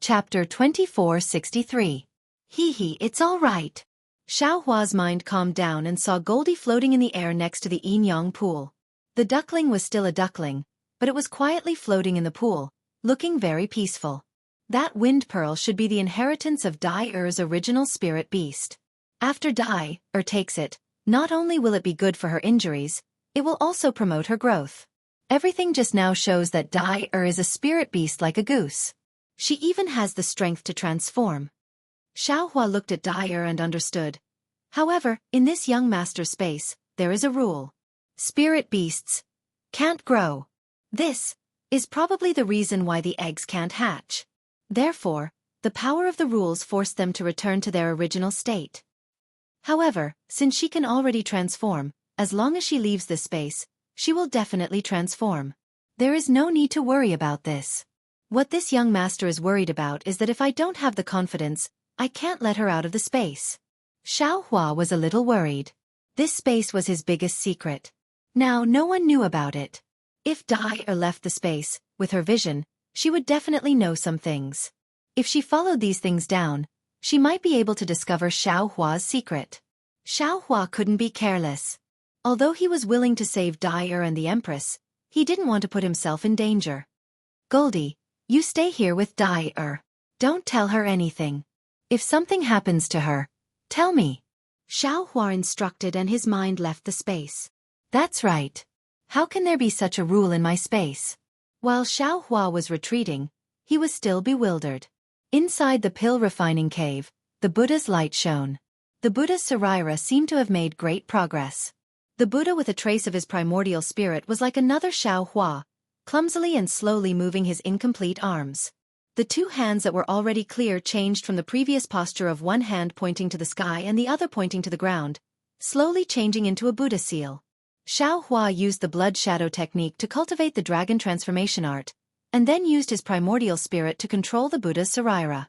Chapter 2463. Hee, it's all right. Xiaohua's mind calmed down and saw Goldie floating in the air next to the Yin-Yang pool. The duckling was still a duckling, but it was quietly floating in the pool, looking very peaceful. That wind pearl should be the inheritance of Dai-Er's original spirit beast. After Dai-Er takes it, not only will it be good for her injuries, it will also promote her growth. Everything just now shows that Dai-Er is a spirit beast like a goose. She even has the strength to transform. Xiaohua looked at Dai-Er and understood. However, in this young master's space, there is a rule. Spirit beasts can't grow. This is probably the reason why the eggs can't hatch. Therefore, the power of the rules forced them to return to their original state. However, since she can already transform, as long as she leaves this space, she will definitely transform. There is no need to worry about this. What this young master is worried about is that if I don't have the confidence, I can't let her out of the space. Xiaohua was a little worried. This space was his biggest secret. Now no one knew about it. If Dai-Er left the space, with her vision, she would definitely know some things. If she followed these things down, she might be able to discover Xiaohua's secret. Xiaohua couldn't be careless. Although he was willing to save Dai-Er and the Empress, he didn't want to put himself in danger. Goldie, you stay here with Dai-Er. Don't tell her anything. If something happens to her, tell me. Xiaohua instructed and his mind left the space. That's right. How can there be such a rule in my space? While Xiaohua was retreating, he was still bewildered. Inside the pill refining cave, the Buddha's light shone. The Buddha's Saraira seemed to have made great progress. The Buddha with a trace of his primordial spirit was like another Xiaohua, clumsily and slowly moving his incomplete arms. The two hands that were already clear changed from the previous posture of one hand pointing to the sky and the other pointing to the ground, slowly changing into a Buddha seal. Xiaohua used the blood shadow technique to cultivate the dragon transformation art, and then used his primordial spirit to control the Buddha's Saraira.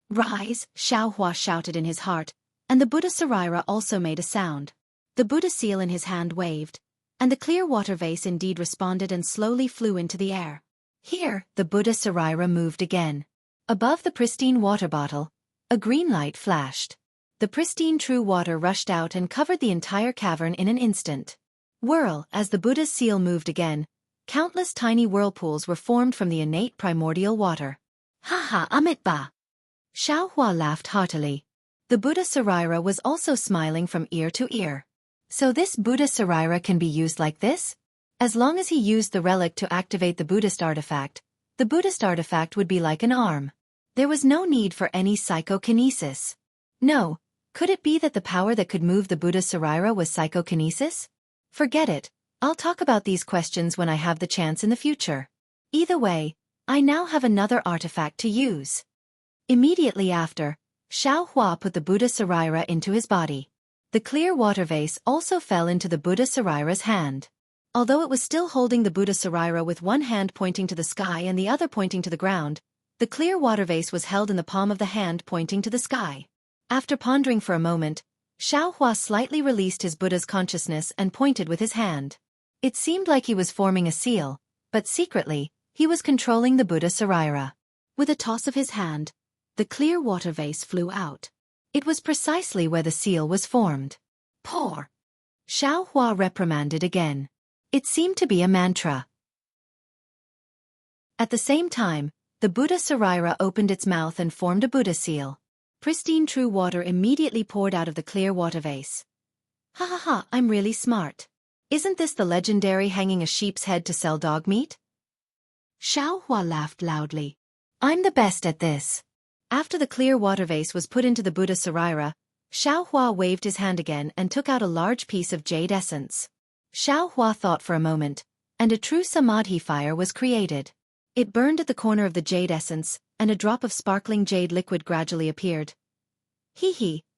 Rise, Xiaohua shouted in his heart, and the Buddha Saraira also made a sound. The Buddha seal in his hand waved, and the clear water vase indeed responded and slowly flew into the air. Here, the Buddha Saraira moved again. Above the pristine water bottle, a green light flashed. The pristine true water rushed out and covered the entire cavern in an instant. Whirl, as the Buddha's seal moved again, countless tiny whirlpools were formed from the innate primordial water. Ha, Amitba! Xiaohua laughed heartily. The Buddha Saraira was also smiling from ear to ear. So this Buddha Saraira can be used like this? As long as he used the relic to activate the Buddhist artifact would be like an arm. There was no need for any psychokinesis. No, could it be that the power that could move the Buddha Saraira was psychokinesis? Forget it, I'll talk about these questions when I have the chance in the future. Either way, I now have another artifact to use. Immediately after, Xiaohua put the Buddha Saraira into his body. The clear water vase also fell into the Buddha Saraira's hand. Although it was still holding the Buddha Saraira with one hand pointing to the sky and the other pointing to the ground, the clear water vase was held in the palm of the hand pointing to the sky. After pondering for a moment, Xiaohua slightly released his Buddha's consciousness and pointed with his hand. It seemed like he was forming a seal, but secretly, he was controlling the Buddha Saraira. With a toss of his hand, the clear water vase flew out. It was precisely where the seal was formed. Poor! Xiaohua reprimanded again. It seemed to be a mantra. At the same time, the Buddha Saraira opened its mouth and formed a Buddha seal. Pristine true water immediately poured out of the clear water vase. Ha, I'm really smart. Isn't this the legendary hanging a sheep's head to sell dog meat? Xiaohua laughed loudly. I'm the best at this. After the clear water vase was put into the Buddha Saraira, Xiaohua waved his hand again and took out a large piece of jade essence. Xiaohua thought for a moment, and a true samadhi fire was created. It burned at the corner of the jade essence, and a drop of sparkling jade liquid gradually appeared.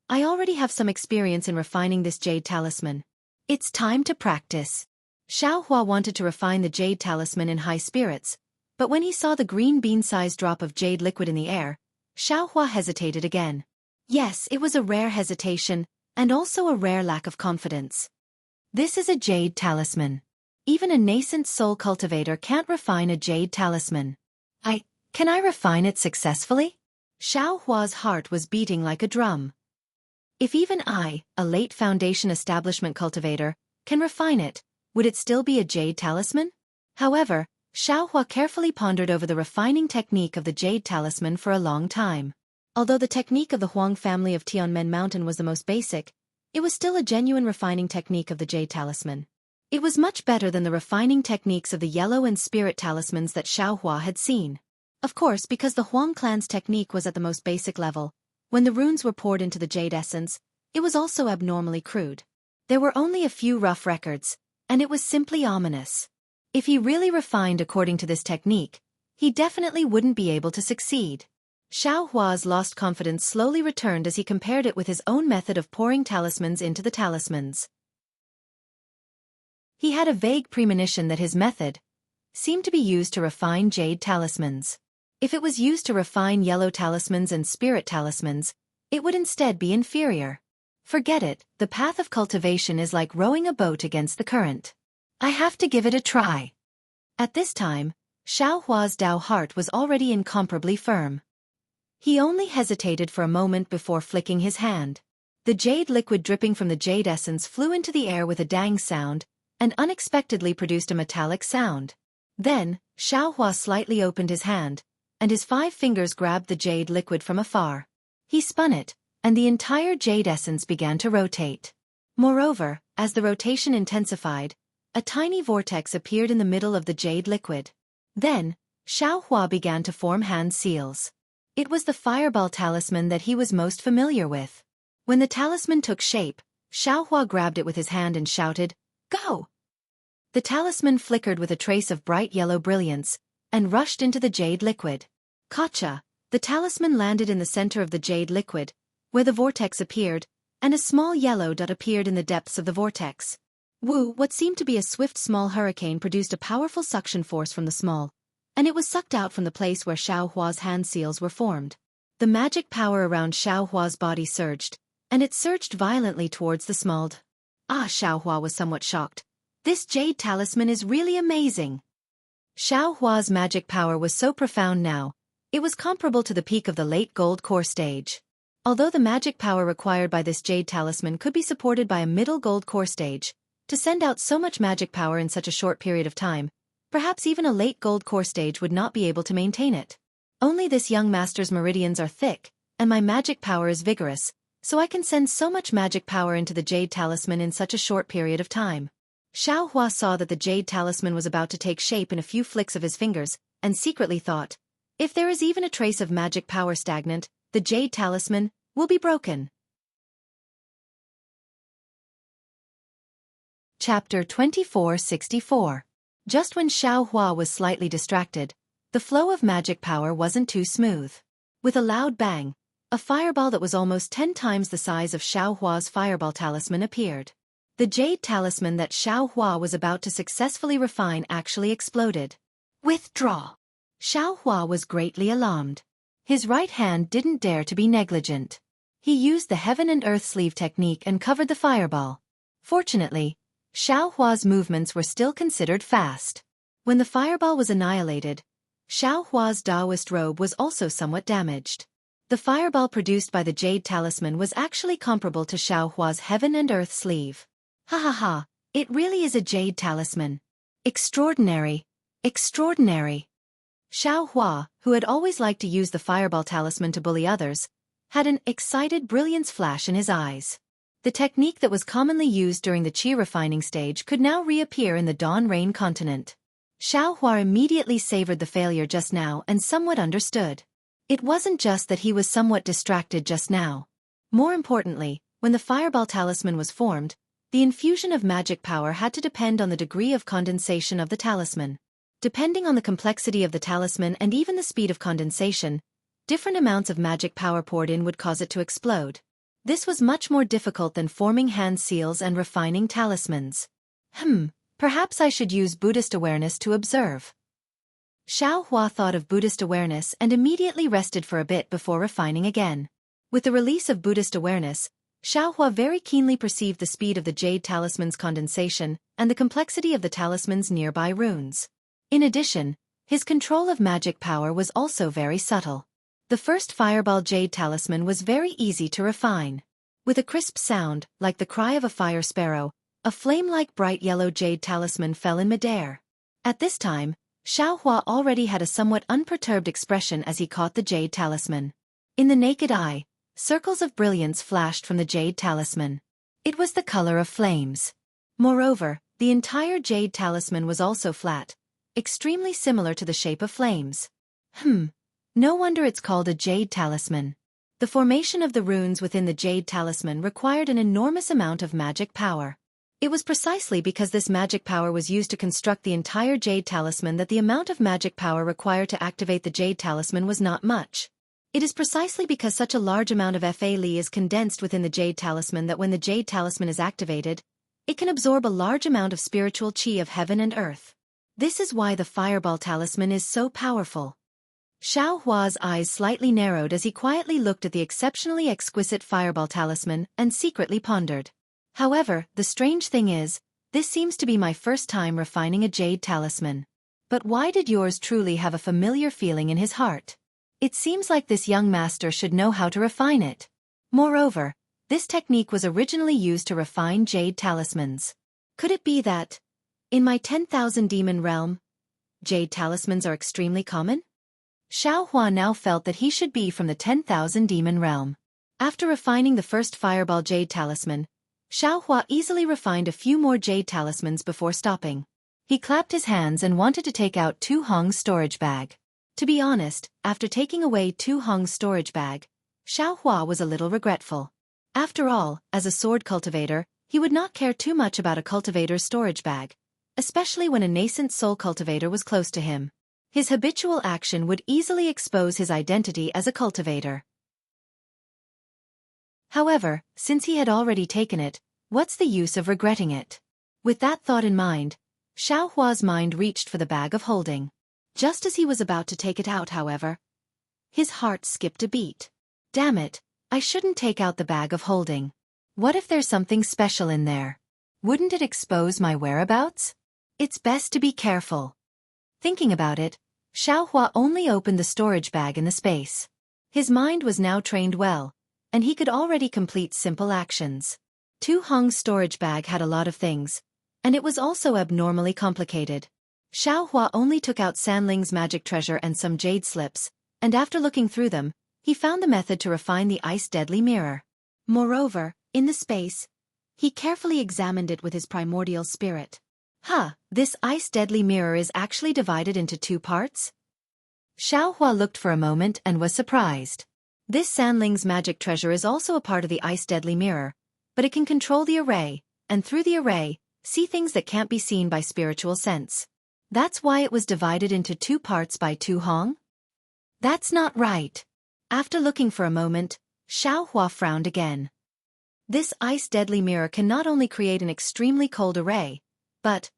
I already have some experience in refining this jade talisman. It's time to practice. Xiaohua wanted to refine the jade talisman in high spirits, but when he saw the green bean-sized drop of jade liquid in the air, Xiaohua hesitated again. Yes, it was a rare hesitation, and also a rare lack of confidence. This is a jade talisman. Even a nascent soul cultivator can't refine a jade talisman. Can I refine it successfully? Xiao Hua's heart was beating like a drum. If even I, a late Foundation establishment cultivator, can refine it, would it still be a jade talisman? However, Xiao Hua carefully pondered over the refining technique of the jade talisman for a long time. Although the technique of the Huang family of Tianmen Mountain was the most basic, it was still a genuine refining technique of the jade talisman. It was much better than the refining techniques of the yellow and spirit talismans that Xiao Hua had seen. Of course, because the Huang clan's technique was at the most basic level, when the runes were poured into the jade essence, it was also abnormally crude. There were only a few rough records, and it was simply ominous. If he really refined according to this technique, he definitely wouldn't be able to succeed. Xiao Hua's lost confidence slowly returned as he compared it with his own method of pouring talismans into the talismans. He had a vague premonition that his method seemed to be used to refine jade talismans. If it was used to refine yellow talismans and spirit talismans, it would instead be inferior. Forget it, the path of cultivation is like rowing a boat against the current. I have to give it a try. At this time, Xiao Hua's Dao heart was already incomparably firm. He only hesitated for a moment before flicking his hand. The jade liquid dripping from the jade essence flew into the air with a dang sound, and unexpectedly produced a metallic sound. Then, Xiao Hua slightly opened his hand, and his 5 fingers grabbed the jade liquid from afar. He spun it, and the entire jade essence began to rotate. Moreover, as the rotation intensified, a tiny vortex appeared in the middle of the jade liquid. Then, Xiao Hua began to form hand seals. It was the fireball talisman that he was most familiar with. When the talisman took shape, Xiao Hua grabbed it with his hand and shouted, "Go!" The talisman flickered with a trace of bright yellow brilliance, and rushed into the jade liquid. Gotcha! The talisman landed in the center of the jade liquid, where the vortex appeared, and a small yellow dot appeared in the depths of the vortex. What seemed to be a swift small hurricane produced a powerful suction force from the small, and it was sucked out from the place where Xiao Hua's hand seals were formed. The magic power around Xiao Hua's body surged, and it surged violently towards the small. Xiao Hua was somewhat shocked. This jade talisman is really amazing. Xiao Hua's magic power was so profound now, it was comparable to the peak of the late gold core stage. Although the magic power required by this jade talisman could be supported by a middle gold core stage, to send out so much magic power in such a short period of time, perhaps even a late gold core stage would not be able to maintain it. Only this young master's meridians are thick, and my magic power is vigorous, so I can send so much magic power into the jade talisman in such a short period of time. Xiao Hua saw that the jade talisman was about to take shape in a few flicks of his fingers, and secretly thought, if there is even a trace of magic power stagnant, the jade talisman will be broken. Chapter 2464. Just when Xiao Hua was slightly distracted, the flow of magic power wasn't too smooth. With a loud bang, a fireball that was almost 10 times the size of Xiao Hua's fireball talisman appeared. The jade talisman that Xiao Hua was about to successfully refine actually exploded. Withdraw! Xiao Hua was greatly alarmed. His right hand didn't dare to be negligent. He used the heaven and earth sleeve technique and covered the fireball. Fortunately, Xiao Hua's movements were still considered fast. When the fireball was annihilated, Xiao Hua's Taoist robe was also somewhat damaged. The fireball produced by the jade talisman was actually comparable to Xiao Hua's heaven and earth sleeve. Ha ha ha, it really is a jade talisman. Extraordinary, extraordinary. Xiao Hua, who had always liked to use the fireball talisman to bully others, had an excited brilliance flash in his eyes. The technique that was commonly used during the qi refining stage could now reappear in the Dawn Rain continent. Xiao Hua immediately savored the failure just now and somewhat understood. It wasn't just that he was somewhat distracted just now. More importantly, when the fireball talisman was formed, the infusion of magic power had to depend on the degree of condensation of the talisman. Depending on the complexity of the talisman and even the speed of condensation, different amounts of magic power poured in would cause it to explode. This was much more difficult than forming hand seals and refining talismans. Perhaps I should use Buddhist awareness to observe. Xiao Hua thought of Buddhist awareness and immediately rested for a bit before refining again. With the release of Buddhist awareness, Xiao Hua very keenly perceived the speed of the jade talisman's condensation and the complexity of the talisman's nearby runes. In addition, His control of magic power was also very subtle. The first fireball jade talisman was very easy to refine. With a crisp sound, like the cry of a fire sparrow, a flame-like bright yellow jade talisman fell in midair. At this time, Xiaohua already had a somewhat unperturbed expression as he caught the jade talisman. In the naked eye, circles of brilliance flashed from the jade talisman. It was the color of flames. Moreover, the entire jade talisman was also flat, extremely similar to the shape of flames. No wonder it's called a jade talisman. The formation of the runes within the jade talisman required an enormous amount of magic power. It was precisely because this magic power was used to construct the entire jade talisman that the amount of magic power required to activate the jade talisman was not much. It is precisely because such a large amount of Fa Li is condensed within the jade talisman that when the jade talisman is activated, it can absorb a large amount of spiritual qi of heaven and earth. This is why the fireball talisman is so powerful. Xiaohua's eyes slightly narrowed as he quietly looked at the exceptionally exquisite fireball talisman and secretly pondered. However, the strange thing is, this seems to be my first time refining a jade talisman. But why did yours truly have a familiar feeling in his heart? It seems like this young master should know how to refine it. Moreover, this technique was originally used to refine jade talismans. Could it be that, in my 10,000 demon realm, jade talismans are extremely common? Xiaohua now felt that he should be from the 10,000 demon realm. After refining the first fireball jade talisman, Xiaohua easily refined a few more jade talismans before stopping. He clapped his hands and wanted to take out Tu Hong's storage bag. To be honest, after taking away Tu Hong's storage bag, Xiaohua was a little regretful. After all, as a sword cultivator, he would not care too much about a cultivator's storage bag, especially when a nascent soul cultivator was close to him. His habitual action would easily expose his identity as a cultivator. However, since he had already taken it, what's the use of regretting it? With that thought in mind, Xiaohua's mind reached for the bag of holding. Just as he was about to take it out, however, his heart skipped a beat. Damn it, I shouldn't take out the bag of holding. What if there's something special in there? Wouldn't it expose my whereabouts? It's best to be careful. Thinking about it, Xiaohua only opened the storage bag in the space. His mind was now trained well, and he could already complete simple actions. Tu Hong's storage bag had a lot of things, and it was also abnormally complicated. Xiaohua only took out Sanling's magic treasure and some jade slips, and after looking through them, he found the method to refine the ice deadly mirror. Moreover, in the space, he carefully examined it with his primordial spirit. This ice deadly mirror is actually divided into two parts? Xiaohua looked for a moment and was surprised. This Sanling's magic treasure is also a part of the ice deadly mirror, but it can control the array, and through the array, see things that can't be seen by spiritual sense. That's why it was divided into two parts by Tu Hong? That's not right. After looking for a moment, Xiaohua frowned again. This ice deadly mirror can not only create an extremely cold array, but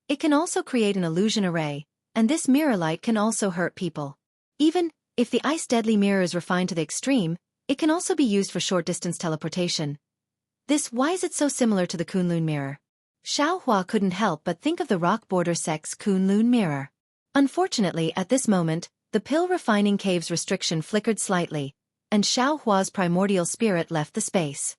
it can also create an illusion array, and this mirror light can also hurt people. Even if the ice deadly mirror is refined to the extreme, it can also be used for short-distance teleportation. Why is it so similar to the Kunlun mirror? Xiaohua couldn't help but think of the rock border sect's Kunlun mirror. Unfortunately, at this moment, the pill refining cave's restriction flickered slightly, and Xiaohua's primordial spirit left the space.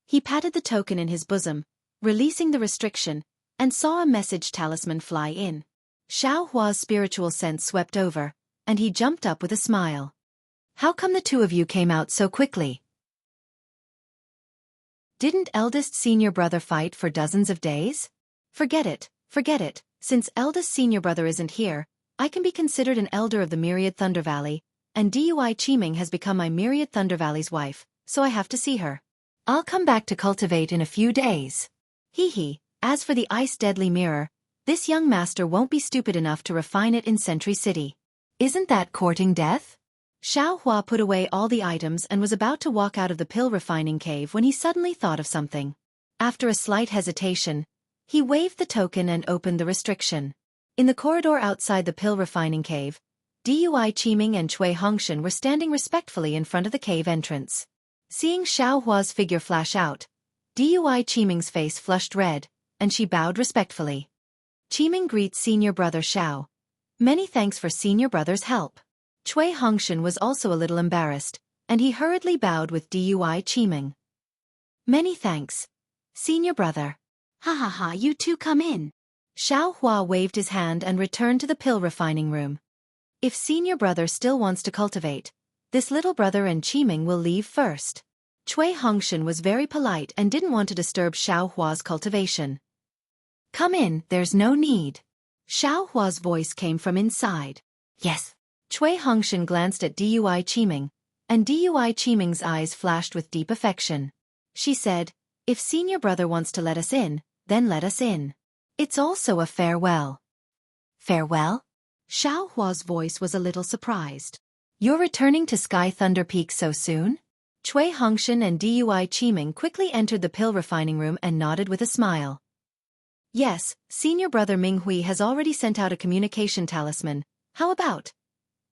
He patted the token in his bosom, releasing the restriction, and saw a message talisman fly in. Xiaohua's spiritual sense swept over, and he jumped up with a smile. How come the two of you came out so quickly? Didn't eldest senior brother fight for dozens of days? Forget it, since eldest senior brother isn't here, I can be considered an elder of the Myriad Thunder Valley, and Dui Qiming has become my Myriad Thunder Valley's wife, so I have to see her. I'll come back to cultivate in a few days. As for the ice deadly mirror, this young master won't be stupid enough to refine it in Sentry City. Isn't that courting death? Xiaohua put away all the items and was about to walk out of the pill refining cave when he suddenly thought of something. After a slight hesitation, he waved the token and opened the restriction. In the corridor outside the pill refining cave, Dui Qiming and Cui Hongshan were standing respectfully in front of the cave entrance. Seeing Xiaohua's figure flash out, Dui Qiming's face flushed red, and she bowed respectfully. Qiming greets senior brother Xiao. Many thanks for senior brother's help. Cui Hongshan was also a little embarrassed, and he hurriedly bowed with Dui Qiming. Many thanks, senior brother. Ha ha ha, you two come in. Xiao Hua waved his hand and returned to the pill refining room. If senior brother still wants to cultivate, this little brother and Qiming will leave first. Cui Hongshan was very polite and didn't want to disturb Xiao Hua's cultivation. Come in, there's no need. Xiao Hua's voice came from inside. Yes. Cui Hongshan glanced at Dui Qiming, and Dui Qiming's eyes flashed with deep affection. She said, if senior brother wants to let us in, then let us in. It's also a farewell. Farewell? Xiao Hua's voice was a little surprised. You're returning to Sky Thunder Peak so soon? Cui Hongshan and Dui Qiming quickly entered the pill refining room and nodded with a smile. Yes, senior brother Minghui has already sent out a communication talisman. How about?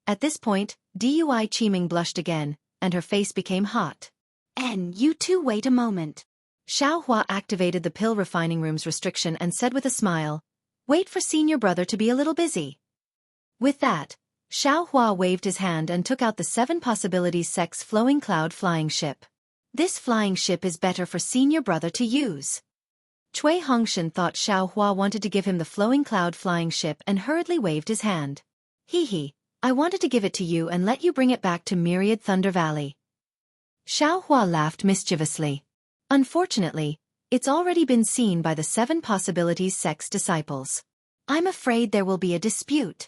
At this point, Dui Qiming blushed again, and her face became hot. You two wait a moment. Xiao Hua activated the pill refining room's restriction and said with a smile, wait for senior brother to be a little busy. With that, Xiao Hua waved his hand and took out the 7 Possibilities Sect's flowing cloud flying ship. This flying ship is better for senior brother to use. Cui Hongshan thought Xiao Hua wanted to give him the flowing cloud flying ship and hurriedly waved his hand. Hee, I wanted to give it to you and let you bring it back to Myriad Thunder Valley. Xiao Hua laughed mischievously. Unfortunately, it's already been seen by the 7 Possibilities Sect's disciples. I'm afraid there will be a dispute.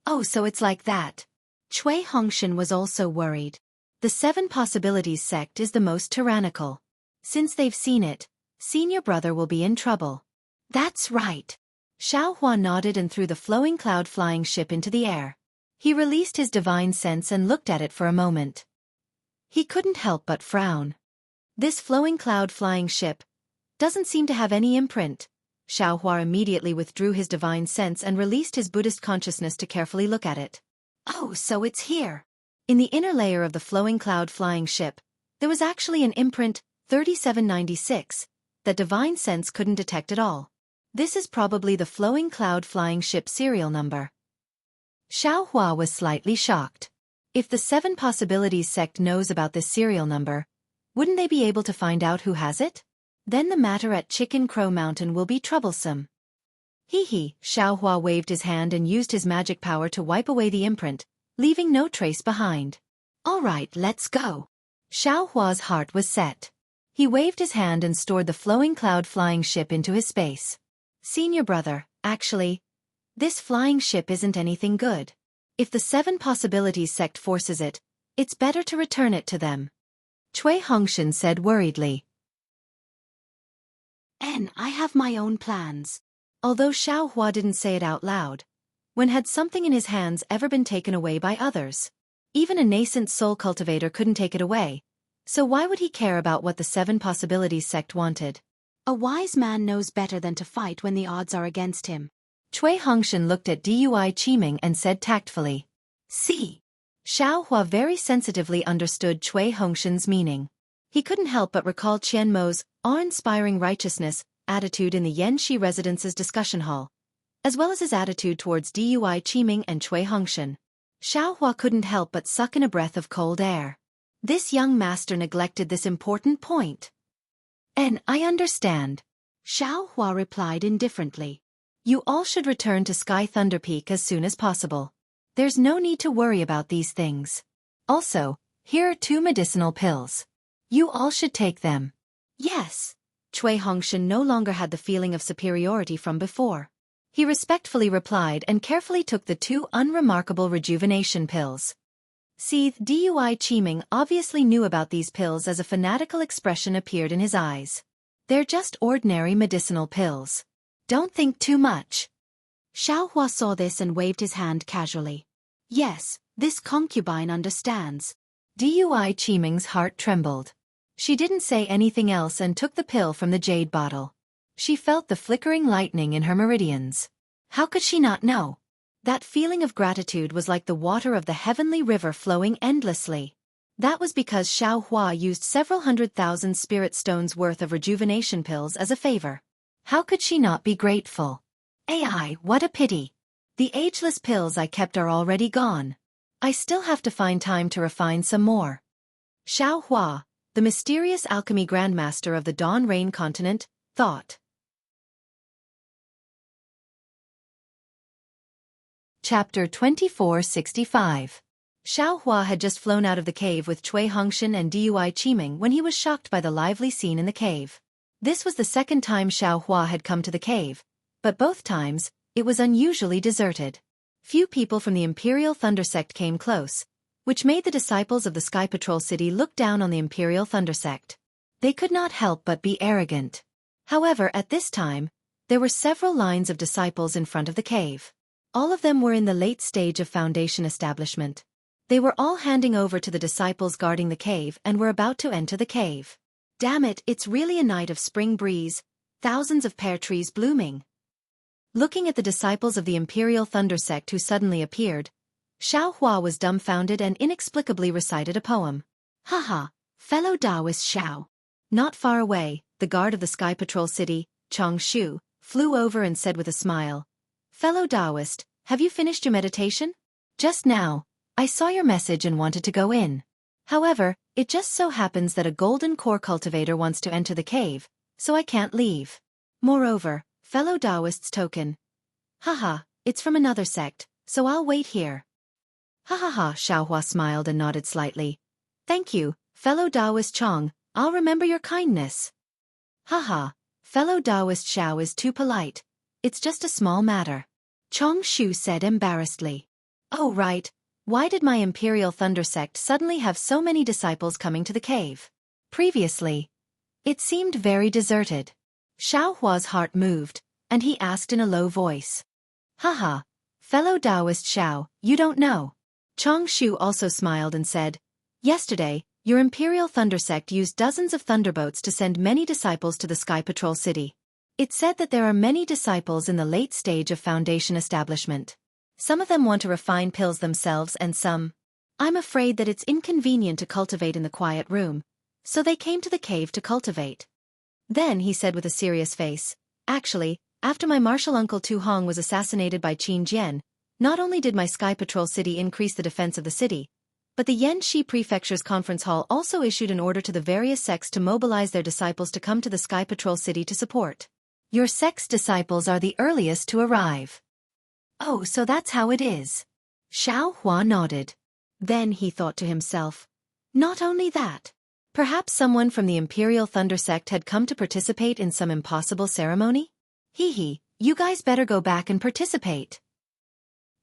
Oh, so it's like that. Cui Hongshan was also worried. The 7 Possibilities Sect is the most tyrannical. Since they've seen it, senior brother will be in trouble. That's right. Xiao Hua nodded and threw the flowing cloud flying ship into the air. He released his divine sense and looked at it for a moment. He couldn't help but frown. This flowing cloud flying ship doesn't seem to have any imprint. Xiao Hua immediately withdrew his divine sense and released his Buddhist consciousness to carefully look at it. Oh, so it's here. In the inner layer of the flowing cloud flying ship, there was actually an imprint, 3796, that divine sense couldn't detect at all. This is probably the flowing cloud flying ship serial number. Xiao Hua was slightly shocked. If the 7 Possibilities Sect knows about this serial number, wouldn't they be able to find out who has it? Then the matter at Chicken Crow Mountain will be troublesome. Xiao Hua waved his hand and used his magic power to wipe away the imprint, leaving no trace behind. All right, let's go. Xiao Hua's heart was set. He waved his hand and stored the flowing cloud flying ship into his space. Senior brother, actually, this flying ship isn't anything good. If the 7 Possibilities Sect forces it, it's better to return it to them. Cui Hongshan said worriedly. I have my own plans. Although Xiao Hua didn't say it out loud, when had something in his hands ever been taken away by others? Even a nascent soul cultivator couldn't take it away, so why would he care about what the 7 Possibilities Sect wanted? A wise man knows better than to fight when the odds are against him. Cui Hongshan looked at Dui Qiming and said tactfully. See. Xiao Hua very sensitively understood Cui Hongshan's meaning. He couldn't help but recall Qian Mo's awe-inspiring righteousness attitude in the Yanxi residence's discussion hall, as well as his attitude towards Dui Qiming and Cui Hongshan. Xiao Hua couldn't help but suck in a breath of cold air. This young master neglected this important point. I understand. Xiao Hua replied indifferently. You all should return to Sky Thunder Peak as soon as possible. There's no need to worry about these things. Also, here are 2 medicinal pills. You all should take them. Yes. Cui Hongshan no longer had the feeling of superiority from before. He respectfully replied and carefully took the 2 unremarkable rejuvenation pills. See, Dui Qiming obviously knew about these pills as a fanatical expression appeared in his eyes. They're just ordinary medicinal pills. Don't think too much. Xiao Hua saw this and waved his hand casually. Yes, this concubine understands. Dui Qiming's heart trembled. She didn't say anything else and took the pill from the jade bottle. She felt the flickering lightning in her meridians. How could she not know? That feeling of gratitude was like the water of the heavenly river flowing endlessly. That was because Xiao Hua used several 100,000 spirit stones worth of rejuvenation pills as a favor. How could she not be grateful? What a pity. The ageless pills I kept are already gone. I still have to find time to refine some more. Xianxia, the mysterious alchemy grandmaster of the Dawn Rain continent, thought. Chapter 2465. Xianxia had just flown out of the cave with Cui Hongshan and Dui Qiming when he was shocked by the lively scene in the cave. This was the second time Xianxia had come to the cave, but both times, it was unusually deserted. Few people from the Imperial Thunder Sect came close, which made the disciples of the Sky Patrol City look down on the Imperial Thunder Sect. They could not help but be arrogant. However, at this time, there were several lines of disciples in front of the cave. All of them were in the late stage of Foundation establishment. They were all handing over to the disciples guarding the cave and were about to enter the cave. Damn it, it's really a night of spring breeze, thousands of pear trees blooming. Looking at the disciples of the Imperial Thunder Sect who suddenly appeared, Xianxia was dumbfounded and inexplicably recited a poem. Haha, fellow Taoist Xiao. Not far away, the guard of the Sky Patrol City, Jianghu, flew over and said with a smile, "Fellow Taoist, have you finished your meditation? Just now, I saw your message and wanted to go in. However, it just so happens that a golden core cultivator wants to enter the cave, so I can't leave. Moreover, fellow Taoist's token. Haha, it's from another sect, so I'll wait here." Ha ha ha, Xianxia smiled and nodded slightly. "Thank you, fellow Taoist Chong, I'll remember your kindness." Haha, fellow Taoist Xiao is too polite. It's just a small matter. Chong Shu said embarrassedly. Oh right, why did my Imperial Thunder Sect suddenly have so many disciples coming to the cave? Previously, it seemed very deserted. Xiaohua's heart moved, and he asked in a low voice. Haha, fellow Taoist Xiao, you don't know. Chong Shu also smiled and said, yesterday, your Imperial Thunder Sect used dozens of thunderboats to send many disciples to the Sky Patrol City. It said that there are many disciples in the late stage of Foundation establishment. Some of them want to refine pills themselves and some. I'm afraid that it's inconvenient to cultivate in the quiet room, so they came to the cave to cultivate. Then he said with a serious face, actually, after my martial uncle Tu Hong was assassinated by Qin Jian, not only did my Sky Patrol City increase the defense of the city, but the Yanxi Prefecture's conference hall also issued an order to the various sects to mobilize their disciples to come to the Sky Patrol City to support. Your sect's disciples are the earliest to arrive. Oh, so that's how it is. Xianxia nodded. Then he thought to himself, not only that. Perhaps someone from the Imperial Thunder Sect had come to participate in some impossible ceremony? Hee, you guys better go back and participate.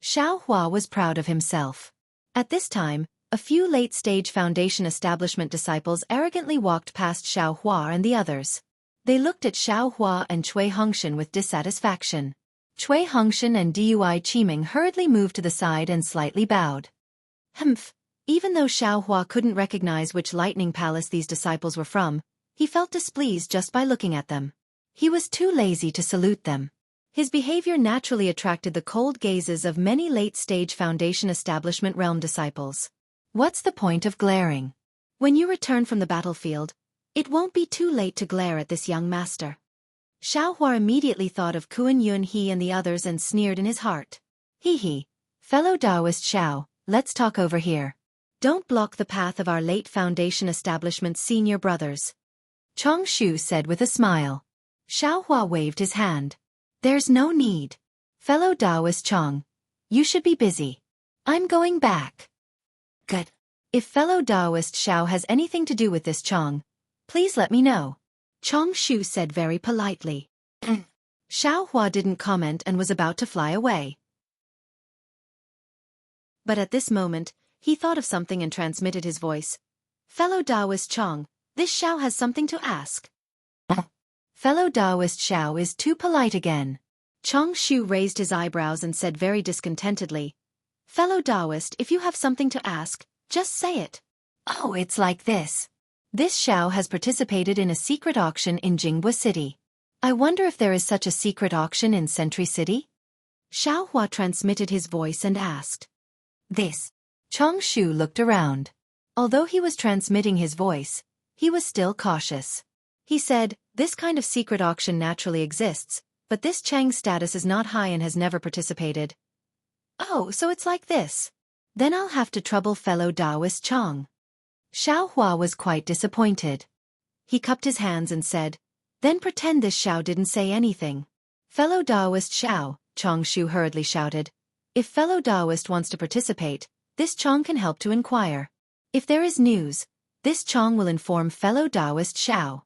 Xianxia was proud of himself. At this time, a few late-stage Foundation establishment disciples arrogantly walked past Xianxia and the others. They looked at Xianxia and Cui Hongshan with dissatisfaction. Cui Hongshan and Dui Qiming hurriedly moved to the side and slightly bowed. Humph. Even though Xianxia couldn't recognize which lightning palace these disciples were from, he felt displeased just by looking at them. He was too lazy to salute them. His behavior naturally attracted the cold gazes of many late-stage Foundation establishment realm disciples. What's the point of glaring? When you return from the battlefield, it won't be too late to glare at this young master. Xianxia immediately thought of Kuan Yun He and the others and sneered in his heart. Hee, fellow Taoist Xiao, let's talk over here. Don't block the path of our late Foundation establishment's senior brothers. Chong Shu said with a smile. Xianxia waved his hand. There's no need. Fellow Taoist Chong, you should be busy. I'm going back. Good. If fellow Taoist Xiao has anything to do with this Chong, please let me know. Chong Shu said very politely. Xianxia didn't comment and was about to fly away. But at this moment, he thought of something and transmitted his voice. Fellow Taoist Chong, this Xiao has something to ask. Fellow Taoist Xiao is too polite again. Chong Shu raised his eyebrows and said very discontentedly, Fellow Taoist, if you have something to ask, just say it. Oh, it's like this. This Xiao has participated in a secret auction in Jianghu City. I wonder if there is such a secret auction in Sentry City? Xianxia transmitted his voice and asked. This. Chong Shu looked around. Although he was transmitting his voice, he was still cautious. He said, this kind of secret auction naturally exists, but this Chang's status is not high and has never participated. Oh, so it's like this. Then I'll have to trouble fellow Taoist Chang. Xiaohua was quite disappointed. He cupped his hands and said, then pretend this Xiao didn't say anything. Fellow Taoist Xiao, Changshu hurriedly shouted. If fellow Taoist wants to participate, this Chang can help to inquire. If there is news, this Chang will inform fellow Taoist Xiao.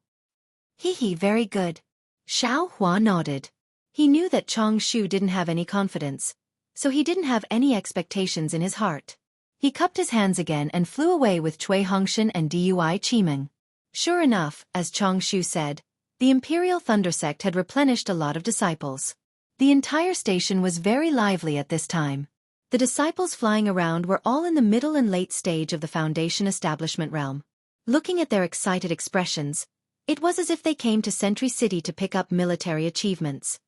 He, very good. Xiaohua nodded. He knew that Changshu didn't have any confidence, so he didn't have any expectations in his heart. He cupped his hands again and flew away with Cui Hongshan and Dui Qimeng. Sure enough, as Changshu said, the Imperial Thunder Sect had replenished a lot of disciples. The entire station was very lively at this time. The disciples flying around were all in the middle and late stage of the Foundation establishment realm. Looking at their excited expressions, it was as if they came to Sentry City to pick up military achievements.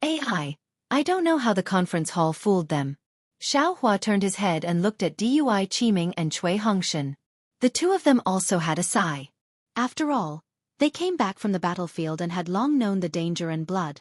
I don't know how the conference hall fooled them. Xiaohua turned his head and looked at Dui Qimeng and Cui Hongshan. The two of them also had a sigh. After all, they came back from the battlefield and had long known the danger and blood.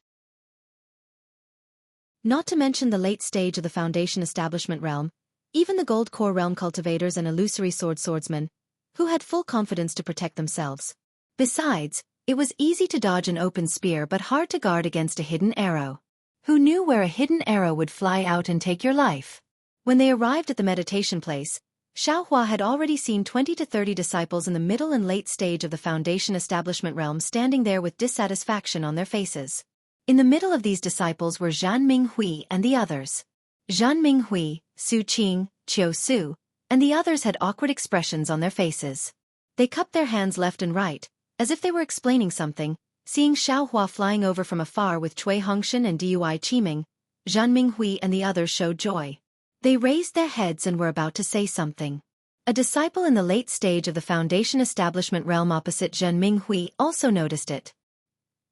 Not to mention the late stage of the Foundation establishment realm, even the Gold Core realm cultivators and illusory swordsmen, who had full confidence to protect themselves. Besides, it was easy to dodge an open spear but hard to guard against a hidden arrow. Who knew where a hidden arrow would fly out and take your life? When they arrived at the meditation place, Xiaohua had already seen 20 to 30 disciples in the middle and late stage of the Foundation establishment realm standing there with dissatisfaction on their faces. In the middle of these disciples were Zhan Minghui and the others. Zhan Minghui, Su Qing, Qiu Su, and the others had awkward expressions on their faces. They cupped their hands left and right, as if they were explaining something. Seeing Xiaohua flying over from afar with Cui Hongshan and Dui Qimeng, Zhan Minghui and the others showed joy. They raised their heads and were about to say something. A disciple in the late stage of the Foundation establishment realm opposite Zhan Minghui also noticed it.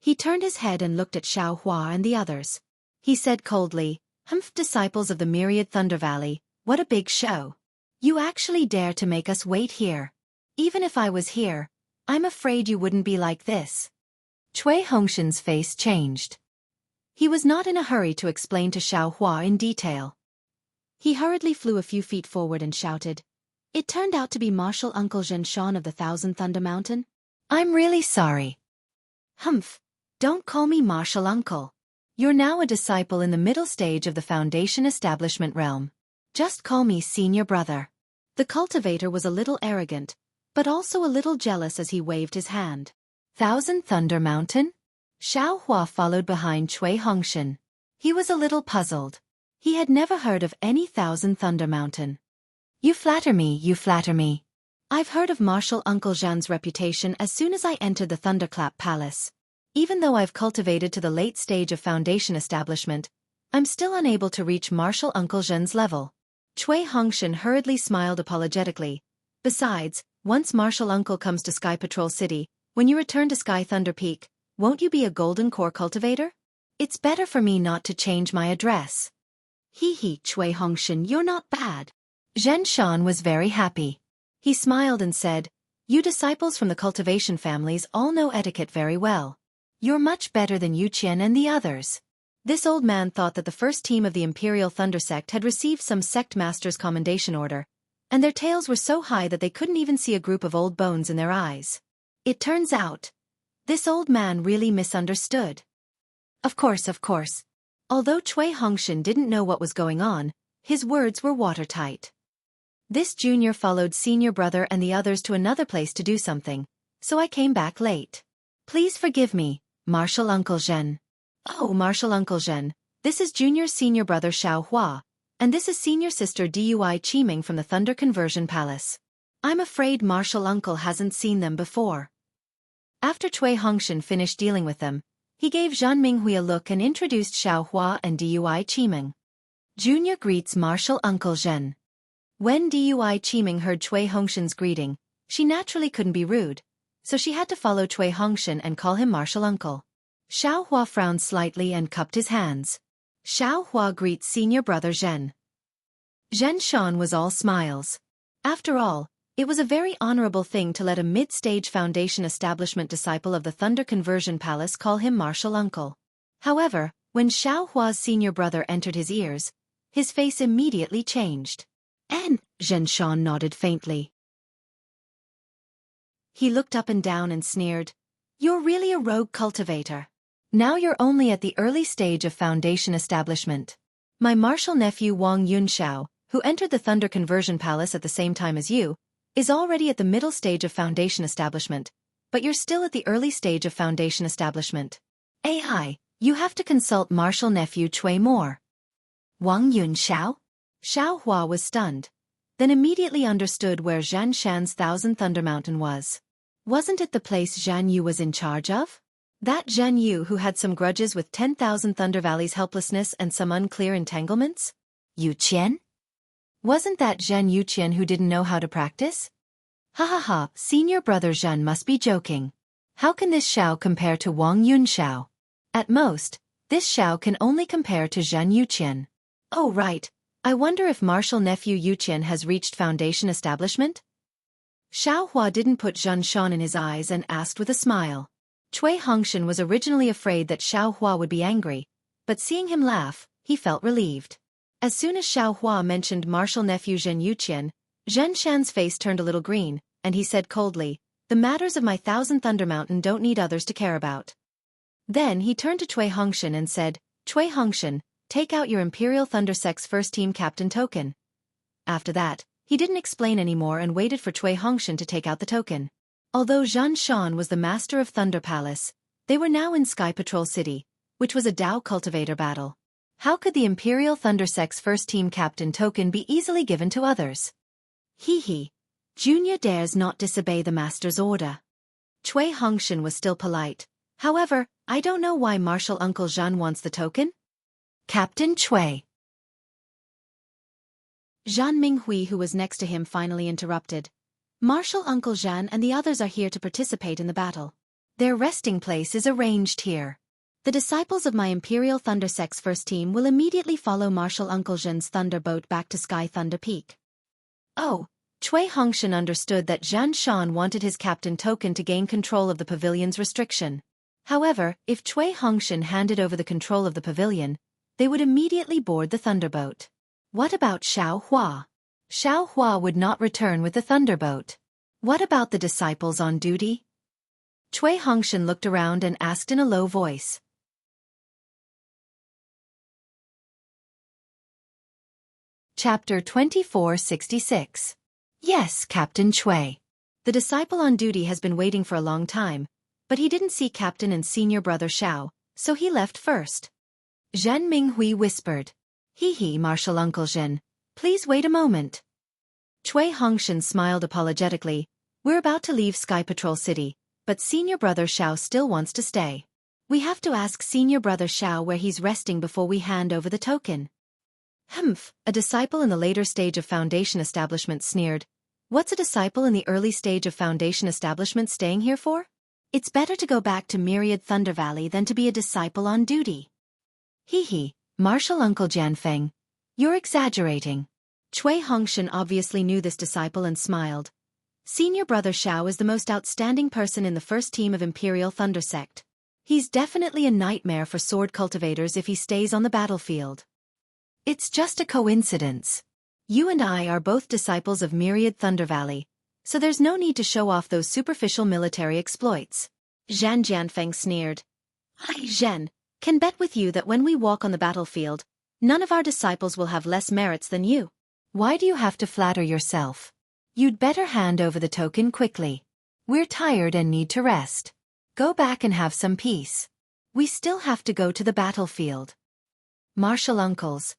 He turned his head and looked at Xiaohua and the others. He said coldly, "Humph, disciples of the myriad Thunder Valley, what a big show. You actually dare to make us wait here. Even if I was here, I'm afraid you wouldn't be like this." Cui Hongshan's face changed. He was not in a hurry to explain to Xiaohua in detail. He hurriedly flew a few feet forward and shouted, "It turned out to be Martial Uncle Zhen Shan of the Thousand Thunder Mountain? I'm really sorry." "Humph, don't call me Martial Uncle. You're now a disciple in the middle stage of the Foundation establishment realm. Just call me Senior Brother." The cultivator was a little arrogant, but also a little jealous as he waved his hand. Thousand Thunder Mountain? Xiaohua followed behind Cui Hongshan. He was a little puzzled. He had never heard of any Thousand Thunder Mountain. You flatter me, you flatter me. I've heard of Martial Uncle Zhan's reputation as soon as I entered the Thunderclap Palace. Even though I've cultivated to the late stage of Foundation establishment, I'm still unable to reach Martial Uncle Zhan's level. Cui Hongshan hurriedly smiled apologetically. Besides, once Martial Uncle comes to Sky Patrol City, when you return to Sky Thunder Peak, won't you be a Golden Core cultivator? It's better for me not to change my address. Cui Hongshan, you're not bad. Zhen Shan was very happy. He smiled and said, "You disciples from the cultivation families all know etiquette very well. You're much better than Yu Qian and the others." This old man thought that the first team of the Imperial Thunder Sect had received some sect master's commendation order, and their tails were so high that they couldn't even see a group of old bones in their eyes. It turns out, this old man really misunderstood. Of course. Although Cui Hongshan didn't know what was going on, his words were watertight. This junior followed Senior Brother and the others to another place to do something, so I came back late. Please forgive me, Martial Uncle Zhen. Oh, Martial Uncle Zhen, this is Junior Senior Brother Xiaohua, and this is Senior Sister Dui Qimeng from the Thunder Conversion Palace. I'm afraid Martial Uncle hasn't seen them before. After Cui Hongshan finished dealing with them, he gave Zhan Minghui a look and introduced Xiaohua and Dui Qimeng. Junior greets Martial Uncle Zhen. When Dui Qimeng heard Cui Hongshan's greeting, she naturally couldn't be rude, so she had to follow Cui Hongshan and call him Martial Uncle. Xiaohua frowned slightly and cupped his hands. Xiaohua greets Senior Brother Zhen. Zhen Shan was all smiles. After all, it was a very honorable thing to let a mid-stage Foundation establishment disciple of the Thunder Conversion Palace call him Martial Uncle. However, when Xiaohua's Senior Brother entered his ears, His face immediately changed. And Xianxia nodded faintly. He looked up and down and sneered. You're really a rogue cultivator. Now you're only at the early stage of foundation establishment. My martial nephew Wang Yunxiao, who entered the Thunder Conversion Palace at the same time as you, is already at the middle stage of foundation establishment, but you're still at the early stage of foundation establishment. AI, you have to consult martial nephew Cui more. Wang Yunxiao? Xiao Hua was stunned, then immediately understood where Zhan Shan's Thousand Thunder Mountain was. Wasn't it the place Zhan Yu was in charge of? That Zhan Yu who had some grudges with 10,000 Thunder Valley's helplessness and some unclear entanglements? Yu Qian? Wasn't that Zhan Yu Qian who didn't know how to practice? Ha ha ha, senior brother Zhan must be joking. How can this Xiao compare to Wang Yunxiao? At most, this Xiao can only compare to Zhan Yu Qian. Oh right, I wonder if martial nephew Yu Qian has reached foundation establishment? Xiao Hua didn't put Zhan Shan in his eyes and asked with a smile. Cui Hongshan was originally afraid that Xiao Hua would be angry, but seeing him laugh, he felt relieved. As soon as Xiao Hua mentioned martial nephew Zhen Yuqian, Zhen Shan's face turned a little green, and he said coldly, the matters of my Thousand Thunder Mountain don't need others to care about. Then he turned to Cui Hongshan and said, Cui Hongshan, take out your Imperial Thunder Sect's first team captain token. After that, he didn't explain anymore and waited for Cui Hongshan to take out the token. Although Zhan Shan was the master of Thunder Palace, they were now in Sky Patrol City, which was a Dao cultivator battle. How could the Imperial Thunder Sect's first team captain token be easily given to others? Hee. Junior dares not disobey the master's order. Cui Hongshan was still polite. However, I don't know why Martial Uncle Zhan wants the token. Captain Cui. Zhan Minghui, who was next to him, finally interrupted. Martial Uncle Zhan and the others are here to participate in the battle. Their resting place is arranged here. The disciples of my Imperial Thunder Sect's first team will immediately follow Martial Uncle Zhan's thunderboat back to Sky Thunder Peak. Oh, Cui Hongshan understood that Zhan Shan wanted his captain token to gain control of the pavilion's restriction. However, if Cui Hongshan handed over the control of the pavilion, they would immediately board the thunderboat. What about Xiao Hua? Xiao Hua would not return with the thunderboat. What about the disciples on duty? Cui Hongshan looked around and asked in a low voice. Chapter 2466. Yes, Captain Cui. The disciple on duty has been waiting for a long time, but he didn't see Captain and senior brother Xiao, so he left first. Zhen Minghui whispered. Hee, Martial Uncle Zhen, please wait a moment. Cui Hongshan smiled apologetically. We're about to leave Sky Patrol City, but senior brother Xiao still wants to stay. We have to ask senior brother Xiao where he's resting before we hand over the token. Humph, a disciple in the later stage of foundation establishment sneered. What's a disciple in the early stage of foundation establishment staying here for? It's better to go back to Myriad Thunder Valley than to be a disciple on duty. Hee, Martial Uncle Jianfeng. You're exaggerating. Cui Hongshan obviously knew this disciple and smiled. Senior brother Xiao is the most outstanding person in the first team of Imperial Thunder Sect. He's definitely a nightmare for sword cultivators if he stays on the battlefield. It's just a coincidence. You and I are both disciples of Myriad Thunder Valley, so there's no need to show off those superficial military exploits. Zhan Jianfeng sneered. I, Zhen, can bet with you that when we walk on the battlefield, none of our disciples will have less merits than you. Why do you have to flatter yourself? You'd better hand over the token quickly. We're tired and need to rest. Go back and have some peace. We still have to go to the battlefield. Martial uncles,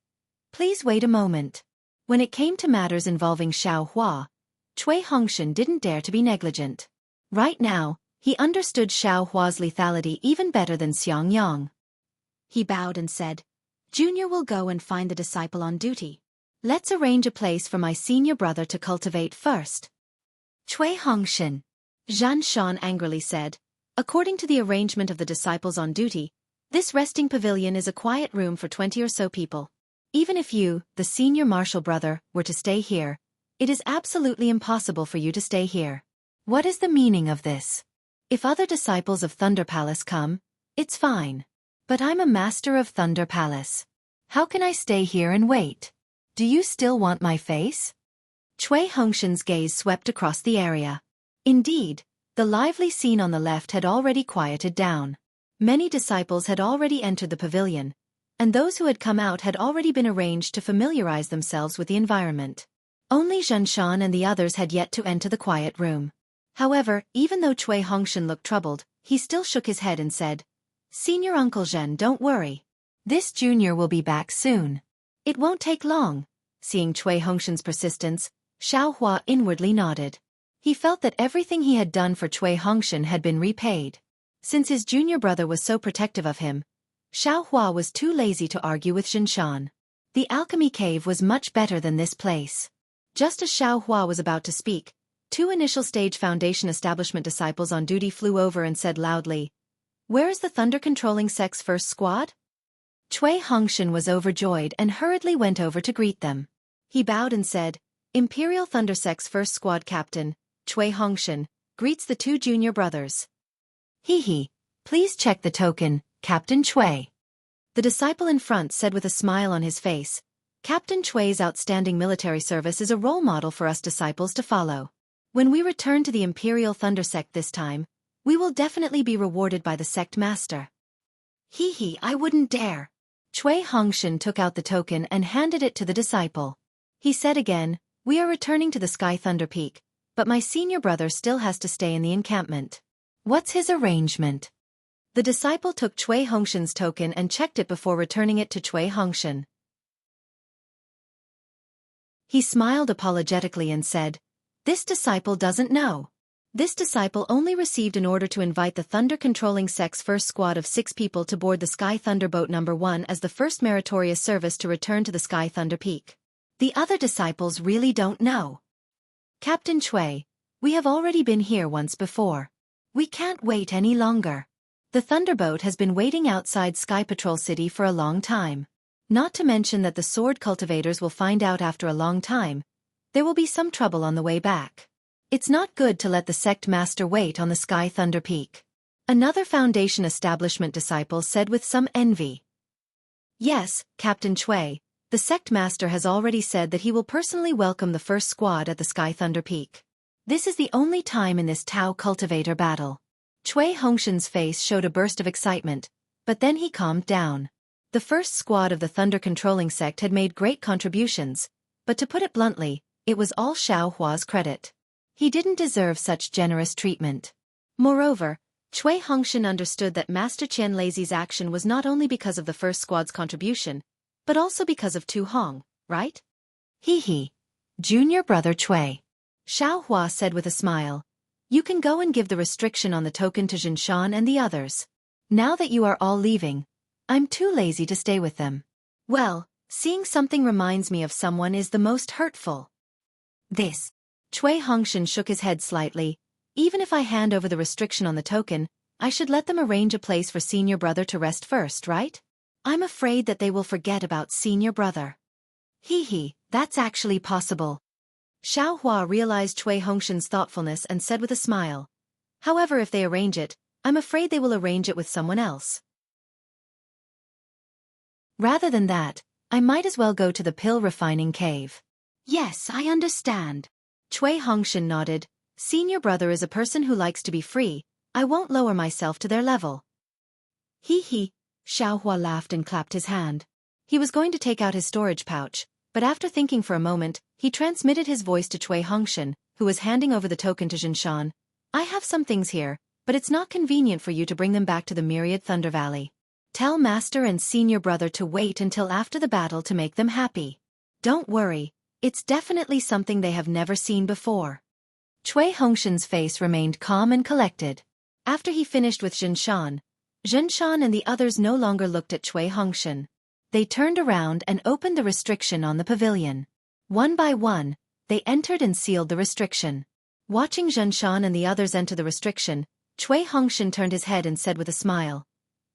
please wait a moment. When it came to matters involving Xiao Hua, Cui Hongshan didn't dare to be negligent. Right now, he understood Xiao Hua's lethality even better than Xiangyang. He bowed and said, Junior will go and find the disciple on duty. Let's arrange a place for my senior brother to cultivate first. Cui Hongshan, Zhan Shan angrily said, according to the arrangement of the disciples on duty, this resting pavilion is a quiet room for 20 or so people. Even if you, the senior martial brother, were to stay here, it is absolutely impossible for you to stay here. What is the meaning of this? If other disciples of Thunder Palace come, it's fine. But I'm a master of Thunder Palace. How can I stay here and wait? Do you still want my face? Cui Hongshan's gaze swept across the area. Indeed, the lively scene on the left had already quieted down. Many disciples had already entered the pavilion, and those who had come out had already been arranged to familiarize themselves with the environment. Only Xianxia and the others had yet to enter the quiet room. However, even though Cui Hongshan looked troubled, he still shook his head and said, "Senior Uncle Zhen, don't worry. This junior will be back soon. It won't take long." Seeing Cui Hongshan's persistence, Xiaohua inwardly nodded. He felt that everything he had done for Cui Hongshan had been repaid. Since his junior brother was so protective of him, Xiaohua was too lazy to argue with Xianxia. The alchemy cave was much better than this place. Just as Xiaohua was about to speak, two initial stage Foundation establishment disciples on duty flew over and said loudly, "Where is the thunder-controlling sect's first squad?" Cui Hongshan was overjoyed and hurriedly went over to greet them. He bowed and said, "Imperial Thunder Sect's first squad captain, Cui Hongshan, greets the two junior brothers." "Hee, please check the token, Captain Cui." The disciple in front said with a smile on his face, "Captain Cui's outstanding military service is a role model for us disciples to follow. When we return to the Imperial Thunder Sect this time, we will definitely be rewarded by the sect master." "Hee, I wouldn't dare." Cui Hongshan took out the token and handed it to the disciple. He said again, "We are returning to the Sky Thunder Peak, but my senior brother still has to stay in the encampment." "What's his arrangement?" The disciple took Cui Hongshan's token and checked it before returning it to Cui Hongshan. He smiled apologetically and said, "This disciple doesn't know. This disciple only received an order to invite the thunder-controlling sect's first squad of 6 people to board the Sky Thunder Boat No. 1 as the first meritorious service to return to the Sky Thunder Peak. The other disciples really don't know." "Captain Cui, we have already been here once before. We can't wait any longer. The Thunderboat has been waiting outside Sky Patrol City for a long time. Not to mention that the sword cultivators will find out after a long time. There will be some trouble on the way back. It's not good to let the sect master wait on the Sky Thunder Peak." Another Foundation establishment disciple said with some envy. "Yes, Captain Cui, the sect master has already said that he will personally welcome the first squad at the Sky Thunder Peak. This is the only time in this Tao cultivator battle." Cui Hongshan's face showed a burst of excitement, but then he calmed down. The first squad of the thunder-controlling sect had made great contributions, but to put it bluntly, it was all Xiaohua's credit. He didn't deserve such generous treatment. Moreover, Cui Hongshan understood that Master Qian Lazy's action was not only because of the first squad's contribution, but also because of Tu Hong, right? "Hee, junior brother Cui," Xiaohua said with a smile, "you can go and give the restriction on the token to Jinshan and the others. Now that you are all leaving, I'm too lazy to stay with them. Well, seeing something reminds me of someone is the most hurtful." "This." Cui Hongshan shook his head slightly. "Even if I hand over the restriction on the token, I should let them arrange a place for senior brother to rest first, right? I'm afraid that they will forget about senior brother." "Hee, that's actually possible." Xiaohua realized Cui Hongshan's thoughtfulness and said with a smile, "However, if they arrange it, I'm afraid they will arrange it with someone else. Rather than that, I might as well go to the pill refining cave." "Yes, I understand." Cui Hongshan nodded. "Senior brother is a person who likes to be free. I won't lower myself to their level." "Hee," Xiaohua laughed and clapped his hand. He was going to take out his storage pouch, but after thinking for a moment, he transmitted his voice to Cui Hongshan, who was handing over the token to Jinshan. "I have some things here, but it's not convenient for you to bring them back to the Myriad Thunder Valley. Tell Master and Senior Brother to wait until after the battle to make them happy. Don't worry, it's definitely something they have never seen before." Cui Hongshan's face remained calm and collected. After he finished with Jinshan and the others no longer looked at Cui Hongshan. They turned around and opened the restriction on the pavilion. One by one, they entered and sealed the restriction. Watching Jinshan and the others enter the restriction, Cui Hongshan turned his head and said with a smile,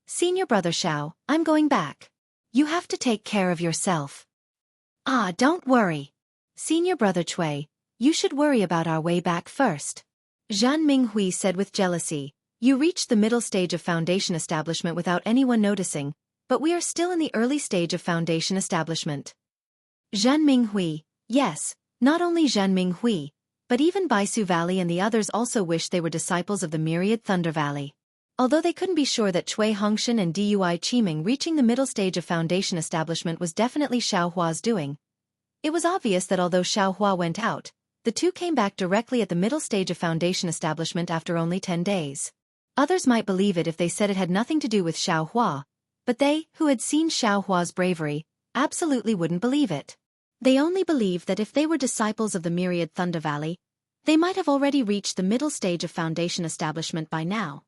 "Senior brother Xiao, I'm going back. You have to take care of yourself." "Ah, don't worry. Senior brother Cui, you should worry about our way back first." Zhan Minghui said with jealousy, "You reached the middle stage of Foundation establishment without anyone noticing, but we are still in the early stage of foundation establishment. Zhen Minghui, yes, not only Zhen Minghui, but even Baisu Valley and the others also wished they were disciples of the myriad Thunder Valley. Although they couldn't be sure that Cui Hongshan and Dui Qiming reaching the middle stage of foundation establishment was definitely Xiao Hua's doing, it was obvious that although Xiao Hua went out, the two came back directly at the middle stage of foundation establishment after only 10 days. Others might believe it if they said it had nothing to do with Xiao Hua, but they, who had seen Xiao Hua's bravery, absolutely wouldn't believe it. They only believed that if they were disciples of the myriad Thunder Valley, they might have already reached the middle stage of foundation establishment by now.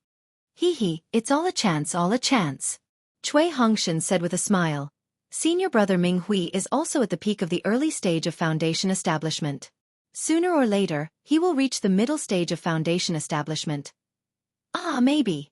Hee, it's all a chance, all a chance. Cui Hongshan said with a smile. Senior brother Ming Hui is also at the peak of the early stage of foundation establishment. Sooner or later, he will reach the middle stage of foundation establishment. Ah, maybe.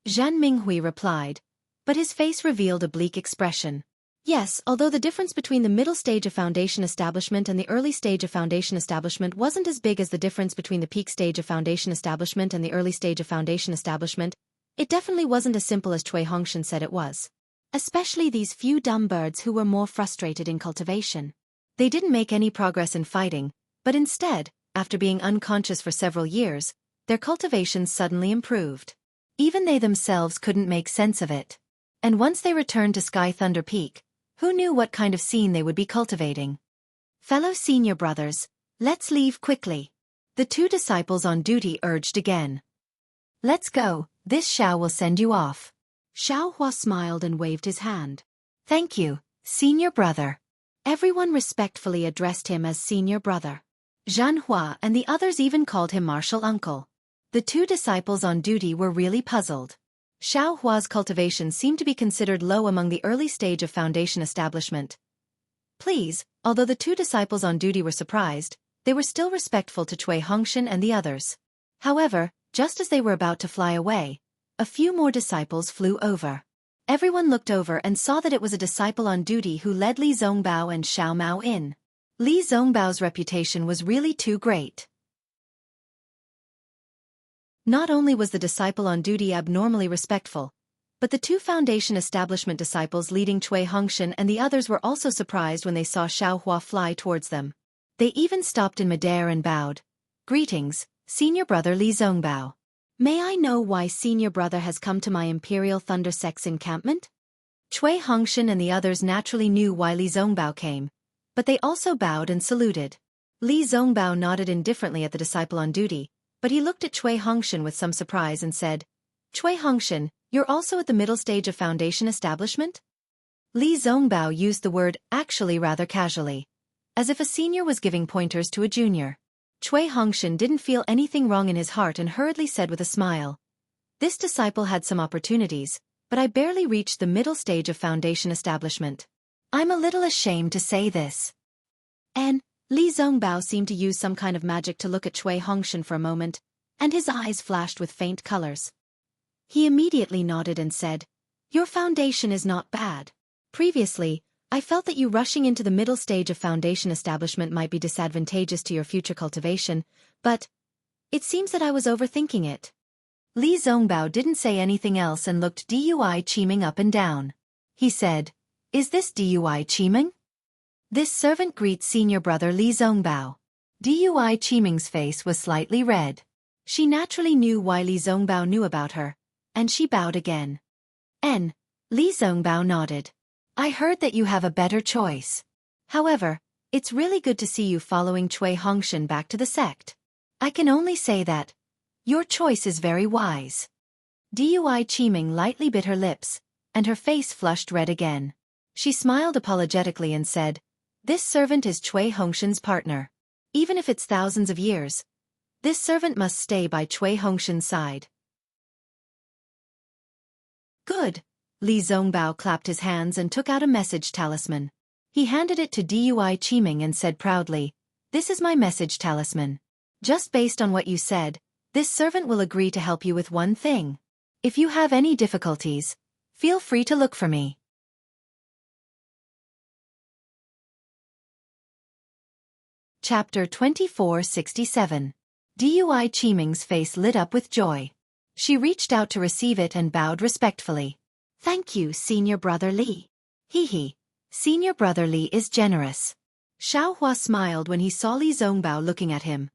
Zhen Minghui replied, but his face revealed a bleak expression. Yes, although the difference between the middle stage of foundation establishment and the early stage of foundation establishment wasn't as big as the difference between the peak stage of foundation establishment and the early stage of foundation establishment, it definitely wasn't as simple as Cui Hongshan said it was. Especially these few dumb birds who were more frustrated in cultivation. They didn't make any progress in fighting, but instead, after being unconscious for several years, their cultivation suddenly improved. Even they themselves couldn't make sense of it. And once they returned to Sky Thunder Peak, who knew what kind of scene they would be cultivating? Fellow senior brothers, let's leave quickly. The two disciples on duty urged again. Let's go, this Xiao will send you off. Xiao Hua smiled and waved his hand. Thank you, senior brother. Everyone respectfully addressed him as senior brother. Zhan Hua and the others even called him martial uncle. The two disciples on duty were really puzzled. Xiao Hua's cultivation seemed to be considered low among the early stage of foundation establishment. Please, although the two disciples on duty were surprised, they were still respectful to Cui Hongshan and the others. However, just as they were about to fly away, a few more disciples flew over. Everyone looked over and saw that it was a disciple on duty who led Li Zongbao and Xiao Mao in. Li Zongbao's reputation was really too great. Not only was the disciple on duty abnormally respectful, but the two foundation establishment disciples leading Cui Hongshan and the others were also surprised when they saw Xiao Hua fly towards them. They even stopped in midair and bowed. Greetings, senior brother Li Zongbao. May I know why senior brother has come to my Imperial Thunder Sect's encampment? Cui Hongshan and the others naturally knew why Li Zongbao came, but they also bowed and saluted. Li Zongbao nodded indifferently at the disciple on duty, but he looked at Cui Hongshan with some surprise and said, Cui Hongshan, you're also at the middle stage of foundation establishment? Li Zongbao used the word actually rather casually, as if a senior was giving pointers to a junior. Cui Hongshan didn't feel anything wrong in his heart and hurriedly said with a smile, this disciple had some opportunities, but I barely reached the middle stage of foundation establishment. I'm a little ashamed to say this. And Li Zongbao seemed to use some kind of magic to look at Cui Hongshan for a moment, and his eyes flashed with faint colors. He immediately nodded and said, your foundation is not bad. Previously, I felt that you rushing into the middle stage of foundation establishment might be disadvantageous to your future cultivation, but it seems that I was overthinking it. Li Zongbao didn't say anything else and looked Dui Qiming up and down. He said, is this Dui Qiming? This servant greets senior brother Li Zongbao. Dui Qiming's face was slightly red. She naturally knew why Li Zongbao knew about her, and she bowed again. Li Zongbao nodded. I heard that you have a better choice. However, it's really good to see you following Cui Hongshan back to the sect. I can only say that your choice is very wise. Dui Qiming lightly bit her lips, and her face flushed red again. She smiled apologetically and said, this servant is Cui Hongshan's partner. Even if it's thousands of years, this servant must stay by Cui Hongshan's side. Good. Li Zongbao clapped his hands and took out a message talisman. He handed it to Dui Qiming and said proudly, this is my message talisman. Just based on what you said, this servant will agree to help you with one thing. If you have any difficulties, feel free to look for me. Chapter 2467. Dui Qiming's face lit up with joy. She reached out to receive it and bowed respectfully. Thank you, Senior Brother Li. Hee. Senior Brother Li is generous. Xiaohua smiled when he saw Li Zongbao looking at him.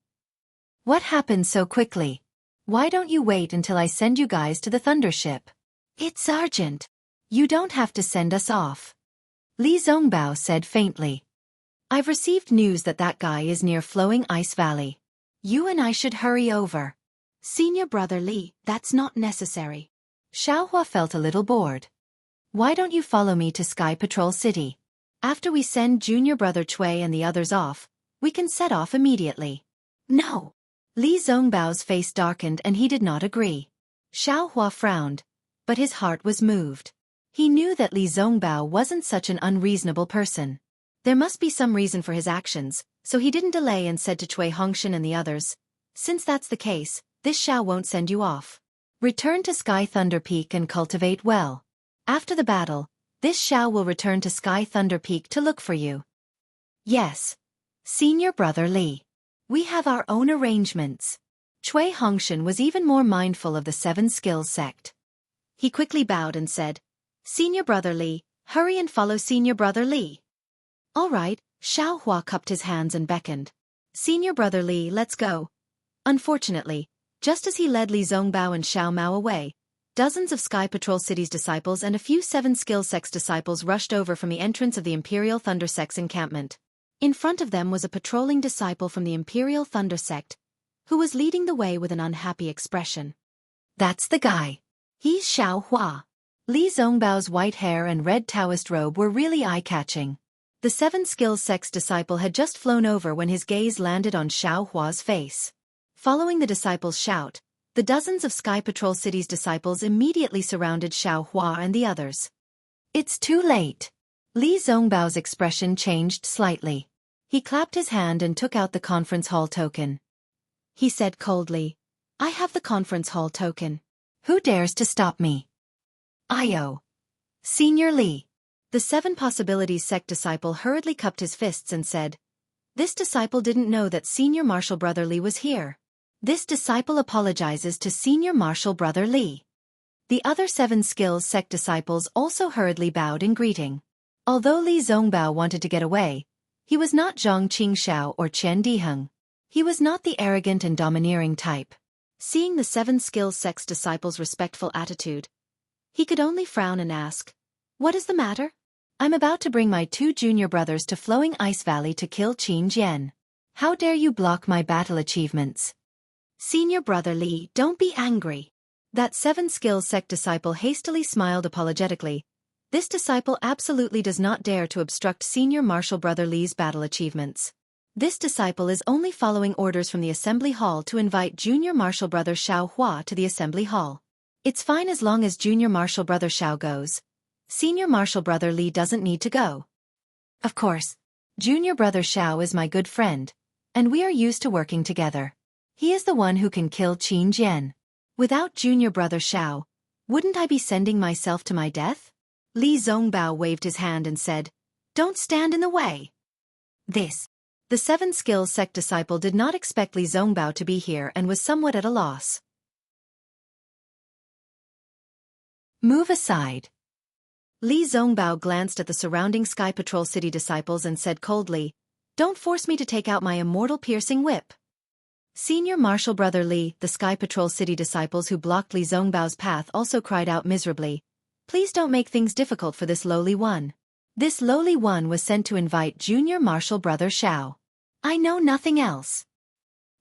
What happened so quickly? Why don't you wait until I send you guys to the Thundership? It's urgent. You don't have to send us off. Li Zongbao said faintly. I've received news that guy is near Flowing Ice Valley. You and I should hurry over. Senior Brother Li, that's not necessary. Xiaohua felt a little bored. Why don't you follow me to Sky Patrol City? After we send Junior Brother Cui and the others off, we can set off immediately. No. Li Zongbao's face darkened and he did not agree. Xiaohua frowned, but his heart was moved. He knew that Li Zongbao wasn't such an unreasonable person. There must be some reason for his actions, so he didn't delay and said to Cui Hongshan and the others, since that's the case, this Xiao won't send you off. Return to Sky Thunder Peak and cultivate well. After the battle, this Xiao will return to Sky Thunder Peak to look for you. Yes. Senior Brother Li. We have our own arrangements. Cui Hongshan was even more mindful of the Seven Skills sect. He quickly bowed and said, Senior Brother Li, hurry and follow Senior Brother Li. All right, Xiaohua cupped his hands and beckoned. Senior Brother Li, let's go. Unfortunately, just as he led Li Zongbao and Xiao Mao away, dozens of Sky Patrol City's disciples and a few Seven Skill Sect's disciples rushed over from the entrance of the Imperial Thunder Sect's encampment. In front of them was a patrolling disciple from the Imperial Thunder Sect, who was leading the way with an unhappy expression. That's the guy. He's Xiaohua. Li Zongbao's white hair and red Taoist robe were really eye-catching. The Seven Skills Sect's disciple had just flown over when his gaze landed on Xiaohua's face. Following the disciple's shout, the dozens of Sky Patrol City's disciples immediately surrounded Xiaohua and the others. It's too late. Li Zongbao's expression changed slightly. He clapped his hand and took out the conference hall token. He said coldly, I have the conference hall token. Who dares to stop me? Io. Senior Li. The Seven Possibilities Sect disciple hurriedly cupped his fists and said, This disciple didn't know that Senior Martial Brother Li was here. This disciple apologizes to Senior Martial Brother Li. The other Seven Skills Sect disciples also hurriedly bowed in greeting. Although Li Zongbao wanted to get away, he was not Zhang Qingxiao or Chen Diheng. He was not the arrogant and domineering type. Seeing the Seven Skills Sect's disciples' respectful attitude, he could only frown and ask, What is the matter? I'm about to bring my two junior brothers to Flowing Ice Valley to kill Qin Jian. How dare you block my battle achievements? Senior Brother Li, don't be angry. That Seven Skills Sect disciple hastily smiled apologetically. This disciple absolutely does not dare to obstruct Senior Martial Brother Li's battle achievements. This disciple is only following orders from the Assembly Hall to invite Junior Martial Brother Xiaohua to the Assembly Hall. It's fine as long as Junior Martial Brother Xiao goes. Senior Martial Brother Li doesn't need to go. Of course. Junior Brother Xiao is my good friend, and we are used to working together. He is the one who can kill Qin Jian. Without Junior Brother Xiao, wouldn't I be sending myself to my death? Li Zongbao waved his hand and said, Don't stand in the way. The Seven Skills Sect disciple did not expect Li Zongbao to be here and was somewhat at a loss. Move aside. Li Zongbao glanced at the surrounding Sky Patrol City disciples and said coldly, Don't force me to take out my immortal piercing whip. Senior Martial Brother Li, the Sky Patrol City disciples who blocked Li Zongbao's path also cried out miserably, Please don't make things difficult for this lowly one. This lowly one was sent to invite Junior Martial Brother Xiao. I know nothing else.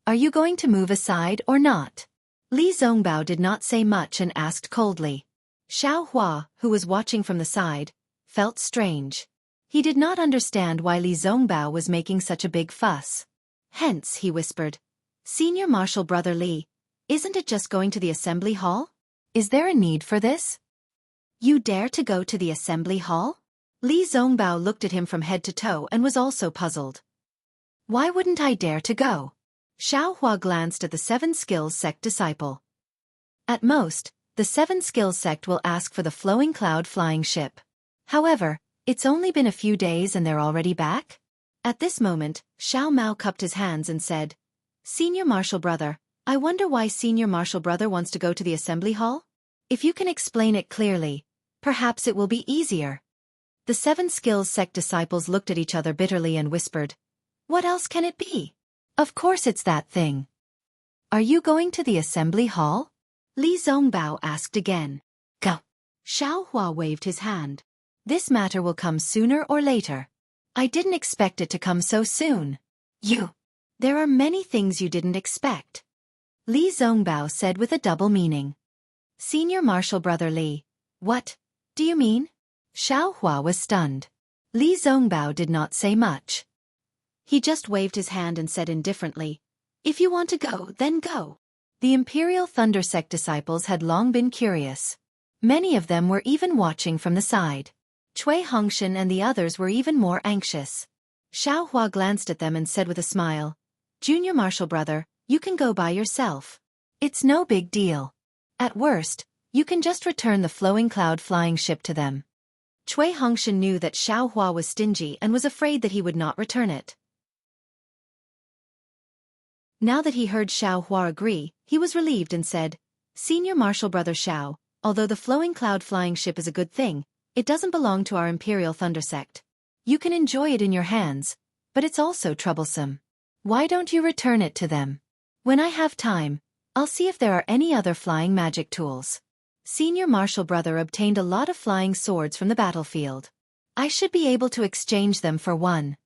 Are you going to move aside or not? Li Zongbao did not say much and asked coldly. Xiaohua, who was watching from the side, felt strange. He did not understand why Li Zongbao was making such a big fuss. Hence, he whispered, Senior Martial Brother Li, isn't it just going to the Assembly Hall? Is there a need for this? You dare to go to the Assembly Hall? Li Zongbao looked at him from head to toe and was also puzzled. Why wouldn't I dare to go? Xiaohua glanced at the Seven Skills Sect disciple. At most, the Seven Skills Sect will ask for the Flowing Cloud flying ship. However, it's only been a few days and they're already back? At this moment, Xiao Mao cupped his hands and said, Senior Martial Brother, I wonder why Senior Martial Brother wants to go to the Assembly Hall? If you can explain it clearly, Perhaps it will be easier. The 7 skills sect disciples looked at each other bitterly and whispered, "What else can it be? Of course it's that thing." "Are you going to the assembly hall?" Li Zongbao asked again. "Go." Xiaohua waved his hand. "This matter will come sooner or later. I didn't expect it to come so soon." There are many things you didn't expect," Li Zongbao said with a double meaning. "Senior Marshal Brother Li, what do you mean?" Xiaohua was stunned. Li Zongbao did not say much. He just waved his hand and said indifferently, "If you want to go, then go." The Imperial Thunder Sect disciples had long been curious. Many of them were even watching from the side. Cui Hongshan and the others were even more anxious. Xiaohua glanced at them and said with a smile, "Junior Marshal Brother, you can go by yourself. It's no big deal. At worst, you can just return the flowing cloud flying ship to them." Cui Hongshan knew that Xiaohua was stingy and was afraid that he would not return it. Now that he heard Xiaohua agree, he was relieved and said, "Senior Marshal Brother Xiao, although the flowing cloud flying ship is a good thing, it doesn't belong to our Imperial Thunder Sect. You can enjoy it in your hands, but it's also troublesome. Why don't you return it to them? When I have time, I'll see if there are any other flying magic tools." Senior Marshal Brother obtained a lot of flying swords from the battlefield. "I should be able to exchange them for one.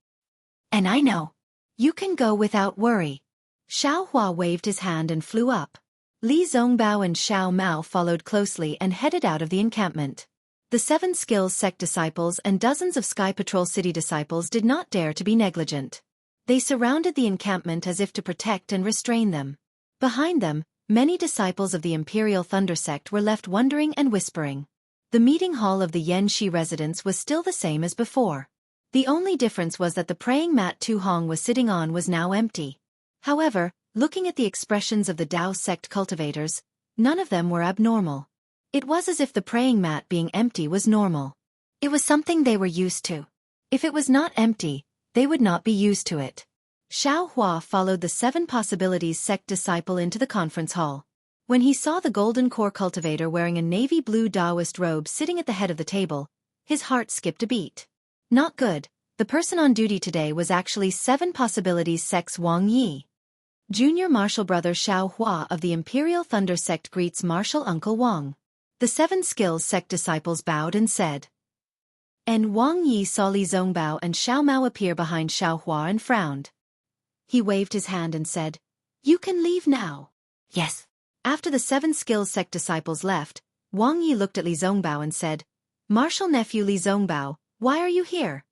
And I know. You can go without worry." Xiaohua waved his hand and flew up. Li Zongbao and Xiao Mao followed closely and headed out of the encampment. The 7 skills sect disciples and dozens of Sky Patrol City disciples did not dare to be negligent. They surrounded the encampment as if to protect and restrain them. Behind them, many disciples of the Imperial Thunder Sect were left wondering and whispering. The meeting hall of the Yanxi residence was still the same as before. The only difference was that the praying mat Tu Hong was sitting on was now empty. However, looking at the expressions of the Dao sect cultivators, none of them were abnormal. It was as if the praying mat being empty was normal. It was something they were used to. If it was not empty, they would not be used to it. Xiaohua followed the 7 possibilities sect disciple into the conference hall. When he saw the golden core cultivator wearing a navy blue Daoist robe sitting at the head of the table, his heart skipped a beat. Not good. The person on duty today was actually 7 possibilities sect's Wang Yi. Junior Marshal Brother Xiaohua of the Imperial Thunder Sect greets Marshal Uncle Wang. The 7 skills sect disciples bowed and said. And Wang Yi saw Li Zongbao and Xiao Mao appear behind Xiaohua and frowned. He waved his hand and said, "You can leave now." "Yes." After the 7 skills sect disciples left, Wang Yi looked at Li Zongbao and said, "Marshal nephew Li Zongbao, why are you here?"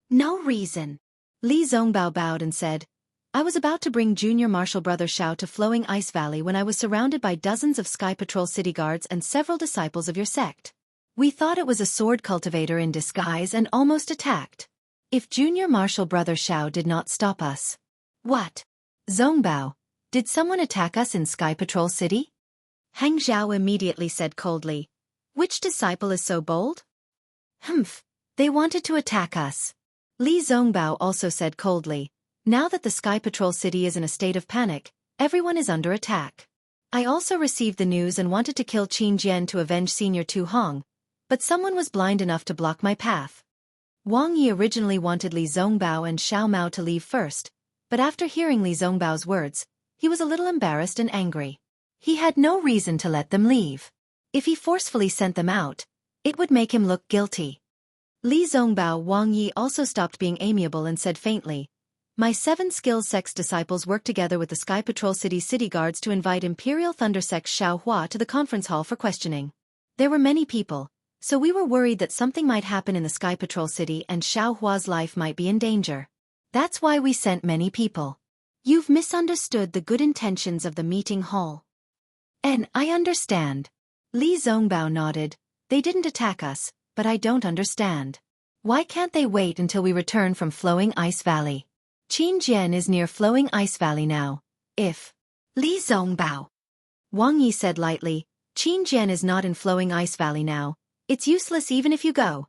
"No reason." Li Zongbao bowed and said, "I was about to bring Junior Marshal Brother Xiao to Flowing Ice Valley when I was surrounded by dozens of Sky Patrol City guards and several disciples of your sect. We thought it was a sword cultivator in disguise and almost attacked. If Junior Marshal Brother Xiao did not stop us." "What? Zongbao, did someone attack us in Sky Patrol City?" Hang Zhao immediately said coldly, "Which disciple is so bold?" "Humph, they wanted to attack us." Li Zongbao also said coldly, "Now that the Sky Patrol City is in a state of panic, everyone is under attack. I also received the news and wanted to kill Qin Jian to avenge Senior Tu Hong, but someone was blind enough to block my path." Wang Yi originally wanted Li Zongbao and Xiao Mao to leave first, but after hearing Li Zongbao's words, he was a little embarrassed and angry. He had no reason to let them leave. If he forcefully sent them out, it would make him look guilty. Li Zongbao Wang Yi also stopped being amiable and said faintly, "My 7 skills sects disciples worked together with the Sky Patrol City guards to invite Imperial Thunder Sect Xiaohua to the conference hall for questioning. There were many people, so we were worried that something might happen in the Sky Patrol City and Xiaohua's life might be in danger. That's why we sent many people." "You've misunderstood the good intentions of the meeting hall." "And I understand." Li Zongbao nodded, "They didn't attack us, but I don't understand. Why can't they wait until we return from Flowing Ice Valley? Qin Jian is near Flowing Ice Valley now. If..." "Li Zongbao," Wang Yi said lightly, "Qin Jian is not in Flowing Ice Valley now. It's useless even if you go."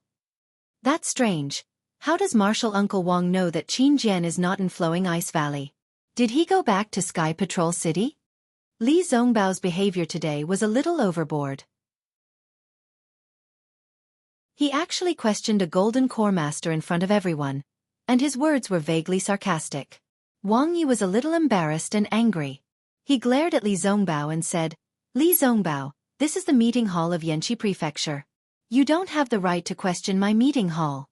"That's strange. How does Marshal Uncle Wang know that Qin Jian is not in Flowing Ice Valley? Did he go back to Sky Patrol City?" Li Zongbao's behavior today was a little overboard. He actually questioned a golden core master in front of everyone, and his words were vaguely sarcastic. Wang Yi was a little embarrassed and angry. He glared at Li Zongbao and said, Li Zongbao, this is the meeting hall of Yanqi Prefecture. You don't have the right to question my meeting hall.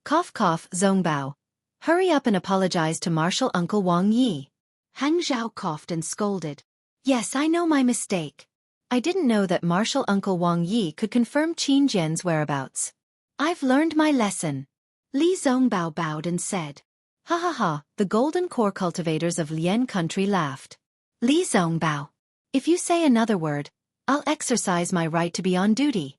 Cough cough, Zongbao. Hurry up and apologize to Martial Uncle Wang Yi. Hang Zhao coughed and scolded. Yes, I know my mistake. I didn't know that Martial Uncle Wang Yi could confirm Qin Jian's whereabouts. I've learned my lesson. Li Zongbao bowed and said. Ha ha ha, the golden core cultivators of Lian country laughed. Li Zongbao. If you say another word, I'll exercise my right to be on duty.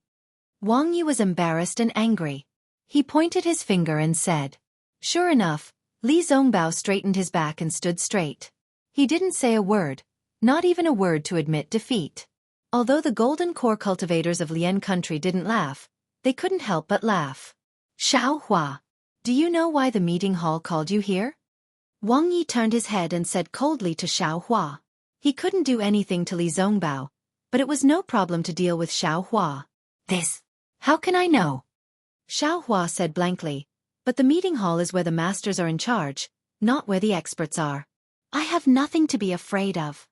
Wang Yi was embarrassed and angry. He pointed his finger and said. Sure enough, Li Zongbao straightened his back and stood straight. He didn't say a word, not even a word to admit defeat. Although the golden core cultivators of Lian country didn't laugh, they couldn't help but laugh. Xiao Hua, do you know why the meeting hall called you here? Wang Yi turned his head and said coldly to Xiao Hua. He couldn't do anything to Li Zongbao, but it was no problem to deal with Xiao Hua. This. How can I know? Xiao Hua said blankly, but the meeting hall is where the masters are in charge, not where the experts are. I have nothing to be afraid of.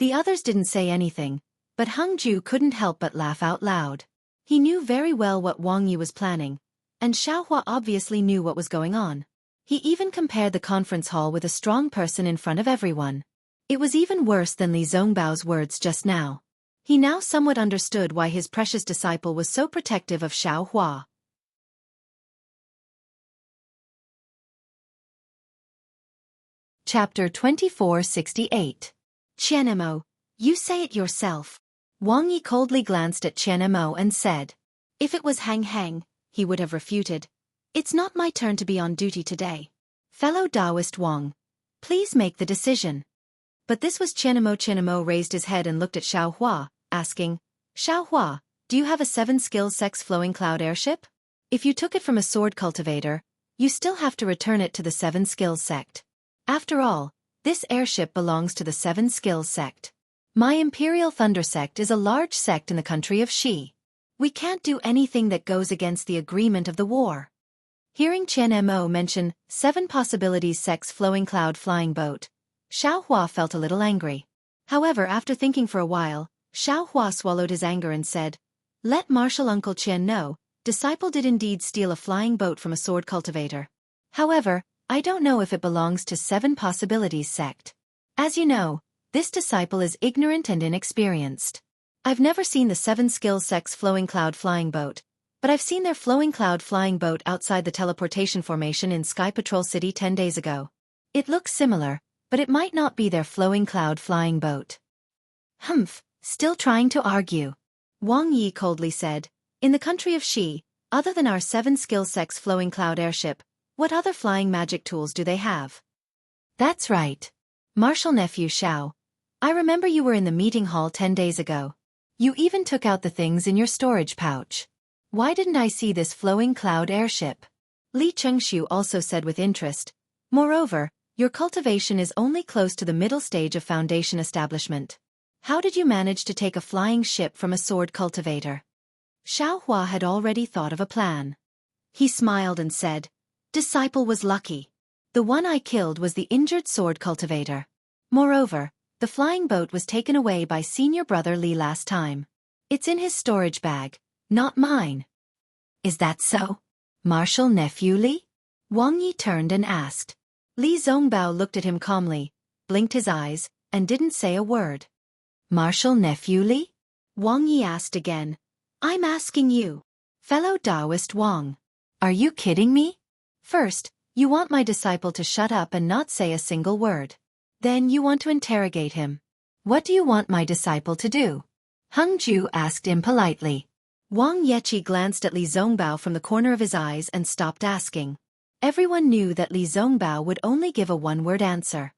The others didn't say anything, but Hung Ju couldn't help but laugh out loud. He knew very well what Wang Yi was planning, and Xiao Hua obviously knew what was going on. He even compared the conference hall with a strong person in front of everyone. It was even worse than Li Zongbao's words just now. He now somewhat understood why his precious disciple was so protective of Xiao Hua. Chapter 2468. Qian Mo, you say it yourself. Wang Yi coldly glanced at Qian Mo and said. If it was Hang Hang, he would have refuted. It's not my turn to be on duty today. Fellow Taoist Wang, please make the decision. But this was Qian Mo. Qian Mo raised his head and looked at Xiao Hua, asking, Xiao Hua, do you have a 7-skill sex-flowing cloud airship? If you took it from a sword cultivator, you still have to return it to the 7-skills sect. After all, this airship belongs to the 7-skills sect. My Imperial Thunder sect is a large sect in the country of Xi. We can't do anything that goes against the agreement of the war. Hearing Qian Mo mention 7 possibilities sex-flowing cloud flying boat, Xiao Hua felt a little angry. However, after thinking for a while, Xiao Hua swallowed his anger and said, Let Martial Uncle Qian know, disciple did indeed steal a flying boat from a sword cultivator. However, I don't know if it belongs to 7 possibilities sect. As you know, this disciple is ignorant and inexperienced. I've never seen the 7-skill sex flowing cloud flying boat, but I've seen their flowing cloud flying boat outside the teleportation formation in Sky Patrol City 10 days ago. It looks similar, but it might not be their flowing cloud flying boat. Humph, still trying to argue. Wang Yi coldly said, In the country of Xi, other than our 7-skill sex flowing cloud airship, what other flying magic tools do they have? That's right. Martial nephew Xiao. I remember you were in the meeting hall 10 days ago. You even took out the things in your storage pouch. Why didn't I see this flowing cloud airship? Li Chengshu also said with interest. Moreover, your cultivation is only close to the middle stage of foundation establishment. How did you manage to take a flying ship from a sword cultivator? Xiao Hua had already thought of a plan. He smiled and said, Disciple was lucky. The one I killed was the injured sword cultivator. Moreover, the flying boat was taken away by senior brother Li last time. It's in his storage bag, not mine. Is that so? Martial nephew Li? Wang Yi turned and asked. Li Zongbao looked at him calmly, blinked his eyes, and didn't say a word. Martial nephew Li? Wang Yi asked again. I'm asking you. Fellow Taoist Wang. Are you kidding me? First, you want my disciple to shut up and not say a single word. Then you want to interrogate him. What do you want my disciple to do? Hung Ju asked impolitely. Wang Yeqi glanced at Li Zongbao from the corner of his eyes and stopped asking. Everyone knew that Li Zongbao would only give a one-word answer.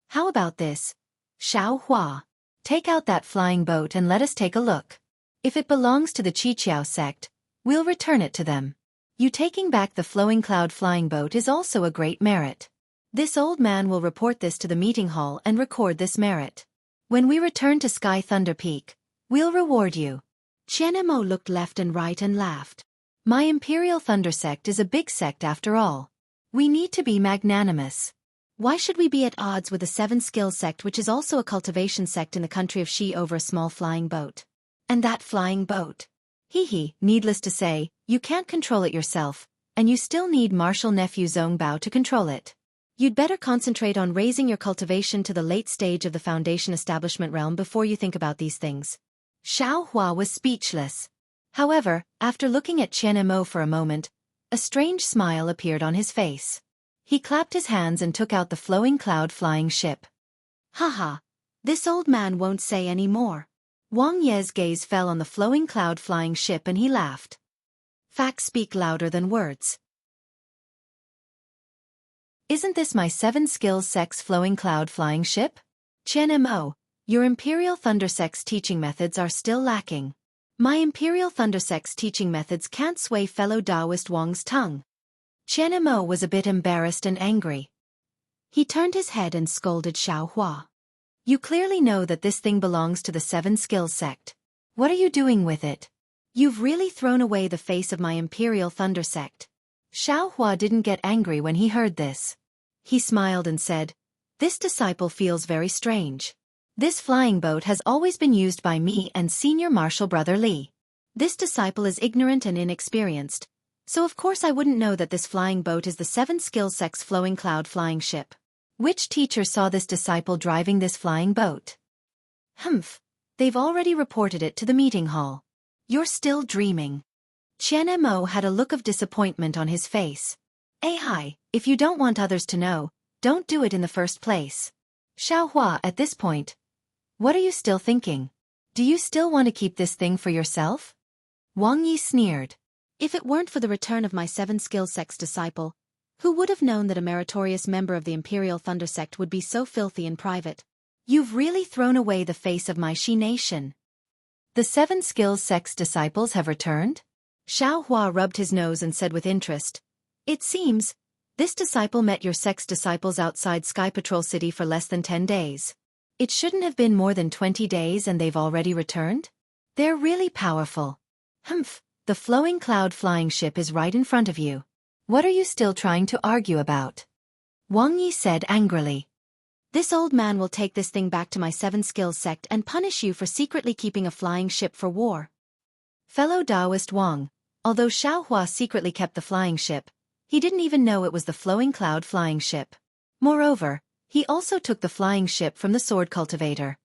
How about this? Xiao Hua. Take out that flying boat and let us take a look. If it belongs to the Qiqiao sect, we'll return it to them. You taking back the flowing cloud flying boat is also a great merit. This old man will report this to the meeting hall and record this merit. When we return to Sky Thunder Peak, we'll reward you. Qianmo looked left and right and laughed. My Imperial Thunder Sect is a big sect after all. We need to be magnanimous. Why should we be at odds with the Seven Skills Sect, which is also a cultivation sect in the country of Xi, over a small flying boat? And that flying boat? Needless to say, you can't control it yourself, and you still need martial nephew Zongbao to control it. You'd better concentrate on raising your cultivation to the late stage of the Foundation establishment realm before you think about these things. Xiao Hua was speechless. However, after looking at Qianmo for a moment, a strange smile appeared on his face. He clapped his hands and took out the flowing cloud flying ship. Haha, this old man won't say any more. Wang Ye's gaze fell on the flowing cloud flying ship and he laughed. Facts speak louder than words. Isn't this my Seven Skills Sect's flowing cloud flying ship? Qianmo, your Imperial Thunder Sect's teaching methods are still lacking. My Imperial Thunder Sect's teaching methods can't sway fellow Taoist Wang's tongue. Qianmo was a bit embarrassed and angry. He turned his head and scolded Xiao Hua. You clearly know that this thing belongs to the Seven Skills Sect. What are you doing with it? You've really thrown away the face of my Imperial Thunder Sect. Xiao Hua didn't get angry when he heard this. He smiled and said, this disciple feels very strange. This flying boat has always been used by me and senior martial brother Li. This disciple is ignorant and inexperienced, so of course I wouldn't know that this flying boat is the Seven Skills Sect's flowing cloud flying ship. Which teacher saw this disciple driving this flying boat? They've already reported it to the meeting hall. You're still dreaming. Qianmo had a look of disappointment on his face. If you don't want others to know, don't do it in the first place. Xiao Hua, at this point, what are you still thinking? Do you still want to keep this thing for yourself? Wang Yi sneered. If it weren't for the return of my Seven Skills Sect's disciple, who would have known that a meritorious member of the Imperial Thunder Sect would be so filthy in private? You've really thrown away the face of my Xi nation. The Seven Skills Sect's disciples have returned? Xiao Hua rubbed his nose and said with interest, it seems, this disciple met your sect's disciples outside Sky Patrol City for less than 10 days. It shouldn't have been more than 20 days and they've already returned? They're really powerful. The flowing cloud flying ship is right in front of you. What are you still trying to argue about? Wang Yi said angrily. This old man will take this thing back to my Seven Skills Sect and punish you for secretly keeping a flying ship for war. Fellow Taoist Wang, although Xiao Hua secretly kept the flying ship, he didn't even know it was the flowing cloud flying ship. Moreover, he also took the flying ship from the sword cultivator.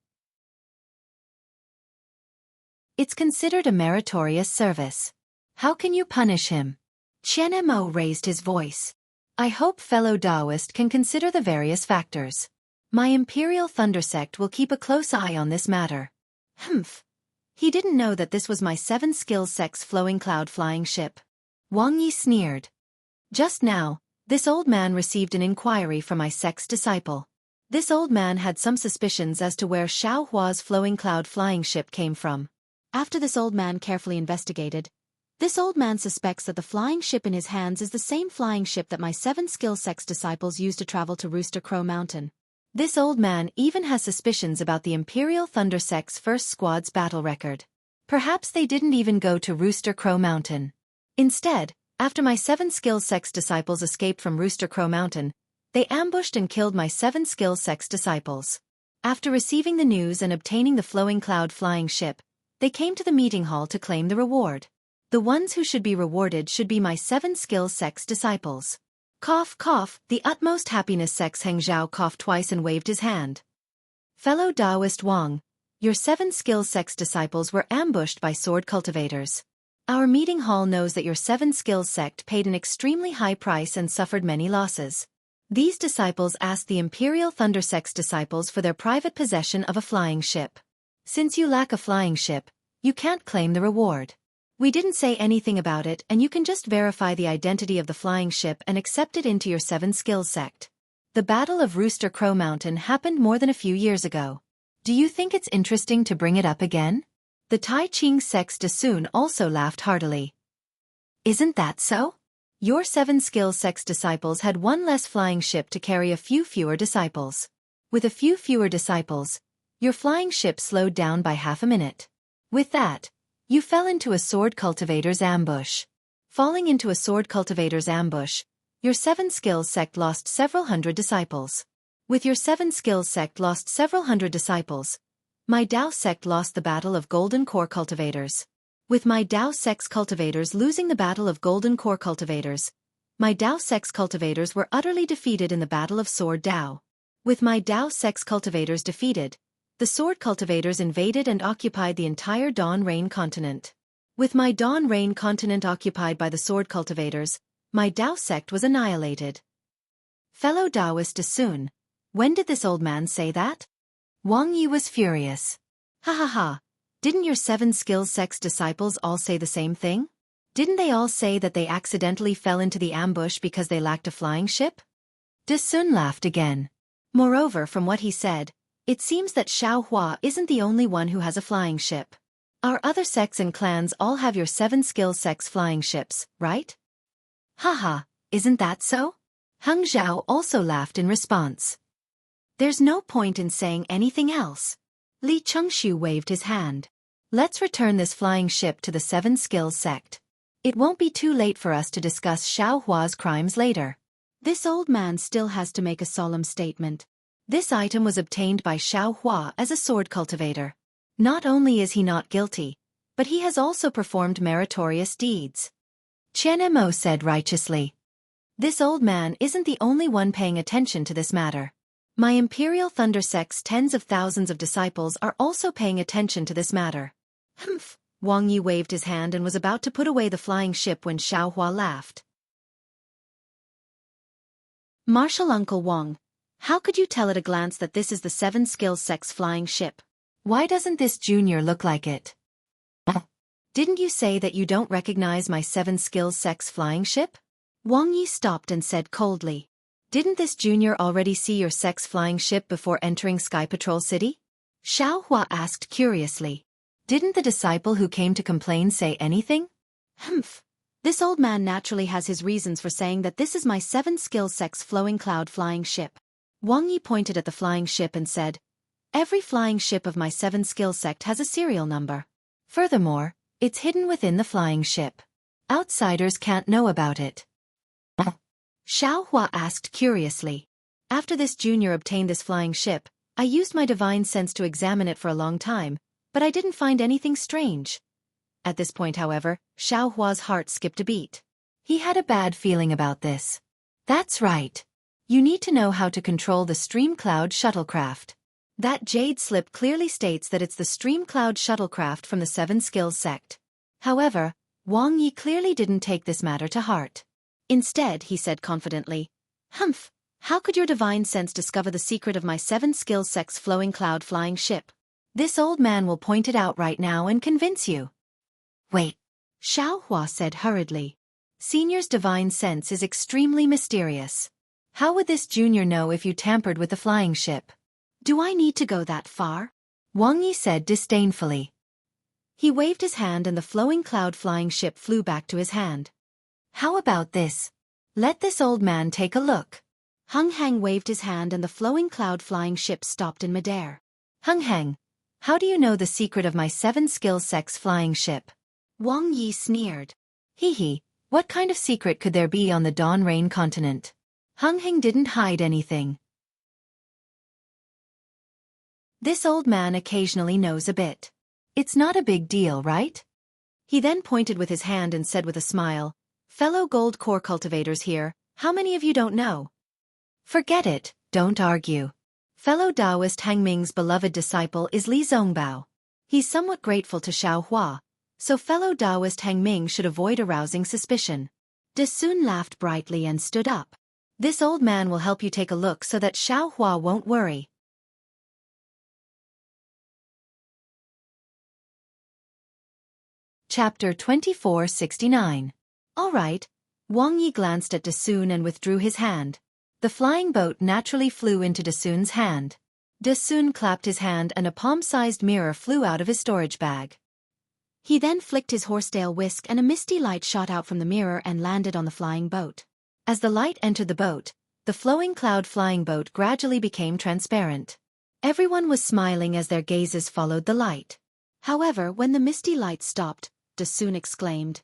It's considered a meritorious service. How can you punish him? Qianmo raised his voice. I hope fellow Taoist can consider the various factors. My Imperial Thunder Sect will keep a close eye on this matter. He didn't know that this was my Seven Skills Sect's flowing cloud flying ship. Wang Yi sneered. Just now, this old man received an inquiry from my sect's disciple. This old man had some suspicions as to where Xiao Hua's flowing cloud flying ship came from. After this old man carefully investigated, this old man suspects that the flying ship in his hands is the same flying ship that my Seven Skills Sect's disciples used to travel to Rooster Crow Mountain. This old man even has suspicions about the Imperial Thunder Sect's first squad's battle record. Perhaps they didn't even go to Rooster Crow Mountain. Instead, after my Seven Skills Sect's disciples escaped from Rooster Crow Mountain, they ambushed and killed my Seven Skills Sect's disciples. After receiving the news and obtaining the flowing cloud flying ship, they came to the meeting hall to claim the reward. The ones who should be rewarded should be my Seven Skills Sect's disciples. Cough, cough, the utmost happiness Sect's Heng Zhao coughed twice and waved his hand. Fellow Taoist Wang, your Seven Skills Sect's disciples were ambushed by sword cultivators. Our meeting hall knows that your Seven Skills Sect paid an extremely high price and suffered many losses. These disciples asked the Imperial Thunder Sect's disciples for their private possession of a flying ship. Since you lack a flying ship, you can't claim the reward. We didn't say anything about it and you can just verify the identity of the flying ship and accept it into your Seven Skills Sect. The Battle of Rooster Crow Mountain happened more than a few years ago. Do you think it's interesting to bring it up again? The Tai Ching Sect's Dasun also laughed heartily. Isn't that so? Your Seven Skills Sect's disciples had one less flying ship to carry a few fewer disciples. With a few fewer disciples, your flying ship slowed down by half a minute. With that, You fell into a sword cultivator's ambush. Falling into a sword cultivator's ambush, your 7 skills sect lost several hundred disciples. With your 7 skills sect lost several hundred disciples, my Dao sect lost the battle of Golden Core cultivators. With my Dao sect's cultivators losing the battle of Golden Core cultivators, my Dao sect's cultivators were utterly defeated in the battle of Sword Dao. With my Dao sect's cultivators defeated, the sword cultivators invaded and occupied the entire Dawn Rain continent. With my Dawn Rain continent occupied by the sword cultivators, my Dao sect was annihilated. Fellow Daoist Dasun, when did this old man say that? Wang Yi was furious. Ha ha ha, didn't your 7 skills sect's disciples all say the same thing? Didn't they all say that they accidentally fell into the ambush because they lacked a flying ship? Dasun laughed again. Moreover, from what he said, it seems that Xiaohua isn't the only one who has a flying ship. Our other sects and clans all have your 7 skills sect's flying ships, right? Haha, isn't that so? Heng Zhao also laughed in response. There's no point in saying anything else. Li Chengshu waved his hand. Let's return this flying ship to the 7 skills sect. It won't be too late for us to discuss Xiaohua's crimes later. This old man still has to make a solemn statement. This item was obtained by Xiaohua as a sword cultivator. Not only is he not guilty, but he has also performed meritorious deeds. Qian Mo said righteously. This old man isn't the only one paying attention to this matter. My Imperial Thunder sect's tens of thousands of disciples are also paying attention to this matter. Humph! Wang Yi waved his hand and was about to put away the flying ship when Xiaohua laughed. Martial Uncle Wang, how could you tell at a glance that this is the 7 skills sect's flying ship? Why doesn't this junior look like it? Didn't you say that you don't recognize my 7 skills sect's flying ship? Wang Yi stopped and said coldly. Didn't this junior already see your sect's flying ship before entering Sky Patrol City? Xiaohua asked curiously. Didn't the disciple who came to complain say anything? Humph. This old man naturally has his reasons for saying that this is my 7 skills sect's flowing cloud flying ship. Wang Yi pointed at the flying ship and said, every flying ship of my 7 skills sect has a serial number. Furthermore, it's hidden within the flying ship. Outsiders can't know about it. Xiaohua asked curiously. After this junior obtained this flying ship, I used my divine sense to examine it for a long time, but I didn't find anything strange. At this point, however, Xiaohua's heart skipped a beat. He had a bad feeling about this. That's right. You need to know how to control the Streamcloud shuttlecraft. That jade slip clearly states that it's the Streamcloud shuttlecraft from the 7 skills sect. However, Wang Yi clearly didn't take this matter to heart. Instead, he said confidently, Humph, how could your divine sense discover the secret of my 7 skills sect's flowing cloud flying ship? This old man will point it out right now and convince you. Wait, Xiaohua said hurriedly. Senior's divine sense is extremely mysterious. How would this junior know if you tampered with the flying ship? Do I need to go that far? Wang Yi said disdainfully. He waved his hand and the flowing cloud flying ship flew back to his hand. How about this? Let this old man take a look. Heng Heng waved his hand and the flowing cloud flying ship stopped in midair. Heng Heng, how do you know the secret of my 7 skills sect's flying ship? Wang Yi sneered. Hee hee, what kind of secret could there be on the Dawn Rain continent? Heng Heng didn't hide anything. This old man occasionally knows a bit. It's not a big deal, right? He then pointed with his hand and said with a smile, fellow gold core cultivators here, how many of you don't know? Forget it, don't argue. Fellow Taoist Hang Ming's beloved disciple is Li Zongbao. He's somewhat grateful to Xiaohua, so fellow Taoist Hang Ming should avoid arousing suspicion. Dasun laughed brightly and stood up. This old man will help you take a look so that Xiaohua won't worry. Chapter 2469. All right. Wang Yi glanced at Dasun and withdrew his hand. The flying boat naturally flew into Dasun's hand. Dasun clapped his hand and a palm-sized mirror flew out of his storage bag. He then flicked his horsetail whisk and a misty light shot out from the mirror and landed on the flying boat. As the light entered the boat, the flowing cloud flying boat gradually became transparent. Everyone was smiling as their gazes followed the light. However, when the misty light stopped, Dasun exclaimed,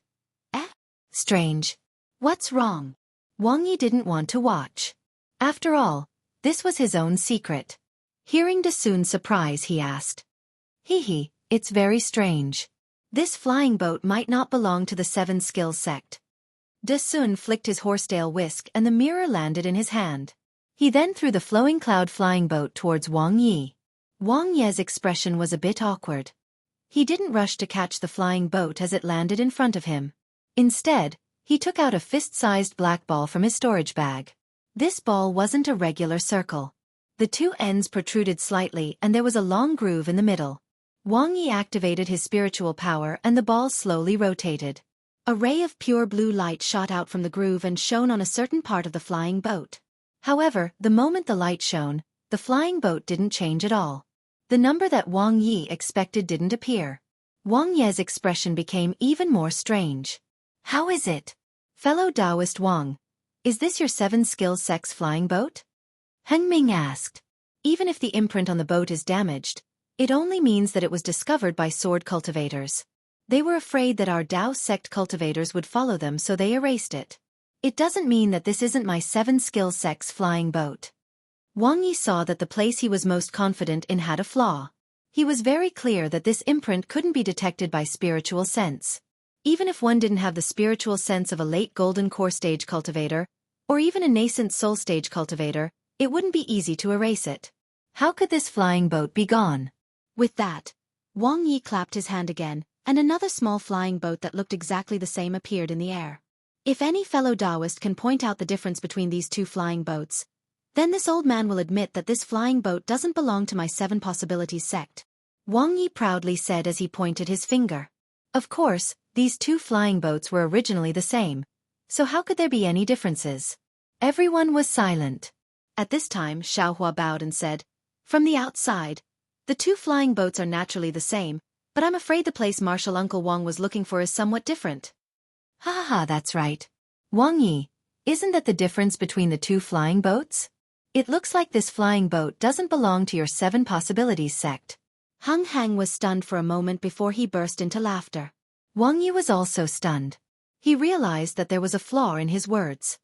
"Eh? Strange. What's wrong?" Wang Yi didn't want to watch. After all, this was his own secret. Hearing Dasun's surprise, he asked, "Hee, it's very strange. This flying boat might not belong to the Seven Skills sect." Dasun flicked his horsetail whisk and the mirror landed in his hand. He then threw the flowing cloud flying boat towards Wang Yi. Wang Yi's expression was a bit awkward. He didn't rush to catch the flying boat as it landed in front of him. Instead, he took out a fist-sized black ball from his storage bag. This ball wasn't a regular circle. The two ends protruded slightly and there was a long groove in the middle. Wang Yi activated his spiritual power and the ball slowly rotated. A ray of pure blue light shot out from the groove and shone on a certain part of the flying boat. However, the moment the light shone, the flying boat didn't change at all. The number that Wang Yi expected didn't appear. Wang Yi's expression became even more strange. "How is it? Fellow Taoist Wang, is this your Seven Skills sect's flying boat?" Heng Ming asked. "Even if the imprint on the boat is damaged, it only means that it was discovered by sword cultivators. They were afraid that our Tao sect cultivators would follow them, so they erased it. It doesn't mean that this isn't my Seven Skills sect's flying boat." Wang Yi saw that the place he was most confident in had a flaw. He was very clear that this imprint couldn't be detected by spiritual sense. Even if one didn't have the spiritual sense of a late golden core stage cultivator, or even a nascent soul stage cultivator, it wouldn't be easy to erase it. How could this flying boat be gone? With that, Wang Yi clapped his hand again, and another small flying boat that looked exactly the same appeared in the air. If any fellow Taoist can point out the difference between these two flying boats, then this old man will admit that this flying boat doesn't belong to my Seven Possibilities sect. Wang Yi proudly said as he pointed his finger. Of course, these two flying boats were originally the same, so how could there be any differences? Everyone was silent. At this time, Xiaohua bowed and said, "From the outside, the two flying boats are naturally the same, but I'm afraid the place Martial Uncle Wang was looking for is somewhat different." "Ha ha ha, that's right. Wang Yi, isn't that the difference between the two flying boats? It looks like this flying boat doesn't belong to your Seven Possibilities sect." Hung Hang was stunned for a moment before he burst into laughter. Wang Yi was also stunned. He realized that there was a flaw in his words.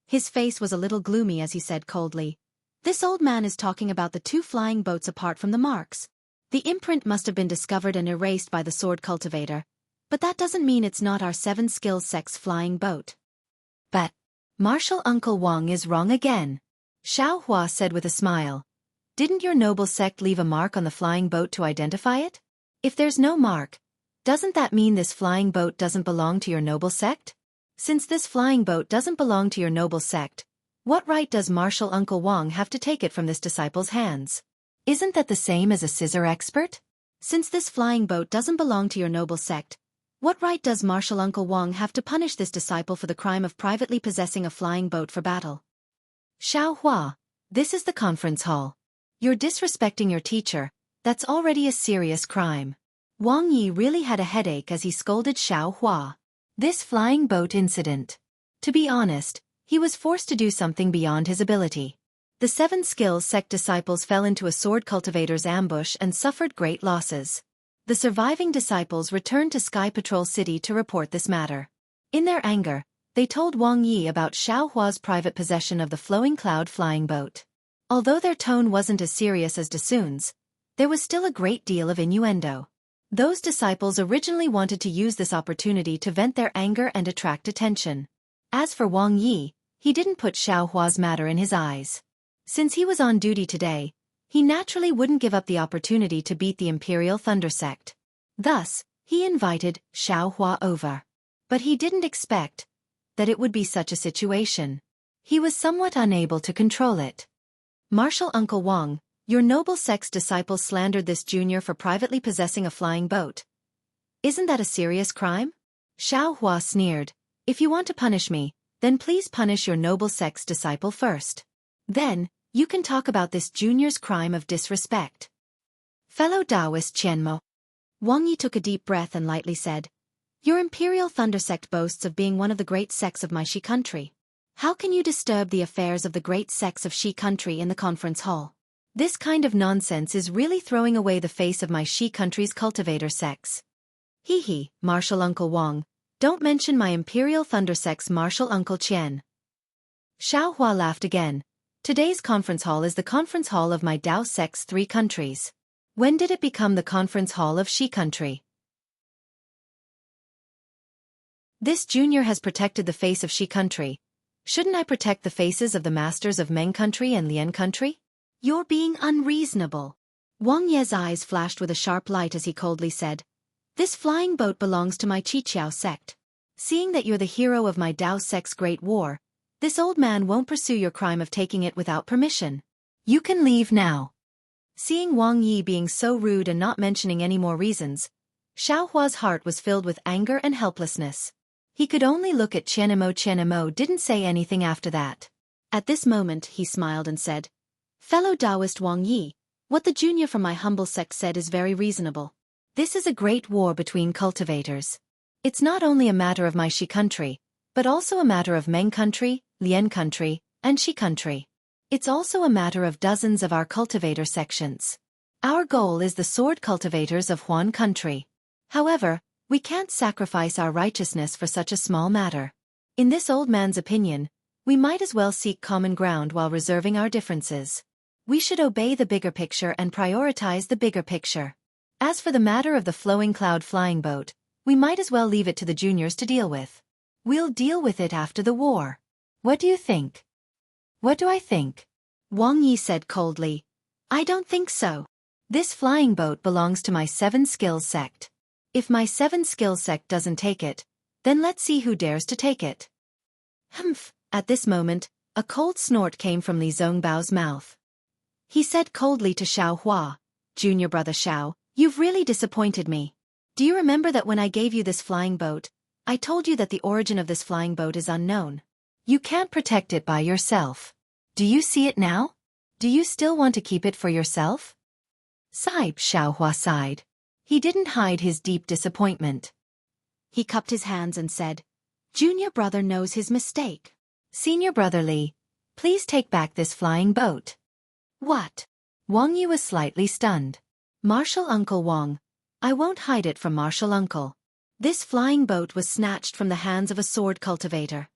His face was a little gloomy as he said coldly, "This old man is talking about the two flying boats apart from the marks. The imprint must have been discovered and erased by the sword cultivator, but that doesn't mean it's not our Seven Skills sect's flying boat." "But Martial Uncle Wang is wrong again," Xiaohua said with a smile. "Didn't your noble sect leave a mark on the flying boat to identify it? If there's no mark, doesn't that mean this flying boat doesn't belong to your noble sect? Since this flying boat doesn't belong to your noble sect, what right does Martial Uncle Wang have to take it from this disciple's hands? Isn't that the same as a scissor expert? Since this flying boat doesn't belong to your noble sect, what right does Martial Uncle Wang have to punish this disciple for the crime of privately possessing a flying boat for battle?" "Xiaohua, this is the conference hall. You're disrespecting your teacher, that's already a serious crime." Wang Yi really had a headache as he scolded Xiaohua. This flying boat incident. To be honest, he was forced to do something beyond his ability. The Seven Skills sect disciples fell into a sword cultivator's ambush and suffered great losses. The surviving disciples returned to Sky Patrol City to report this matter. In their anger, they told Wang Yi about Xiaohua's private possession of the flowing cloud flying boat. Although their tone wasn't as serious as Dasun's, there was still a great deal of innuendo. Those disciples originally wanted to use this opportunity to vent their anger and attract attention. As for Wang Yi, he didn't put Xiaohua's matter in his eyes. Since he was on duty today, he naturally wouldn't give up the opportunity to beat the Imperial Thunder sect. Thus, he invited Xiaohua over. But he didn't expect that it would be such a situation. He was somewhat unable to control it. "Martial Uncle Wang, your noble sect's disciple slandered this junior for privately possessing a flying boat. Isn't that a serious crime?" Xiaohua sneered. "If you want to punish me, then please punish your noble sect's disciple first. Then, you can talk about this junior's crime of disrespect." "Fellow Taoist Qianmo." Wang Yi took a deep breath and lightly said, "Your Imperial Thunder sect boasts of being one of the great sects of my Shi country. How can you disturb the affairs of the great sects of Shi country in the conference hall? This kind of nonsense is really throwing away the face of my Shi country's cultivator sex. Hee hee, Martial Uncle Wang, don't mention my Imperial Thunder sex Martial Uncle Qian. Xiao Hua laughed again. Today's conference hall is the conference hall of my Dao sex 3 countries. When did it become the conference hall of Shi country? This junior has protected the face of Shi country. Shouldn't I protect the faces of the masters of Meng country and Lian country? You're being unreasonable. Wang Ye's eyes flashed with a sharp light as he coldly said, This flying boat belongs to my Qiqiao sect. Seeing that you're the hero of my Dao sect's great war, this old man won't pursue your crime of taking it without permission. You can leave now. Seeing Wang Yi being so rude and not mentioning any more reasons, Xiao Hua's heart was filled with anger and helplessness. He could only look at Qianemo. Qianemo didn't say anything after that. At this moment he smiled and said, Fellow Taoist Wang Yi, what the junior from my humble sect said is very reasonable. This is a great war between cultivators. It's not only a matter of my Shi country, but also a matter of Meng country, Lian country, and Shi country. It's also a matter of dozens of our cultivator sections. Our goal is the sword cultivators of Huan country. However, we can't sacrifice our righteousness for such a small matter. In this old man's opinion, we might as well seek common ground while reserving our differences. We should obey the bigger picture and prioritize the bigger picture. As for the matter of the flowing cloud flying boat, we might as well leave it to the juniors to deal with. We'll deal with it after the war. What do you think? What do I think? Wang Yi said coldly. I don't think so. This flying boat belongs to my 7 skills sect. If my 7 skills sect doesn't take it, then let's see who dares to take it. Humph! At this moment, a cold snort came from Li Zongbao's mouth. He said coldly to Xiao Hua, Junior brother Xiao, you've really disappointed me. Do you remember that when I gave you this flying boat, I told you that the origin of this flying boat is unknown? You can't protect it by yourself. Do you see it now? Do you still want to keep it for yourself? Sigh, Xiao Hua sighed. He didn't hide his deep disappointment. He cupped his hands and said, Junior brother knows his mistake. Senior brother Li, please take back this flying boat. What? Wang Yi was slightly stunned. Martial Uncle Wang, I won't hide it from Martial Uncle. This flying boat was snatched from the hands of a sword cultivator.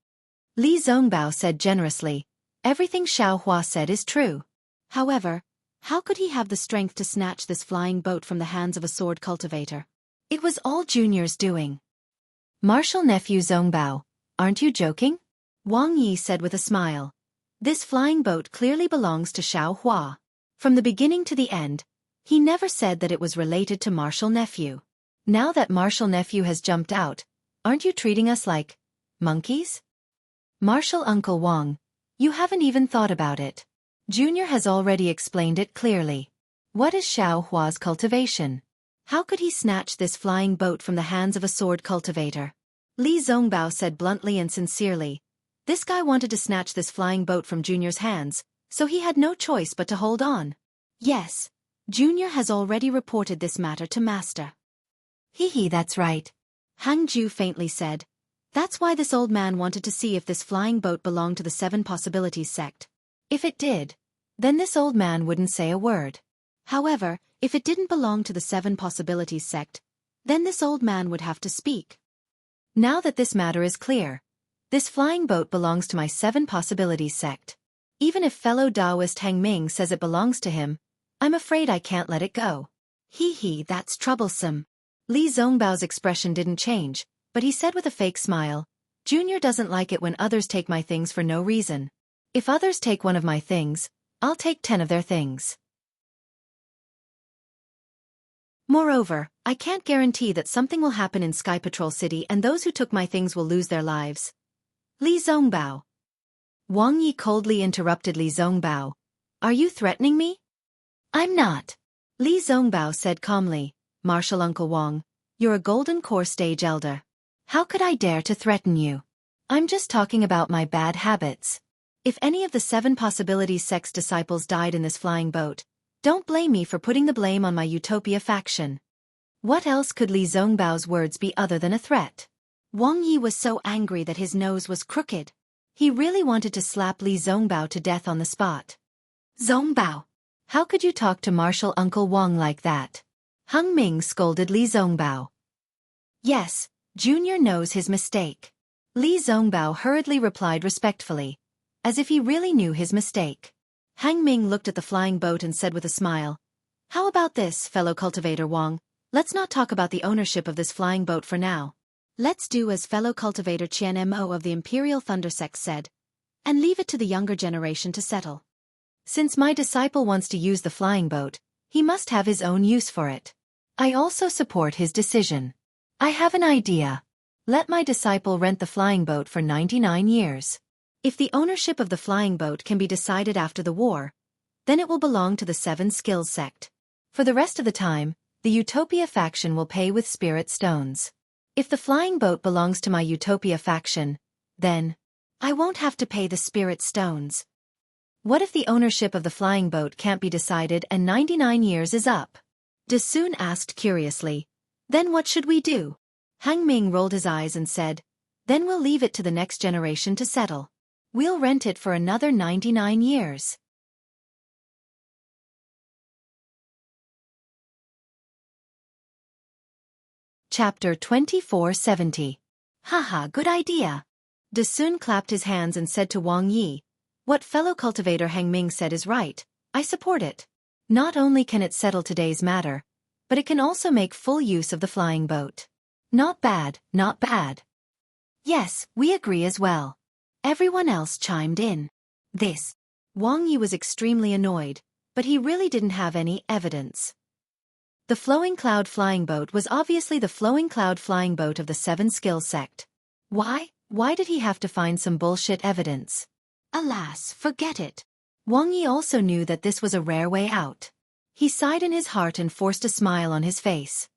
Li Zongbao said generously, everything Xiao Hua said is true. However, how could he have the strength to snatch this flying boat from the hands of a sword cultivator? It was all Junior's doing. Martial nephew Zongbao, aren't you joking? Wang Yi said with a smile. This flying boat clearly belongs to Xiao Hua. From the beginning to the end, he never said that it was related to Martial nephew. Now that Martial nephew has jumped out, aren't you treating us like monkeys? Martial Uncle Wang, you haven't even thought about it. Junior has already explained it clearly. What is Xiao Hua's cultivation? How could he snatch this flying boat from the hands of a sword cultivator? Li Zongbao said bluntly and sincerely, this guy wanted to snatch this flying boat from Junior's hands, so he had no choice but to hold on. Yes, Junior has already reported this matter to Master. Hee hee, that's right. Hang Ju faintly said. That's why this old man wanted to see if this flying boat belonged to the 7 Possibilities sect. If it did, then this old man wouldn't say a word. However, if it didn't belong to the 7 Possibilities sect, then this old man would have to speak. Now that this matter is clear, this flying boat belongs to my 7 Possibilities sect. Even if fellow Taoist Heng Ming says it belongs to him, I'm afraid I can't let it go. Hee hee, that's troublesome. Li Zongbao's expression didn't change, but he said with a fake smile, Junior doesn't like it when others take my things for no reason. If others take one of my things, I'll take 10 of their things. Moreover, I can't guarantee that something will happen in Sky Patrol City and those who took my things will lose their lives. Li Zongbao. Wang Yi coldly interrupted Li Zongbao. Are you threatening me? I'm not. Li Zongbao said calmly, Martial Uncle Wang, you're a golden core stage elder. How could I dare to threaten you? I'm just talking about my bad habits. If any of the 7 Possibilities sect's disciples died in this flying boat, don't blame me for putting the blame on my Utopia faction. What else could Li Zongbao's words be other than a threat? Wang Yi was so angry that his nose was crooked. He really wanted to slap Li Zongbao to death on the spot. Zongbao! How could you talk to Martial Uncle Wang like that? Hung Ming scolded Li Zongbao. Yes, Junior knows his mistake. Li Zongbao hurriedly replied respectfully, as if he really knew his mistake. Hang Ming looked at the flying boat and said with a smile, "How about this, fellow cultivator Wang? Let's not talk about the ownership of this flying boat for now. Let's do as fellow cultivator Qian Mo of the Imperial Thunder Sect said, and leave it to the younger generation to settle. Since my disciple wants to use the flying boat, he must have his own use for it. I also support his decision. I have an idea. Let my disciple rent the flying boat for 99 years. If the ownership of the flying boat can be decided after the war, then it will belong to the Seven Skills sect. For the rest of the time, the Utopia faction will pay with spirit stones. If the flying boat belongs to my Utopia faction, then I won't have to pay the spirit stones. What if the ownership of the flying boat can't be decided and 99 years is up?" Dasun asked curiously. "Then what should we do?" Hang Ming rolled his eyes and said, "Then we'll leave it to the next generation to settle. We'll rent it for another 99 years. Chapter 2470. Haha, good idea. Dasun clapped his hands and said to Wang Yi, "What fellow cultivator Hang Ming said is right, I support it. Not only can it settle today's matter, but it can also make full use of the flying boat. Not bad, not bad." "Yes, we agree as well." Everyone else chimed in. This. Wang Yi was extremely annoyed, but he really didn't have any evidence. The Flowing Cloud flying boat was obviously the Flowing Cloud flying boat of the Seven Skills sect. Why did he have to find some bullshit evidence? Alas, forget it. Wang Yi also knew that this was a rare way out. He sighed in his heart and forced a smile on his face.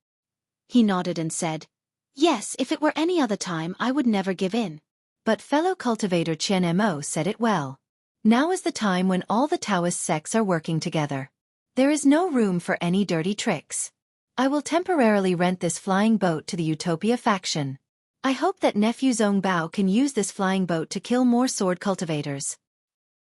He nodded and said, "Yes, if it were any other time I would never give in." But fellow cultivator Qian Mo said it well. Now is the time when all the Taoist sects are working together. There is no room for any dirty tricks. I will temporarily rent this flying boat to the Utopia faction. I hope that nephew Zongbao can use this flying boat to kill more sword cultivators.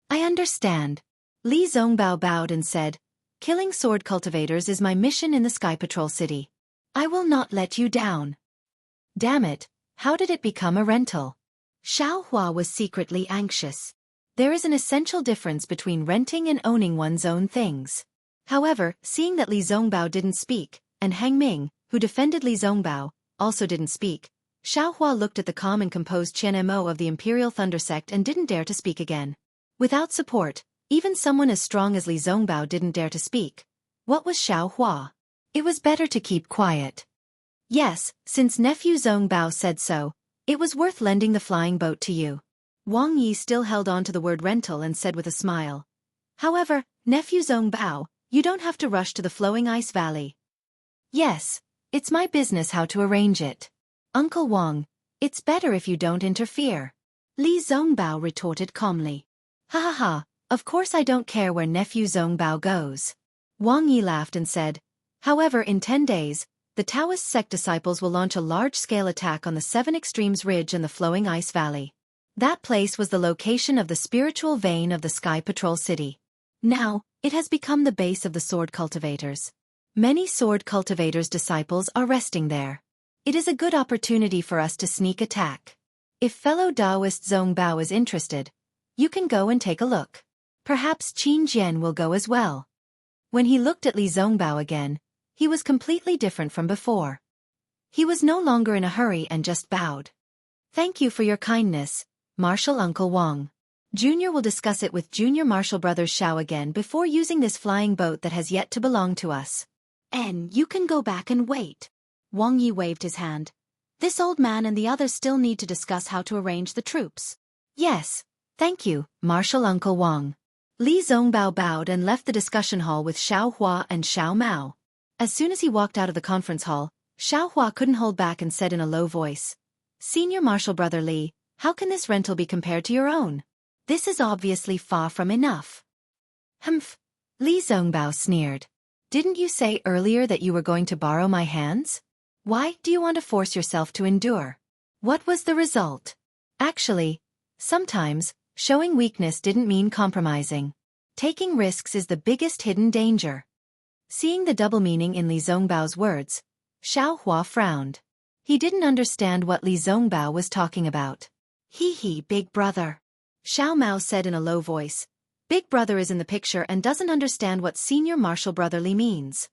I understand. Li Zongbao bowed and said, "Killing sword cultivators is my mission in the Sky Patrol City. I will not let you down." Damn it, how did it become a rental? Xiaohua was secretly anxious. There is an essential difference between renting and owning one's own things. However, seeing that Li Zongbao didn't speak, and Hang Ming, who defended Li Zongbao, also didn't speak, Xiaohua looked at the calm and composed Qian Mo of the Imperial Thunder Sect and didn't dare to speak again. Without support, even someone as strong as Li Zongbao didn't dare to speak. What was Xiaohua? It was better to keep quiet. Yes, since nephew Zongbao said so, it was worth lending the flying boat to you. Wang Yi still held on to the word rental and said with a smile. However, nephew Zongbao, you don't have to rush to the Flowing Ice Valley. Yes, it's my business how to arrange it. Uncle Wang, it's better if you don't interfere. Li Zongbao retorted calmly. Ha ha ha, of course I don't care where nephew Zongbao goes. Wang Yi laughed and said, however in 10 days, the Taoist sect disciples will launch a large-scale attack on the Seven Extremes Ridge and the Flowing Ice Valley. That place was the location of the spiritual vein of the Sky Patrol City. Now, it has become the base of the sword cultivators. Many sword cultivators' disciples are resting there. It is a good opportunity for us to sneak attack. If fellow Taoist Zongbao is interested, you can go and take a look. Perhaps Qin Jian will go as well. When he looked at Li Zongbao again, he was completely different from before. He was no longer in a hurry and just bowed. Thank you for your kindness, Martial Uncle Wang. Junior will discuss it with Junior Martial Brothers Xiao again before using this flying boat that has yet to belong to us. And you can go back and wait. Wang Yi waved his hand. This old man and the others still need to discuss how to arrange the troops. Yes, thank you, Martial Uncle Wang. Li Zongbao bowed and left the discussion hall with Xiao Hua and Xiao Mao. As soon as he walked out of the conference hall, Xiao Hua couldn't hold back and said in a low voice, Senior Martial Brother Li, how can this rental be compared to your own? This is obviously far from enough. Humph. Li Zongbao sneered. Didn't you say earlier that you were going to borrow my hands? Why do you want to force yourself to endure? What was the result? Actually, sometimes, showing weakness didn't mean compromising. Taking risks is the biggest hidden danger. Seeing the double meaning in Li Zongbao's words, Xiaohua frowned. He didn't understand what Li Zongbao was talking about. Hee, big brother. Xiao Mao said in a low voice. Big brother is in the picture and doesn't understand what senior martial brother Li means.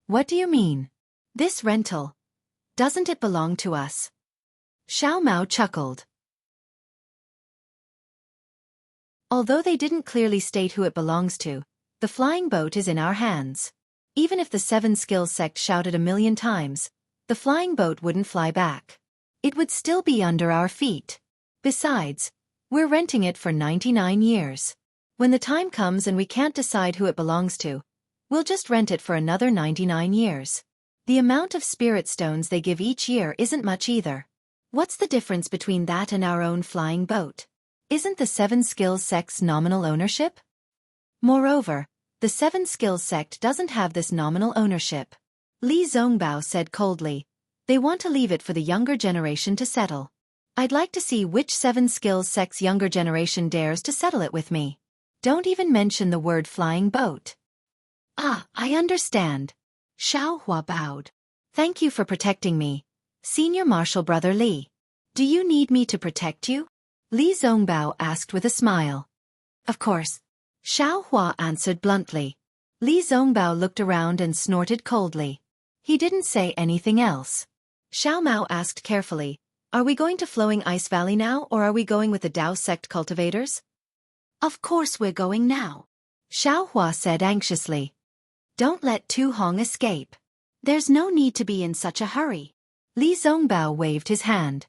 What do you mean? This rental. Doesn't it belong to us? Xiao Mao chuckled. Although they didn't clearly state who it belongs to, the flying boat is in our hands. Even if the Seven Skills sect shouted 1,000,000 times, the flying boat wouldn't fly back. It would still be under our feet. Besides, we're renting it for 99 years. When the time comes and we can't decide who it belongs to, we'll just rent it for another 99 years. The amount of spirit stones they give each year isn't much either. What's the difference between that and our own flying boat? Isn't the Seven Skills sect's nominal ownership? Moreover, the Seven Skills sect doesn't have this nominal ownership. Li Zongbao said coldly. They want to leave it for the younger generation to settle. I'd like to see which Seven Skills sect's younger generation dares to settle it with me. Don't even mention the word flying boat. Ah, I understand. Xiaohua bowed. Thank you for protecting me, Senior Martial Brother Li. Do you need me to protect you? Li Zongbao asked with a smile. Of course. Xiaohua answered bluntly. Li Zongbao looked around and snorted coldly. He didn't say anything else. Xiao Mao asked carefully, are we going to Flowing Ice Valley now or are we going with the Dao sect cultivators? Of course we're going now. Xiaohua said anxiously. Don't let Tu Hong escape. There's no need to be in such a hurry. Li Zongbao waved his hand.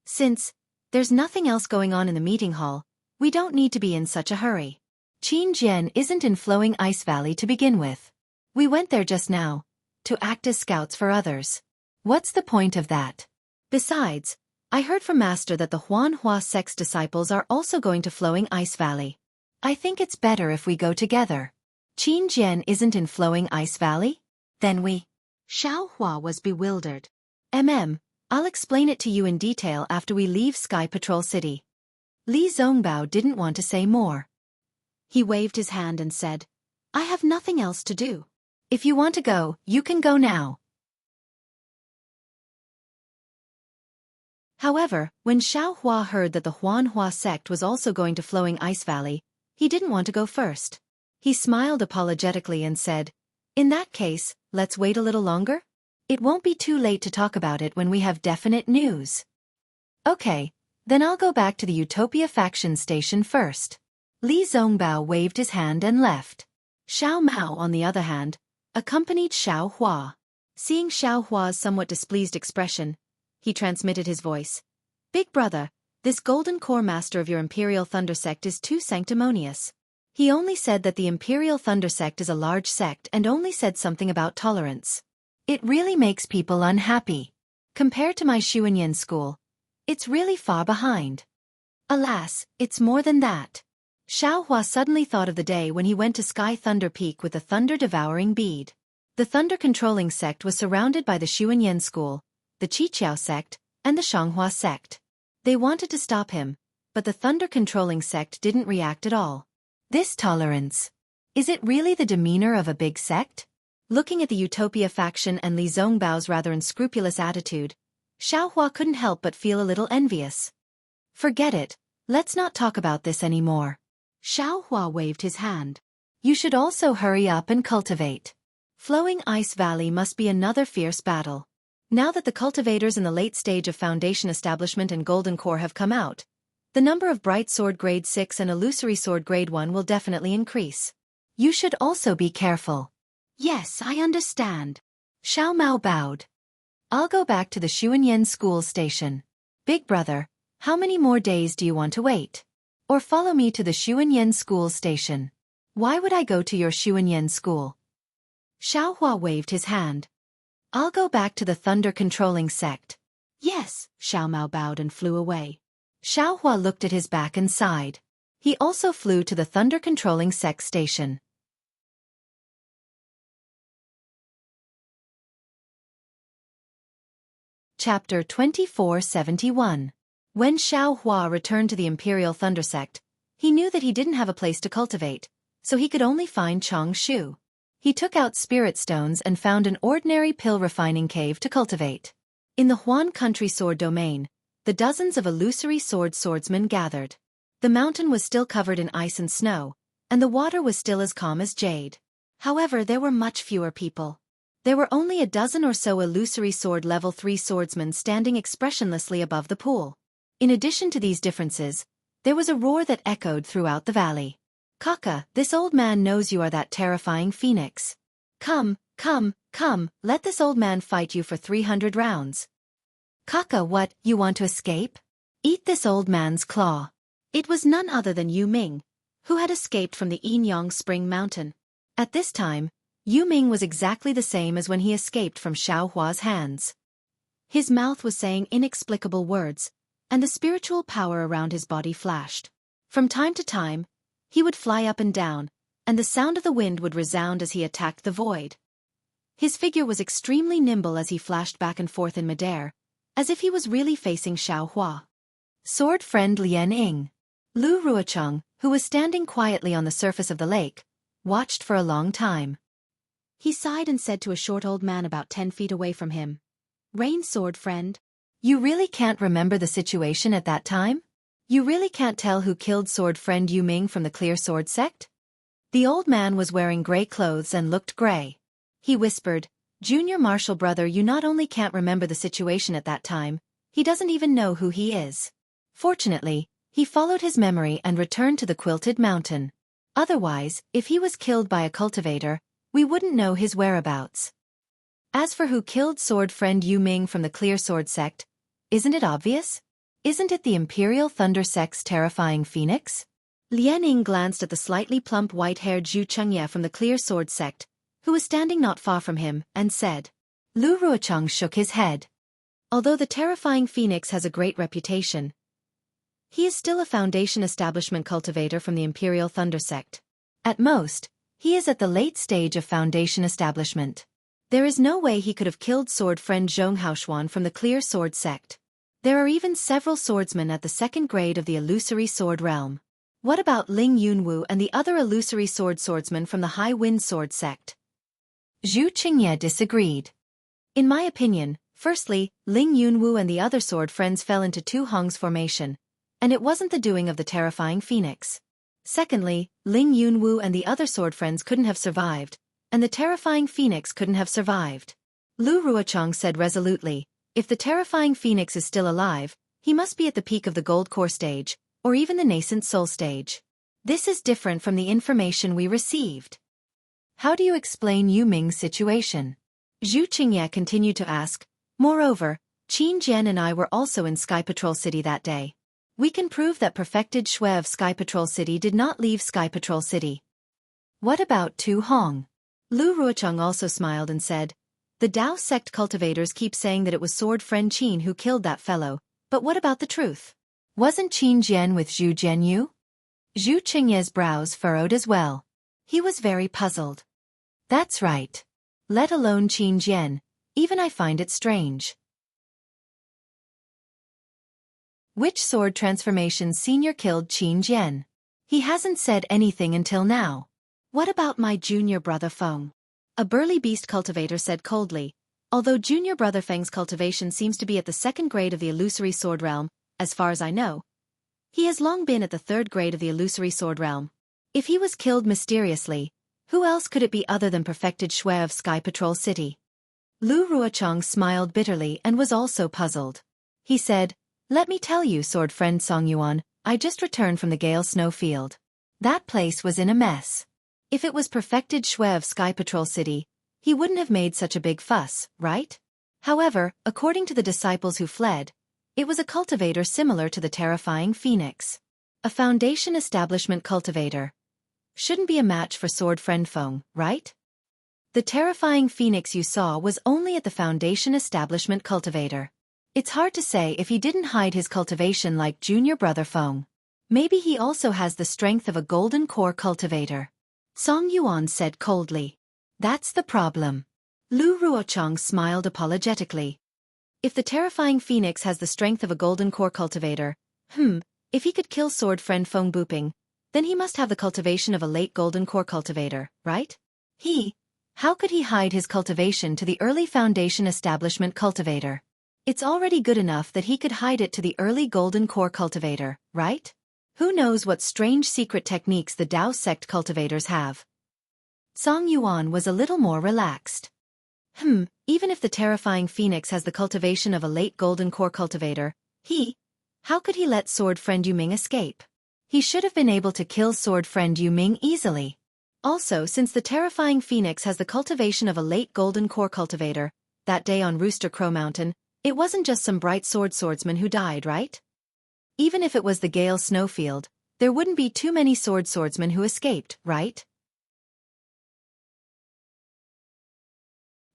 Since there's nothing else going on in the meeting hall, we don't need to be in such a hurry. Qin Jian isn't in Flowing Ice Valley to begin with. We went there just now, to act as scouts for others. What's the point of that? Besides, I heard from Master that the Huanhua sect's disciples are also going to Flowing Ice Valley. I think it's better if we go together. Qin Jian isn't in Flowing Ice Valley? Then we... Xiaohua was bewildered. I'll explain it to you in detail after we leave Sky Patrol City. Li Zongbao didn't want to say more. He waved his hand and said, I have nothing else to do. If you want to go, you can go now. However, when Xiaohua heard that the Huanhua sect was also going to Flowing Ice Valley, he didn't want to go first. He smiled apologetically and said, in that case, let's wait a little longer? It won't be too late to talk about it when we have definite news. Okay, then I'll go back to the Utopia faction station first. Li Zongbao waved his hand and left. Xiao Mao, on the other hand, accompanied Xiaohua. Seeing Xiaohua's somewhat displeased expression, he transmitted his voice. Big brother, this golden core master of your Imperial Thunder sect is too sanctimonious. He only said that the Imperial Thunder sect is a large sect and only said something about tolerance. It really makes people unhappy. Compared to my Xuanyan school, it's really far behind. Alas, it's more than that. Xiaohua suddenly thought of the day when he went to Sky Thunder Peak with the thunder-devouring bead. The thunder-controlling sect was surrounded by the Xuanyan school, the Qiqiao sect, and the Xianghua sect. They wanted to stop him, but the thunder-controlling sect didn't react at all. This tolerance. Is it really the demeanor of a big sect? Looking at the Utopia faction and Li Zongbao's rather unscrupulous attitude, Xiaohua couldn't help but feel a little envious. Forget it, let's not talk about this anymore. Xiaohua waved his hand. You should also hurry up and cultivate. Flowing Ice Valley must be another fierce battle. Now that the cultivators in the late stage of Foundation Establishment and Golden Core have come out, the number of Bright Sword Grade 6 and Illusory Sword Grade 1 will definitely increase. You should also be careful. Yes, I understand. Xiao Mao bowed. I'll go back to the Xuanyan school station. Big brother, how many more days do you want to wait? Or follow me to the Xuanyan school station. Why would I go to your Xuanyan school? Xiaohua waved his hand. I'll go back to the thunder-controlling sect. Yes, Xiao Mao bowed and flew away. Xiaohua looked at his back and sighed. He also flew to the thunder-controlling sect station. Chapter 2471. When Xiaohua returned to the Imperial Thunder sect, he knew that he didn't have a place to cultivate, so he could only find Chang Shu. He took out spirit stones and found an ordinary pill refining cave to cultivate. In the Huan country sword domain, the dozens of illusory swordsmen gathered. The mountain was still covered in ice and snow, and the water was still as calm as jade. However, there were much fewer people. There were only a dozen or so illusory sword level 3 swordsmen standing expressionlessly above the pool. In addition to these differences, there was a roar that echoed throughout the valley. Kaka, this old man knows you are that terrifying phoenix. Come, let this old man fight you for 300 rounds. Kaka, what, you want to escape? Eat this old man's claw. It was none other than Yu Ming, who had escaped from the Yinyang Spring Mountain. At this time, Yu Ming was exactly the same as when he escaped from Xiao Hua's hands. His mouth was saying inexplicable words, and the spiritual power around his body flashed. From time to time, he would fly up and down, and the sound of the wind would resound as he attacked the void. His figure was extremely nimble as he flashed back and forth in midair, as if he was really facing Xiao Hua. Sword friend Lian Ying. Lu Ruocheng, who was standing quietly on the surface of the lake, watched for a long time. He sighed and said to a short old man about 10 feet away from him, "Rain sword friend. You really can't remember the situation at that time? You really can't tell who killed sword friend Yu Ming from the Clear Sword sect?" The old man was wearing gray clothes and looked gray. He whispered, "Junior martial brother, you not only can't remember the situation at that time, he doesn't even know who he is." Fortunately, he followed his memory and returned to the Quilted Mountain. Otherwise, if he was killed by a cultivator, we wouldn't know his whereabouts. As for who killed sword friend Yu Ming from the Clear Sword sect, isn't it obvious? Isn't it the Imperial Thunder sect's terrifying phoenix? Lian Ying glanced at the slightly plump white-haired Xianxia from the Clear Sword sect, who was standing not far from him, and said. Lu Ruocheng shook his head. Although the terrifying phoenix has a great reputation, he is still a Foundation establishment cultivator from the Imperial Thunder sect. At most, he is at the late stage of Foundation establishment. There is no way he could have killed sword friend Zhong Haoshuan from the Clear Sword sect. There are even several swordsmen at the second grade of the illusory sword realm. What about Ling Yunwu and the other illusory swordsmen from the High Wind Sword sect? Zhu Qingye disagreed. In my opinion, firstly, Ling Yunwu and the other sword friends fell into Tu Hong's formation, and it wasn't the doing of the terrifying phoenix. Secondly, Ling Yunwu and the other sword friends couldn't have survived, and the terrifying phoenix couldn't have survived. Lu Ruocheng said resolutely, if the terrifying phoenix is still alive, he must be at the peak of the gold core stage, or even the nascent soul stage. This is different from the information we received. How do you explain Yu Ming's situation? Zhu Qingye continued to ask. Moreover, Qin Jian and I were also in Sky Patrol City that day. We can prove that perfected Shui of Sky Patrol City did not leave Sky Patrol City. What about Tu Hong? Lu Ruocheng also smiled and said, the Dao sect cultivators keep saying that it was sword friend Qin who killed that fellow, but what about the truth? Wasn't Qin Jian with Zhu Jianyu? Zhu Qingye's brows furrowed as well. He was very puzzled. That's right. Let alone Qin Jian, even I find it strange. Which sword transformation senior killed Qin Jian? He hasn't said anything until now. What about my junior brother Feng? A burly beast cultivator said coldly, although junior brother Feng's cultivation seems to be at the second grade of the illusory sword realm, as far as I know. He has long been at the third grade of the illusory sword realm. If he was killed mysteriously, who else could it be other than perfected Shui of Sky Patrol City? Lu Ruocheng smiled bitterly and was also puzzled. He said, let me tell you, sword friend Song Yuan, I just returned from the Gale Snowfield. That place was in a mess. If it was perfected Shui of Sky Patrol City, he wouldn't have made such a big fuss, right? However, according to the disciples who fled, it was a cultivator similar to the terrifying phoenix. A Foundation establishment cultivator. Shouldn't be a match for sword friend Feng, right? The terrifying phoenix you saw was only at the Foundation establishment cultivator. It's hard to say if he didn't hide his cultivation like junior brother Feng. Maybe he also has the strength of a golden core cultivator. Song Yuan said coldly. That's the problem. Lu Ruocheng smiled apologetically. If the terrifying phoenix has the strength of a golden core cultivator, if he could kill sword friend Feng Buping, Then he must have the cultivation of a late golden core cultivator, right? How could he hide his cultivation to the early Foundation establishment cultivator? It's already good enough that he could hide it to the early golden core cultivator, right? Who knows what strange secret techniques the Dao sect cultivators have? Song Yuan was a little more relaxed. Even if the terrifying phoenix has the cultivation of a late golden core cultivator, how could he let sword friend Yu Ming escape? He should have been able to kill sword friend Yu Ming easily. Also, since the terrifying phoenix has the cultivation of a late golden core cultivator, that day on Rooster Crow Mountain, it wasn't just some bright swordsmen who died, right? Even if it was the Gale Snowfield, there wouldn't be too many swordsmen who escaped, right?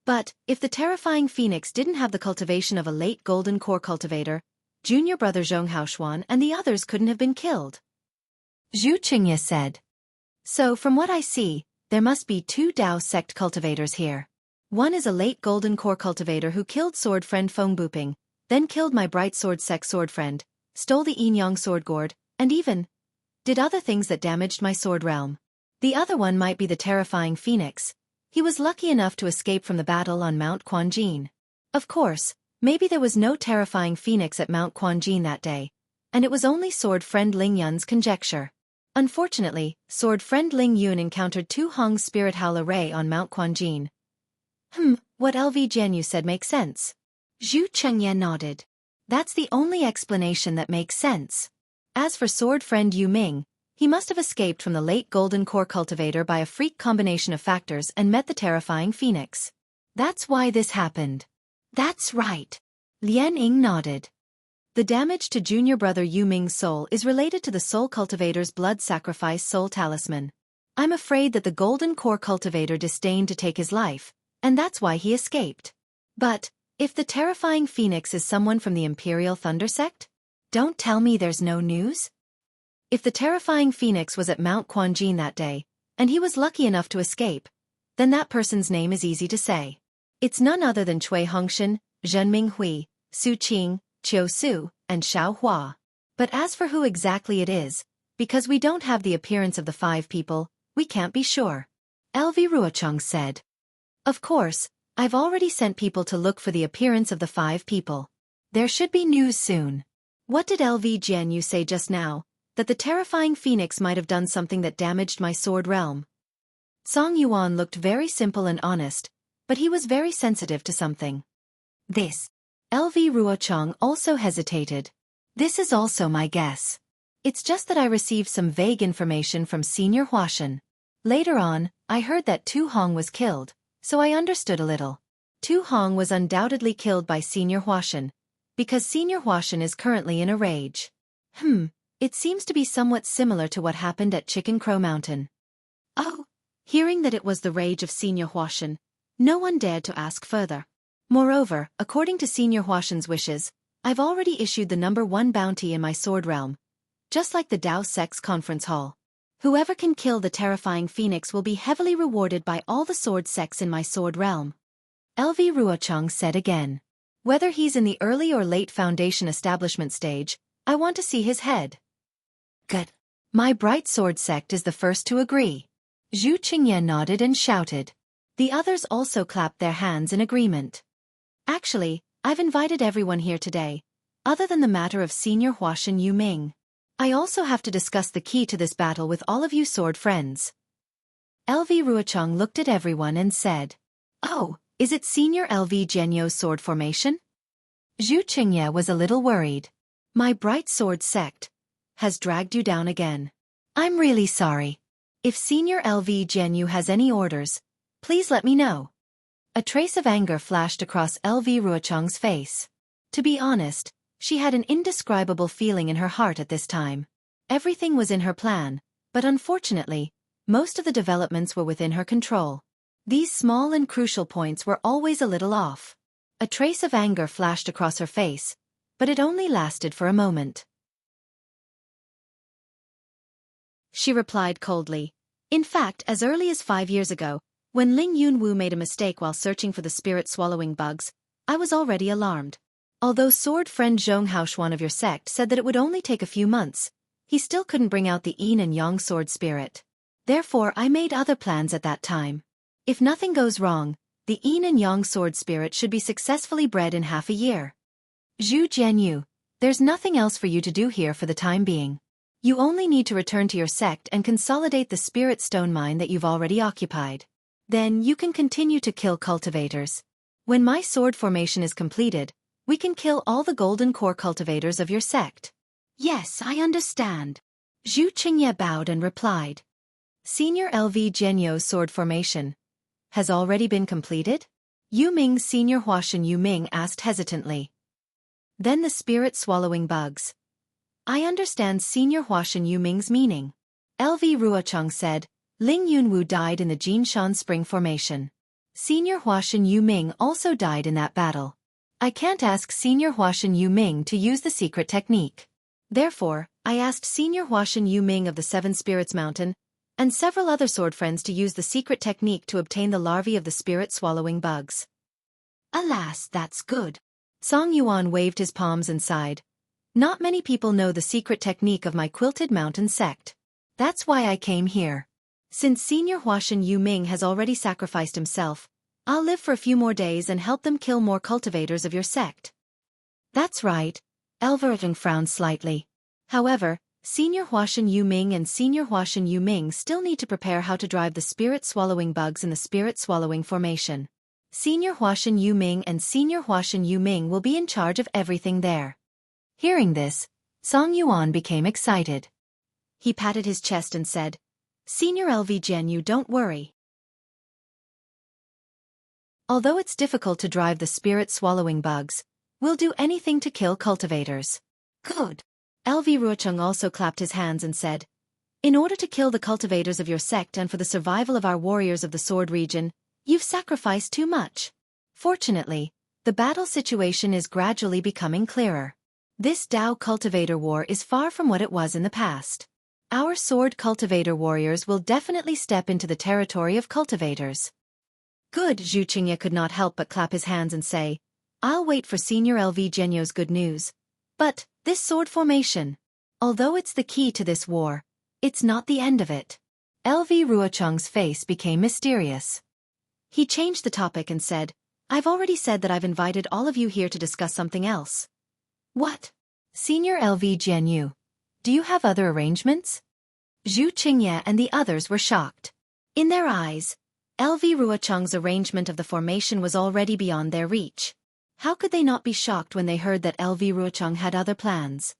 But, if the terrifying phoenix didn't have the cultivation of a late golden core cultivator, junior brother Zhong Haoshuan and the others couldn't have been killed. Xianxia said. So from what I see, there must be 2 Dao sect cultivators here. One is a late golden core cultivator who killed sword friend Feng Buping, then killed my bright sword sect sword friend, stole the Yinyang sword gourd, and even did other things that damaged my sword realm. The other one might be the terrifying phoenix. He was lucky enough to escape from the battle on Mount Quanjin. Of course, maybe there was no terrifying phoenix at Mount Quanjin that day, and it was only sword friend Ling Yun's conjecture. Unfortunately, sword friend Ling Yun encountered 2 Hong's spirit howler ray on Mount Quanjin. What LV Jianyu said makes sense. Zhu Chengye nodded. That's the only explanation that makes sense. As for sword friend Yu Ming, he must have escaped from the late golden core cultivator by a freak combination of factors and met the terrifying phoenix. That's why this happened. That's right. Lian Ying nodded. The damage to junior brother Yu Ming's soul is related to the soul cultivator's blood sacrifice soul talisman. I'm afraid that the golden core cultivator disdained to take his life, and that's why he escaped. But, if the terrifying phoenix is someone from the Imperial Thunder sect? Don't tell me there's no news? If the terrifying phoenix was at Mount Quanjin that day, and he was lucky enough to escape, then that person's name is easy to say. It's none other than Cui Hongshan, Zhen Minghui, Su Qing, Qiu Su, and Xiao Hua. But as for who exactly it is, because we don't have the appearance of the 5 people, we can't be sure. LV Ruochang said. Of course, I've already sent people to look for the appearance of the 5 people. There should be news soon. What did LV Jianyu say just now? That the terrifying phoenix might have done something that damaged my sword realm. Song Yuan looked very simple and honest, but he was very sensitive to something. This. LV Ruochang also hesitated. This is also my guess. It's just that I received some vague information from Senior Huashan. Later on, I heard that Tu Hong was killed, so I understood a little. Tu Hong was undoubtedly killed by Senior Huashan, because Senior Huashan is currently in a rage. It seems to be somewhat similar to what happened at Chicken Crow Mountain. Oh, hearing that it was the rage of Senior Huashan, no one dared to ask further. Moreover, according to Senior Huashan's wishes, I've already issued the number 1 bounty in my sword realm. Just like the Dao Sect's conference hall. Whoever can kill the terrifying phoenix will be heavily rewarded by all the sword sects in my sword realm. LV Ruochang said again. Whether he's in the early or late Foundation establishment stage, I want to see his head. Good. My bright sword sect is the first to agree. Zhu Qingye nodded and shouted. The others also clapped their hands in agreement. Actually, I've invited everyone here today, other than the matter of Senior Huashan Yu Ming. I also have to discuss the key to this battle with all of you sword friends. LV Ruochang looked at everyone and said, Oh, is it Senior LV Jianyu's sword formation? Zhu Qingye was a little worried. My bright sword sect has dragged you down again. I'm really sorry. If Senior LV Jianyu has any orders, please let me know. A trace of anger flashed across LV Ruochang's face. To be honest, she had an indescribable feeling in her heart at this time. Everything was in her plan, but unfortunately, most of the developments were within her control. These small and crucial points were always a little off. A trace of anger flashed across her face, but it only lasted for a moment. She replied coldly. In fact, as early as 5 years ago, when Ling Yunwu made a mistake while searching for the spirit-swallowing bugs, I was already alarmed. Although sword friend Zhong Haoshuan of your sect said that it would only take a few months, he still couldn't bring out the yin and yang sword spirit. Therefore I made other plans at that time. If nothing goes wrong, the yin and yang sword spirit should be successfully bred in half a year. Zhu Jianyu, there's nothing else for you to do here for the time being. You only need to return to your sect and consolidate the spirit stone mine that you've already occupied. Then you can continue to kill cultivators. When my sword formation is completed, we can kill all the golden core cultivators of your sect. Yes, I understand. Zhu Qingye bowed and replied. Senior LV Jianyu's sword formation has already been completed? Yu Ming's senior Huashan Yu Ming asked hesitantly. Then the spirit swallowing bugs. I understand senior Huashan Yu Ming's meaning. LV Ruocheng said, Ling Yunwu died in the Jinshan Spring Formation. Senior Huashan Yu Ming also died in that battle. I can't ask Senior Huashan Yu Ming to use the secret technique. Therefore, I asked Senior Huashan Yu Ming of the Seven Spirits Mountain and several other sword friends to use the secret technique to obtain the larvae of the spirit-swallowing bugs. Alas, that's good. Song Yuan waved his palms and sighed. Not many people know the secret technique of my Quilted Mountain sect. That's why I came here. Since Senior Huashan Yu Ming has already sacrificed himself, I'll live for a few more days and help them kill more cultivators of your sect. That's right. Elverton frowned slightly. However, Senior Huashan Yu Ming and Senior Huashan Yu Ming still need to prepare how to drive the spirit-swallowing bugs in the spirit-swallowing formation. Senior Huashan Yu Ming and Senior Huashan Yu Ming will be in charge of everything there. Hearing this, Song Yuan became excited. He patted his chest and said, Senior LV Jianyu, don't worry. Although it's difficult to drive the spirit-swallowing bugs, we'll do anything to kill cultivators. Good. LV Ruocheng also clapped his hands and said, In order to kill the cultivators of your sect and for the survival of our warriors of the Sword region, you've sacrificed too much. Fortunately, the battle situation is gradually becoming clearer. This Dao cultivator war is far from what it was in the past. Our sword cultivator warriors will definitely step into the territory of cultivators. Good. Zhu Qingye could not help but clap his hands and say, I'll wait for Senior LV Jianyu's good news. But, this sword formation, although it's the key to this war, it's not the end of it. LV Ruocheng's face became mysterious. He changed the topic and said, I've already said that I've invited all of you here to discuss something else. What? Senior LV Jianyu, do you have other arrangements? Zhu Qingye and the others were shocked. In their eyes, LV Ruocheng's arrangement of the formation was already beyond their reach. How could they not be shocked when they heard that LV Ruocheng had other plans?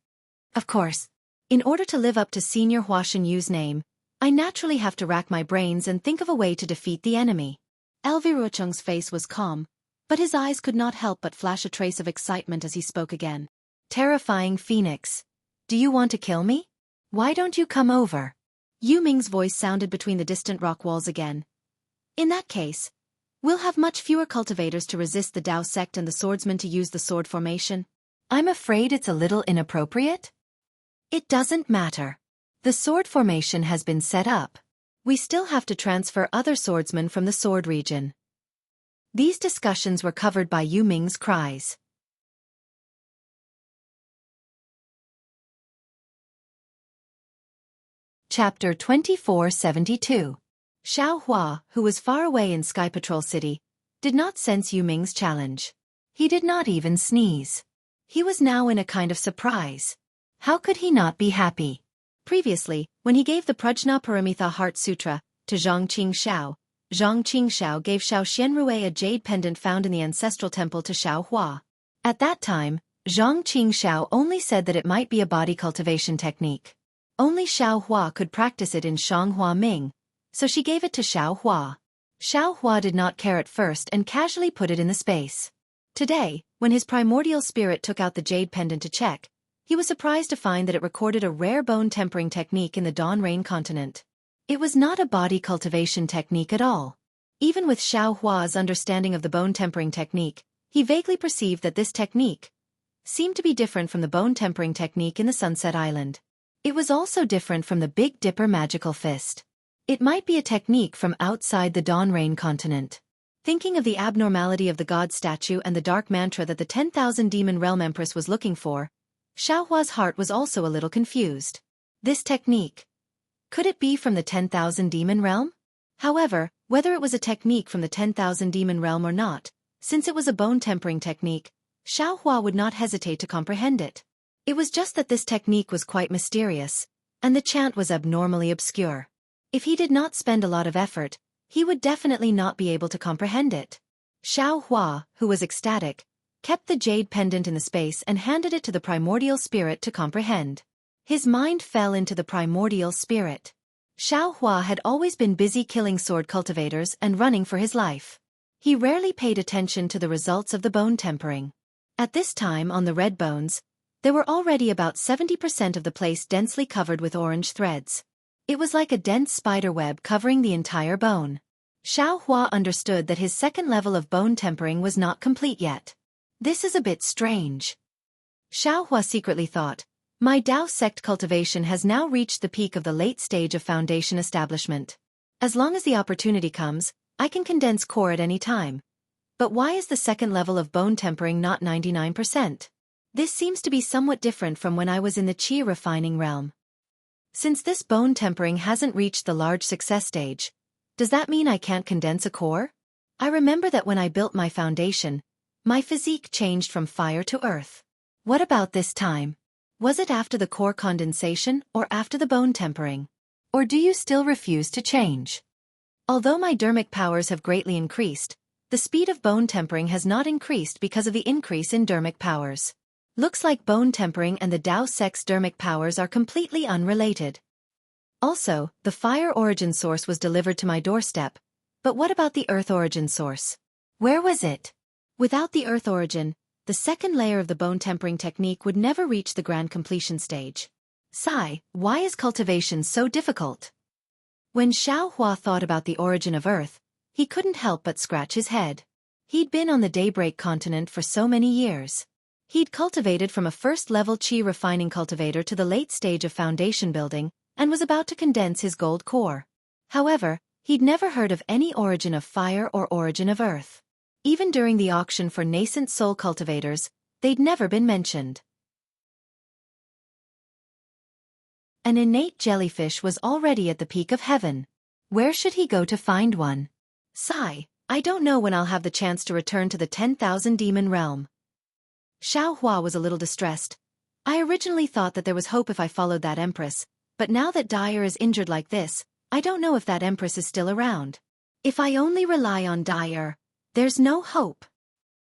Of course, in order to live up to Senior Huashan Yu's name, I naturally have to rack my brains and think of a way to defeat the enemy. LV Ruocheng's face was calm, but his eyes could not help but flash a trace of excitement as he spoke again. Terrifying Phoenix, do you want to kill me? Why don't you come over? Yu Ming's voice sounded between the distant rock walls again. In that case, we'll have much fewer cultivators to resist the Dao sect and the swordsmen to use the sword formation. I'm afraid it's a little inappropriate. It doesn't matter. The sword formation has been set up. We still have to transfer other swordsmen from the sword region. These discussions were covered by Yu Ming's cries. Chapter 2472. Xiao Hua, who was far away in Sky Patrol City, did not sense Yu Ming's challenge. He did not even sneeze. He was now in a kind of surprise. How could he not be happy? Previously, when he gave the Prajna Paramitha Heart Sutra to Zhang Qingxiao gave Xiao Xianrui a jade pendant found in the ancestral temple to Xiao Hua. At that time, Zhang Qingxiao only said that it might be a body cultivation technique. Only Xiao Hua could practice it in Shanghua Ming, so she gave it to Xiao Hua. Xiao Hua did not care at first and casually put it in the space. Today, when his primordial spirit took out the jade pendant to check, he was surprised to find that it recorded a rare bone tempering technique in the Dawn Rain continent. It was not a body cultivation technique at all. Even with Xiao Hua's understanding of the bone tempering technique, he vaguely perceived that this technique seemed to be different from the bone tempering technique in the Sunset Island. It was also different from the Big Dipper magical fist. It might be a technique from outside the Dawn Rain continent. Thinking of the abnormality of the god statue and the dark mantra that the 10,000 Demon Realm Empress was looking for, Xiao Hua's heart was also a little confused. This technique. Could it be from the 10,000 demon realm? However, whether it was a technique from the 10,000 demon realm or not, since it was a bone-tempering technique, Xiaohua would not hesitate to comprehend it. It was just that this technique was quite mysterious, and the chant was abnormally obscure. If he did not spend a lot of effort, he would definitely not be able to comprehend it. Xiaohua, who was ecstatic, kept the jade pendant in the space and handed it to the primordial spirit to comprehend. His mind fell into the primordial spirit. Xiaohua had always been busy killing sword cultivators and running for his life. He rarely paid attention to the results of the bone tempering. At this time on the red bones, there were already about 70% of the place densely covered with orange threads. It was like a dense spider web covering the entire bone. Xiaohua understood that his second level of bone tempering was not complete yet. This is a bit strange. Xiaohua secretly thought, my Dao sect cultivation has now reached the peak of the late stage of foundation establishment. As long as the opportunity comes, I can condense core at any time. But why is the second level of bone tempering not 99%? This seems to be somewhat different from when I was in the qi refining realm. Since this bone tempering hasn't reached the large success stage, does that mean I can't condense a core? I remember that when I built my foundation, my physique changed from fire to earth. What about this time? Was it after the core condensation or after the bone tempering? Or do you still refuse to change? Although my dermic powers have greatly increased, the speed of bone tempering has not increased because of the increase in dermic powers. Looks like bone tempering and the Dao sect's dermic powers are completely unrelated. Also, the fire origin source was delivered to my doorstep, but what about the earth origin source? Where was it? Without the earth origin, the second layer of the bone tempering technique would never reach the grand completion stage. Sigh, why is cultivation so difficult? When Xiaohua thought about the origin of earth, he couldn't help but scratch his head. He'd been on the Daybreak continent for so many years. He'd cultivated from a first-level qi refining cultivator to the late stage of foundation building, and was about to condense his gold core. However, he'd never heard of any origin of fire or origin of earth. Even during the auction for nascent soul cultivators, they'd never been mentioned. An innate jellyfish was already at the peak of heaven. Where should he go to find one? Sigh, I don't know when I'll have the chance to return to the 10,000 demon realm. Xiaohua was a little distressed. I originally thought that there was hope if I followed that empress, but now that Dyer is injured like this, I don't know if that empress is still around. If I only rely on Dyer, there's no hope.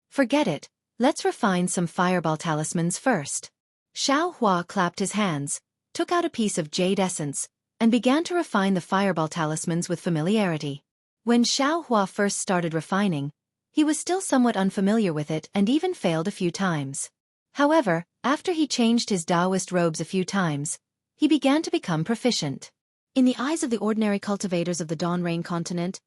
Forget it, let's refine some fireball talismans first. Xiaohua clapped his hands, took out a piece of jade essence, and began to refine the fireball talismans with familiarity. When Xiaohua first started refining, he was still somewhat unfamiliar with it and even failed a few times. However, after he changed his Taoist robes a few times, he began to become proficient. In the eyes of the ordinary cultivators of the Dawn Rain continent,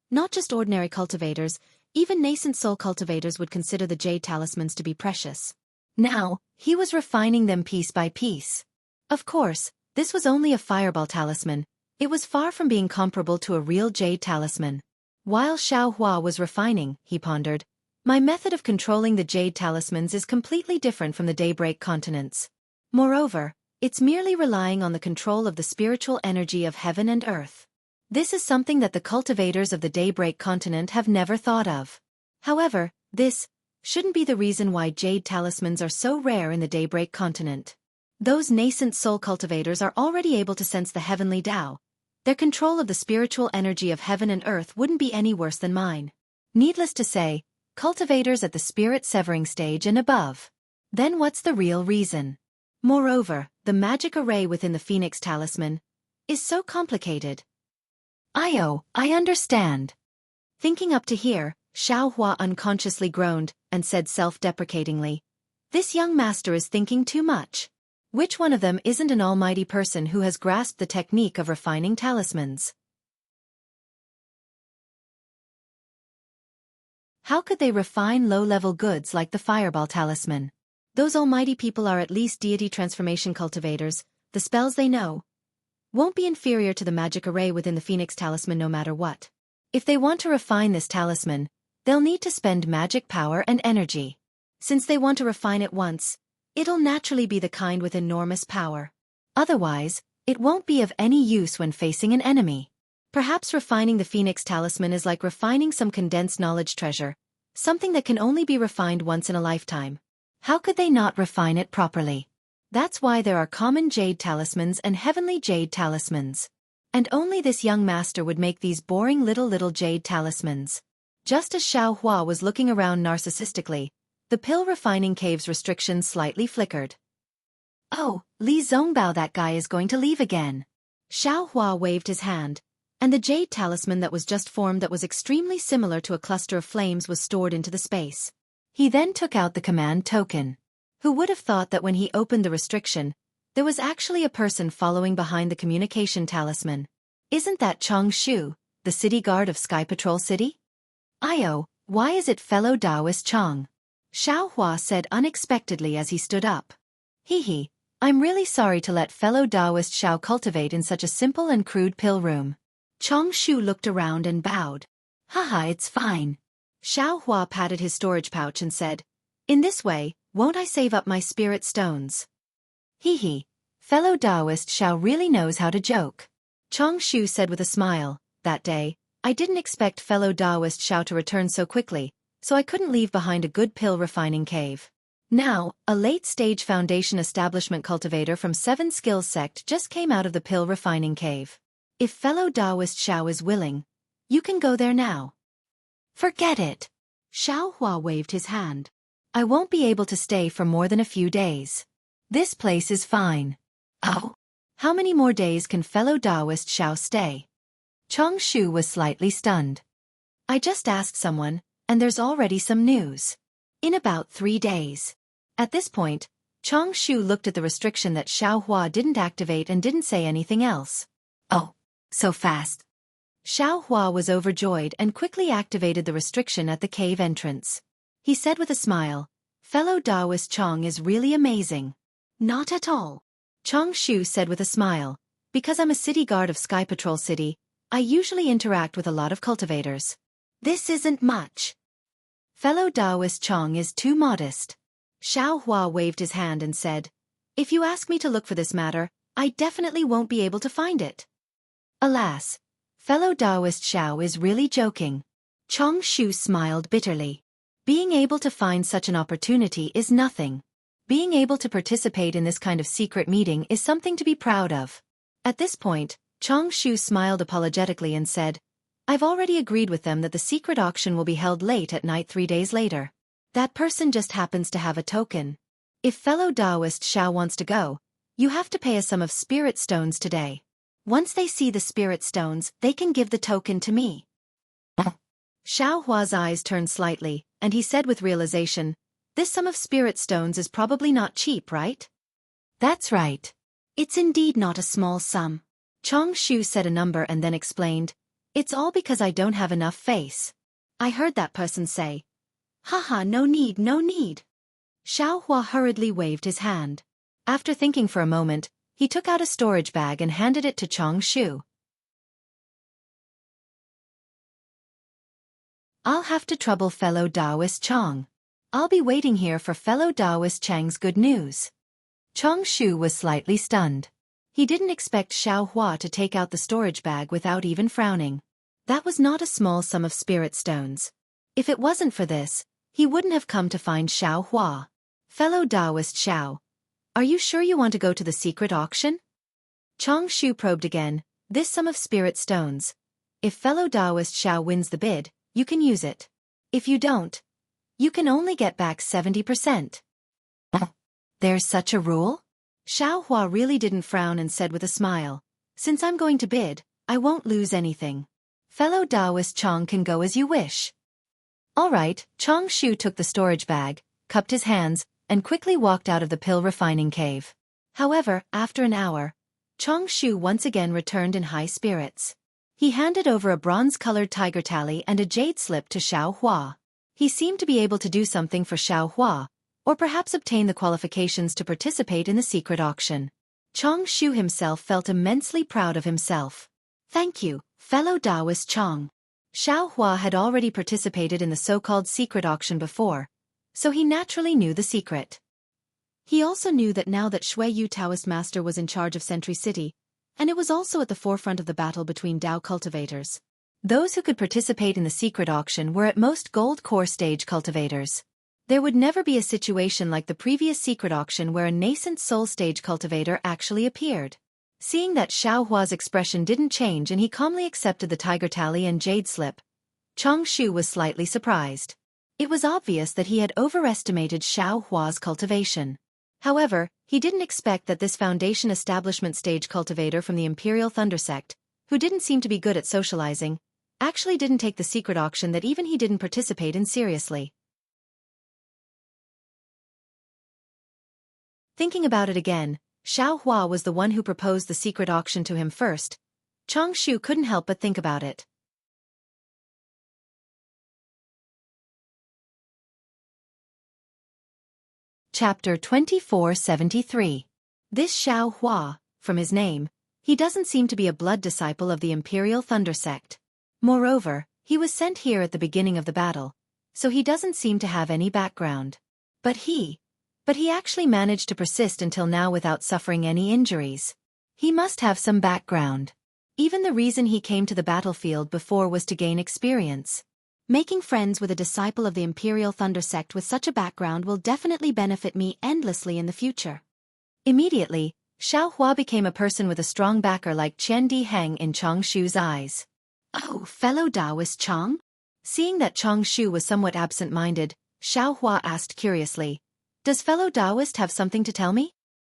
not just ordinary cultivators, even nascent soul cultivators would consider the jade talismans to be precious. Now, he was refining them piece by piece. Of course, this was only a fireball talisman. It was far from being comparable to a real jade talisman. While Xiaohua was refining, he pondered, my method of controlling the jade talismans is completely different from the Daybreak continents. Moreover, it's merely relying on the control of the spiritual energy of heaven and earth. This is something that the cultivators of the Daybreak continent have never thought of. However, this shouldn't be the reason why jade talismans are so rare in the Daybreak continent. Those nascent soul cultivators are already able to sense the heavenly Tao. Their control of the spiritual energy of heaven and earth wouldn't be any worse than mine. Needless to say, cultivators at the spirit severing stage and above. Then what's the real reason? Moreover, the magic array within the Phoenix talisman is so complicated. I understand. Thinking up to here, Xiaohua unconsciously groaned and said self-deprecatingly, this young master is thinking too much. Which one of them isn't an almighty person who has grasped the technique of refining talismans? How could they refine low-level goods like the fireball talisman? Those almighty people are at least deity transformation cultivators. The spells they know won't be inferior to the magic array within the Phoenix talisman no matter what. If they want to refine this talisman, they'll need to spend magic power and energy. Since they want to refine it once, it'll naturally be the kind with enormous power. Otherwise, it won't be of any use when facing an enemy. Perhaps refining the Phoenix Talisman is like refining some condensed knowledge treasure, something that can only be refined once in a lifetime. How could they not refine it properly? That's why there are common jade talismans and heavenly jade talismans. And only this young master would make these boring little jade talismans. Just as Xiao Hua was looking around narcissistically, the pill refining cave's restrictions slightly flickered. Oh, Li Zongbao, that guy is going to leave again. Xiao Hua waved his hand, and the jade talisman that was just formed that was extremely similar to a cluster of flames was stored into the space. He then took out the command token. Who would have thought that when he opened the restriction, there was actually a person following behind the communication talisman? Isn't that Chong Shu, the city guard of Sky Patrol City? Io, why is it fellow Taoist Chong? Xiao Hua said unexpectedly as he stood up. Hee, I'm really sorry to let fellow Taoist Xiao cultivate in such a simple and crude pill room. Chong Shu looked around and bowed. Haha, it's fine. Xiao Hua patted his storage pouch and said, in this way, won't I save up my spirit stones? Hee, fellow Taoist Xiao really knows how to joke. Chong Shu said with a smile, that day, I didn't expect fellow Taoist Xiao to return so quickly, so I couldn't leave behind a good pill refining cave. Now, a late-stage foundation establishment cultivator from 7 Skills Sect just came out of the pill refining cave. If fellow Taoist Xiao is willing, you can go there now. Forget it. Xiao Hua waved his hand. I won't be able to stay for more than a few days. This place is fine. Oh? How many more days can fellow Taoist Xiao stay? Chong Shu was slightly stunned. I just asked someone, and there's already some news. In about 3 days. At this point, Chong Shu looked at the restriction that Xiao Hua didn't activate and didn't say anything else. Oh, so fast. Xiao Hua was overjoyed and quickly activated the restriction at the cave entrance. He said with a smile, fellow Taoist Chong is really amazing. Not at all. Chong Shu said with a smile, because I'm a city guard of Sky Patrol City, I usually interact with a lot of cultivators. This isn't much. Fellow Taoist Chong is too modest. Xiao Hua waved his hand and said, if you ask me to look for this matter, I definitely won't be able to find it. Alas, fellow Taoist Xiao is really joking. Chong Shu smiled bitterly. Being able to find such an opportunity is nothing. Being able to participate in this kind of secret meeting is something to be proud of. At this point, Chong Shu smiled apologetically and said, I've already agreed with them that the secret auction will be held late at night 3 days later. That person just happens to have a token. If fellow Taoist Xiao wants to go, you have to pay a sum of spirit stones today. Once they see the spirit stones, they can give the token to me. Xiao Hua's eyes turned slightly, and he said with realization, this sum of spirit stones is probably not cheap, right? That's right. It's indeed not a small sum. Chong Shu said a number and then explained, it's all because I don't have enough face. I heard that person say. Haha, no need, no need. Xiao Hua hurriedly waved his hand. After thinking for a moment, he took out a storage bag and handed it to Chong Shu. I'll have to trouble fellow Taoist Chong. I'll be waiting here for fellow Taoist Chang's good news. Chong Shu was slightly stunned. He didn't expect Xiao Hua to take out the storage bag without even frowning. That was not a small sum of spirit stones. If it wasn't for this, he wouldn't have come to find Xiao Hua. Fellow Taoist Xiao, are you sure you want to go to the secret auction? Chong Shu probed again, this sum of spirit stones. If fellow Taoist Xiao wins the bid, you can use it. If you don't, you can only get back 70%. There's such a rule? Xiao Hua really didn't frown and said with a smile, since I'm going to bid, I won't lose anything. Fellow Taoist Chong can go as you wish. All right, Chong Shu took the storage bag, cupped his hands, and quickly walked out of the pill refining cave. However, after an hour, Chong Shu once again returned in high spirits. He handed over a bronze-colored tiger tally and a jade slip to Xiao Hua. He seemed to be able to do something for Xiao Hua, or perhaps obtain the qualifications to participate in the secret auction. Chong Shu himself felt immensely proud of himself. Thank you, fellow Taoist Chong. Xiao Hua had already participated in the so-called secret auction before, so he naturally knew the secret. He also knew that now that Shui Yu Taoist Master was in charge of Sentry City, and it was also at the forefront of the battle between Dao cultivators. Those who could participate in the secret auction were at most gold core stage cultivators. There would never be a situation like the previous secret auction where a nascent soul stage cultivator actually appeared. Seeing that Xiao Hua's expression didn't change and he calmly accepted the tiger tally and jade slip, Chang Shu was slightly surprised. It was obvious that he had overestimated Xiao Hua's cultivation. However, he didn't expect that this foundation establishment stage cultivator from the Imperial Thunder Sect, who didn't seem to be good at socializing, actually didn't take the secret auction that even he didn't participate in seriously. Thinking about it again, Xiao Hua was the one who proposed the secret auction to him first. Chang Shu couldn't help but think about it. Chapter 2473. This Xiao Hua, from his name, he doesn't seem to be a blood disciple of the Imperial Thunder Sect. Moreover, he was sent here at the beginning of the battle, so he doesn't seem to have any background. But he actually managed to persist until now without suffering any injuries. He must have some background. Even the reason he came to the battlefield before was to gain experience. Making friends with a disciple of the Imperial Thunder Sect with such a background will definitely benefit me endlessly in the future. Immediately, Xiao Hua became a person with a strong backer like Qian Di Heng in Chang Shu's eyes. Oh, fellow Taoist Chang? Seeing that Chang Shu was somewhat absent-minded, Xiao Hua asked curiously, "Does fellow Taoist have something to tell me?"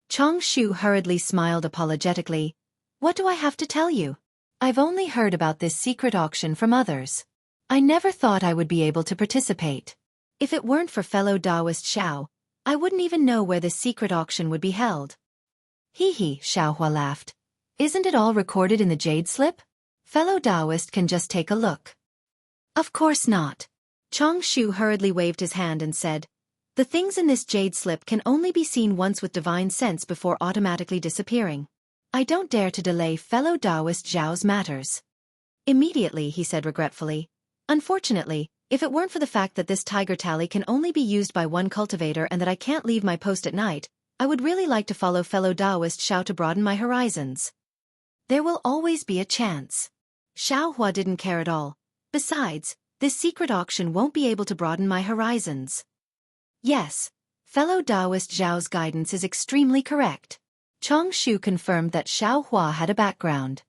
Chang Shu hurriedly smiled apologetically. "What do I have to tell you? I've only heard about this secret auction from others. I never thought I would be able to participate. If it weren't for fellow Taoist Xiao, I wouldn't even know where this secret auction would be held." Hee, Xiao Hua laughed. "Isn't it all recorded in the jade slip? Fellow Taoist can just take a look." "Of course not." Chang Shu hurriedly waved his hand and said, "The things in this jade slip can only be seen once with divine sense before automatically disappearing. I don't dare to delay fellow Taoist Zhao's matters." Immediately he said regretfully, "Unfortunately, if it weren't for the fact that this tiger tally can only be used by one cultivator and that I can't leave my post at night, I would really like to follow fellow Taoist Xiao to broaden my horizons. There will always be a chance." Xiao Hua didn't care at all. "Besides, this secret auction won't be able to broaden my horizons." Yes, fellow Taoist Zhao's guidance is extremely correct. Chang Shu confirmed that Xiao Hua had a background.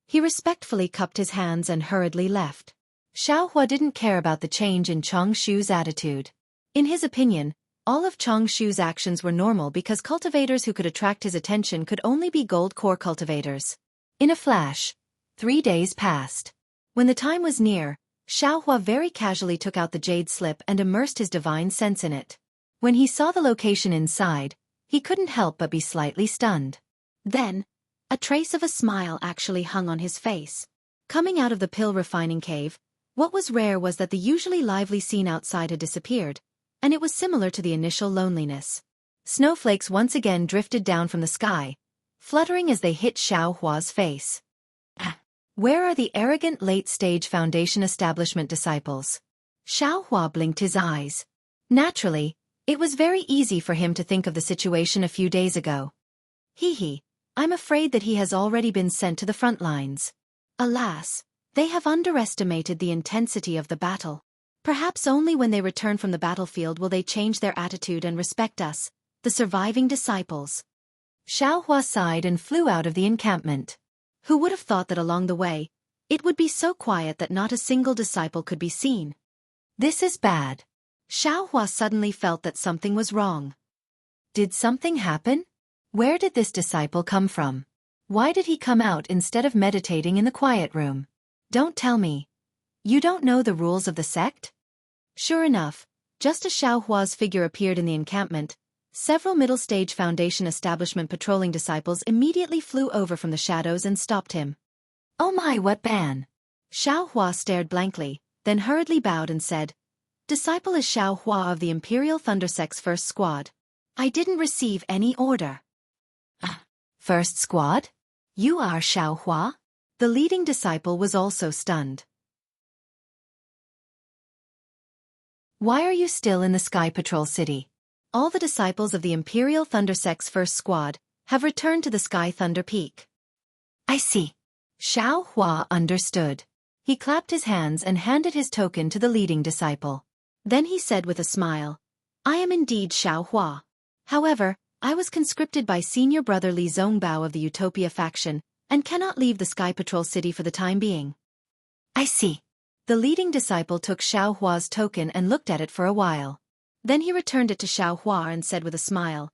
He respectfully cupped his hands and hurriedly left. Xiao Hua didn't care about the change in Chang Shu's attitude. In his opinion, all of Chang Shu's actions were normal because cultivators who could attract his attention could only be gold core cultivators. In a flash, 3 days passed. When the time was near, Xiao Hua very casually took out the jade slip and immersed his divine sense in it. When he saw the location inside, he couldn't help but be slightly stunned. Then, a trace of a smile actually hung on his face. Coming out of the pill refining cave, what was rare was that the usually lively scene outside had disappeared, and it was similar to the initial loneliness. Snowflakes once again drifted down from the sky, fluttering as they hit Xiao Hua's face. Where are the arrogant late-stage foundation establishment disciples? Xiao Hua blinked his eyes. Naturally, it was very easy for him to think of the situation a few days ago. I'm afraid that he has already been sent to the front lines. Alas, they have underestimated the intensity of the battle. Perhaps only when they return from the battlefield will they change their attitude and respect us, the surviving disciples. Xiao Hua sighed and flew out of the encampment. Who would have thought that along the way, it would be so quiet that not a single disciple could be seen? This is bad. Xiao Hua suddenly felt that something was wrong. Did something happen? Where did this disciple come from? Why did he come out instead of meditating in the quiet room? Don't tell me. You don't know the rules of the sect? Sure enough, just as Xiao Hua's figure appeared in the encampment, several middle-stage Foundation establishment patrolling disciples immediately flew over from the shadows and stopped him. "Oh my, what ban?" Xiao Hua stared blankly, then hurriedly bowed and said, "Disciple is Xiao Hua of the Imperial Thunder Sect's first squad. I didn't receive any order." First squad? You are Xiao Hua? The leading disciple was also stunned. Why are you still in the Sky Patrol City? all the disciples of the Imperial Thunder Sect's first squad have returned to the Sky Thunder Peak. I see. Xiao Hua understood. He clapped his hands and handed his token to the leading disciple. Then he said with a smile, I am indeed Xiao Hua. However, I was conscripted by senior brother Li Zongbao of the Utopia faction, and cannot leave the Sky Patrol City for the time being. I see. The leading disciple took Xiao Hua's token and looked at it for a while. Then he returned it to Xiao Hua and said with a smile,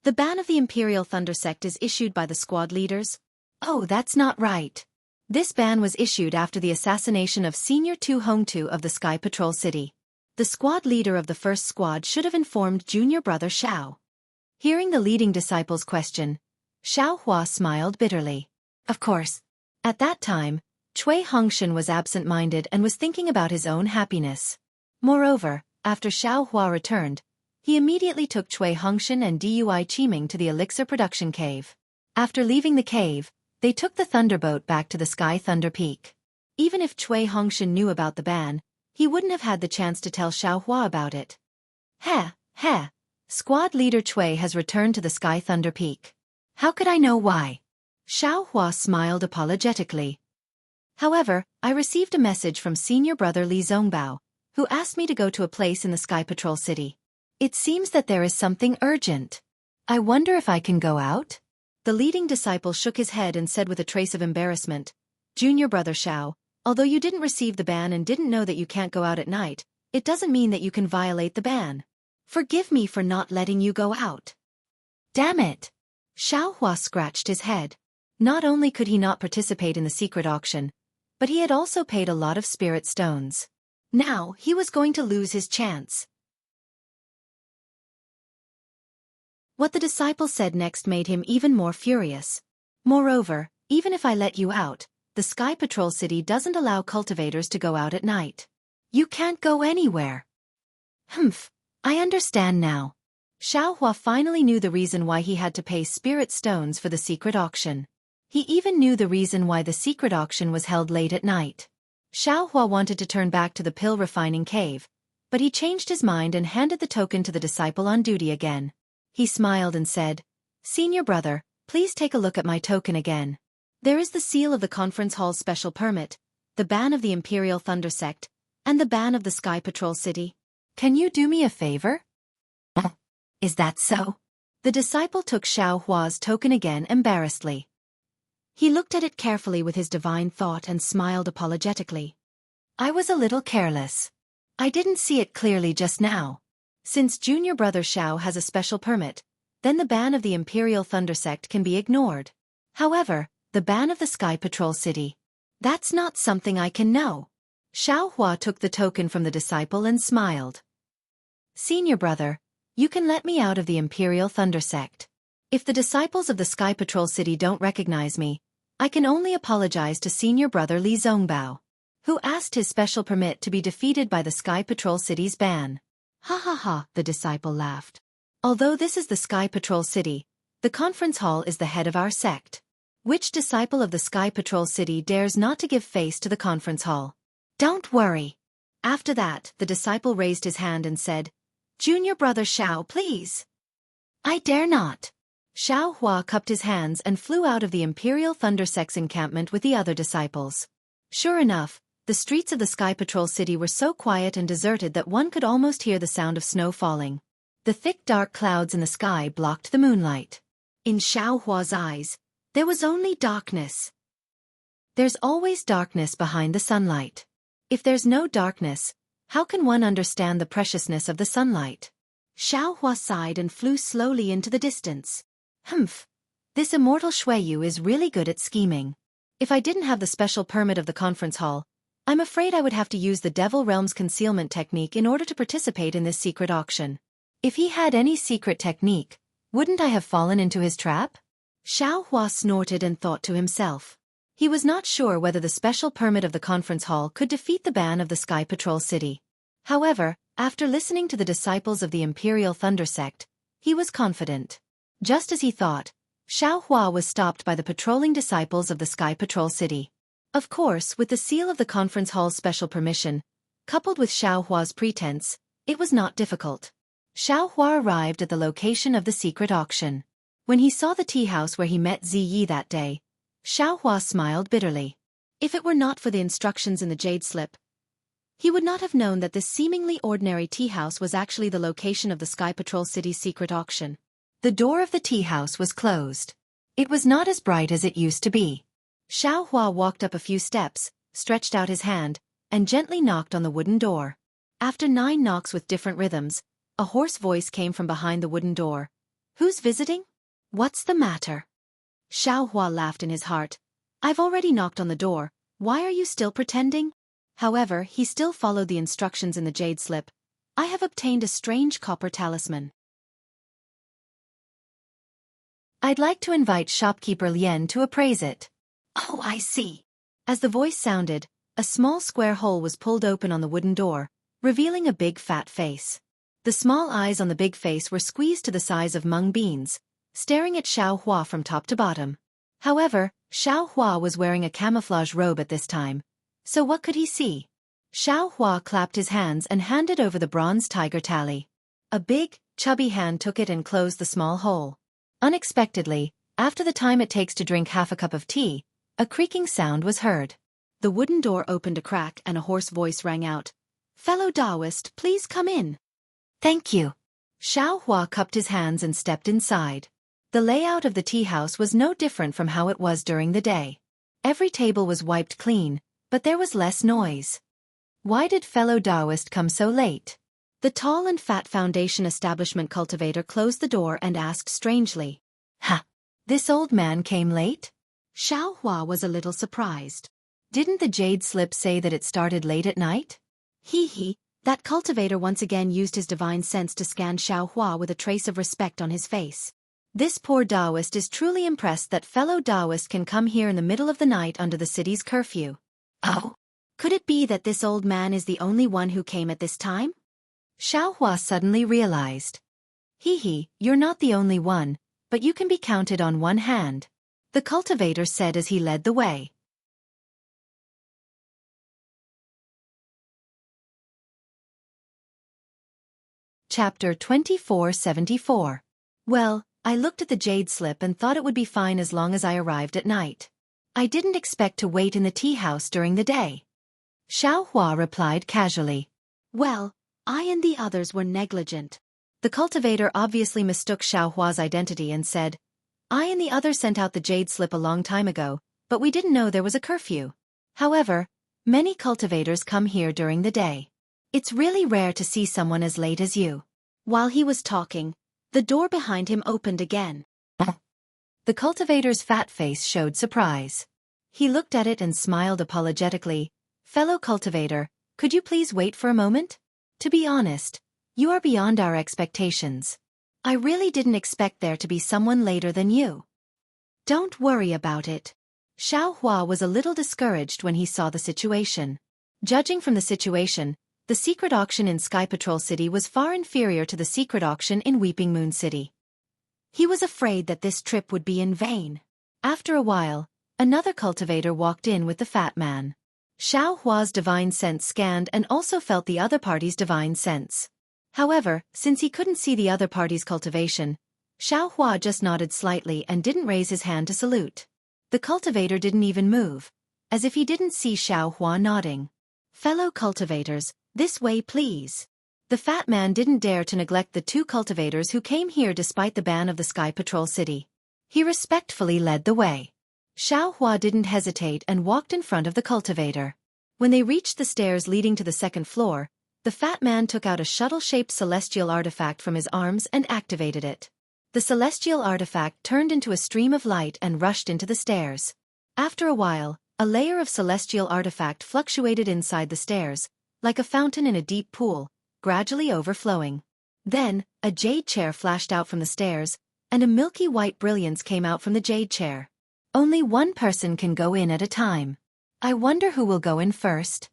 The ban of the Imperial Thunder Sect is issued by the squad leaders? Oh, that's not right. This ban was issued after the assassination of Senior Tu Hongtu of the Sky Patrol City. The squad leader of the first squad should have informed junior brother Xiao. Hearing the leading disciple's question, Xiao Hua smiled bitterly. Of course. At that time, Cui Hongshan was absent-minded and was thinking about his own happiness. Moreover, after Xiao Hua returned, he immediately took Cui Hongshan and Dui Qiming to the elixir production cave. After leaving the cave, they took the thunderboat back to the Sky Thunder Peak. Even if Cui Hongshan knew about the ban, he wouldn't have had the chance to tell Xiao Hua about it. Heh. Squad leader Cui has returned to the Sky Thunder Peak. How could I know why? Xiao Hua smiled apologetically. However, I received a message from senior brother Li Zongbao, who asked me to go to a place in the Sky Patrol City. It seems that there is something urgent. I wonder if I can go out? The leading disciple shook his head and said with a trace of embarrassment, Junior brother Xiao, although you didn't receive the ban and didn't know that you can't go out at night, it doesn't mean that you can violate the ban. Forgive me for not letting you go out. Damn it! Xiao Hua scratched his head. Not only could he not participate in the secret auction, but he had also paid a lot of spirit stones. Now he was going to lose his chance. What the disciple said next made him even more furious. Moreover, even if I let you out, the Sky Patrol City doesn't allow cultivators to go out at night. You can't go anywhere. Humph, I understand now. Xiao Hua finally knew the reason why he had to pay spirit stones for the secret auction. He even knew the reason why the secret auction was held late at night. Xiao Hua wanted to turn back to the pill refining cave, but he changed his mind and handed the token to the disciple on duty again. He smiled and said, Senior brother, please take a look at my token again. There is the seal of the conference hall's special permit, the ban of the Imperial Thunder Sect, and the ban of the Sky Patrol City. Can you do me a favor? Is that so? The disciple took Xiao Hua's token again embarrassedly. He looked at it carefully with his divine thought and smiled apologetically. I was a little careless. I didn't see it clearly just now. Since junior brother Xiao has a special permit, then the ban of the Imperial Thunder Sect can be ignored. However, the ban of the Sky Patrol City, that's not something I can know. Xiao Hua took the token from the disciple and smiled. Senior brother, you can let me out of the Imperial Thunder Sect. If the disciples of the Sky Patrol City don't recognize me, I can only apologize to senior brother Li Zongbao, who asked his special permit to be defeated by the Sky Patrol City's ban. Ha ha ha, the disciple laughed. Although this is the Sky Patrol City, the conference hall is the head of our sect. Which disciple of the Sky Patrol City dares not to give face to the conference hall? Don't worry. After that, the disciple raised his hand and said, Junior brother Xiao, please. I dare not. Xiao Hua cupped his hands and flew out of the Imperial Thunder Sect's encampment with the other disciples. Sure enough, the streets of the Sky Patrol City were so quiet and deserted that one could almost hear the sound of snow falling. The thick dark clouds in the sky blocked the moonlight. In Xiao Hua's eyes, there was only darkness. There's always darkness behind the sunlight. If there's no darkness, how can one understand the preciousness of the sunlight? Xiao Hua sighed and flew slowly into the distance. Humph. This immortal Shuiyu is really good at scheming. If I didn't have the special permit of the conference hall, I'm afraid I would have to use the Devil Realm's concealment technique in order to participate in this secret auction. If he had any secret technique, wouldn't I have fallen into his trap? Xiao Hua snorted and thought to himself. He was not sure whether the special permit of the conference hall could defeat the ban of the Sky Patrol City. However, after listening to the disciples of the Imperial Thunder Sect, he was confident. Just as he thought, Xiao Hua was stopped by the patrolling disciples of the Sky Patrol City. Of course, with the seal of the conference hall's special permission, coupled with Xiao Hua's pretense, it was not difficult. Xiaohua arrived at the location of the secret auction. When he saw the tea house where he met Ziyi that day, Xiaohua smiled bitterly. If it were not for the instructions in the jade slip, he would not have known that this seemingly ordinary tea house was actually the location of the Sky Patrol City's secret auction. The door of the tea house was closed. It was not as bright as it used to be. Xiaohua walked up a few steps, stretched out his hand, and gently knocked on the wooden door. After 9 knocks with different rhythms, a hoarse voice came from behind the wooden door. "Who's visiting? What's the matter?" Xiaohua laughed in his heart. "I've already knocked on the door, why are you still pretending?" However, he still followed the instructions in the jade slip. "I have obtained a strange copper talisman. I'd like to invite shopkeeper Lien to appraise it." "Oh, I see." As the voice sounded, a small square hole was pulled open on the wooden door, revealing a big fat face. The small eyes on the big face were squeezed to the size of mung beans, staring at Xiaohua from top to bottom. However, Xiaohua was wearing a camouflage robe at this time, so what could he see? Xiaohua clapped his hands and handed over the bronze tiger tally. A big, chubby hand took it and closed the small hole. Unexpectedly, after the time it takes to drink half a cup of tea, a creaking sound was heard. The wooden door opened a crack and a hoarse voice rang out. "Fellow Taoist, please come in." "Thank you." Xiaohua cupped his hands and stepped inside. The layout of the tea house was no different from how it was during the day. Every table was wiped clean, but there was less noise. Why did fellow Taoist come so late? The tall and fat foundation establishment cultivator closed the door and asked strangely. "Ha! This old man came late?" Xiaohua was a little surprised. Didn't the jade slip say that it started late at night? Hee. That cultivator once again used his divine sense to scan Xiaohua with a trace of respect on his face. This poor Taoist is truly impressed that fellow Taoist can come here in the middle of the night under the city's curfew. Oh, could it be that this old man is the only one who came at this time? Xiaohua suddenly realized. Hee, you're not the only one, but you can be counted on one hand, the cultivator said as he led the way. Chapter 2474. Well, I looked at the jade slip and thought it would be fine as long as I arrived at night. I didn't expect to wait in the tea house during the day. Xiaohua replied casually. Well, I and the others were negligent. The cultivator obviously mistook Xiaohua's identity and said, I and the others sent out the jade slip a long time ago, but we didn't know there was a curfew. However, many cultivators come here during the day. It's really rare to see someone as late as you. While he was talking, the door behind him opened again. The cultivator's fat face showed surprise. He looked at it and smiled apologetically. Fellow cultivator, could you please wait for a moment? To be honest, you are beyond our expectations. I really didn't expect there to be someone later than you. Don't worry about it. Xiaohua was a little discouraged when he saw the situation. Judging from the situation, the secret auction in Sky Patrol City was far inferior to the secret auction in Weeping Moon City. He was afraid that this trip would be in vain. After a while, another cultivator walked in with the fat man. Xiaohua's divine sense scanned and also felt the other party's divine sense. However, since he couldn't see the other party's cultivation, Xiaohua just nodded slightly and didn't raise his hand to salute. The cultivator didn't even move, as if he didn't see Xiaohua nodding. Fellow cultivators, this way please. The fat man didn't dare to neglect the two cultivators who came here despite the ban of the Sky Patrol City. He respectfully led the way. Xiaohua didn't hesitate and walked in front of the cultivator. When they reached the stairs leading to the second floor, the fat man took out a shuttle-shaped celestial artifact from his arms and activated it. The celestial artifact turned into a stream of light and rushed into the stairs. After a while, a layer of celestial artifact fluctuated inside the stairs, like a fountain in a deep pool, gradually overflowing. Then, a jade chair flashed out from the stairs, and a milky white brilliance came out from the jade chair. Only one person can go in at a time. I wonder who will go in first.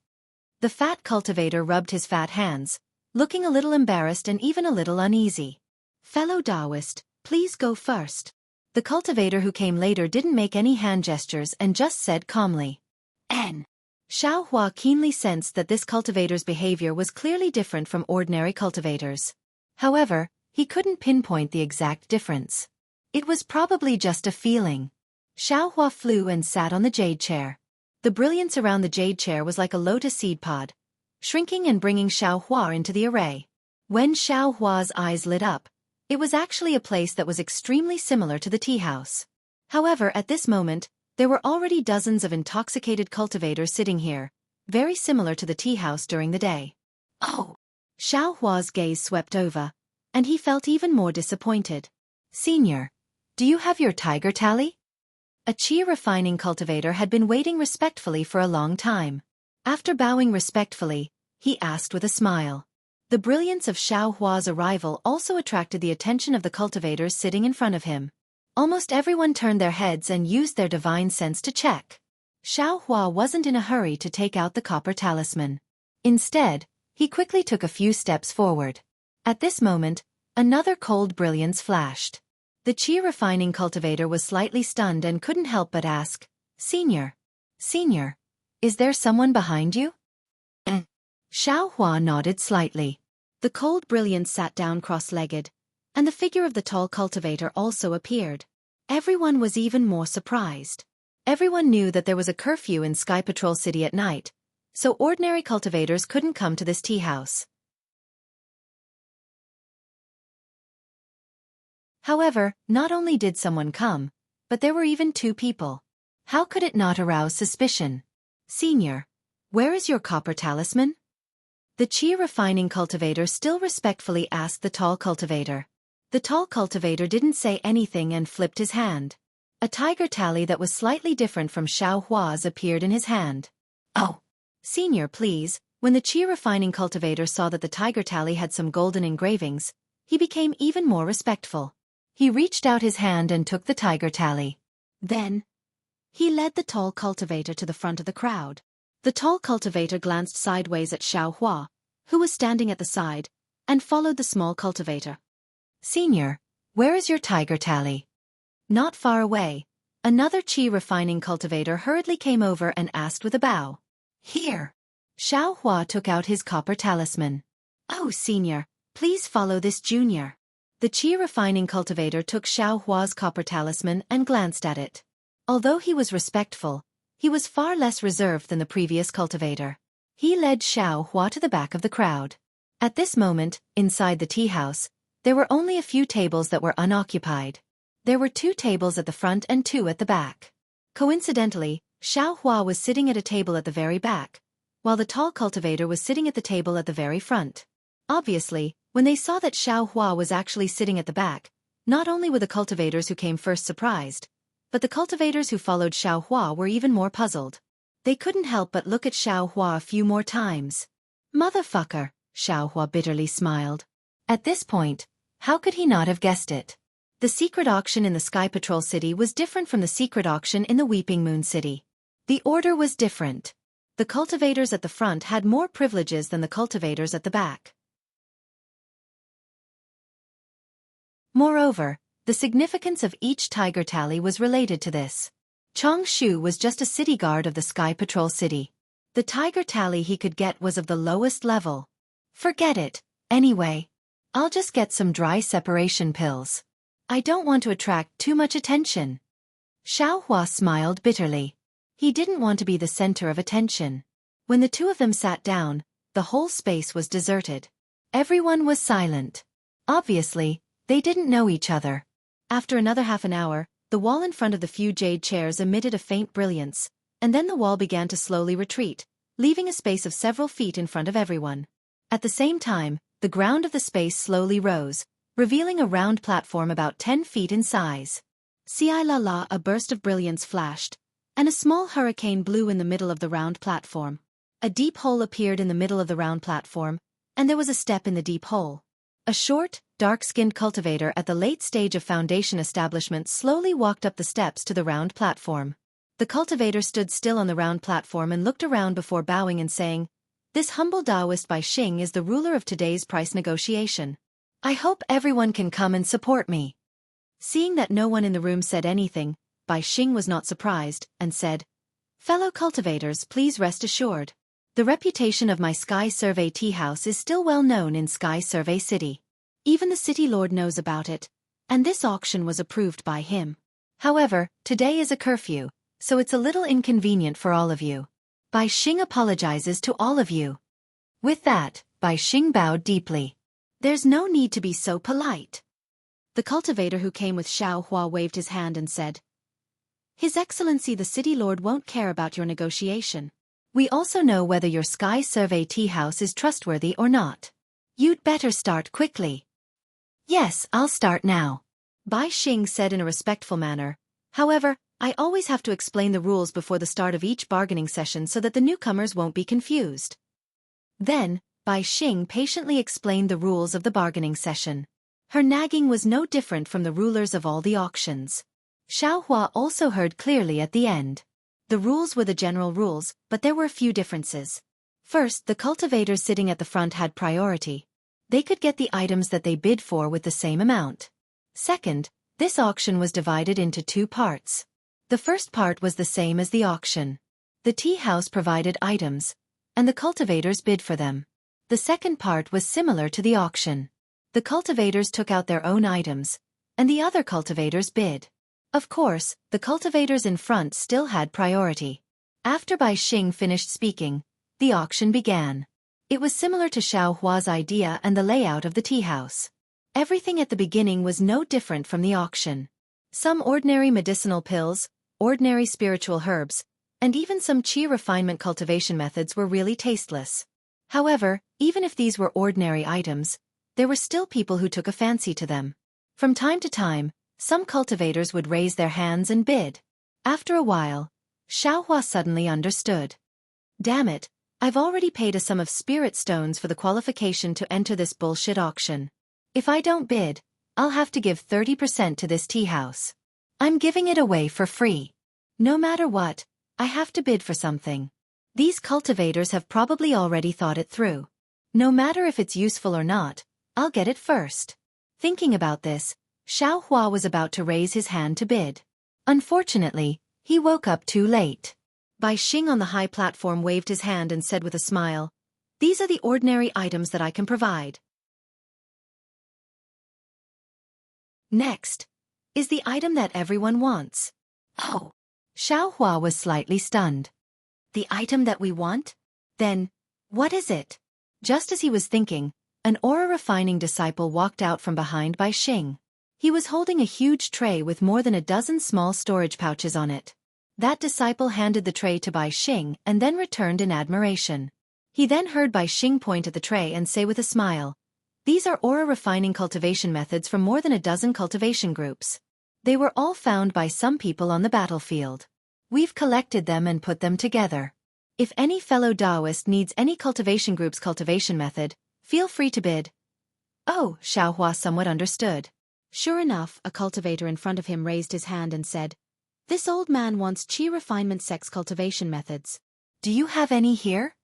The fat cultivator rubbed his fat hands, looking a little embarrassed and even a little uneasy. Fellow Taoist, please go first. The cultivator who came later didn't make any hand gestures and just said calmly. N. Xiaohua keenly sensed that this cultivator's behavior was clearly different from ordinary cultivators. However, he couldn't pinpoint the exact difference. It was probably just a feeling. Xiaohua flew and sat on the jade chair. The brilliance around the jade chair was like a lotus seed pod, shrinking and bringing Xiaohua into the array. When Xiaohua's eyes lit up, it was actually a place that was extremely similar to the tea house. However, at this moment, there were already dozens of intoxicated cultivators sitting here, very similar to the tea house during the day. Oh! Xiaohua's gaze swept over, and he felt even more disappointed. Senior, do you have your tiger tally? A qi refining cultivator had been waiting respectfully for a long time. After bowing respectfully, he asked with a smile. The brilliance of Xiaohua's arrival also attracted the attention of the cultivators sitting in front of him. Almost everyone turned their heads and used their divine sense to check. Xiaohua wasn't in a hurry to take out the copper talisman. Instead, he quickly took a few steps forward. At this moment, another cold brilliance flashed. The qi refining cultivator was slightly stunned and couldn't help but ask, Senior, is there someone behind you? Xiaohua nodded slightly. The cold brilliance sat down cross-legged, and the figure of the tall cultivator also appeared. Everyone was even more surprised. Everyone knew that there was a curfew in Sky Patrol City at night, so ordinary cultivators couldn't come to this tea house. However, not only did someone come, but there were even two people. How could it not arouse suspicion? Senior, where is your copper talisman? The qi refining cultivator still respectfully asked the tall cultivator. The tall cultivator didn't say anything and flipped his hand. A tiger tally that was slightly different from Xiaohua's appeared in his hand. Oh! Senior, please. When the qi refining cultivator saw that the tiger tally had some golden engravings, he became even more respectful. He reached out his hand and took the tiger tally. Then, he led the tall cultivator to the front of the crowd. The tall cultivator glanced sideways at Xiaohua, who was standing at the side, and followed the small cultivator. Senior, where is your tiger tally? Not far away, another qi refining cultivator hurriedly came over and asked with a bow. Here. Xiaohua took out his copper talisman. Oh, Senior, please follow this junior. The qi refining cultivator took Xiaohua's copper talisman and glanced at it. Although he was respectful, he was far less reserved than the previous cultivator. He led Xiaohua to the back of the crowd. At this moment, inside the tea house, there were only a few tables that were unoccupied. There were 2 tables at the front and 2 at the back. Coincidentally, Xiaohua was sitting at a table at the very back, while the tall cultivator was sitting at the table at the very front. Obviously, when they saw that Xiaohua was actually sitting at the back, not only were the cultivators who came first surprised, but the cultivators who followed Xiaohua were even more puzzled. They couldn't help but look at Xiaohua a few more times. Motherfucker, Xiaohua bitterly smiled. At this point, how could he not have guessed it? The secret auction in the Sky Patrol City was different from the secret auction in the Weeping Moon City. The order was different. The cultivators at the front had more privileges than the cultivators at the back. Moreover, the significance of each tiger tally was related to this. Chong Shu was just a city guard of the Sky Patrol City. The tiger tally he could get was of the lowest level. Forget it, anyway. I'll just get some dry separation pills. I don't want to attract too much attention. Xiaohua smiled bitterly. He didn't want to be the center of attention. When the two of them sat down, the whole space was deserted. Everyone was silent. Obviously, they didn't know each other. After another half an hour, the wall in front of the few jade chairs emitted a faint brilliance, and then the wall began to slowly retreat, leaving a space of several feet in front of everyone. At the same time, the ground of the space slowly rose, revealing a round platform about 10 feet in size. Si-la-la, a burst of brilliance flashed, and a small hurricane blew in the middle of the round platform. A deep hole appeared in the middle of the round platform, and there was a step in the deep hole. A short, dark-skinned cultivator at the late stage of foundation establishment slowly walked up the steps to the round platform. The cultivator stood still on the round platform and looked around before bowing and saying, "This humble Taoist Bai Xing is the ruler of today's price negotiation. I hope everyone can come and support me." Seeing that no one in the room said anything, Bai Xing was not surprised, and said, "Fellow cultivators, please rest assured. The reputation of my Sky Survey Tea House is still well known in Sky Survey City. Even the city lord knows about it, and this auction was approved by him. However, today is a curfew, so it's a little inconvenient for all of you. Bai Xing apologizes to all of you. With that, Bai Xing bowed deeply. There's no need to be so polite. The cultivator who came with Xiao Hua waved his hand and said, His Excellency the City Lord won't care about your negotiation. We also know whether your Sky Survey tea house is trustworthy or not. You'd better start quickly. Yes, I'll start now. Bai Xing said in a respectful manner. However, I always have to explain the rules before the start of each bargaining session so that the newcomers won't be confused. Then, Bai Xing patiently explained the rules of the bargaining session. Her nagging was no different from the rulers of all the auctions. Xiao Hua also heard clearly at the end. The rules were the general rules, but there were a few differences. First, the cultivators sitting at the front had priority. They could get the items that they bid for with the same amount. Second, this auction was divided into two parts. The first part was the same as the auction. The tea house provided items, and the cultivators bid for them. The second part was similar to the auction. The cultivators took out their own items, and the other cultivators bid. Of course, the cultivators in front still had priority. After Bai Xing finished speaking, the auction began. It was similar to Xiao Hua's idea and the layout of the tea house. Everything at the beginning was no different from the auction. Some ordinary medicinal pills, ordinary spiritual herbs, and even some qi refinement cultivation methods were really tasteless. However, even if these were ordinary items, there were still people who took a fancy to them. From time to time, some cultivators would raise their hands and bid. After a while, Xiao Hua suddenly understood. Damn it, I've already paid a sum of spirit stones for the qualification to enter this bullshit auction. If I don't bid, I'll have to give 30% to this tea house. I'm giving it away for free. No matter what, I have to bid for something. These cultivators have probably already thought it through. No matter if it's useful or not, I'll get it first. Thinking about this, Xiao Hua was about to raise his hand to bid. Unfortunately, he woke up too late. Bai Xing on the high platform waved his hand and said with a smile, These are the ordinary items that I can provide. Next is the item that everyone wants. Oh. Xiao Hua was slightly stunned. The item that we want? Then, what is it? Just as he was thinking, an aura-refining disciple walked out from behind Bai Xing. He was holding a huge tray with more than a dozen small storage pouches on it. That disciple handed the tray to Bai Xing and then returned in admiration. He then heard Bai Xing point at the tray and say with a smile, These are aura-refining cultivation methods from more than a dozen cultivation groups. They were all found by some people on the battlefield. We've collected them and put them together. If any fellow Taoist needs any cultivation group's cultivation method, feel free to bid. Oh, Xiao Hua somewhat understood. Sure enough, a cultivator in front of him raised his hand and said, This old man wants qi refinement sex cultivation methods. Do you have any here?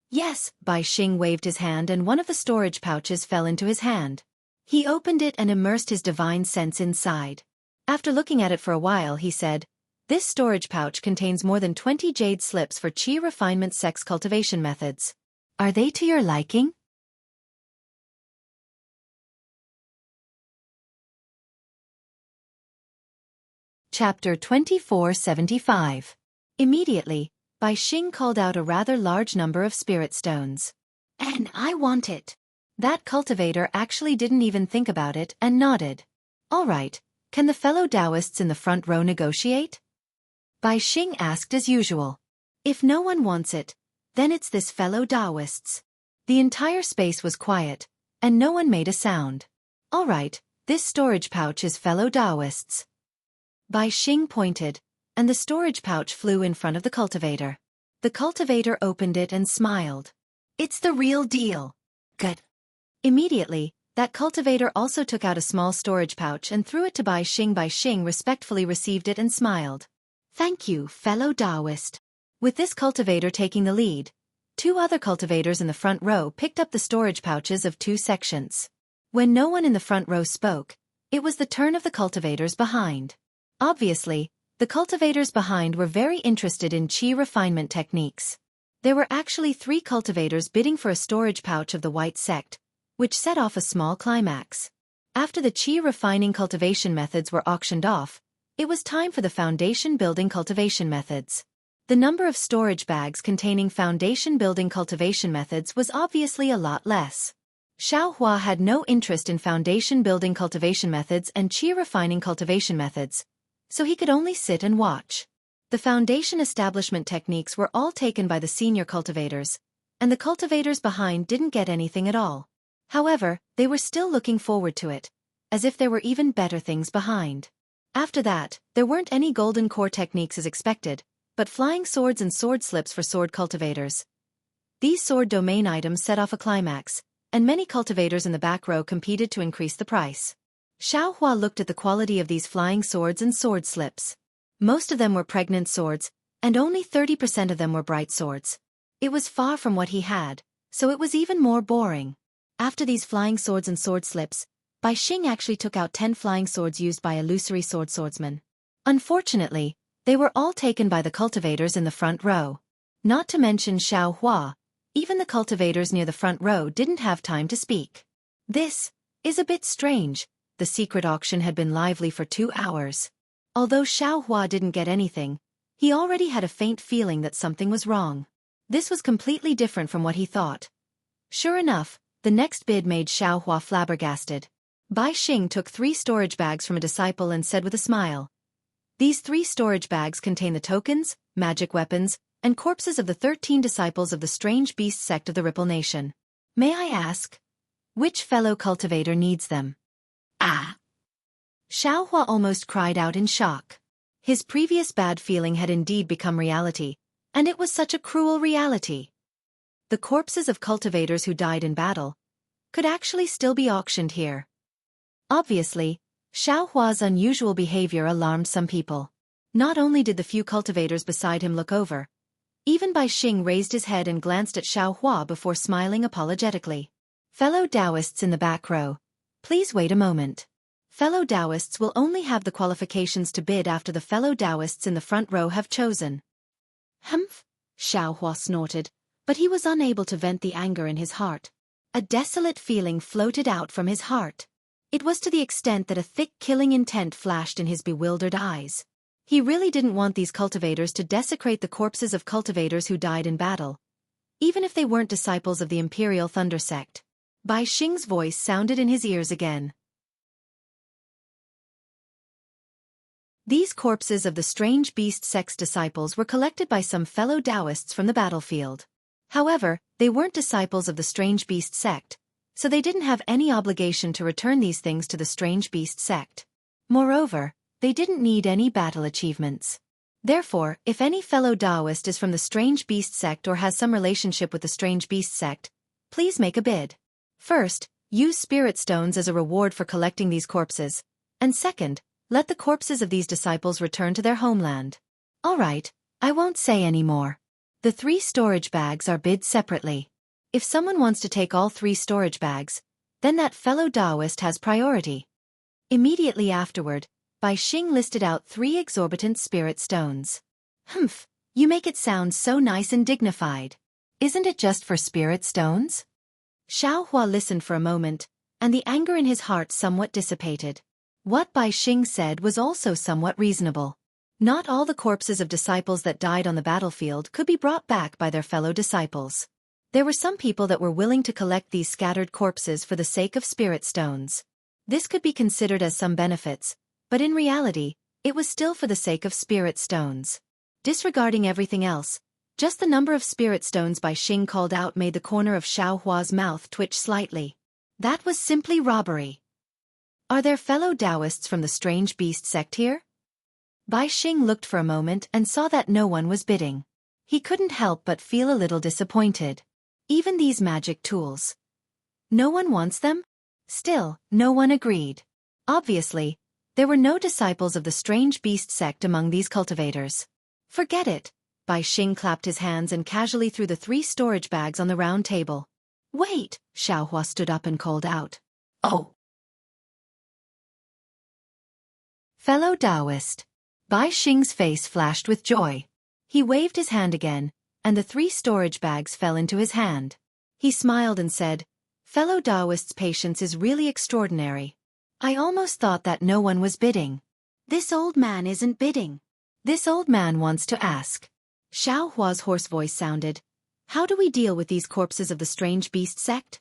Yes, Bai Xing waved his hand and one of the storage pouches fell into his hand. He opened it and immersed his divine sense inside. After looking at it for a while he said, This storage pouch contains more than 20 jade slips for qi refinement sex cultivation methods. Are they to your liking? Chapter 2475. Immediately, Bai Xing called out a rather large number of spirit stones. And I want it. That cultivator actually didn't even think about it and nodded. All right, can the fellow Taoists in the front row negotiate? Bai Xing asked as usual. If no one wants it, then it's this fellow Taoists. The entire space was quiet, and no one made a sound. All right, this storage pouch is fellow Taoists. Bai Xing pointed, and the storage pouch flew in front of the cultivator. The cultivator opened it and smiled. It's the real deal. Good. Immediately, that cultivator also took out a small storage pouch and threw it to Bai Xing. Bai Xing respectfully received it and smiled. Thank you, fellow Taoist. With this cultivator taking the lead, two other cultivators in the front row picked up the storage pouches of two sections. When no one in the front row spoke, it was the turn of the cultivators behind. Obviously, the cultivators behind were very interested in qi refinement techniques. There were actually 3 cultivators bidding for a storage pouch of the white sect, which set off a small climax. After the qi refining cultivation methods were auctioned off, it was time for the foundation building cultivation methods. The number of storage bags containing foundation building cultivation methods was obviously a lot less. Xiaohua had no interest in foundation building cultivation methods and qi refining cultivation methods, so he could only sit and watch. The foundation establishment techniques were all taken by the senior cultivators, and the cultivators behind didn't get anything at all. However, they were still looking forward to it, as if there were even better things behind. After that, there weren't any golden core techniques as expected, but flying swords and sword slips for sword cultivators. These sword domain items set off a climax, and many cultivators in the back row competed to increase the price. Xiaohua looked at the quality of these flying swords and sword slips. Most of them were pregnant swords, and only 30% of them were bright swords. It was far from what he had, so it was even more boring. After these flying swords and sword slips, Bai Xing actually took out 10 flying swords used by illusory swordsmen. Unfortunately, they were all taken by the cultivators in the front row. Not to mention Xiaohua, even the cultivators near the front row didn't have time to speak. This is a bit strange. The secret auction had been lively for 2 hours. Although Xiaohua didn't get anything, he already had a faint feeling that something was wrong. This was completely different from what he thought. Sure enough, the next bid made Xiaohua flabbergasted. Bai Xing took 3 storage bags from a disciple and said with a smile, "These 3 storage bags contain the tokens, magic weapons, and corpses of the 13 disciples of the strange beast sect of the Ripple Nation. May I ask, which fellow cultivator needs them?" Ah! Xiaohua almost cried out in shock. His previous bad feeling had indeed become reality, and it was such a cruel reality. The corpses of cultivators who died in battle could actually still be auctioned here. Obviously, Xiaohua's unusual behavior alarmed some people. Not only did the few cultivators beside him look over, even Bai Xing raised his head and glanced at Xiaohua before smiling apologetically. "Fellow Taoists in the back row, please wait a moment. Fellow Taoists will only have the qualifications to bid after the fellow Taoists in the front row have chosen." "Humph," Xiaohua snorted, but he was unable to vent the anger in his heart. A desolate feeling floated out from his heart. It was to the extent that a thick killing intent flashed in his bewildered eyes. He really didn't want these cultivators to desecrate the corpses of cultivators who died in battle, even if they weren't disciples of the Imperial Thunder Sect. Bai Xing's voice sounded in his ears again. These corpses of the strange beast sect's disciples were collected by some fellow Taoists from the battlefield. However, they weren't disciples of the strange beast sect, so they didn't have any obligation to return these things to the strange beast sect. Moreover, they didn't need any battle achievements. Therefore, if any fellow Taoist is from the strange beast sect or has some relationship with the strange beast sect, please make a bid. First, use spirit stones as a reward for collecting these corpses, and second, let the corpses of these disciples return to their homeland. Alright, I won't say any more. The 3 storage bags are bid separately. If someone wants to take all 3 storage bags, then that fellow Taoist has priority. Immediately afterward, Bai Xing listed out 3 exorbitant spirit stones. "Humph, you make it sound so nice and dignified. Isn't it just for spirit stones?" Xiaohua listened for a moment, and the anger in his heart somewhat dissipated. What Bai Xing said was also somewhat reasonable. Not all the corpses of disciples that died on the battlefield could be brought back by their fellow disciples. There were some people that were willing to collect these scattered corpses for the sake of spirit stones. This could be considered as some benefits, but in reality, it was still for the sake of spirit stones. Disregarding everything else, just the number of spirit stones Bai Xing called out made the corner of Xiaohua's mouth twitch slightly. That was simply robbery. Are there fellow Taoists from the strange beast sect here? Bai Xing looked for a moment and saw that no one was bidding. He couldn't help but feel a little disappointed. Even these magic tools. No one wants them? Still, no one agreed. Obviously, there were no disciples of the strange beast sect among these cultivators. Forget it. Bai Xing clapped his hands and casually threw the 3 storage bags on the round table. Wait, Xiaohua stood up and called out. Oh! Fellow Taoist. Bai Xing's face flashed with joy. He waved his hand again, and the 3 storage bags fell into his hand. He smiled and said, Fellow Taoist's patience is really extraordinary. I almost thought that no one was bidding. This old man isn't bidding. This old man wants to ask. Xiao Hua's hoarse voice sounded. How do we deal with these corpses of the strange beast sect?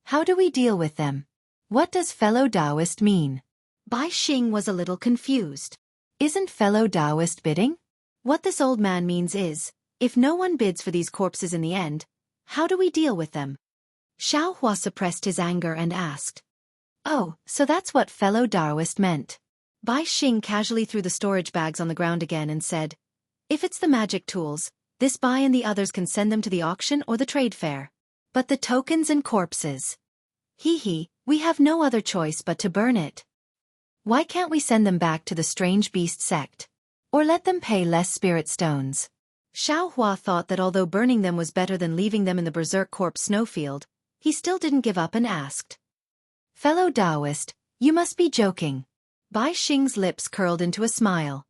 How do we deal with them? What does fellow Taoist mean? Bai Xing was a little confused. Isn't fellow Taoist bidding? What this old man means is, if no one bids for these corpses in the end, how do we deal with them? Xiao Hua suppressed his anger and asked. Oh, so that's what fellow Taoist meant. Bai Xing casually threw the storage bags on the ground again and said, if it's the magic tools, this Bai and the others can send them to the auction or the trade fair. But the tokens and corpses. We have no other choice but to burn it. Why can't we send them back to the strange beast sect? Or let them pay less spirit stones? Xiao Hua thought that although burning them was better than leaving them in the berserk corpse snowfield, he still didn't give up and asked. Fellow Taoist, you must be joking. Bai Xing's lips curled into a smile.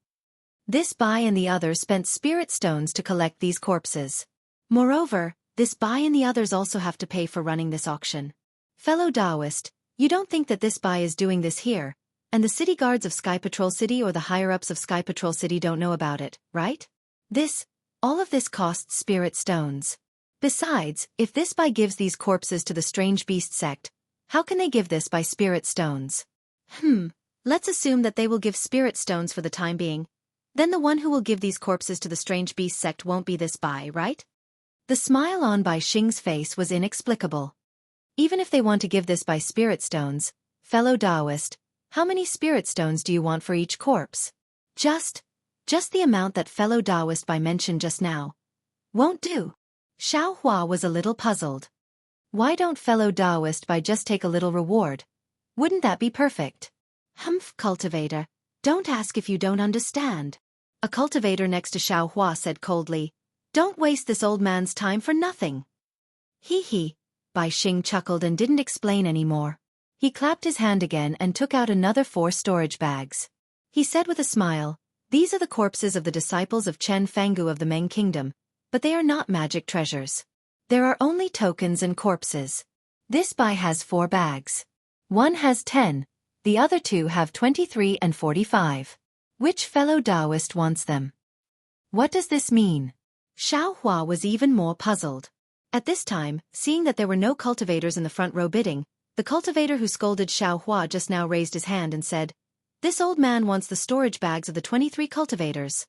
This Bai and the others spent spirit stones to collect these corpses. Moreover, this Bai and the others also have to pay for running this auction. Fellow Taoist, you don't think that this Bai is doing this here, and the city guards of Sky Patrol City or the higher-ups of Sky Patrol City don't know about it, right? All of this costs spirit stones. Besides, if this Bai gives these corpses to the strange beast sect, how can they give this by spirit stones? Let's assume that they will give spirit stones for the time being. Then the one who will give these corpses to the strange beast sect won't be this Bai, right? The smile on Bai Xing's face was inexplicable. Even if they want to give this by spirit stones, fellow Taoist, how many spirit stones do you want for each corpse? Just the amount that fellow Taoist Bai mentioned just now. Won't do. Xiao Hua was a little puzzled. Why don't fellow Taoist Bai just take a little reward? Wouldn't that be perfect? Humph, cultivator, don't ask if you don't understand. A cultivator next to Xiao Hua said coldly, don't waste this old man's time for nothing. Bai Xing chuckled and didn't explain any more. He clapped his hand again and took out another 4 storage bags. He said with a smile, these are the corpses of the disciples of Chen Fanggu of the Meng Kingdom, but they are not magic treasures. There are only tokens and corpses. This Bai has 4 bags. One has 10, the other 2 have 23 and 45. Which fellow Taoist wants them? What does this mean? Xiao Hua was even more puzzled. At this time, seeing that there were no cultivators in the front row bidding, the cultivator who scolded Xiao Hua just now raised his hand and said, this old man wants the storage bags of the 23 cultivators.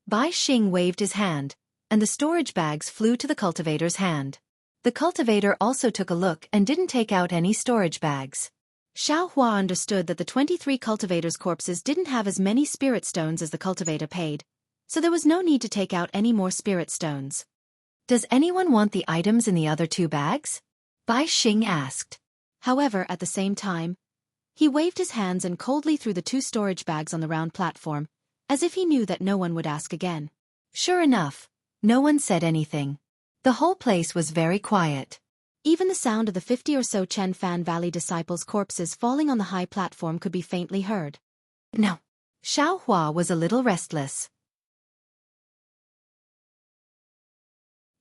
Bai Xing waved his hand, and the storage bags flew to the cultivator's hand. The cultivator also took a look and didn't take out any storage bags. Xiao Hua understood that the 23 cultivators' corpses didn't have as many spirit stones as the cultivator paid, so there was no need to take out any more spirit stones. Does anyone want the items in the other 2 bags? Bai Xing asked. However, at the same time, he waved his hands and coldly threw the 2 storage bags on the round platform, as if he knew that no one would ask again. Sure enough, no one said anything. The whole place was very quiet. Even the sound of the 50 or so Chen Fan Valley disciples' corpses falling on the high platform could be faintly heard. No. Xiao Hua was a little restless.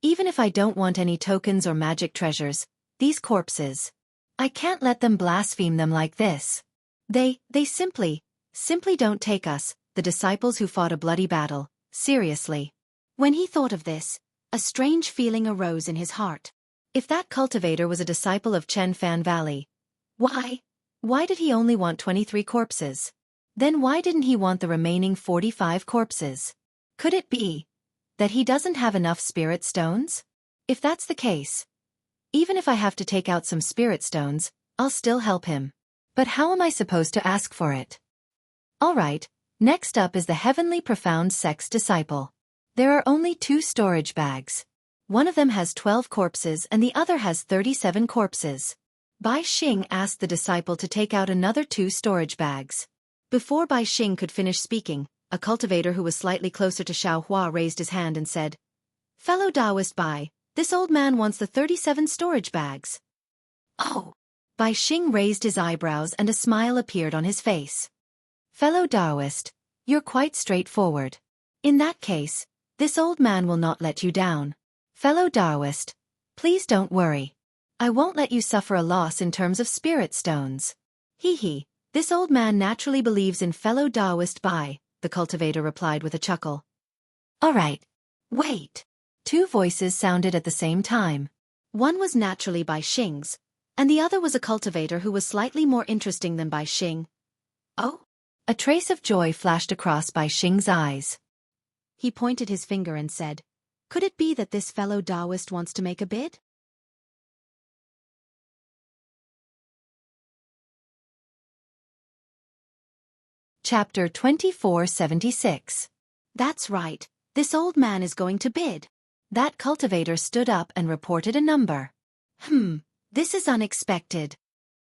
Even if I don't want any tokens or magic treasures, these corpses, I can't let them blaspheme them like this. They simply don't take us, the disciples who fought a bloody battle, seriously. When he thought of this, a strange feeling arose in his heart. If that cultivator was a disciple of Chen Fan Valley, why did he only want 23 corpses? Then why didn't he want the remaining 45 corpses? Could it be that he doesn't have enough spirit stones? If that's the case, even if I have to take out some spirit stones, I'll still help him. But how am I supposed to ask for it? Alright, next up is the Heavenly Profound Sect's disciple. There are only 2 storage bags. One of them has 12 corpses and the other has 37 corpses. Bai Xing asked the disciple to take out another 2 storage bags. Before Bai Xing could finish speaking, a cultivator who was slightly closer to Xiao Hua raised his hand and said, fellow Taoist Bai, this old man wants the 37 storage bags. Oh! Bai Xing raised his eyebrows and a smile appeared on his face. Fellow Taoist, you're quite straightforward. In that case, this old man will not let you down. Fellow Taoist, please don't worry. I won't let you suffer a loss in terms of spirit stones. Hee hee, this old man naturally believes in fellow Taoist Bai, the cultivator replied with a chuckle. All right. Wait. Two voices sounded at the same time. One was naturally Bai Xing's, and the other was a cultivator who was slightly more interesting than Bai Xing. Oh? A trace of joy flashed across Bai Xing's eyes. He pointed his finger and said, "Could it be that this fellow Taoist wants to make a bid?" Chapter 2476. That's right, this old man is going to bid. That cultivator stood up and reported a number. This is unexpected.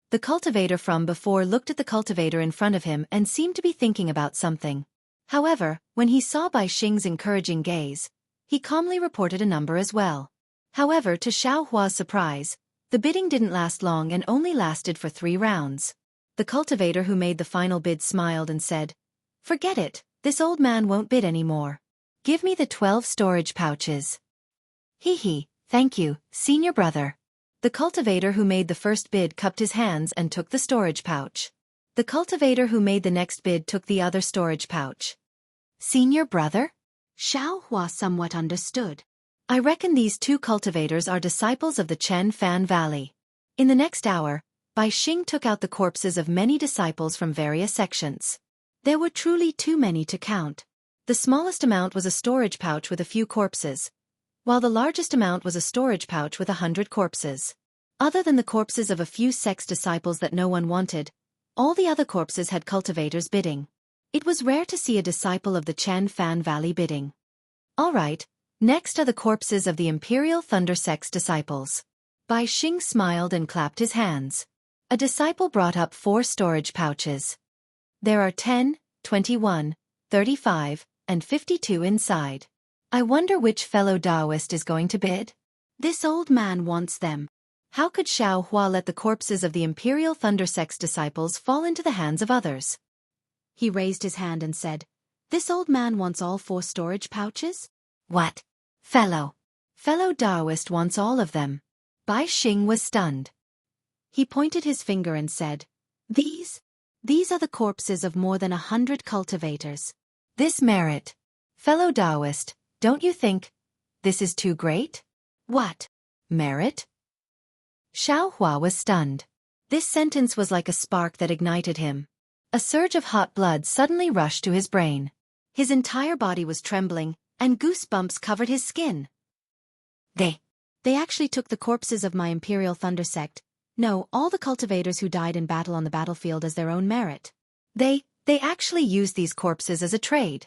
The cultivator from before looked at the cultivator in front of him and seemed to be thinking about something. However, when he saw Bai Xing's encouraging gaze, he calmly reported a number as well. However, to Xiao Hua's surprise, the bidding didn't last long and only lasted for 3 rounds. The cultivator who made the final bid smiled and said, "Forget it, this old man won't bid anymore. Give me the 12 storage pouches." Hee hee, thank you, senior brother. The cultivator who made the first bid cupped his hands and took the storage pouch. The cultivator who made the next bid took the other storage pouch. Senior brother? Xiao Hua somewhat understood. I reckon these 2 cultivators are disciples of the Chen Fan Valley. In the next hour, Bai Xing took out the corpses of many disciples from various sections. There were truly too many to count. The smallest amount was a storage pouch with a few corpses, while the largest amount was a storage pouch with 100 corpses. Other than the corpses of a few sex disciples that no one wanted, all the other corpses had cultivators bidding. It was rare to see a disciple of the Chen Fan Valley bidding. All right, next are the corpses of the Imperial Thunder Sex disciples. Bai Xing smiled and clapped his hands. A disciple brought up 4 storage pouches. There are 10, 21, 35, and 52 inside. I wonder which fellow Taoist is going to bid? This old man wants them. How could Xiao Hua let the corpses of the Imperial Thunder Sex disciples fall into the hands of others? He raised his hand and said, "This old man wants all 4 storage pouches?" What? Fellow Taoist wants all of them. Bai Xing was stunned. He pointed his finger and said, These are the corpses of more than 100 cultivators. This merit. Fellow Taoist, don't you think this is too great? What? Merit? Xiao Hua was stunned. This sentence was like a spark that ignited him. A surge of hot blood suddenly rushed to his brain. His entire body was trembling, and goosebumps covered his skin. They actually took the corpses of my Imperial Thunder Sect. No, all the cultivators who died in battle on the battlefield as their own merit. They actually used these corpses as a trade.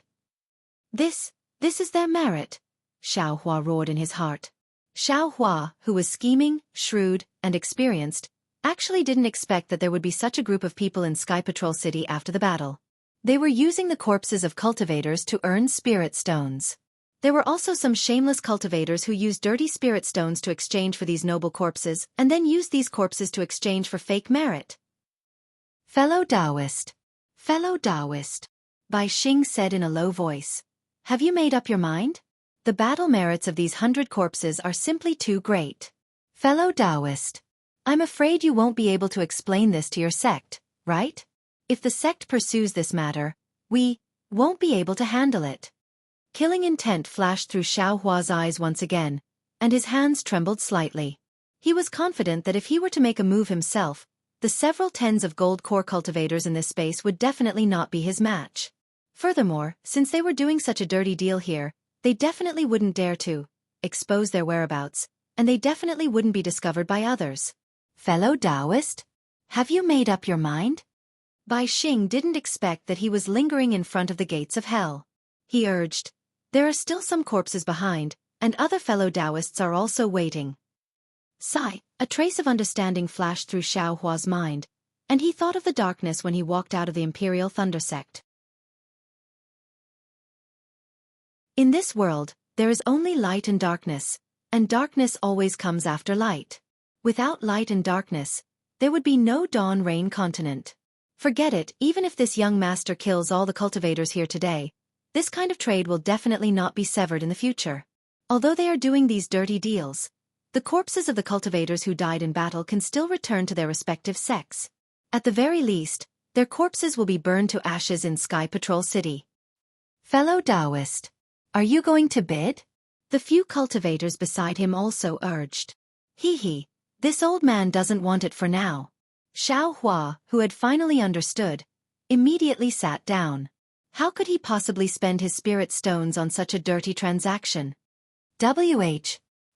This is their merit, Xiao Hua roared in his heart. Xiao Hua, who was scheming, shrewd, and experienced, actually didn't expect that there would be such a group of people in Sky Patrol City after the battle. They were using the corpses of cultivators to earn spirit stones. There were also some shameless cultivators who used dirty spirit stones to exchange for these noble corpses, and then used these corpses to exchange for fake merit. Fellow Taoist, Bai Xing said in a low voice. Have you made up your mind? The battle merits of these 100 corpses are simply too great. Fellow Taoist, I'm afraid you won't be able to explain this to your sect, right? If the sect pursues this matter, we won't be able to handle it. Killing intent flashed through Xiao Hua's eyes once again, and his hands trembled slightly. He was confident that if he were to make a move himself, the several tens of gold core cultivators in this space would definitely not be his match. Furthermore, since they were doing such a dirty deal here, they definitely wouldn't dare to expose their whereabouts, and they definitely wouldn't be discovered by others. Fellow Taoist? Have you made up your mind? Bai Xing didn't expect that he was lingering in front of the gates of hell. He urged, there are still some corpses behind, and other fellow Taoists are also waiting. Sigh, a trace of understanding flashed through Xiao Hua's mind, and he thought of the darkness when he walked out of the Imperial Thunder Sect. In this world, there is only light and darkness always comes after light. Without light and darkness, there would be no dawn rain continent. Forget it, even if this young master kills all the cultivators here today, this kind of trade will definitely not be severed in the future. Although they are doing these dirty deals, The corpses of the cultivators who died in battle can still return to their respective sects. At the very least, their corpses will be burned to ashes in Sky Patrol City. Fellow Taoist, are you going to bid? The few cultivators beside him also urged. This old man doesn't want it for now. Xiao Hua, who had finally understood, immediately sat down. How could he possibly spend his spirit stones on such a dirty transaction?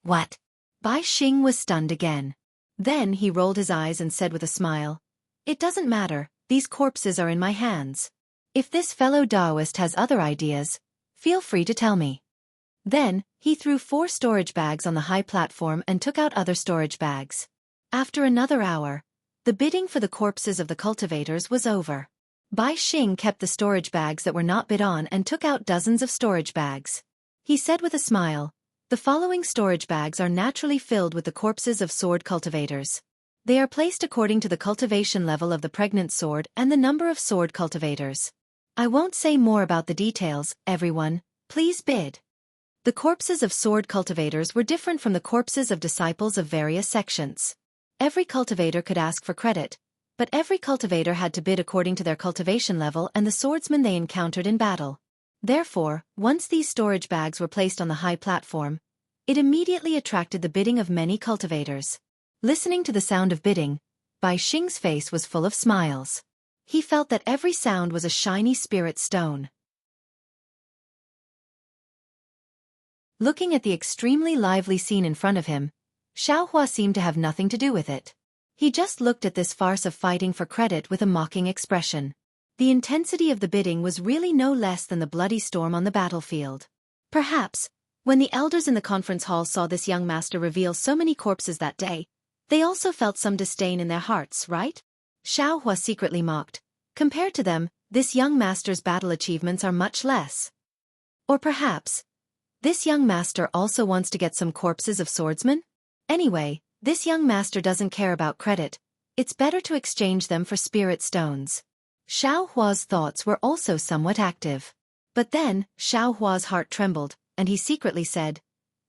What? Bai Xing was stunned again. Then he rolled his eyes and said with a smile, "It doesn't matter, these corpses are in my hands. If this fellow Taoist has other ideas, feel free to tell me." Then, he threw 4 storage bags on the high platform and took out other storage bags. After another hour, the bidding for the corpses of the cultivators was over. Bai Xing kept the storage bags that were not bid on and took out dozens of storage bags. He said with a smile, "The following storage bags are naturally filled with the corpses of sword cultivators. They are placed according to the cultivation level of the pregnant sword and the number of sword cultivators. I won't say more about the details, everyone, please bid." The corpses of sword cultivators were different from the corpses of disciples of various sections. Every cultivator could ask for credit, but every cultivator had to bid according to their cultivation level and the swordsmen they encountered in battle. Therefore, once these storage bags were placed on the high platform, it immediately attracted the bidding of many cultivators. Listening to the sound of bidding, Bai Xing's face was full of smiles. He felt that every sound was a shiny spirit stone. Looking at the extremely lively scene in front of him, Xiao Hua seemed to have nothing to do with it. He just looked at this farce of fighting for credit with a mocking expression. The intensity of the bidding was really no less than the bloody storm on the battlefield. Perhaps, when the elders in the conference hall saw this young master reveal so many corpses that day, they also felt some disdain in their hearts, right? Xiao Hua secretly mocked. Compared to them, this young master's battle achievements are much less. Or perhaps, this young master also wants to get some corpses of swordsmen? Anyway, this young master doesn't care about credit. It's better to exchange them for spirit stones. Xiao Hua's thoughts were also somewhat active. But then, Xiao Hua's heart trembled, and he secretly said,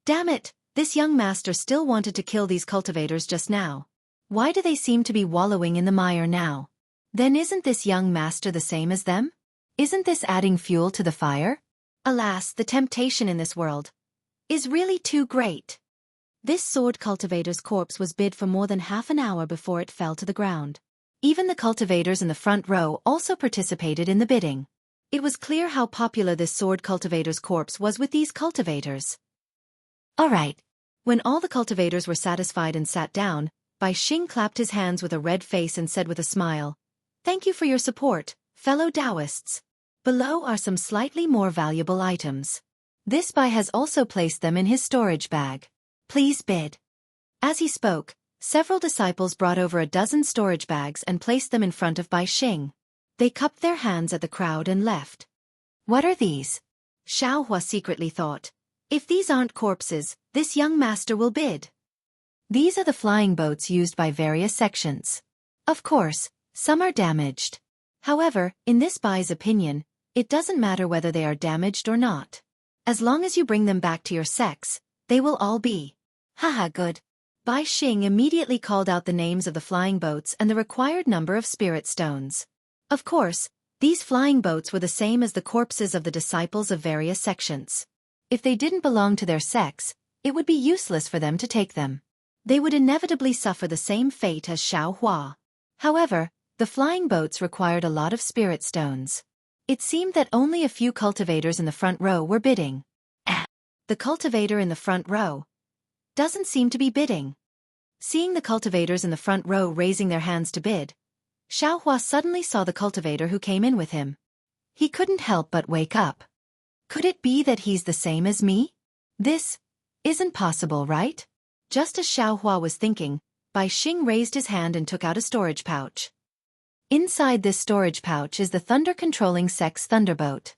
"Damn it, this young master still wanted to kill these cultivators just now. Why do they seem to be wallowing in the mire now? Then isn't this young master the same as them? Isn't this adding fuel to the fire? Alas, the temptation in this world is really too great." This sword cultivator's corpse was bid for more than half an hour before it fell to the ground. Even the cultivators in the front row also participated in the bidding. It was clear how popular this sword cultivator's corpse was with these cultivators. All right. When all the cultivators were satisfied and sat down, Bai Xing clapped his hands with a red face and said with a smile, "Thank you for your support, fellow Taoists. Below are some slightly more valuable items." This Bai has also placed them in his storage bag. Please bid. As he spoke, several disciples brought over a dozen storage bags and placed them in front of Bai Xing. They cupped their hands at the crowd and left. What are these? Xiao Hua secretly thought. If these aren't corpses, this young master will bid. These are the flying boats used by various sections. Of course, some are damaged. However, in this Bai's opinion, it doesn't matter whether they are damaged or not. As long as you bring them back to your sects, they will all be. Haha, good. Bai Xing immediately called out the names of the flying boats and the required number of spirit stones. Of course, these flying boats were the same as the corpses of the disciples of various sections. If they didn't belong to their sects, it would be useless for them to take them. They would inevitably suffer the same fate as Xiao Hua. However, the flying boats required a lot of spirit stones. It seemed that only a few cultivators in the front row were bidding. The cultivator in the front row doesn't seem to be bidding. Seeing the cultivators in the front row raising their hands to bid, Xiao Hua suddenly saw the cultivator who came in with him. He couldn't help but wake up. Could it be that he's the same as me? This isn't possible, right? Just as Xiao Hua was thinking, Bai Xing raised his hand and took out a storage pouch. Inside this storage pouch is the thunder-controlling Sex Thunderboat.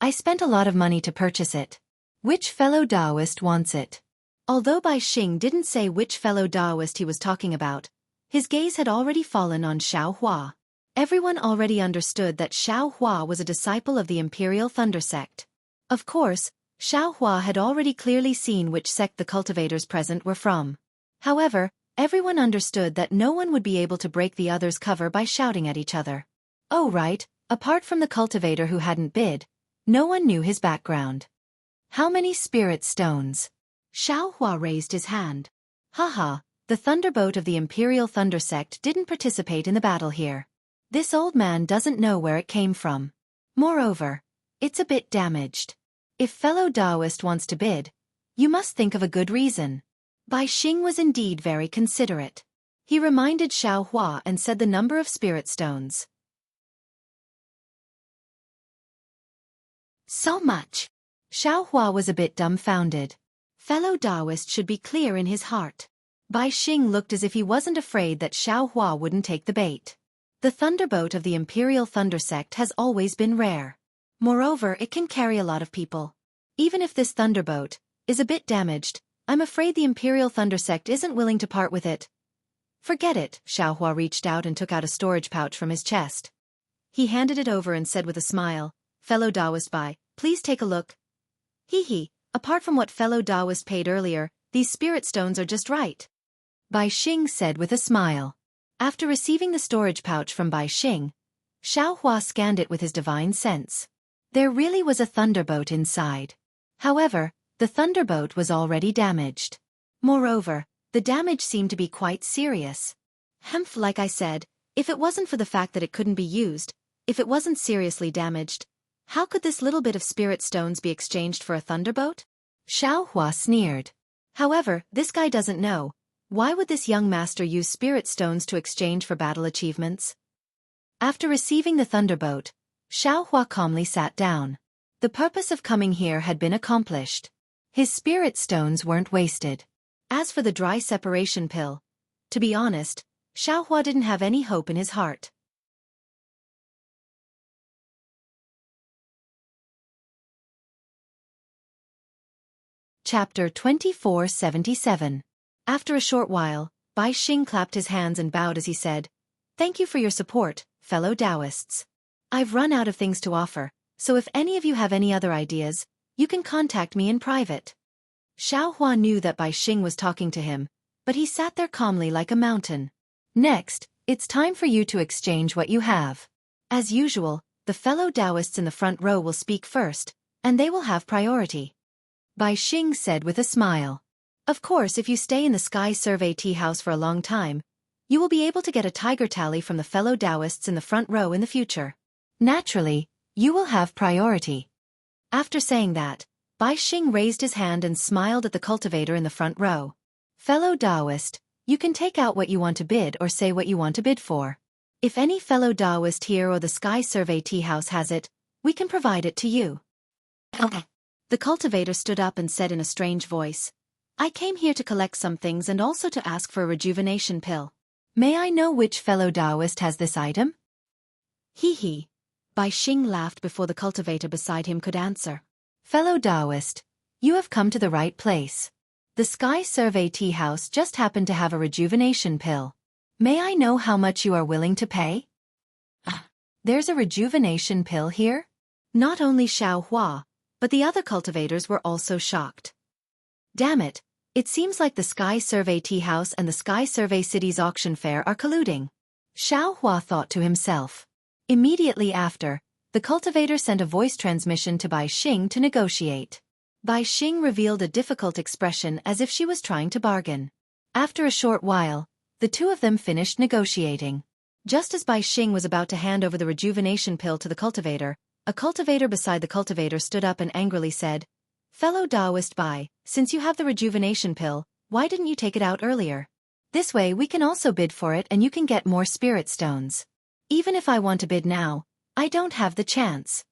I spent a lot of money to purchase it. Which fellow Taoist wants it? Although Bai Xing didn't say which fellow Taoist he was talking about, his gaze had already fallen on Xiao Hua. Everyone already understood that Xiao Hua was a disciple of the Imperial Thunder Sect. Of course, Xiaohua had already clearly seen which sect the cultivators present were from. However, everyone understood that no one would be able to break the other's cover by shouting at each other. Oh right, apart from the cultivator who hadn't bid, no one knew his background. How many spirit stones? Xiaohua raised his hand. Haha, the thunderbolt of the Imperial Thunder Sect didn't participate in the battle here. This old man doesn't know where it came from. Moreover, it's a bit damaged. If fellow Taoist wants to bid, you must think of a good reason. Bai Xing was indeed very considerate. He reminded Xiaohua and said the number of spirit stones. So much. Xiaohua was a bit dumbfounded. Fellow Taoist should be clear in his heart. Bai Xing looked as if he wasn't afraid that Xiaohua wouldn't take the bait. The thunderbolt of the Imperial Thunder Sect has always been rare. Moreover, it can carry a lot of people. Even if this thunderbolt is a bit damaged, I'm afraid the Imperial Thunder Sect isn't willing to part with it. Forget it. Xiaohua reached out and took out a storage pouch from his chest. He handed it over and said with a smile, "Fellow Taoist Bai, please take a look." Hee, apart from what fellow Taoist paid earlier, these spirit stones are just right. Bai Xing said with a smile. After receiving the storage pouch from Bai Xing, Xiaohua scanned it with his divine sense. There really was a thunderbolt inside. However, the thunderbolt was already damaged. Moreover, the damage seemed to be quite serious. Like I said, if it wasn't for the fact that it couldn't be used, if it wasn't seriously damaged, how could this little bit of spirit stones be exchanged for a thunderbolt? Xiaohua sneered. However, this guy doesn't know. Why would this young master use spirit stones to exchange for battle achievements? After receiving the thunderbolt, Xiaohua calmly sat down. The purpose of coming here had been accomplished. His spirit stones weren't wasted. As for the dry separation pill, to be honest, Xiaohua didn't have any hope in his heart. Chapter 2477. After a short while, Bai Xing clapped his hands and bowed as he said, "Thank you for your support, fellow Taoists. I've run out of things to offer, so if any of you have any other ideas, you can contact me in private." Xiaohua knew that Bai Xing was talking to him, but he sat there calmly like a mountain. Next, it's time for you to exchange what you have. As usual, the fellow Taoists in the front row will speak first, and they will have priority. Bai Xing said with a smile. Of course, if you stay in the Sky Survey tea house for a long time, you will be able to get a tiger tally from the fellow Taoists in the front row in the future. Naturally, you will have priority. After saying that, Bai Xing raised his hand and smiled at the cultivator in the front row. Fellow Taoist, you can take out what you want to bid or say what you want to bid for. If any fellow Taoist here or the Sky Survey tea house has it, we can provide it to you. Okay. The cultivator stood up and said in a strange voice, "I came here to collect some things and also to ask for a rejuvenation pill. May I know which fellow Taoist has this item?" Hee. Bai Xing laughed before the cultivator beside him could answer. "Fellow Taoist, you have come to the right place. The Sky Survey tea house just happened to have a rejuvenation pill. May I know how much you are willing to pay?" There's a rejuvenation pill here? Not only Xiaohua, but the other cultivators were also shocked. Damn it, it seems like the Sky Survey tea house and the Sky Survey City's auction fair are colluding. Xiaohua thought to himself. Immediately after, the cultivator sent a voice transmission to Bai Xing to negotiate. Bai Xing revealed a difficult expression as if she was trying to bargain. After a short while, the two of them finished negotiating. Just as Bai Xing was about to hand over the rejuvenation pill to the cultivator, a cultivator beside the cultivator stood up and angrily said, "Fellow Taoist Bai, since you have the rejuvenation pill, why didn't you take it out earlier? This way we can also bid for it and you can get more spirit stones. Even if I want to bid now, I don't have the chance."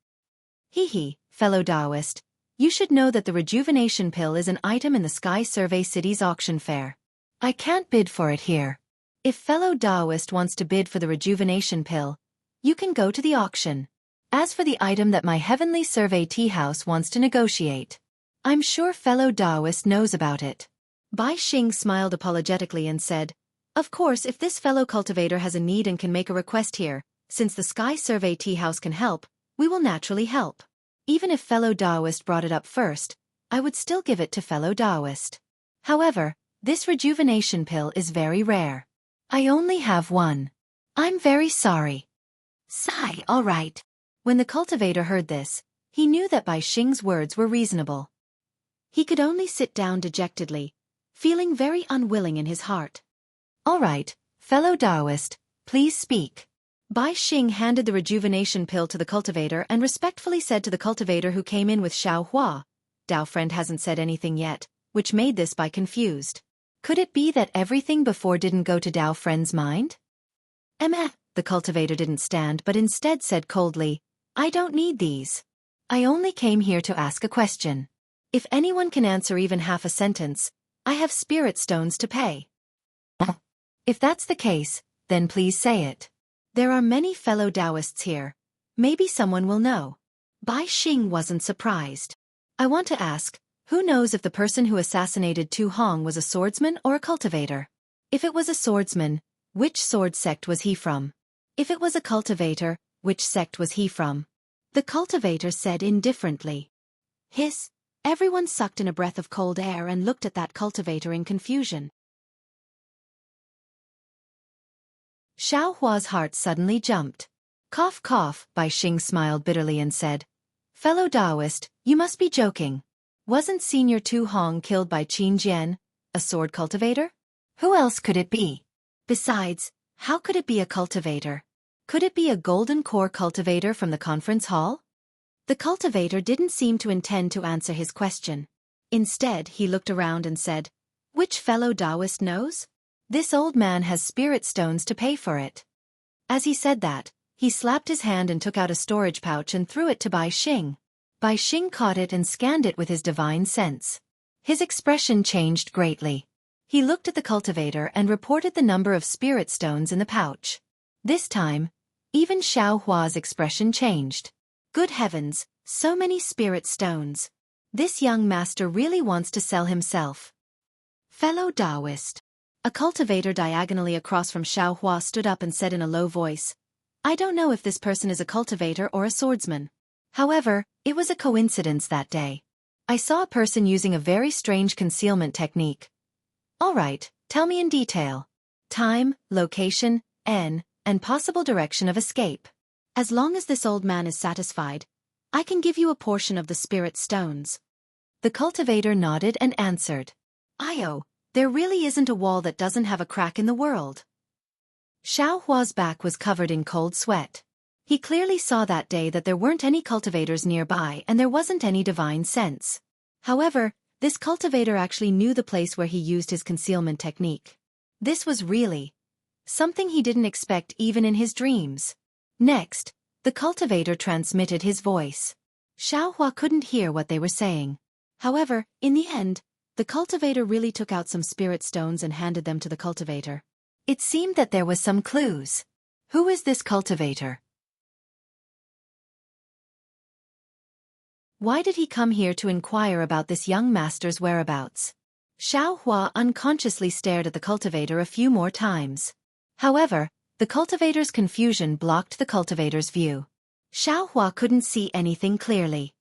Hee, fellow Taoist, you should know that the rejuvenation pill is an item in the Sky Survey City's auction fair. I can't bid for it here. If fellow Taoist wants to bid for the rejuvenation pill, you can go to the auction. As for the item that my Heavenly Survey tea house wants to negotiate, I'm sure fellow Taoist knows about it. Bai Xing smiled apologetically and said, "Of course, if this fellow cultivator has a need and can make a request here, since the Sky Survey tea house can help, we will naturally help. Even if fellow Taoist brought it up first, I would still give it to fellow Taoist. However, this rejuvenation pill is very rare. I only have one. I'm very sorry. Sigh, all right. When the cultivator heard this, he knew that Bai Xing's words were reasonable. He could only sit down dejectedly, feeling very unwilling in his heart. All right, fellow Taoist, please speak. Bai Xing handed the rejuvenation pill to the cultivator and respectfully said to the cultivator who came in with Xiao Hua, Dao friend hasn't said anything yet, which made this Bai confused. Could it be that everything before didn't go to Dao friend's mind? The cultivator didn't stand but instead said coldly, I don't need these. I only came here to ask a question. If anyone can answer even half a sentence, I have spirit stones to pay. If that's the case, then please say it. There are many fellow Taoists here. Maybe someone will know. Bai Xing wasn't surprised. I want to ask, who knows if the person who assassinated Tu Hong was a swordsman or a cultivator? If it was a swordsman, which sword sect was he from? If it was a cultivator, which sect was he from? The cultivator said indifferently. Hiss. Everyone sucked in a breath of cold air and looked at that cultivator in confusion. Xiao Hua's heart suddenly jumped. Cough cough, Bai Xing smiled bitterly and said, Fellow Taoist, you must be joking. Wasn't Senior Tu Hong killed by Qin Jian, a sword cultivator? Who else could it be? Besides, how could it be a cultivator? Could it be a golden core cultivator from the conference hall? The cultivator didn't seem to intend to answer his question. Instead, he looked around and said, Which fellow Taoist knows? This old man has spirit stones to pay for it. As he said that, he slapped his hand and took out a storage pouch and threw it to Bai Xing. Bai Xing caught it and scanned it with his divine sense. His expression changed greatly. He looked at the cultivator and reported the number of spirit stones in the pouch. This time, even Xiao Hua's expression changed. Good heavens, so many spirit stones. This young master really wants to sell himself. Fellow Taoist. A cultivator diagonally across from Xiao Hua stood up and said in a low voice, I don't know if this person is a cultivator or a swordsman. However, it was a coincidence that day. I saw a person using a very strange concealment technique. All right, tell me in detail. Time, location, and possible direction of escape. As long as this old man is satisfied, I can give you a portion of the spirit stones. The cultivator nodded and answered. Io, there really isn't a wall that doesn't have a crack in the world. Xiao Hua's back was covered in cold sweat. He clearly saw that day that there weren't any cultivators nearby and there wasn't any divine sense. However, this cultivator actually knew the place where he used his concealment technique. This was really something he didn't expect even in his dreams. Next, the cultivator transmitted his voice. Xiao Hua couldn't hear what they were saying. However, in the end, the cultivator really took out some spirit stones and handed them to the cultivator. It seemed that there was some clues. Who is this cultivator? Why did he come here to inquire about this young master's whereabouts? Xiao Hua unconsciously stared at the cultivator a few more times. However, the cultivator's confusion blocked the cultivator's view. Xiao Hua couldn't see anything clearly.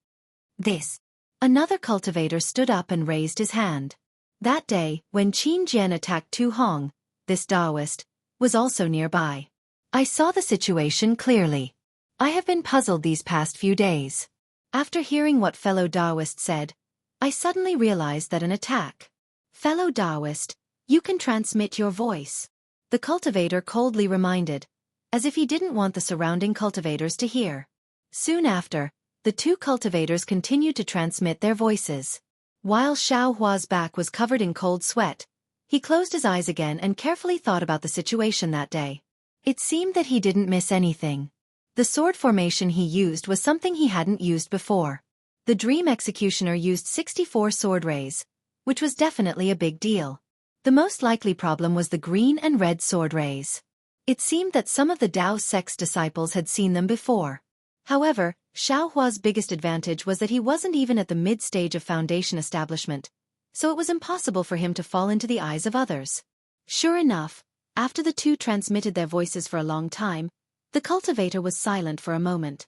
Another cultivator stood up and raised his hand. That day, when Qin Jian attacked Tu Hong, this Taoist was also nearby. I saw the situation clearly. I have been puzzled these past few days. After hearing what fellow Taoist said, I suddenly realized that an attack. Fellow Taoist, you can transmit your voice. The cultivator coldly reminded, as if he didn't want the surrounding cultivators to hear. Soon after, the two cultivators continued to transmit their voices. While Xiao Hua's back was covered in cold sweat, he closed his eyes again and carefully thought about the situation that day. It seemed that he didn't miss anything. The sword formation he used was something he hadn't used before. The Dream Executioner used 64 sword rays, which was definitely a big deal. The most likely problem was the green and red sword rays. It seemed that some of the Dao sect's disciples had seen them before. However, Xiao Hua's biggest advantage was that he wasn't even at the mid-stage of foundation establishment, so it was impossible for him to fall into the eyes of others. Sure enough, after the two transmitted their voices for a long time, the cultivator was silent for a moment.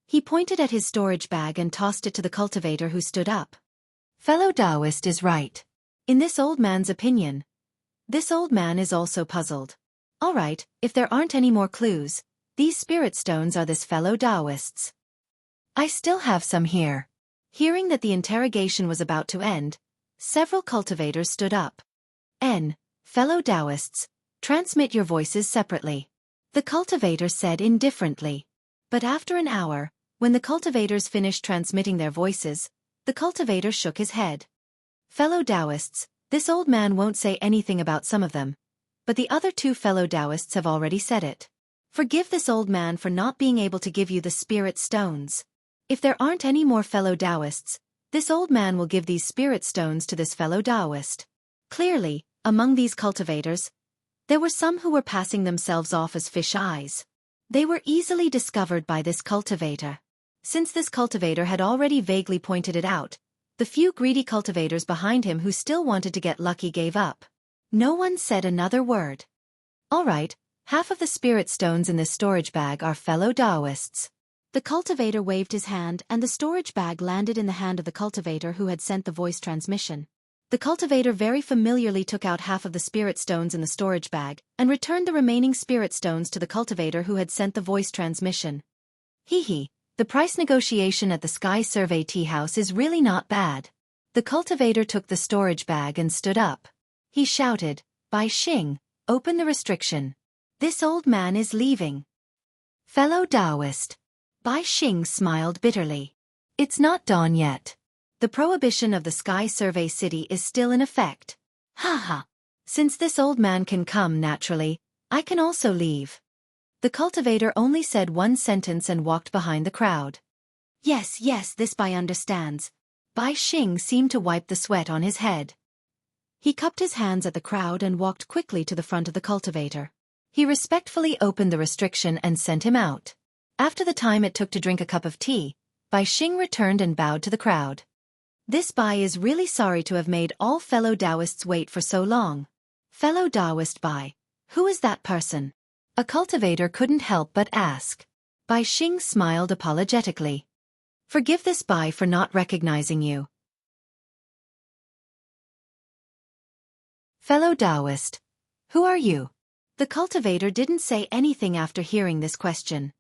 He pointed at his storage bag and tossed it to the cultivator who stood up. Fellow Taoist is right. In this old man's opinion, this old man is also puzzled. All right, if there aren't any more clues, these spirit stones are this fellow Taoist's. I still have some here. Hearing that the interrogation was about to end, several cultivators stood up. Fellow Taoists, transmit your voices separately. The cultivator said indifferently. But after an hour, when the cultivators finished transmitting their voices, the cultivator shook his head. Fellow Taoists, this old man won't say anything about some of them, but the other two fellow Taoists have already said it. Forgive this old man for not being able to give you the spirit stones. If there aren't any more fellow Taoists, this old man will give these spirit stones to this fellow Taoist. Clearly, among these cultivators, there were some who were passing themselves off as fish eyes. They were easily discovered by this cultivator. Since this cultivator had already vaguely pointed it out, the few greedy cultivators behind him who still wanted to get lucky gave up. No one said another word. All right, half of the spirit stones in this storage bag are fellow Taoists. The cultivator waved his hand and the storage bag landed in the hand of the cultivator who had sent the voice transmission. The cultivator very familiarly took out half of the spirit stones in the storage bag and returned the remaining spirit stones to the cultivator who had sent the voice transmission. The price negotiation at the Sky Survey Tea House is really not bad. The cultivator took the storage bag and stood up. He shouted, Bai Xing, open the restriction. This old man is leaving. Fellow Taoist. Bai Xing smiled bitterly. It's not dawn yet. The prohibition of the Sky Survey City is still in effect. Since this old man can come naturally, I can also leave. The cultivator only said one sentence and walked behind the crowd. Yes, this Bai understands. Bai Xing seemed to wipe the sweat on his head. He cupped his hands at the crowd and walked quickly to the front of the cultivator. He respectfully opened the restriction and sent him out. After the time it took to drink a cup of tea, Bai Xing returned and bowed to the crowd. This Bai is really sorry to have made all fellow Taoists wait for so long. Fellow Taoist Bai, who is that person? A cultivator couldn't help but ask. Bai Xing smiled apologetically. Forgive this Bai for not recognizing you. Fellow Taoist, who are you? The cultivator didn't say anything after hearing this question.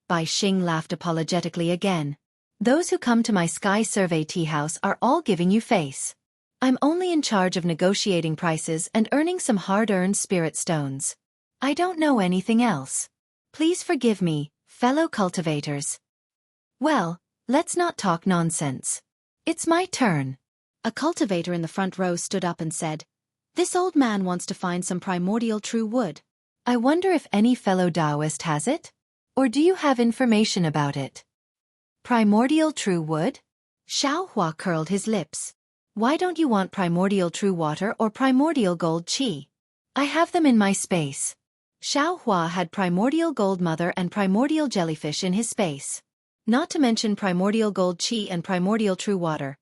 Bai Xing laughed apologetically again. Those who come to my Sky Survey Tea House are all giving you face. I'm only in charge of negotiating prices and earning some hard-earned spirit stones. I don't know anything else. Please forgive me, fellow cultivators. Well, let's not talk nonsense. It's my turn. A cultivator in the front row stood up and said, This old man wants to find some primordial true wood. I wonder if any fellow Taoist has it? Or do you have information about it? Primordial true wood? Xiaohua curled his lips. Why don't you want primordial true water or primordial gold qi? I have them in my space. Xiaohua had primordial gold mother and primordial jellyfish in his space. Not to mention primordial gold qi and primordial true water.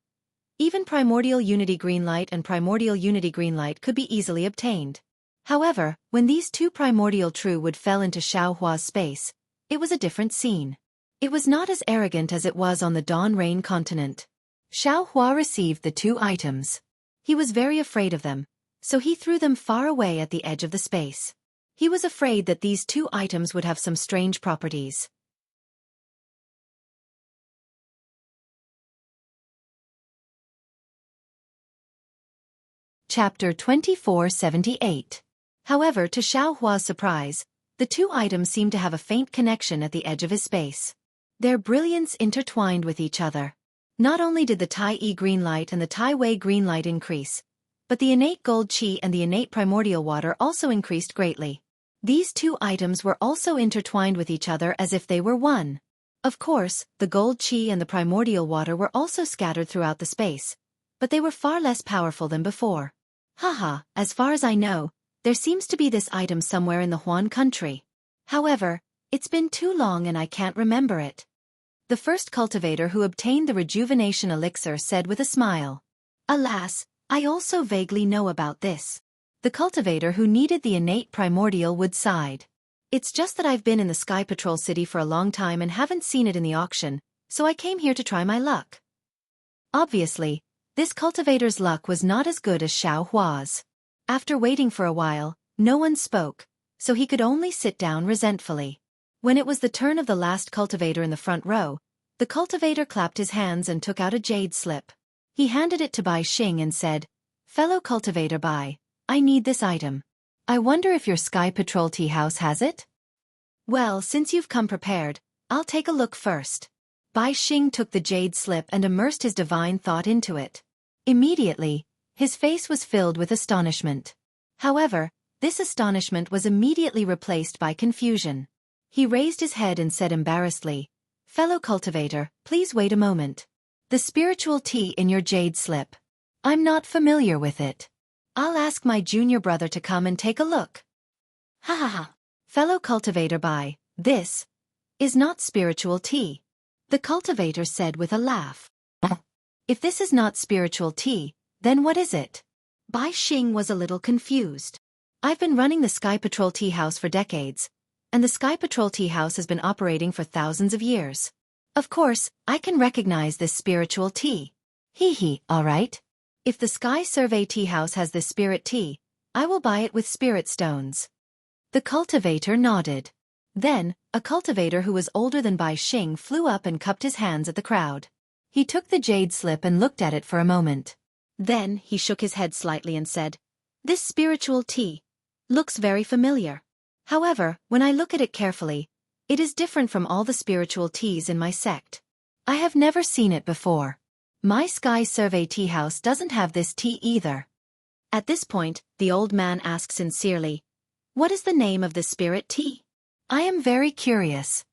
Even primordial unity green light and primordial unity green light could be easily obtained. However, when these two primordial true wood fell into Xiaohua's space, it was a different scene. It was not as arrogant as it was on the Dawn Rain continent. Xiaohua received the two items. He was very afraid of them, so he threw them far away at the edge of the space. He was afraid that these two items would have some strange properties. Chapter 2478. However, to Xiaohua's surprise, the two items seemed to have a faint connection at the edge of his space. Their brilliance intertwined with each other. Not only did the Tai Yi green light and the Tai Wei green light increase, but the innate gold qi and the innate primordial water also increased greatly. These two items were also intertwined with each other as if they were one. Of course, the gold qi and the primordial water were also scattered throughout the space, but they were far less powerful than before. As far as I know, there seems to be this item somewhere in the Huan country. However, it's been too long and I can't remember it. The first cultivator who obtained the rejuvenation elixir said with a smile. Alas, I also vaguely know about this. The cultivator who needed the innate primordial wood sighed. It's just that I've been in the Sky Patrol City for a long time and haven't seen it in the auction, so I came here to try my luck. Obviously, this cultivator's luck was not as good as Xiao Hua's. After waiting for a while, no one spoke, so he could only sit down resentfully. When it was the turn of the last cultivator in the front row, the cultivator clapped his hands and took out a jade slip. He handed it to Bai Xing and said, "Fellow cultivator Bai, I need this item. I wonder if your Sky Patrol tea house has it?" "Well, since you've come prepared, I'll take a look first." Bai Xing took the jade slip and immersed his divine thought into it. Immediately, his face was filled with astonishment. However, this astonishment was immediately replaced by confusion. He raised his head and said embarrassedly, "Fellow cultivator, please wait a moment. The spiritual tea in your jade slip. I'm not familiar with it. I'll ask my junior brother to come and take a look." "Ha ha ha. Fellow cultivator Bai, this is not spiritual tea," the cultivator said with a laugh. "If this is not spiritual tea, then what is it?" Bai Xing was a little confused. "I've been running the Sky Patrol tea house for decades, and the Sky Patrol tea house has been operating for thousands of years. Of course, I can recognize this spiritual tea. All right. If the Sky Survey tea house has this spirit tea, I will buy it with spirit stones." The cultivator nodded. Then, a cultivator who was older than Bai Xing flew up and cupped his hands at the crowd. He took the jade slip and looked at it for a moment. Then, he shook his head slightly and said, "This spiritual tea looks very familiar. However, when I look at it carefully, it is different from all the spiritual teas in my sect. I have never seen it before. My Sky Survey tea house doesn't have this tea either." At this point, the old man asked sincerely, "What is the name of the spirit tea? I am very curious."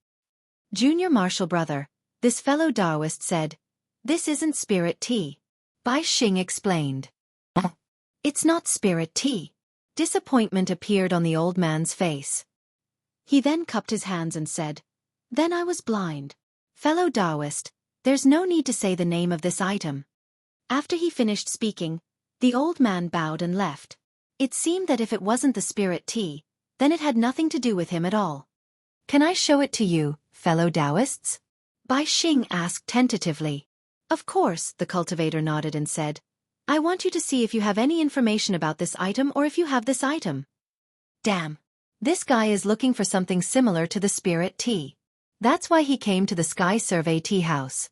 "Junior Marshal brother," this fellow Taoist said, "this isn't spirit tea." Bai Xing explained. "It's not spirit tea." Disappointment appeared on the old man's face. He then cupped his hands and said, "Then I was blind. Fellow Taoist, there's no need to say the name of this item." After he finished speaking, the old man bowed and left. It seemed that if it wasn't the spirit tea, then it had nothing to do with him at all. "Can I show it to you, fellow Taoists?" Bai Xing asked tentatively. "Of course," the cultivator nodded and said, "I want you to see if you have any information about this item or if you have this item." Damn. This guy is looking for something similar to the spirit tea. That's why he came to the Sky Survey tea house.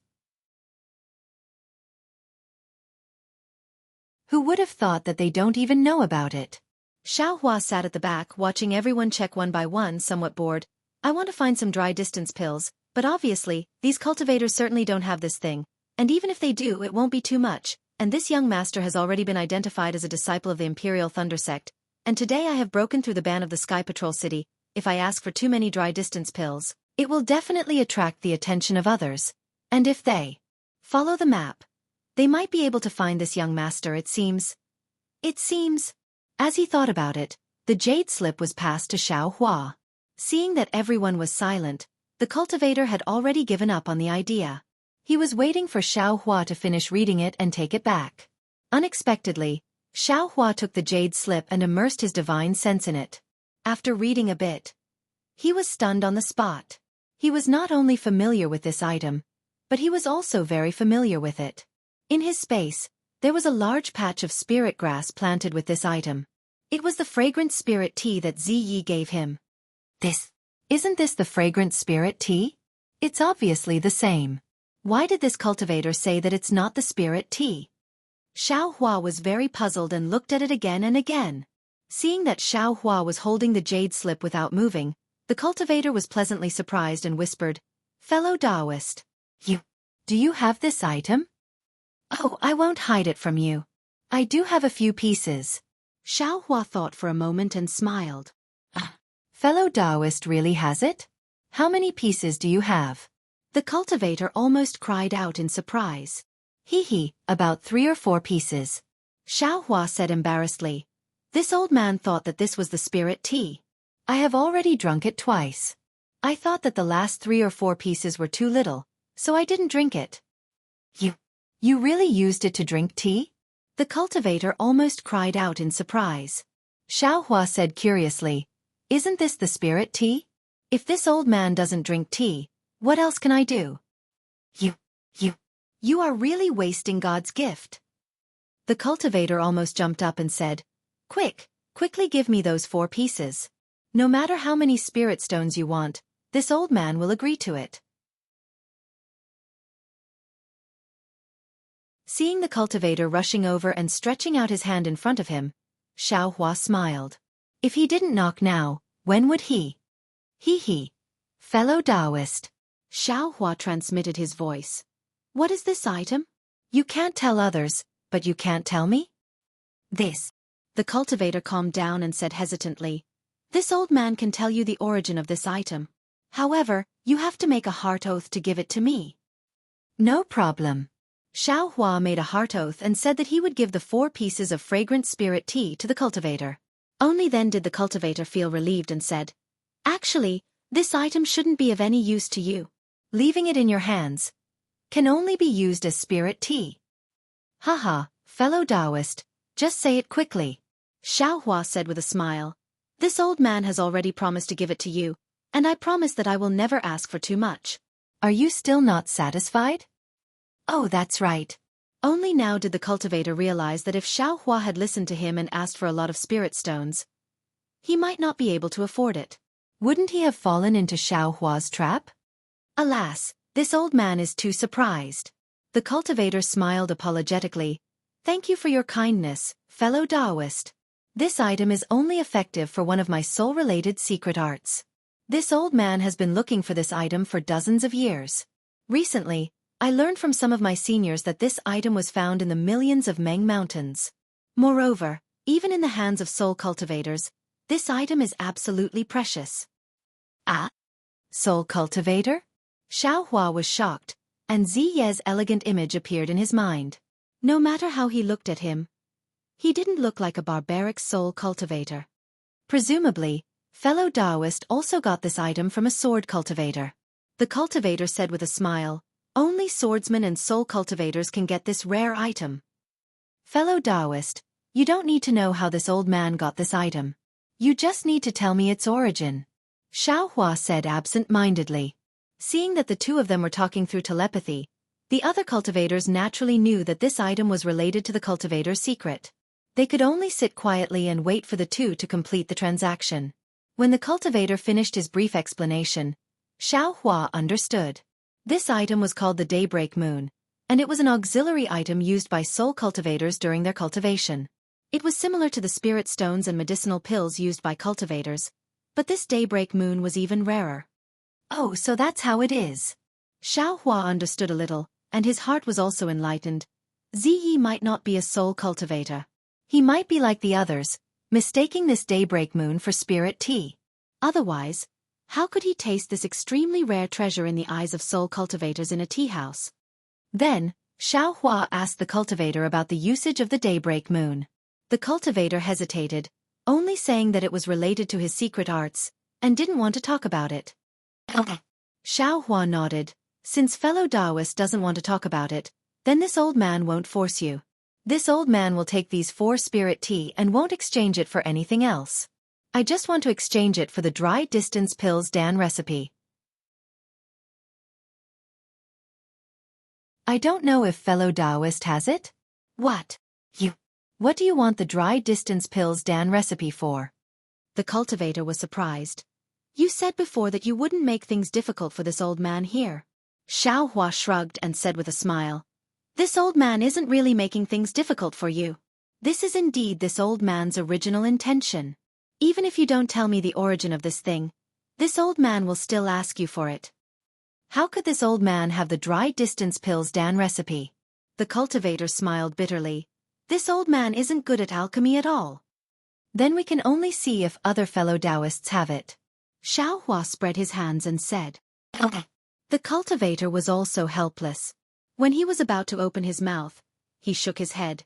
Who would have thought that they don't even know about it? Xiao Hua sat at the back watching everyone check one by one, somewhat bored. "I want to find some dry distance pills, but obviously, these cultivators certainly don't have this thing, and even if they do, it won't be too much, and this young master has already been identified as a disciple of the Imperial Thunder Sect, and today I have broken through the ban of the Sky Patrol City. If I ask for too many dry distance pills, it will definitely attract the attention of others, and if they follow the map, they might be able to find this young master, it seems. As he thought about it, the jade slip was passed to Xiao Hua. Seeing that everyone was silent, the cultivator had already given up on the idea. He was waiting for Xiao Hua to finish reading it and take it back. Unexpectedly, Xiao Hua took the jade slip and immersed his divine sense in it. After reading a bit, he was stunned on the spot. He was not only familiar with this item, but he was also very familiar with it. In his space, there was a large patch of spirit grass planted with this item. It was the fragrant spirit tea that Ziyi gave him. Isn't this the fragrant spirit tea? It's obviously the same. Why did this cultivator say that it's not the spirit tea? Xiao Hua was very puzzled and looked at it again and again. Seeing that Xiao Hua was holding the jade slip without moving, the cultivator was pleasantly surprised and whispered, "Fellow Taoist, do you have this item?" "Oh, I won't hide it from you. I do have a few pieces." Xiao Hua thought for a moment and smiled. "Fellow Taoist really has it? How many pieces do you have?" The cultivator almost cried out in surprise. About 3 or 4 pieces." Xiao Hua said embarrassedly. "This old man thought that this was the spirit tea. I have already drunk it twice. I thought that the last 3 or 4 pieces were too little, so I didn't drink it." You really used it to drink tea?" The cultivator almost cried out in surprise. Xiao Hua said curiously, "Isn't this the spirit tea? If this old man doesn't drink tea, what else can I do?" You are really wasting God's gift. The cultivator almost jumped up and said, Quickly give me those 4 pieces. No matter how many spirit stones you want, this old man will agree to it. Seeing the cultivator rushing over and stretching out his hand in front of him, Xianxia smiled. If he didn't knock now, when would he? He. Fellow Taoist. Xianxia transmitted his voice. What is this item? You can't tell others, but you can't tell me? This. The cultivator calmed down and said hesitantly, This old man can tell you the origin of this item. However, you have to make a heart oath to give it to me. No problem. Xianxia made a heart oath and said that he would give the 4 pieces of fragrant spirit tea to the cultivator. Only then did the cultivator feel relieved and said, Actually, this item shouldn't be of any use to you. Leaving it in your hands can only be used as spirit tea. Haha, fellow Taoist, just say it quickly. Xianxia said with a smile, This old man has already promised to give it to you, and I promise that I will never ask for too much. Are you still not satisfied? Oh, that's right. Only now did the cultivator realize that if Xianxia had listened to him and asked for a lot of spirit stones, he might not be able to afford it. Wouldn't he have fallen into Xiaohua's trap? Alas, this old man is too surprised. The cultivator smiled apologetically. Thank you for your kindness, fellow Taoist. This item is only effective for one of my soul-related secret arts. This old man has been looking for this item for dozens of years. Recently, I learned from some of my seniors that this item was found in the millions of Meng Mountains. Moreover, even in the hands of soul cultivators, this item is absolutely precious. Ah? Soul cultivator? Xianxia was shocked, and Ziye's elegant image appeared in his mind. No matter how he looked at him, he didn't look like a barbaric soul cultivator. Presumably, fellow Taoist also got this item from a sword cultivator. The cultivator said with a smile, Only swordsmen and soul cultivators can get this rare item. Fellow Taoist, you don't need to know how this old man got this item. You just need to tell me its origin. Xianxia said absent-mindedly. Seeing that the 2 of them were talking through telepathy, the other cultivators naturally knew that this item was related to the cultivator's secret. They could only sit quietly and wait for the 2 to complete the transaction. When the cultivator finished his brief explanation, Xianxia understood. This item was called the Daybreak Moon, and it was an auxiliary item used by soul cultivators during their cultivation. It was similar to the spirit stones and medicinal pills used by cultivators, but this Daybreak Moon was even rarer. Oh, so that's how it is. Xianxia understood a little, and his heart was also enlightened. Ziyi might not be a soul cultivator. He might be like the others, mistaking this Daybreak Moon for spirit tea. Otherwise, how could he taste this extremely rare treasure in the eyes of soul cultivators in a tea house? Then, Xianxia asked the cultivator about the usage of the Daybreak Moon. The cultivator hesitated, only saying that it was related to his secret arts, and didn't want to talk about it. Xianxia nodded. Since fellow Taoist doesn't want to talk about it, then this old man won't force you. This old man will take these 4 spirit tea and won't exchange it for anything else. I just want to exchange it for the dry distance pills Dan recipe. I don't know if fellow Taoist has it. What? What do you want the dry distance pills Dan recipe for? The cultivator was surprised. You said before that you wouldn't make things difficult for this old man here. Xianxia shrugged and said with a smile, This old man isn't really making things difficult for you. This is indeed this old man's original intention. Even if you don't tell me the origin of this thing, this old man will still ask you for it. How could this old man have the dry distance pills Dan recipe? The cultivator smiled bitterly. This old man isn't good at alchemy at all. Then we can only see if other fellow Taoists have it. Xianxia spread his hands and said. The cultivator was also helpless. When he was about to open his mouth, he shook his head.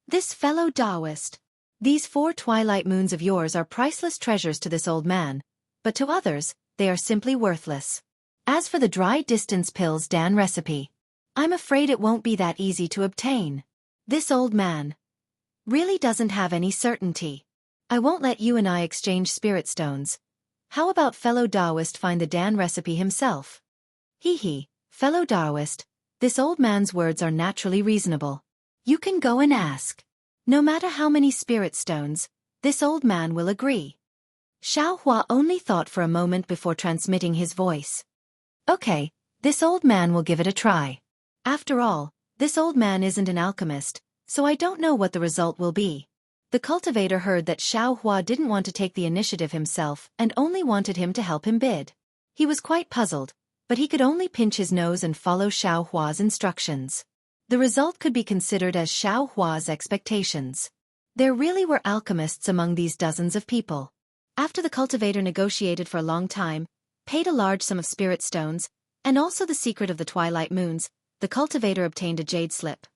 This fellow Taoist. These 4 twilight moons of yours are priceless treasures to this old man, but to others, they are simply worthless. As for the dry distance pills Dan recipe, I'm afraid it won't be that easy to obtain. This old man really doesn't have any certainty. I won't let you and I exchange spirit stones. How about fellow Taoist find the Dan recipe himself? Fellow Taoist, This old man's words are naturally reasonable. You can go and ask. No matter how many spirit stones, this old man will agree. Xiaohua only thought for a moment before transmitting his voice. Okay, this old man will give it a try. After all, this old man isn't an alchemist, so I don't know what the result will be. The cultivator heard that Xiaohua didn't want to take the initiative himself and only wanted him to help him bid. He was quite puzzled, but he could only pinch his nose and follow Xiaohua's instructions. The result could be considered as Xiaohua's expectations. There really were alchemists among these dozens of people. After the cultivator negotiated for a long time, paid a large sum of spirit stones, and also the secret of the twilight moons, the cultivator obtained a jade slip.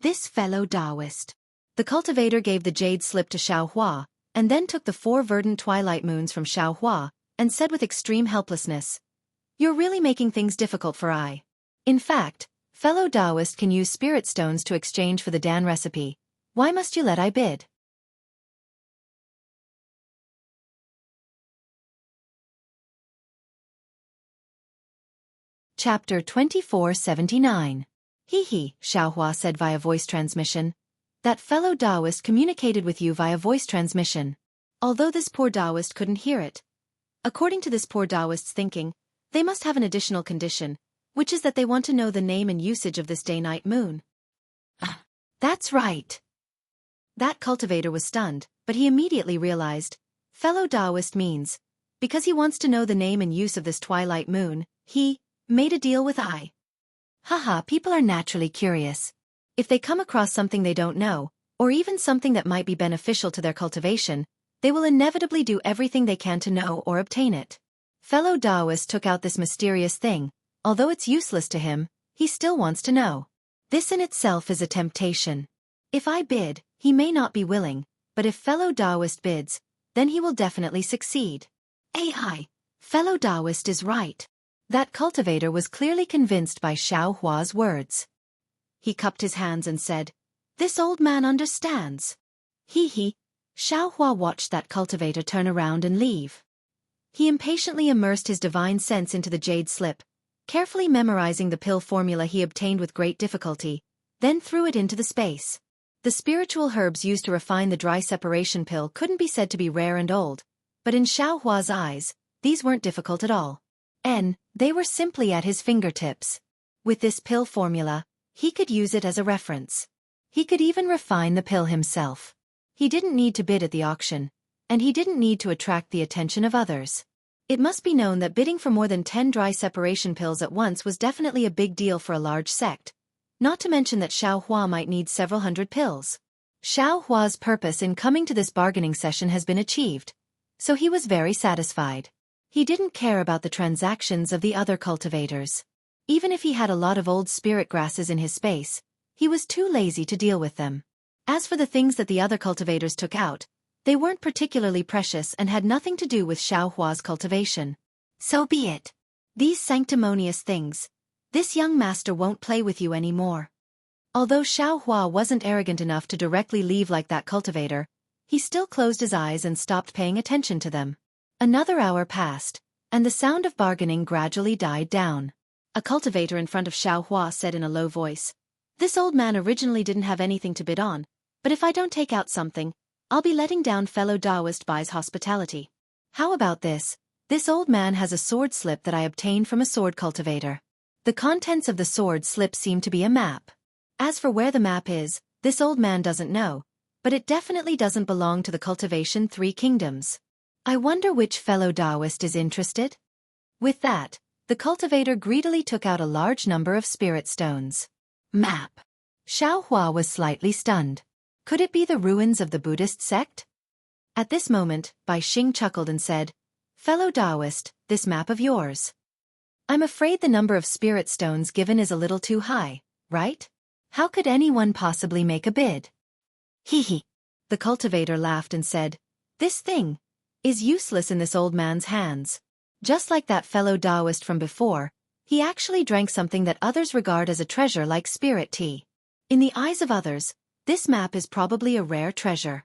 This fellow Taoist. The cultivator gave the jade slip to Xiaohua, and then took the 4 verdant twilight moons from Xiaohua, and said with extreme helplessness, "You're really making things difficult for I. In fact, fellow Taoist can use spirit stones to exchange for the Dan recipe. Why must you let I bid?" Chapter 2479. Hee, Xiaohua said via voice transmission. That fellow Taoist communicated with you via voice transmission. Although this poor Taoist couldn't hear it. According to this poor Taoist's thinking, they must have an additional condition, which is that they want to know the name and usage of this day-night moon. That's right. That cultivator was stunned, but he immediately realized, fellow Taoist means, because he wants to know the name and use of this twilight moon, he made a deal with I. Haha, people are naturally curious. If they come across something they don't know, or even something that might be beneficial to their cultivation, they will inevitably do everything they can to know or obtain it. Fellow Taoist took out this mysterious thing. Although it's useless to him, he still wants to know. This in itself is a temptation. If I bid, he may not be willing, but if fellow Taoist bids, then he will definitely succeed. AI, fellow Taoist is right. That cultivator was clearly convinced by Xiaohua's words. He cupped his hands and said, "This old man understands." Hee. Xiaohua watched that cultivator turn around and leave. He impatiently immersed his divine sense into the jade slip, carefully memorizing the pill formula he obtained with great difficulty, then threw it into the space. The spiritual herbs used to refine the dry separation pill couldn't be said to be rare and old, but in Xiaohua's eyes, these weren't difficult at all. They were simply at his fingertips. With this pill formula, he could use it as a reference. He could even refine the pill himself. He didn't need to bid at the auction, and he didn't need to attract the attention of others. It must be known that bidding for more than 10 dry separation pills at once was definitely a big deal for a large sect, not to mention that Xiaohua might need several hundred pills. Xiaohua's purpose in coming to this bargaining session has been achieved, so he was very satisfied. He didn't care about the transactions of the other cultivators. Even if he had a lot of old spirit grasses in his space, he was too lazy to deal with them. As for the things that the other cultivators took out, they weren't particularly precious and had nothing to do with Xiaohua's cultivation. So be it. These sanctimonious things. This young master won't play with you anymore. Although Xiaohua wasn't arrogant enough to directly leave like that cultivator, he still closed his eyes and stopped paying attention to them. Another hour passed, and the sound of bargaining gradually died down. A cultivator in front of Xiaohua said in a low voice, "This old man originally didn't have anything to bid on, but if I don't take out something, I'll be letting down fellow Taoist Bai's hospitality. How about this? This old man has a sword slip that I obtained from a sword cultivator." The contents of the sword slip seem to be a map. As for where the map is, this old man doesn't know, but it definitely doesn't belong to the Cultivation 3 Kingdoms. I wonder which fellow Taoist is interested? With that, the cultivator greedily took out a large number of spirit stones. Map. Xiaohua was slightly stunned. Could it be the ruins of the Buddhist sect? At this moment, Bai Xing chuckled and said, "Fellow Taoist, this map of yours. I'm afraid the number of spirit stones given is a little too high, right? How could anyone possibly make a bid?" Hee. The cultivator laughed and said, "This thing is useless in this old man's hands. Just like that fellow Taoist from before, he actually drank something that others regard as a treasure like spirit tea. In the eyes of others, this map is probably a rare treasure."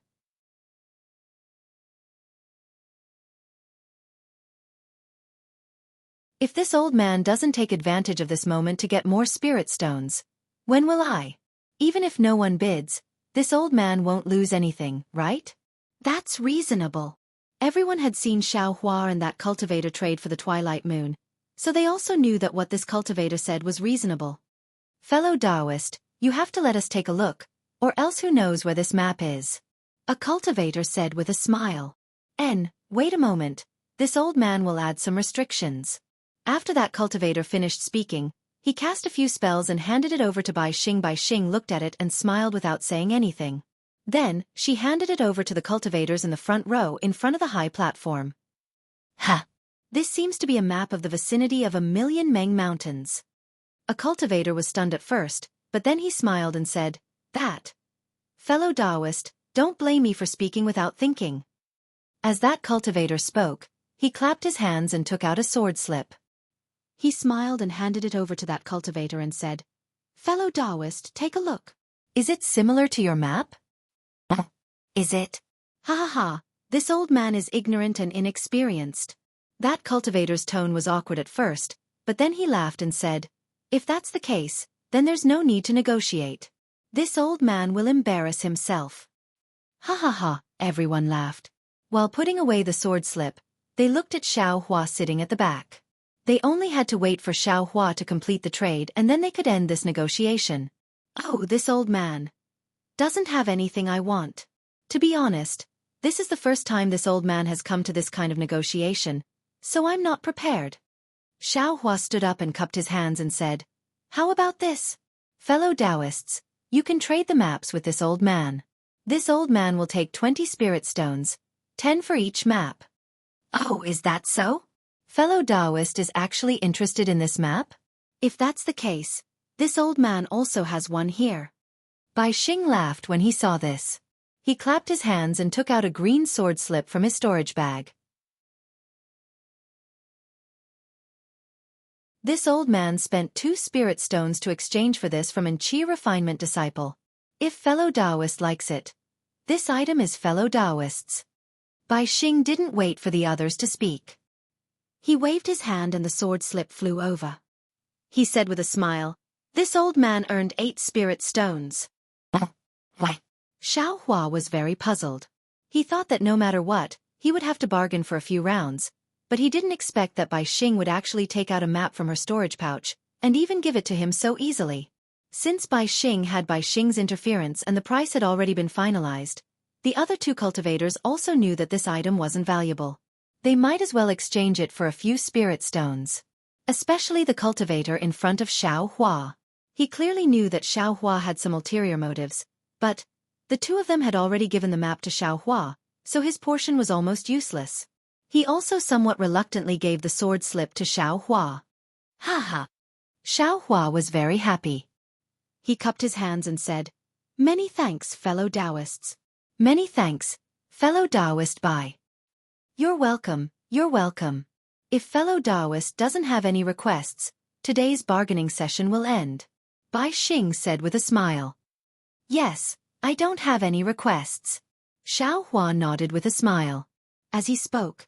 If this old man doesn't take advantage of this moment to get more spirit stones, when will I? Even if no one bids, this old man won't lose anything, right? That's reasonable. Everyone had seen Xianxia and that cultivator trade for the twilight moon, so they also knew that what this cultivator said was reasonable. Fellow Taoist, you have to let us take a look, or else who knows where this map is? A cultivator said with a smile. Wait a moment, this old man will add some restrictions. After that cultivator finished speaking, he cast a few spells and handed it over to Bai Xing. Bai Xing looked at it and smiled without saying anything. Then, she handed it over to the cultivators in the front row in front of the high platform. Ha! This seems to be a map of the vicinity of 1,000,000 Meng mountains. A cultivator was stunned at first, but then he smiled and said, "That. Fellow Taoist, don't blame me for speaking without thinking." As that cultivator spoke, he clapped his hands and took out a sword slip. He smiled and handed it over to that cultivator and said, "Fellow Taoist, take a look. Is it similar to your map?" Is it? Ha ha ha, this old man is ignorant and inexperienced. That cultivator's tone was awkward at first, but then he laughed and said, "If that's the case, then there's no need to negotiate. This old man will embarrass himself." Ha ha ha, everyone laughed. While putting away the sword slip, they looked at Xianxia sitting at the back. They only had to wait for Xianxia to complete the trade and then they could end this negotiation. Oh, this old man doesn't have anything I want. To be honest, this is the first time this old man has come to this kind of negotiation, so I'm not prepared. Xianxia stood up and cupped his hands and said, "How about this? Fellow Taoists, you can trade the maps with this old man. This old man will take 20 spirit stones, 10 for each map." Oh, is that so? Fellow Taoist is actually interested in this map? If that's the case, this old man also has one here. Bai Xing laughed when he saw this. He clapped his hands and took out a green sword slip from his storage bag. This old man spent 2 spirit stones to exchange for this from an Qi refinement disciple. If fellow Taoist likes it, this item is fellow Taoist's. Bai Xing didn't wait for the others to speak. He waved his hand and the sword slip flew over. He said with a smile, "This old man earned 8 spirit stones." Why? Xianxia was very puzzled. He thought that no matter what, he would have to bargain for a few rounds, but he didn't expect that Bai Xing would actually take out a map from her storage pouch, and even give it to him so easily. Since Bai Xing had Bai Xing's interference and the price had already been finalized, the other 2 cultivators also knew that this item wasn't valuable. They might as well exchange it for a few spirit stones. Especially the cultivator in front of Xianxia. He clearly knew that Xianxia had some ulterior motives, but the 2 of them had already given the map to Xianxia, so his portion was almost useless. He also somewhat reluctantly gave the sword slip to Xianxia. Ha ha! Xianxia was very happy. He cupped his hands and said, "Many thanks, fellow Taoists." "Many thanks, fellow Taoist Bai." You're welcome, you're welcome. If fellow Taoist doesn't have any requests, today's bargaining session will end. Bai Xing said with a smile. Yes, I don't have any requests. Xianxia nodded with a smile. As he spoke,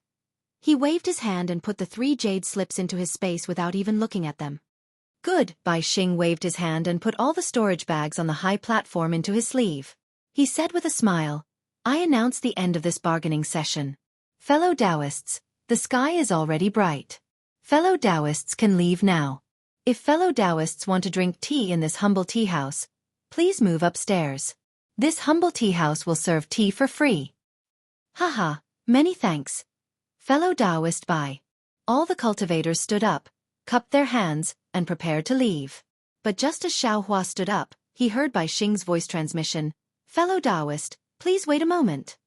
he waved his hand and put the 3 jade slips into his space without even looking at them. Good, Bai Xing waved his hand and put all the storage bags on the high platform into his sleeve. He said with a smile, "I announce the end of this bargaining session. Fellow Taoists, the sky is already bright. Fellow Taoists can leave now. If fellow Taoists want to drink tea in this humble tea house, please move upstairs. This humble tea house will serve tea for free." Haha, many thanks. Fellow Taoist Bai. All the cultivators stood up, cupped their hands, and prepared to leave. But just as Xianxia stood up, he heard Bai Xing's voice transmission, "Fellow Taoist, please wait a moment."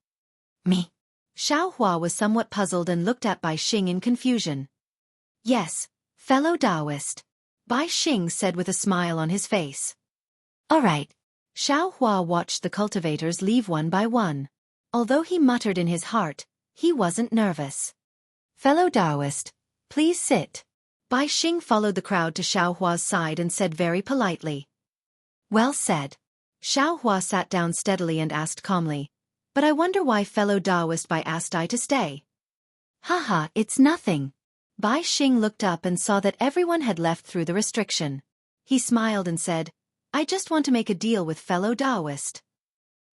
Me? Xianxia was somewhat puzzled and looked at Bai Xing in confusion. "Yes, fellow Taoist," Bai Xing said with a smile on his face. All right. Xianxia watched the cultivators leave one by one. Although he muttered in his heart, he wasn't nervous. "Fellow Taoist, please sit." Bai Xing followed the crowd to Xiaohua's side and said very politely, "Well said." Xiaohua sat down steadily and asked calmly, "But I wonder why fellow Taoist Bai asked I to stay." Haha, it's nothing. Bai Xing looked up and saw that everyone had left through the restriction. He smiled and said, I just want to make a deal with fellow Taoist.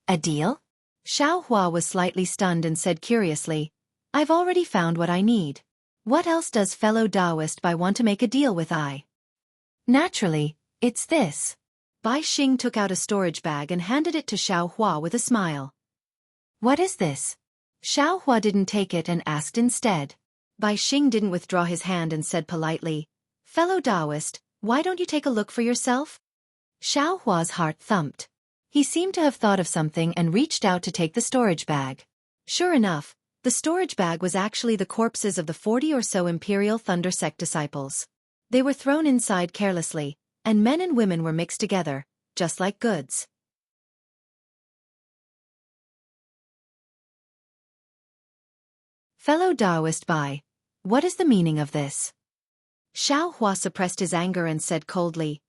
A deal? Xiao Hua was slightly stunned and said curiously, I've already found what I need. What else does fellow Taoist Bai want to make a deal with I? Naturally, it's this. Bai Xing took out a storage bag and handed it to Xiao Hua with a smile. What is this? Xiao Hua didn't take it and asked instead. Bai Xing didn't withdraw his hand and said politely, Fellow Taoist, why don't you take a look for yourself? Xiao Hua's heart thumped. He seemed to have thought of something and reached out to take the storage bag. Sure enough, the storage bag was actually the corpses of the 40 or so Imperial Thunder Sect disciples. They were thrown inside carelessly, and men and women were mixed together, just like goods. Fellow Taoist Bai, what is the meaning of this? Xiao Hua suppressed his anger and said coldly,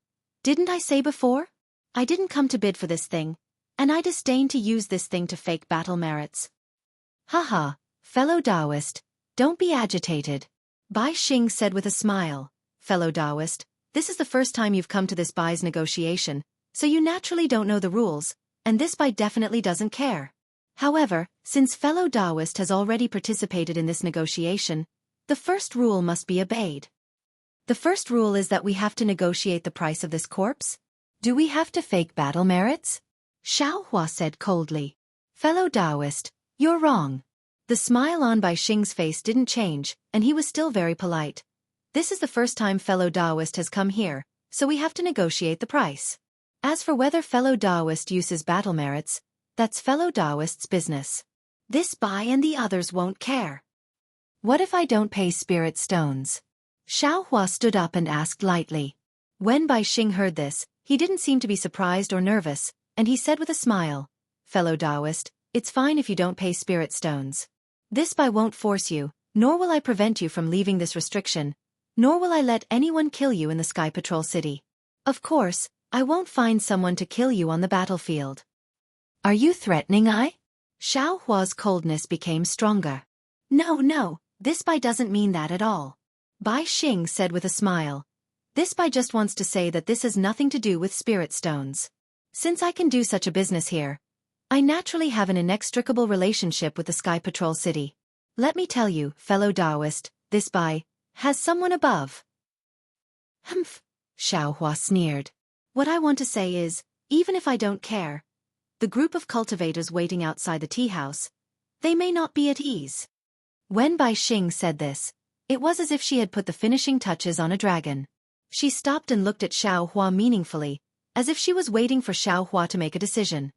Didn't I say before? I didn't come to bid for this thing, and I disdain to use this thing to fake battle merits. Haha, fellow Taoist, don't be agitated. Bai Xing said with a smile, Fellow Taoist, this is the first time you've come to this Bai's negotiation, so you naturally don't know the rules, and this Bai definitely doesn't care. However, since fellow Taoist has already participated in this negotiation, the first rule must be obeyed. The first rule is that we have to negotiate the price of this corpse. Do we have to fake battle merits? Xiao Hua said coldly. Fellow Taoist, you're wrong. The smile on Bai Xing's face didn't change, and he was still very polite. This is the first time fellow Taoist has come here, so we have to negotiate the price. As for whether fellow Taoist uses battle merits, that's fellow Taoist's business. This Bai and the others won't care. What if I don't pay spirit stones? Xiao Hua stood up and asked lightly. When Bai Xing heard this, he didn't seem to be surprised or nervous, and he said with a smile, Fellow Taoist, it's fine if you don't pay spirit stones. This Bai won't force you, nor will I prevent you from leaving this restriction, nor will I let anyone kill you in the Sky Patrol City. Of course, I won't find someone to kill you on the battlefield. Are you threatening I? Xiao Hua's coldness became stronger. No, this Bai doesn't mean that at all. Bai Xing said with a smile. This Bai just wants to say that this has nothing to do with spirit stones. Since I can do such a business here, I naturally have an inextricable relationship with the Sky Patrol City. Let me tell you, fellow Taoist, this Bai has someone above. Humph, Xiao Hua sneered. What I want to say is, even if I don't care, the group of cultivators waiting outside the tea house, they may not be at ease. When Bai Xing said this, it was as if she had put the finishing touches on a dragon. She stopped and looked at Xiao Hua meaningfully, as if she was waiting for Xiao Hua to make a decision.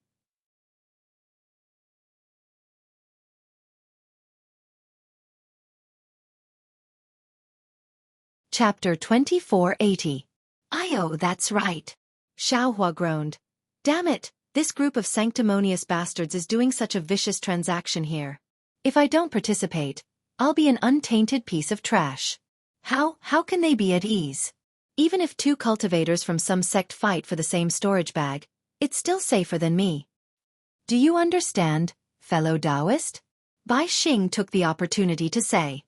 Chapter 2480. Oh, that's right. Xiao Hua groaned. Damn it, this group of sanctimonious bastards is doing such a vicious transaction here. If I don't participate, I'll be an untainted piece of trash. How can they be at ease? Even if two cultivators from some sect fight for the same storage bag, it's still safer than me. Do you understand, fellow Taoist? Bai Xing took the opportunity to say.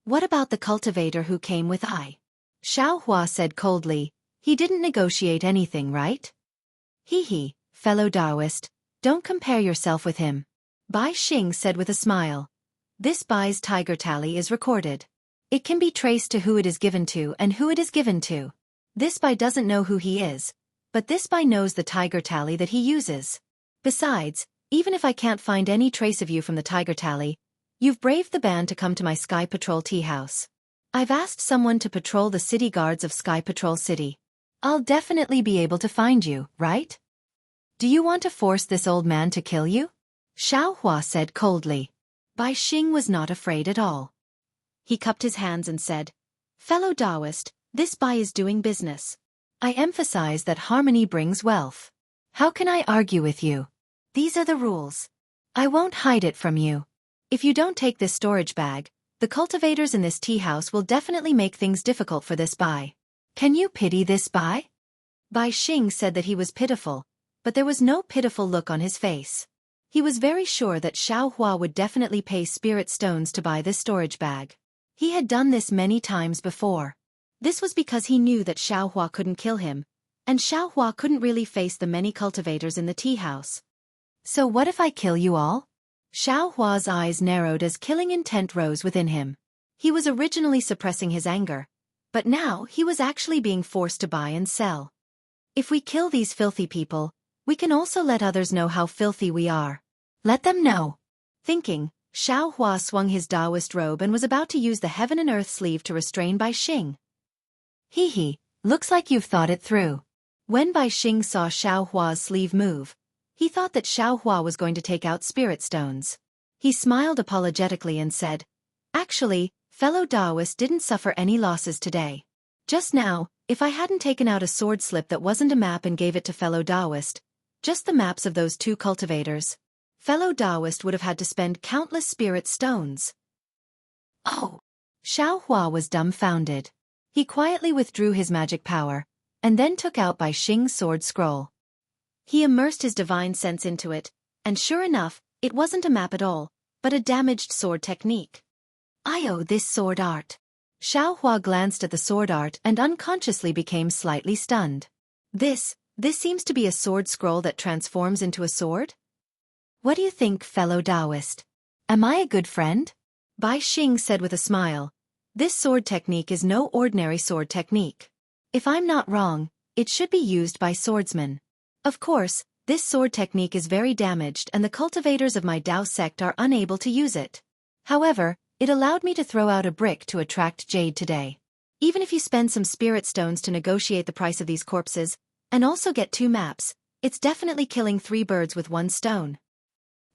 What about the cultivator who came with I? Xiao Hua said coldly, he didn't negotiate anything, right? He, fellow Taoist, don't compare yourself with him. Bai Xing said with a smile. This Bai's tiger tally is recorded. It can be traced to who it is given to and who it is given to. This Bai doesn't know who he is, but this Bai knows the tiger tally that he uses. Besides, even if I can't find any trace of you from the tiger tally, you've braved the ban to come to my Sky Patrol tea house. I've asked someone to patrol the city guards of Sky Patrol City. I'll definitely be able to find you, right? Do you want to force this old man to kill you? Xiao Hua said coldly. Bai Xing was not afraid at all. He cupped his hands and said, Fellow Taoist, this Bai is doing business. I emphasize that harmony brings wealth. How can I argue with you? These are the rules. I won't hide it from you. If you don't take this storage bag, the cultivators in this tea house will definitely make things difficult for this Bai. Can you pity this Bai? Bai Xing said that he was pitiful, but there was no pitiful look on his face. He was very sure that Xiao Hua would definitely pay spirit stones to buy this storage bag. He had done this many times before. This was because he knew that Xiaohua couldn't kill him, and Xiaohua couldn't really face the many cultivators in the tea house. So what if I kill you all? Xiaohua's eyes narrowed as killing intent rose within him. He was originally suppressing his anger, but now he was actually being forced to buy and sell. If we kill these filthy people, we can also let others know how filthy we are. Let them know. Thinking, Xiaohua swung his Taoist robe and was about to use the heaven and earth sleeve to restrain Bai Xing. Hee, looks like you've thought it through. When Bai Xing saw Xiaohua's sleeve move, he thought that Xiaohua was going to take out spirit stones. He smiled apologetically and said, "Actually, fellow Taoist didn't suffer any losses today. Just now, if I hadn't taken out a sword slip that wasn't a map and gave it to fellow Taoist, just the maps of those two cultivators, fellow Taoist would have had to spend countless spirit stones." Oh! Xiaohua was dumbfounded. He quietly withdrew his magic power, and then took out Bai Xing's sword scroll. He immersed his divine sense into it, and sure enough, it wasn't a map at all, but a damaged sword technique. I owe this sword art. Xiaohua glanced at the sword art and unconsciously became slightly stunned. This seems to be a sword scroll that transforms into a sword? What do you think, fellow Taoist? Am I a good friend? Bai Xing said with a smile. This sword technique is no ordinary sword technique. If I'm not wrong, it should be used by swordsmen. Of course, this sword technique is very damaged and the cultivators of my Dao sect are unable to use it. However, it allowed me to throw out a brick to attract jade today. Even if you spend some spirit stones to negotiate the price of these corpses, and also get 2 maps, it's definitely killing 3 birds with 1 stone.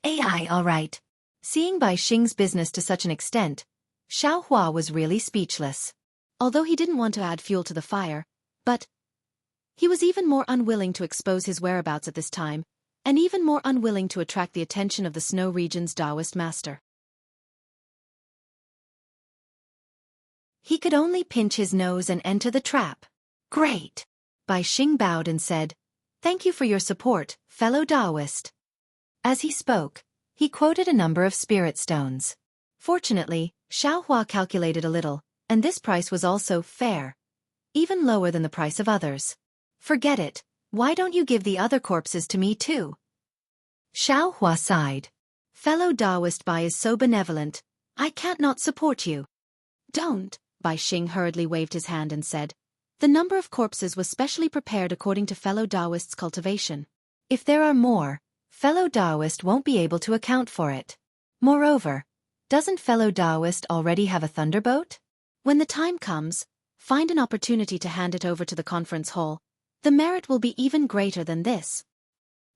AI, alright. Seeing Bai Xing's business to such an extent, Xiaohua was really speechless. Although he didn't want to add fuel to the fire, but he was even more unwilling to expose his whereabouts at this time, and even more unwilling to attract the attention of the Snow Region's Taoist master. He could only pinch his nose and enter the trap. Great! Bai Xing bowed and said, "Thank you for your support, fellow Taoist." As he spoke, he quoted a number of spirit stones. Fortunately, Xiaohua calculated a little, and this price was also fair, even lower than the price of others. Forget it, why don't you give the other corpses to me too? Xiaohua sighed. Fellow Taoist Bai is so benevolent, I can't not support you. Don't, Bai Xing hurriedly waved his hand and said. The number of corpses was specially prepared according to fellow Taoist's cultivation. If there are more, fellow Taoist won't be able to account for it. Moreover, doesn't fellow Taoist already have a thunderboat? When the time comes, find an opportunity to hand it over to the conference hall. The merit will be even greater than this.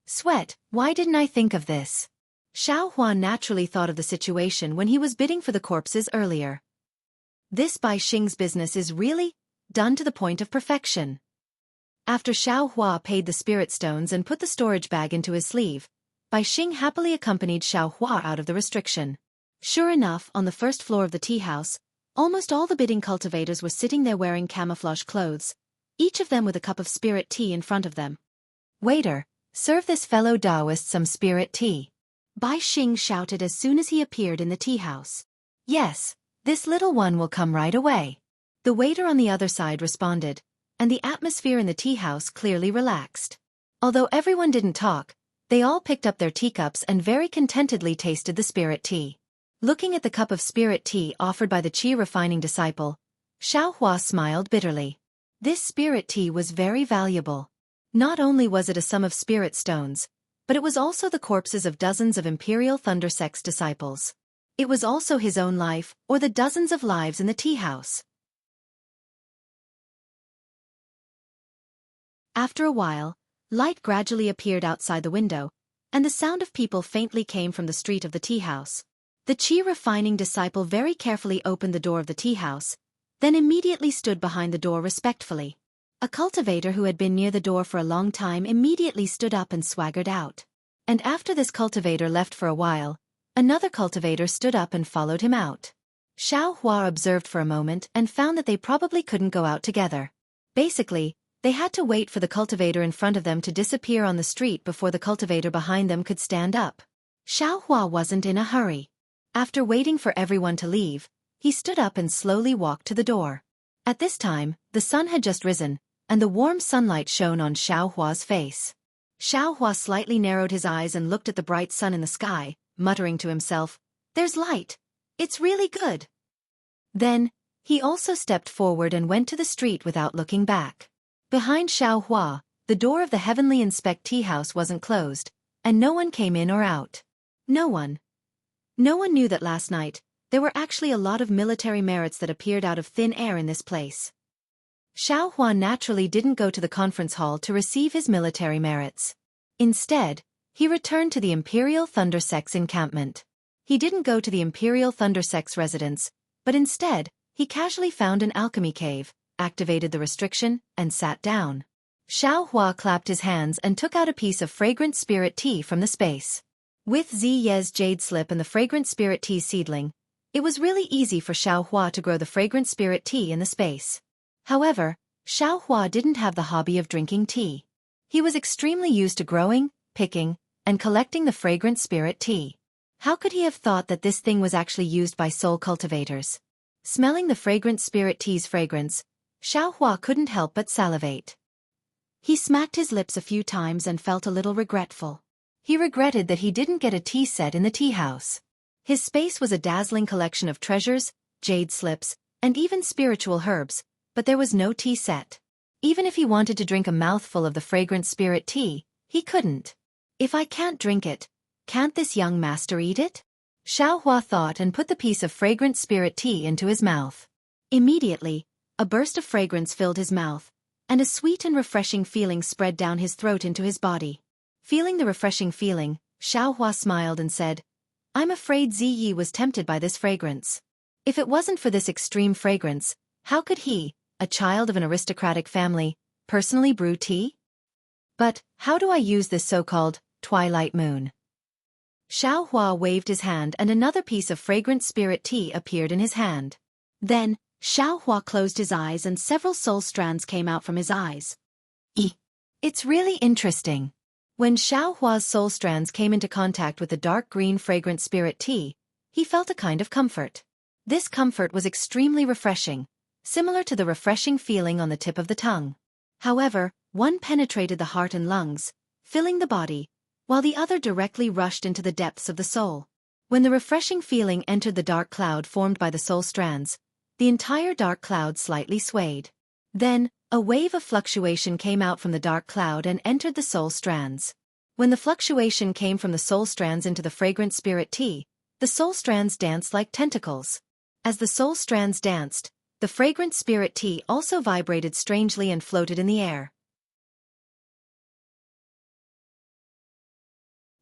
Sweat, why didn't I think of this? Xiaohua naturally thought of the situation when he was bidding for the corpses earlier. This Bai Xing's business is really done to the point of perfection. After Xiaohua paid the spirit stones and put the storage bag into his sleeve, Bai Xing happily accompanied Xiaohua out of the restriction. Sure enough, on the first floor of the tea house, almost all the bidding cultivators were sitting there wearing camouflage clothes, each of them with a cup of spirit tea in front of them. Waiter, serve this fellow Taoist some spirit tea. Bai Xing shouted as soon as he appeared in the tea house. Yes, this little one will come right away. The waiter on the other side responded, and the atmosphere in the tea house clearly relaxed. Although everyone didn't talk, they all picked up their teacups and very contentedly tasted the spirit tea. Looking at the cup of spirit tea offered by the qi refining disciple, Xiaohua smiled bitterly. This spirit tea was very valuable. Not only was it a sum of spirit stones, but it was also the corpses of dozens of Imperial Thunder Sect's disciples. It was also his own life, or the dozens of lives in the tea house. After a while, light gradually appeared outside the window, and the sound of people faintly came from the street of the tea house. The qi refining disciple very carefully opened the door of the tea house, then immediately stood behind the door respectfully. A cultivator who had been near the door for a long time immediately stood up and swaggered out. And after this cultivator left for a while, another cultivator stood up and followed him out. Xiaohua observed for a moment and found that they probably couldn't go out together. Basically, they had to wait for the cultivator in front of them to disappear on the street before the cultivator behind them could stand up. Xiaohua wasn't in a hurry. After waiting for everyone to leave, He stood up and slowly walked to the door. At this time, the sun had just risen, and the warm sunlight shone on Xiaohua's face. Xiaohua slightly narrowed his eyes and looked at the bright sun in the sky, muttering to himself, "There's light. It's really good." Then, he also stepped forward and went to the street without looking back. Behind Xiaohua, the door of the heavenly inspectee house wasn't closed, and no one came in or out. No one knew that last night, there were actually a lot of military merits that appeared out of thin air in this place. Xiaohua naturally didn't go to the conference hall to receive his military merits. Instead, he returned to the Imperial Thunder Sect's encampment. He didn't go to the Imperial Thunder Sect's residence, but instead, he casually found an alchemy cave, activated the restriction, and sat down. Xiaohua clapped his hands and took out a piece of fragrant spirit tea from the space. With Ziye's jade slip and the fragrant spirit tea seedling, it was really easy for Xiaohua to grow the fragrant spirit tea in the space. However, Xiaohua didn't have the hobby of drinking tea. He was extremely used to growing, picking, and collecting the fragrant spirit tea. How could he have thought that this thing was actually used by soul cultivators? Smelling the fragrant spirit tea's fragrance, Xiaohua couldn't help but salivate. He smacked his lips a few times and felt a little regretful. He regretted that he didn't get a tea set in the tea house. His space was a dazzling collection of treasures, jade slips, and even spiritual herbs, but there was no tea set. Even if he wanted to drink a mouthful of the fragrant spirit tea, he couldn't. If I can't drink it, can't this young master eat it? Xiaohua thought and put the piece of fragrant spirit tea into his mouth. Immediately, a burst of fragrance filled his mouth, and a sweet and refreshing feeling spread down his throat into his body. Feeling the refreshing feeling, Xiaohua smiled and said, "I'm afraid Ziyi was tempted by this fragrance. If it wasn't for this extreme fragrance, how could he, a child of an aristocratic family, personally brew tea? But, how do I use this so-called twilight moon?" Xiaohua waved his hand and another piece of fragrant spirit tea appeared in his hand. Then, Xiaohua closed his eyes and several soul strands came out from his eyes. It's really interesting. When Xiaohua's soul strands came into contact with the dark green fragrant spirit tea, he felt a kind of comfort. This comfort was extremely refreshing, similar to the refreshing feeling on the tip of the tongue. However, one penetrated the heart and lungs, filling the body, while the other directly rushed into the depths of the soul. When the refreshing feeling entered the dark cloud formed by the soul strands, the entire dark cloud slightly swayed. Then, a wave of fluctuation came out from the dark cloud and entered the soul strands. When the fluctuation came from the soul strands into the fragrant spirit tea, the soul strands danced like tentacles. As the soul strands danced, the fragrant spirit tea also vibrated strangely and floated in the air.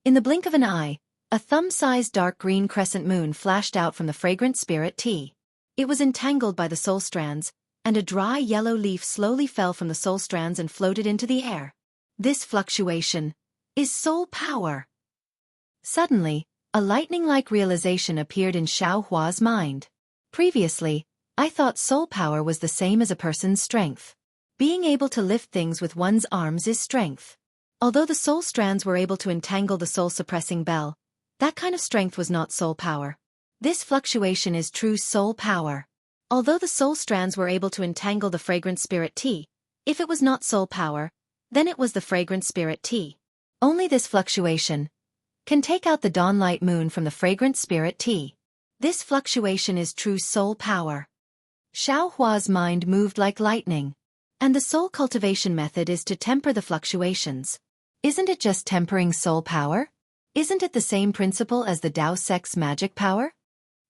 In the blink of an eye, a thumb-sized dark green crescent moon flashed out from the fragrant spirit tea. It was entangled by the soul strands, and a dry yellow leaf slowly fell from the soul strands and floated into the air. This fluctuation is soul power. Suddenly, a lightning-like realization appeared in Xiaohua's mind. Previously, I thought soul power was the same as a person's strength. Being able to lift things with one's arms is strength. Although the soul strands were able to entangle the soul-suppressing bell, that kind of strength was not soul power. This fluctuation is true soul power. Although the soul strands were able to entangle the fragrant spirit tea, if it was not soul power, then it was the fragrant spirit tea. Only this fluctuation can take out the dawnlight moon from the fragrant spirit tea. This fluctuation is true soul power. Xiaohua's mind moved like lightning. And the soul cultivation method is to temper the fluctuations. Isn't it just tempering soul power? Isn't it the same principle as the Dao Sect's magic power?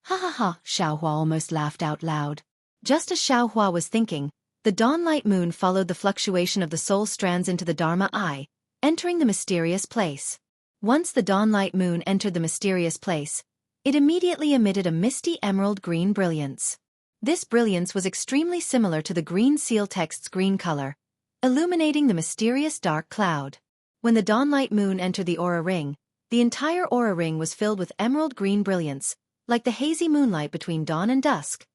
Ha ha ha, Xiaohua almost laughed out loud. Just as Xiaohua was thinking, the dawnlight moon followed the fluctuation of the soul strands into the Dharma Eye, entering the mysterious place. Once the dawnlight moon entered the mysterious place, it immediately emitted a misty emerald green brilliance. This brilliance was extremely similar to the green seal text's green color, illuminating the mysterious dark cloud. When the dawnlight moon entered the aura ring, the entire aura ring was filled with emerald green brilliance, like the hazy moonlight between dawn and dusk.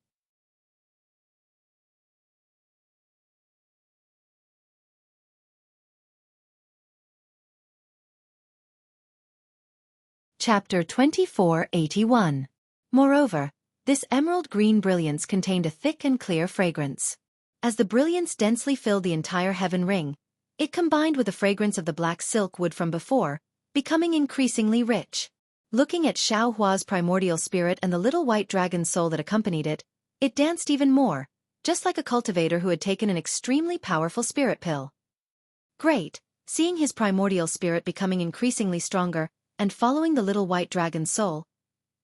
Chapter 2481. Moreover, This emerald green brilliance contained a thick and clear fragrance. As the brilliance densely filled the entire heaven ring, it combined with the fragrance of the black silk wood from before, becoming increasingly rich. Looking at Xiaohua's primordial spirit and the little white dragon soul that accompanied it, it danced even more, just like a cultivator who had taken an extremely powerful spirit pill. Great, seeing his primordial spirit becoming increasingly stronger, and following the little white dragon's soul,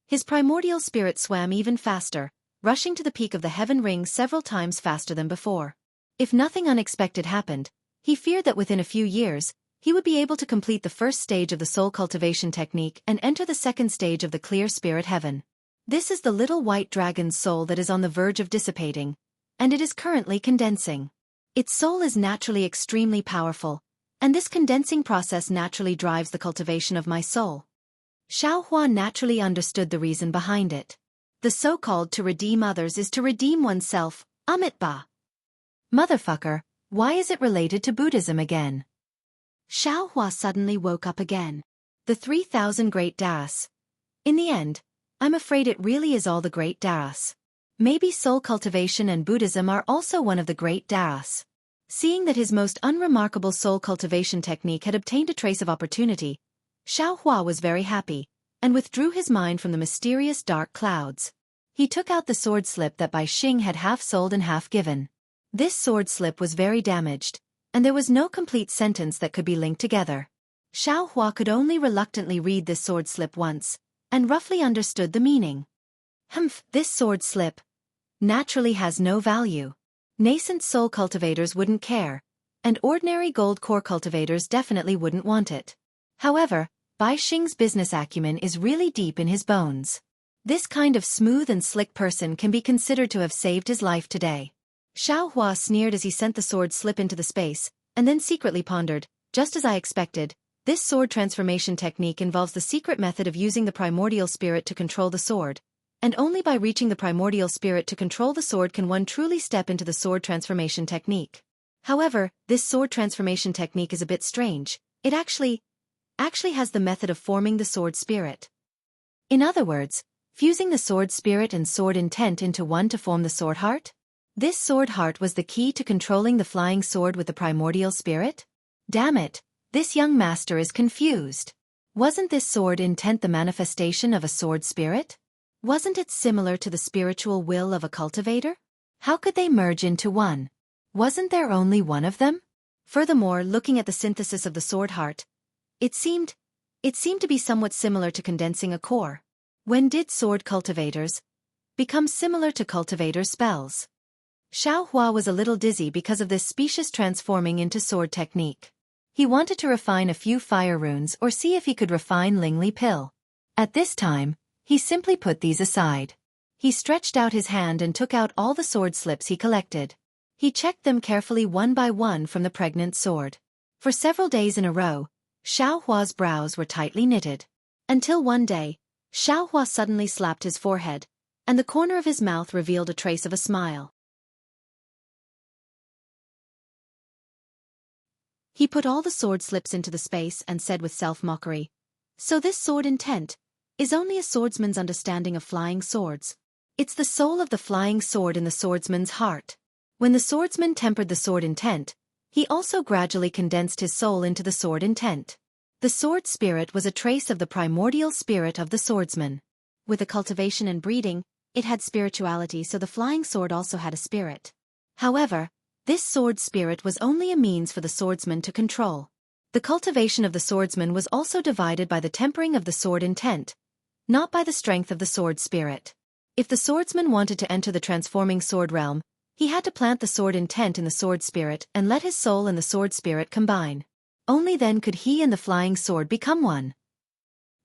his primordial spirit swam even faster, rushing to the peak of the heaven ring several times faster than before. If nothing unexpected happened, he feared that within a few years, he would be able to complete the first stage of the soul cultivation technique and enter the second stage of the clear spirit heaven. This is the little white dragon's soul that is on the verge of dissipating, and it is currently condensing. Its soul is naturally extremely powerful, and this condensing process naturally drives the cultivation of my soul. Xiaohua naturally understood the reason behind it. The so-called to redeem others is to redeem oneself, Amitba. Motherfucker, why is it related to Buddhism again? Xiaohua suddenly woke up again. The 3,000 great das. In the end, I'm afraid it really is all the great das. Maybe soul cultivation and Buddhism are also one of the great das. Seeing that his most unremarkable soul cultivation technique had obtained a trace of opportunity, Xiaohua was very happy, and withdrew his mind from the mysterious dark clouds. He took out the sword slip that Bai Xing had half sold and half given. This sword slip was very damaged, and there was no complete sentence that could be linked together. Xiaohua could only reluctantly read this sword slip once, and roughly understood the meaning. This sword slip naturally has no value. Nascent soul cultivators wouldn't care, and ordinary gold core cultivators definitely wouldn't want it. However, Bai Xing's business acumen is really deep in his bones. This kind of smooth and slick person can be considered to have saved his life today. Xiaohua sneered as he sent the sword slip into the space, and then secretly pondered, just as I expected, this sword transformation technique involves the secret method of using the primordial spirit to control the sword, and only by reaching the primordial spirit to control the sword can one truly step into the sword transformation technique. However, this sword transformation technique is a bit strange. It actually has the method of forming the sword spirit. In other words, fusing the sword spirit and sword intent into one to form the sword heart? This sword heart was the key to controlling the flying sword with the primordial spirit? Damn it, this young master is confused. Wasn't this sword intent the manifestation of a sword spirit? Wasn't it similar to the spiritual will of a cultivator? How could they merge into one? Wasn't there only one of them? Furthermore, looking at the synthesis of the sword heart, it seemed to be somewhat similar to condensing a core. When did sword cultivators become similar to cultivator spells? Xiaohua was a little dizzy because of this specious transforming into sword technique. He wanted to refine a few fire runes or see if he could refine Lingli Pill. At this time, he simply put these aside. He stretched out his hand and took out all the sword slips he collected. He checked them carefully one by one from the pregnant sword. For several days in a row, Xiaohua's brows were tightly knitted. Until one day, Xiaohua suddenly slapped his forehead, and the corner of his mouth revealed a trace of a smile. He put all the sword slips into the space and said with self-mockery, "So this sword intent is only a swordsman's understanding of flying swords. It's the soul of the flying sword in the swordsman's heart." When the swordsman tempered the sword intent, he also gradually condensed his soul into the sword intent. The sword spirit was a trace of the primordial spirit of the swordsman. With the cultivation and breeding, it had spirituality, so the flying sword also had a spirit. However, this sword spirit was only a means for the swordsman to control. The cultivation of the swordsman was also divided by the tempering of the sword intent, not by the strength of the sword spirit. If the swordsman wanted to enter the transforming sword realm, he had to plant the sword intent in the sword spirit and let his soul and the sword spirit combine. Only then could he and the flying sword become one.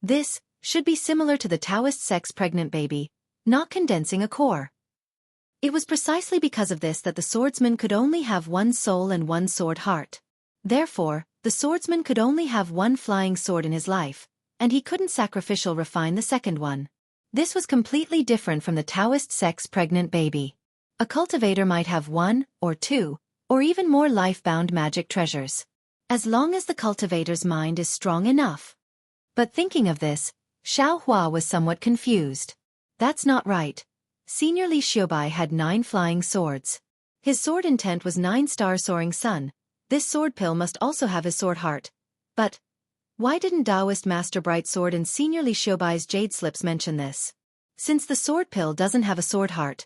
This should be similar to the Taoist sex pregnant baby, not condensing a core. It was precisely because of this that the swordsman could only have one soul and one sword heart. Therefore, the swordsman could only have one flying sword in his life, and he couldn't sacrificial refine the second one. This was completely different from the Taoist sex pregnant baby. A cultivator might have one, or two, or even more life-bound magic treasures, as long as the cultivator's mind is strong enough. But thinking of this, Xiaohua was somewhat confused. That's not right. Senior Li Xiaobai had 9 flying swords. His sword intent was 9-star soaring sun. This sword pill must also have his sword heart. But why didn't Taoist Master Bright Sword and Senior Li Xiaobai's jade slips mention this? Since the sword pill doesn't have a sword heart,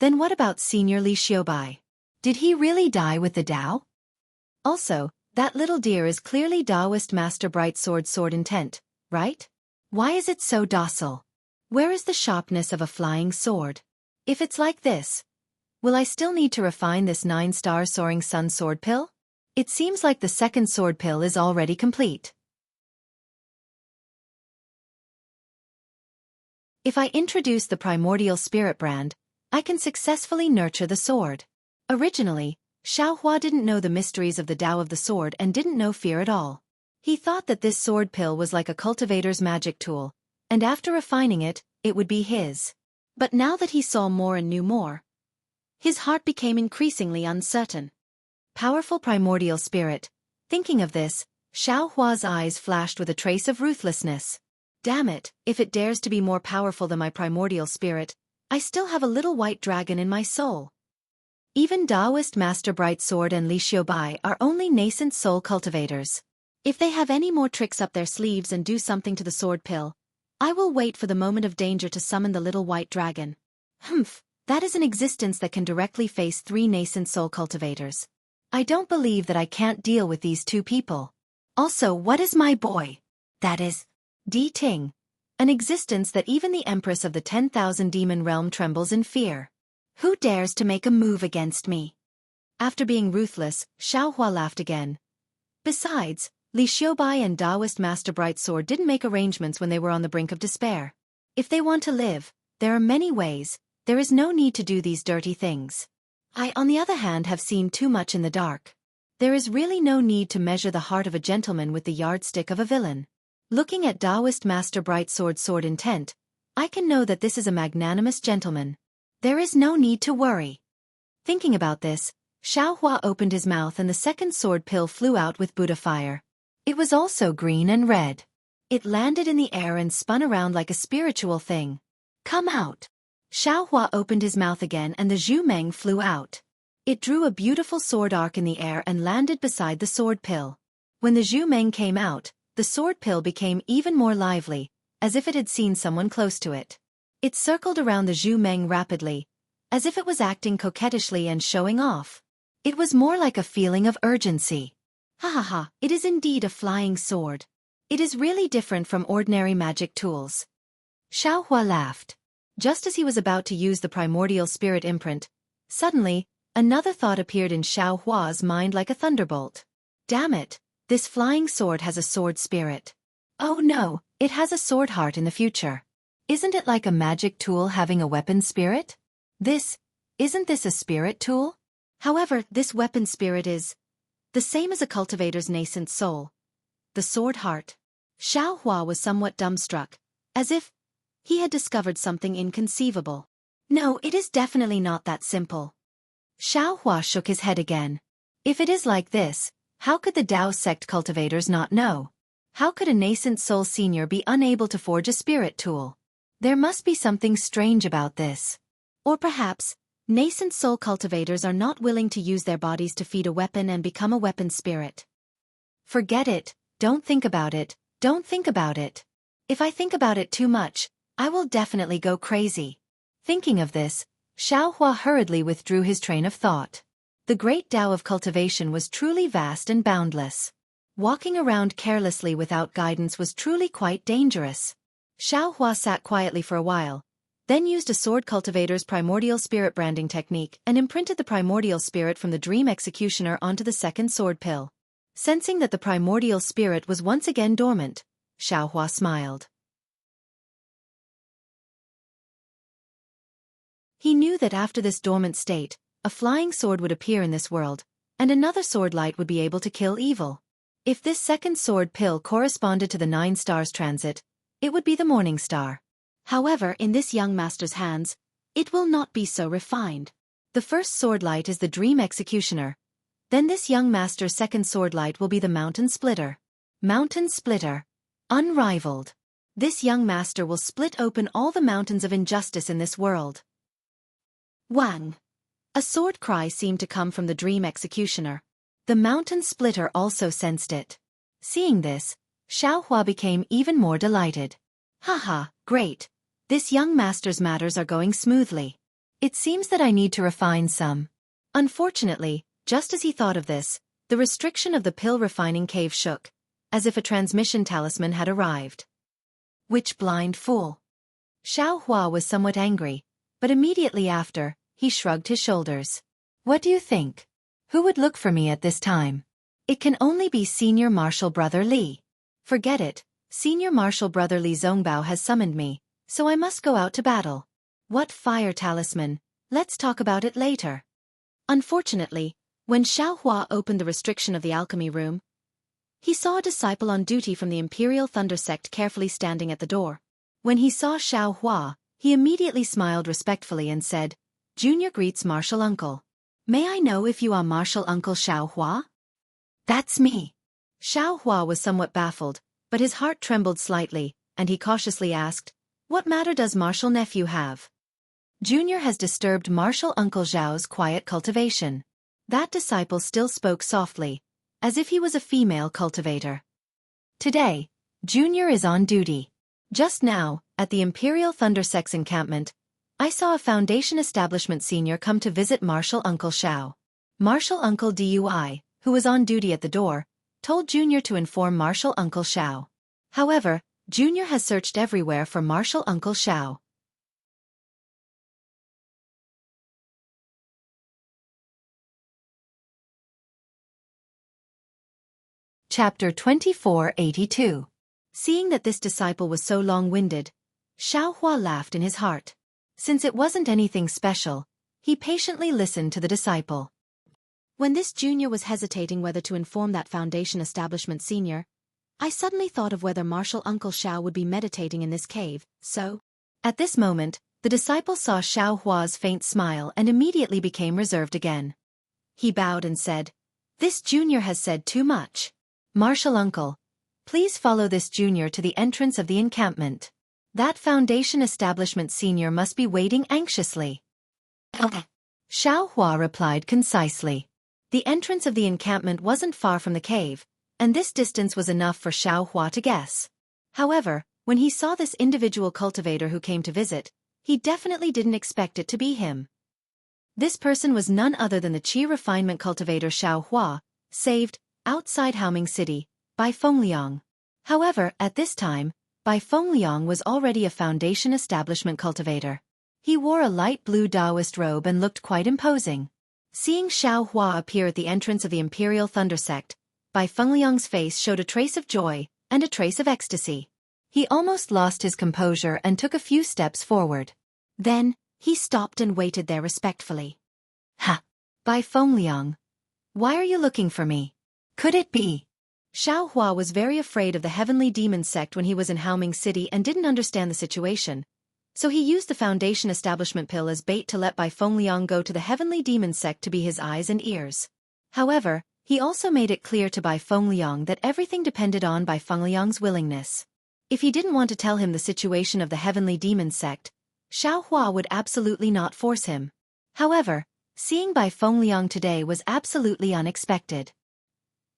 then what about Senior Li Xiaobai? Did he really die with the Dao? Also, that little deer is clearly Taoist Master Bright Sword's sword intent, right? Why is it so docile? Where is the sharpness of a flying sword? If it's like this, will I still need to refine this 9-star soaring sun sword pill? It seems like the second sword pill is already complete. If I introduce the primordial spirit brand, I can successfully nurture the sword. Originally, Xiaohua didn't know the mysteries of the Tao of the sword and didn't know fear at all. He thought that this sword pill was like a cultivator's magic tool, and after refining it, it would be his. But now that he saw more and knew more, his heart became increasingly uncertain. Powerful primordial spirit. Thinking of this, Xiaohua's eyes flashed with a trace of ruthlessness. Damn it, if it dares to be more powerful than my primordial spirit, I still have a little white dragon in my soul. Even Taoist Master Bright Sword and Li Xiaobai are only nascent soul cultivators. If they have any more tricks up their sleeves and do something to the sword pill, I will wait for the moment of danger to summon the little white dragon. Humph, that is an existence that can directly face 3 nascent soul cultivators. I don't believe that I can't deal with these 2 people. Also, what is my boy? That is Di Ting. An existence that even the Empress of the 10,000 Demon Realm trembles in fear. Who dares to make a move against me? After being ruthless, Xiaohua laughed again. Besides, Li Xiaobai and Taoist Master Bright Sword didn't make arrangements when they were on the brink of despair. If they want to live, there are many ways. There is no need to do these dirty things. I, on the other hand, have seen too much in the dark. There is really no need to measure the heart of a gentleman with the yardstick of a villain. Looking at Taoist Master Bright Sword's sword intent, I can know that this is a magnanimous gentleman. There is no need to worry. Thinking about this, Xiaohua opened his mouth and the second sword pill flew out with Buddha fire. It was also green and red. It landed in the air and spun around like a spiritual thing. Come out. Xiaohua opened his mouth again and the Zhumeng flew out. It drew a beautiful sword arc in the air and landed beside the sword pill. When the Zhumeng came out, the sword pill became even more lively, as if it had seen someone close to it. It circled around the Zhumeng rapidly, as if it was acting coquettishly and showing off. It was more like a feeling of urgency. Ha ha ha, it is indeed a flying sword. It is really different from ordinary magic tools. Xiaohua laughed. Just as he was about to use the primordial spirit imprint, suddenly, another thought appeared in Xiaohua's mind like a thunderbolt. Damn it, this flying sword has a sword spirit. Oh no, it has a sword heart in the future. Isn't it like a magic tool having a weapon spirit? Isn't this a spirit tool? However, this weapon spirit is the same as a cultivator's nascent soul. The sword heart. Xiaohua was somewhat dumbstruck, as if he had discovered something inconceivable. No, it is definitely not that simple. Xiaohua shook his head again. If it is like this, how could the Dao sect cultivators not know? How could a nascent soul senior be unable to forge a spirit tool? There must be something strange about this. Or perhaps, nascent soul cultivators are not willing to use their bodies to feed a weapon and become a weapon spirit. Forget it, don't think about it, don't think about it. If I think about it too much, I will definitely go crazy. Thinking of this, Xiaohua hurriedly withdrew his train of thought. The great Tao of cultivation was truly vast and boundless. Walking around carelessly without guidance was truly quite dangerous. Xiaohua sat quietly for a while, then used a sword cultivator's primordial spirit branding technique and imprinted the primordial spirit from the dream executioner onto the second sword pill. Sensing that the primordial spirit was once again dormant, Xiaohua smiled. He knew that after this dormant state, a flying sword would appear in this world, and another sword light would be able to kill evil. If this second sword pill corresponded to the 9 stars transit, it would be the morning star. However, in this young master's hands, it will not be so refined. The first sword light is the dream executioner. Then this young master's second sword light will be the mountain splitter. Mountain splitter. Unrivaled. This young master will split open all the mountains of injustice in this world. Wang! A sword cry seemed to come from the dream executioner. The mountain splitter also sensed it. Seeing this, Xiaohua became even more delighted. Haha, great. This young master's matters are going smoothly. It seems that I need to refine some. Unfortunately, just as he thought of this, the restriction of the pill refining cave shook, as if a transmission talisman had arrived. Which blind fool! Xiaohua was somewhat angry, but immediately after, he shrugged his shoulders. What do you think? Who would look for me at this time? It can only be Senior Marshal Brother Li. Forget it, Senior Marshal Brother Li Zongbao has summoned me, so I must go out to battle. What fire talisman? Let's talk about it later. Unfortunately, when Xiaohua opened the restriction of the alchemy room, he saw a disciple on duty from the Imperial Thunder Sect carefully standing at the door. When he saw Xiaohua, he immediately smiled respectfully and said, "Junior greets Martial Uncle. May I know if you are Martial Uncle Xiaohua?" "That's me." Xiaohua was somewhat baffled, but his heart trembled slightly, and he cautiously asked, "What matter does Martial Nephew have?" "Junior has disturbed Martial Uncle Zhao's quiet cultivation." That disciple still spoke softly, as if he was a female cultivator. "Today, Junior is on duty. Just now, at the Imperial Thunder Sect's encampment, I saw a Foundation Establishment senior come to visit Martial Uncle Xiao. Martial Uncle Dui, who was on duty at the door, told Junior to inform Martial Uncle Xiao. However, Junior has searched everywhere for Martial Uncle Xiao." Chapter 2482. Seeing that this disciple was so long-winded, Xiaohua laughed in his heart. Since it wasn't anything special, he patiently listened to the disciple. When this junior was hesitating whether to inform that Foundation Establishment senior, I suddenly thought of whether Martial Uncle Xiao would be meditating in this cave, so... At this moment, the disciple saw Xiaohua's faint smile and immediately became reserved again. He bowed and said, "This junior has said too much. Martial Uncle, please follow this junior to the entrance of the encampment. That Foundation Establishment senior must be waiting anxiously." "Okay." Xiaohua replied concisely. The entrance of the encampment wasn't far from the cave, and this distance was enough for Xiaohua to guess. However, when he saw this individual cultivator who came to visit, he definitely didn't expect it to be him. This person was none other than the Qi refinement cultivator Xiaohua, saved, outside Haoming City, by Fengliang. However, at this time, Bai Fengliang was already a Foundation Establishment cultivator. He wore a light blue Taoist robe and looked quite imposing. Seeing Xiaohua appear at the entrance of the Imperial Thunder Sect, Bai Fengliang's face showed a trace of joy and a trace of ecstasy. He almost lost his composure and took a few steps forward. Then, he stopped and waited there respectfully. "Ha! Bai Fengliang. Why are you looking for me? Could it be?" Xiaohua was very afraid of the Heavenly Demon Sect when he was in Haoming City and didn't understand the situation, so he used the Foundation Establishment pill as bait to let Bai Fengliang go to the Heavenly Demon Sect to be his eyes and ears. However, he also made it clear to Bai Fengliang that everything depended on Bai Fengliang's willingness. If he didn't want to tell him the situation of the Heavenly Demon Sect, Xiaohua would absolutely not force him. However, seeing Bai Fengliang today was absolutely unexpected.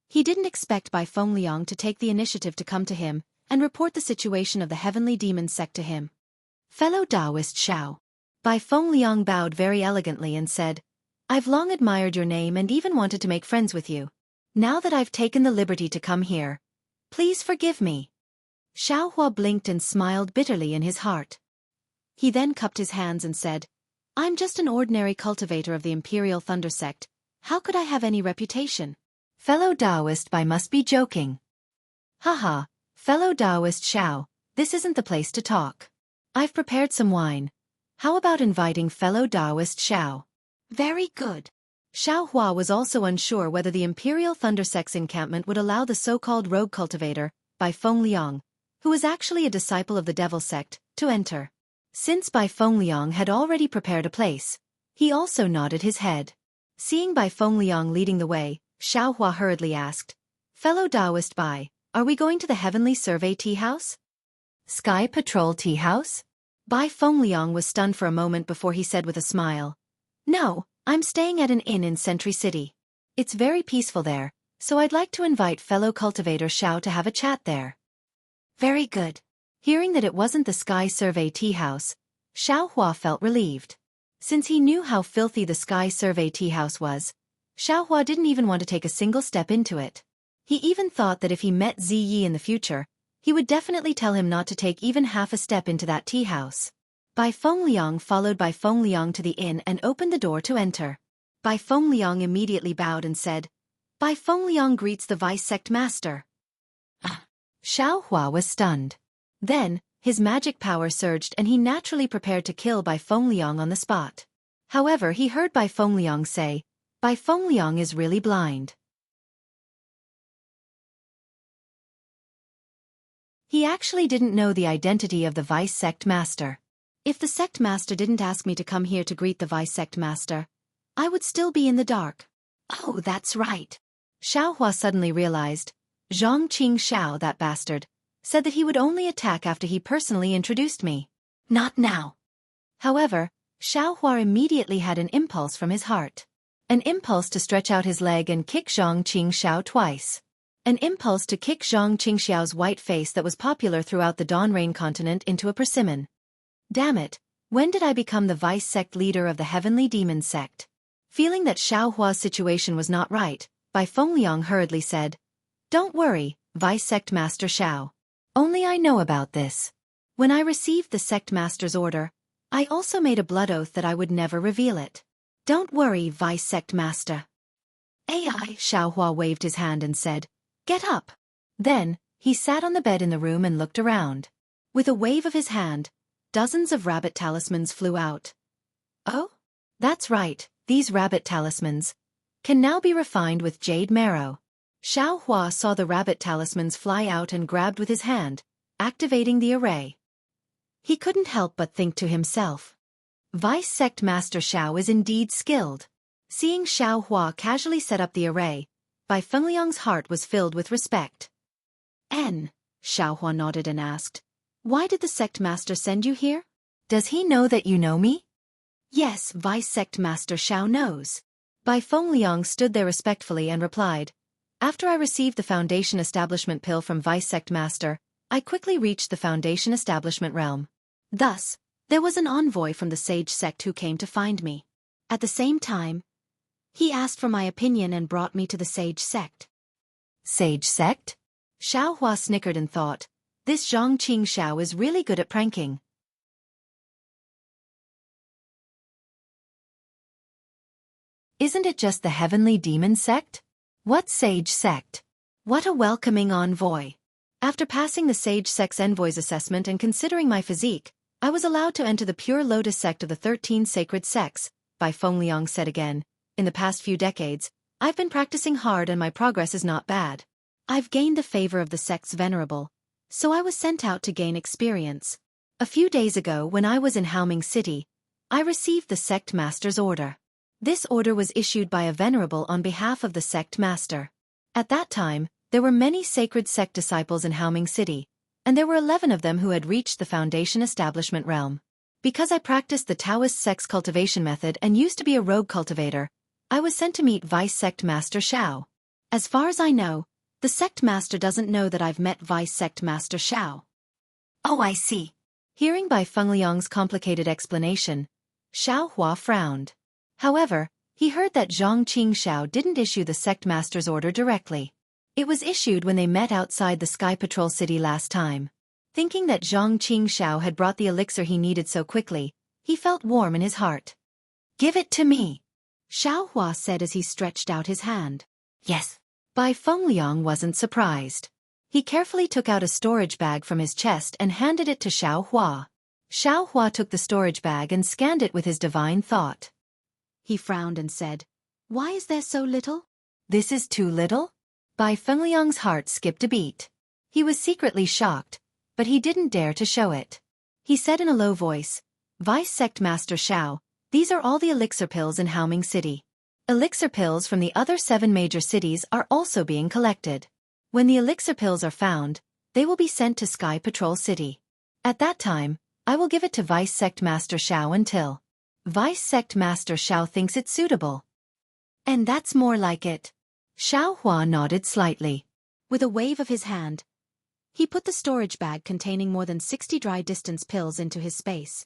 He didn't expect Bai Fengliang to take the initiative to come to him and report the situation of the Heavenly Demon Sect to him. "Fellow Taoist Xiao." Bai Fengliang bowed very elegantly and said, "I've long admired your name and even wanted to make friends with you. Now that I've taken the liberty to come here, please forgive me." Xiaohua blinked and smiled bitterly in his heart. He then cupped his hands and said, "I'm just an ordinary cultivator of the Imperial Thunder Sect. How could I have any reputation?" "Fellow Taoist Bai must be joking." "Haha, fellow Taoist Xiao, this isn't the place to talk. I've prepared some wine. How about inviting fellow Taoist Xiao?" "Very good." Xiaohua was also unsure whether the Imperial Thunder Sect's encampment would allow the so-called rogue cultivator, Bai Fengliang, who was actually a disciple of the Devil Sect, to enter. Since Bai Fengliang had already prepared a place, he also nodded his head. Seeing Bai Fengliang leading the way, Xiaohua hurriedly asked, "Fellow Taoist Bai, are we going to the Heavenly Survey Tea House? Sky Patrol Tea House?" Bai Fengliang was stunned for a moment before he said with a smile, No, I'm staying at an inn in Sentry City. It's very peaceful there, so I'd like to invite fellow cultivator Xiao to have a chat there. Very good. Hearing that it wasn't the Sky Survey tea house, Xiao Hua felt relieved. Since he knew how filthy the Sky Survey tea house was, Xiao Hua didn't even want to take a single step into it. He even thought that if he met Ziyi in the future, he would definitely tell him not to take even half a step into that tea house. Bai Fengliang followed Bai Fengliang to the inn and opened the door to enter. Bai Fengliang immediately bowed and said, Bai Fengliang greets the vice sect master. Xiao Hua was stunned. Then, his magic power surged and he naturally prepared to kill Bai Fengliang on the spot. However, he heard Bai Fengliang say, Bai Fengliang is really blind. He actually didn't know the identity of the vice sect master. If the sect master didn't ask me to come here to greet the vice sect master, I would still be in the dark. Oh, that's right. Xiao Hua suddenly realized. Zhang Qingxiao, that bastard, said that he would only attack after he personally introduced me. Not now. However, Xiao Hua immediately had an impulse from his heart. An impulse to stretch out his leg and kick Zhang Qingxiao twice. An impulse to kick Zhang Qingxiao's white face that was popular throughout the Dawnrain continent into a persimmon. Damn it, when did I become the vice sect leader of the Heavenly Demon sect? Feeling that Xiao Hua's situation was not right, Bai Fengliang hurriedly said, Don't worry, vice sect master Xiao. Only I know about this. When I received the sect master's order, I also made a blood oath that I would never reveal it. Don't worry, vice sect master. AI, Xiao Hua waved his hand and said, Get up. Then, he sat on the bed in the room and looked around. With a wave of his hand, dozens of rabbit talismans flew out. Oh? That's right, these rabbit talismans can now be refined with jade marrow. Xiao Hua saw the rabbit talismans fly out and grabbed with his hand, activating the array. He couldn't help but think to himself. Vice Sect Master Xiao is indeed skilled. Seeing Xiao Hua casually set up the array, Bai Fengliang's heart was filled with respect. Xiao Hua nodded and asked, Why did the Sect Master send you here? Does he know that you know me? Yes, Vice Sect Master Xiao knows. Bai Fengliang stood there respectfully and replied, After I received the Foundation Establishment pill from Vice Sect Master, I quickly reached the Foundation Establishment realm. Thus, there was an envoy from the Sage Sect who came to find me. At the same time, he asked for my opinion and brought me to the Sage Sect. Sage Sect? Xiao Hua snickered and thought, this Zhang Qingxiao is really good at pranking. Isn't it just the Heavenly Demon Sect? What Sage Sect? What a welcoming envoy. After passing the Sage Sect's envoy's assessment and considering my physique, I was allowed to enter the Pure Lotus Sect of the 13 Sacred Sects, Bai Fengliang said again. In the past few decades, I've been practicing hard and my progress is not bad. I've gained the favor of the sect's venerable, so I was sent out to gain experience. A few days ago when I was in Haoming City, I received the sect master's order. This order was issued by a venerable on behalf of the sect master. At that time, there were many sacred sect disciples in Haoming City, and there were 11 of them who had reached the Foundation Establishment realm. Because I practiced the Taoist sect's cultivation method and used to be a rogue cultivator, I was sent to meet Vice Sect Master Xiao. As far as I know, the Sect Master doesn't know that I've met Vice Sect Master Xiao. Oh, I see. Hearing Bai Fengliang's complicated explanation, Xiao Hua frowned. However, he heard that Zhang Qingxiao didn't issue the Sect Master's order directly. It was issued when they met outside the Sky Patrol City last time. Thinking that Zhang Qingxiao had brought the elixir he needed so quickly, he felt warm in his heart. Give it to me, Xiao Hua said as he stretched out his hand. Yes. Bai Fengliang wasn't surprised. He carefully took out a storage bag from his chest and handed it to Xiao Hua. Xiao Hua took the storage bag and scanned it with his divine thought. He frowned and said, Why is there so little? This is too little? Bai Fengliang's heart skipped a beat. He was secretly shocked, but he didn't dare to show it. He said in a low voice, Vice Sect Master Xiao, these are all the elixir pills in Haoming City. Elixir pills from the other 7 major cities are also being collected. When the elixir pills are found, they will be sent to Sky Patrol City. At that time, I will give it to Vice Sect Master Xiao until. Vice Sect Master Xiao thinks it's suitable. And that's more like it. Xiao Hua nodded slightly. With a wave of his hand, he put the storage bag containing more than 60 dry distance pills into his space.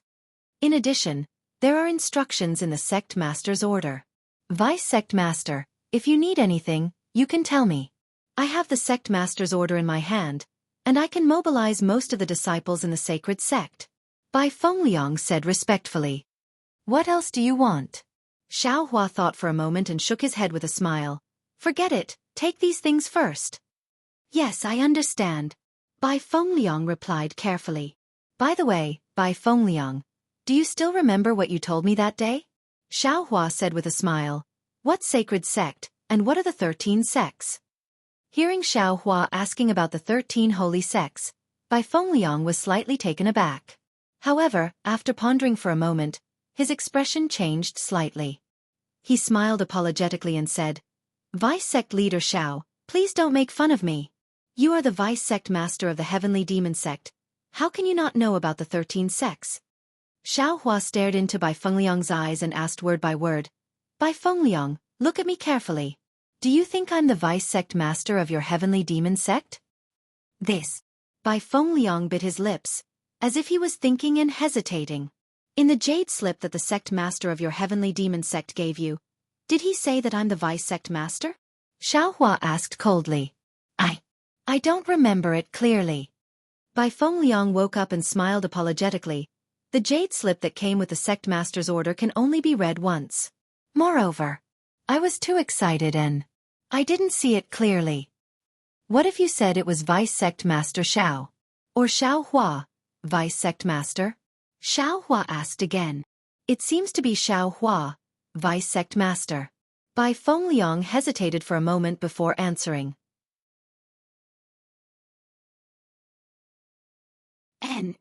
In addition, there are instructions in the Sect Master's order. Vice Sect Master, if you need anything, you can tell me. I have the Sect Master's order in my hand, and I can mobilize most of the disciples in the sacred sect. Bai Fengliang said respectfully. What else do you want? Xiao Hua thought for a moment and shook his head with a smile. Forget it, take these things first. Yes, I understand. Bai Fengliang replied carefully. By the way, Bai Fengliang, do you still remember what you told me that day? Xiao Hua said with a smile. What sacred sect, and what are the 13 sects? Hearing Xiao Hua asking about the 13 holy sects, Bai Fengliang was slightly taken aback. However, after pondering for a moment, his expression changed slightly. He smiled apologetically and said, Vice Sect Leader Xiao, please don't make fun of me. You are the Vice Sect Master of the Heavenly Demon Sect. How can you not know about the 13 sects? Xiao Hua stared into Bai Fengliang's eyes and asked word by word. Bai Fengliang, look at me carefully. Do you think I'm the Vice Sect Master of your Heavenly Demon Sect? This. Bai Fengliang bit his lips, as if he was thinking and hesitating. In the jade slip that the Sect Master of your Heavenly Demon Sect gave you, did he say that I'm the Vice Sect Master? Xiao Hua asked coldly. I don't remember it clearly. Bai Fengliang woke up and smiled apologetically. The jade slip that came with the Sect Master's order can only be read once. Moreover, I was too excited and I didn't see it clearly. What if you said it was Vice Sect Master Xiao? Or Xiao Hua, Vice Sect Master? Xiao Hua asked again. It seems to be Xiao Hua, Vice Sect Master. Bai Fengliang hesitated for a moment before answering.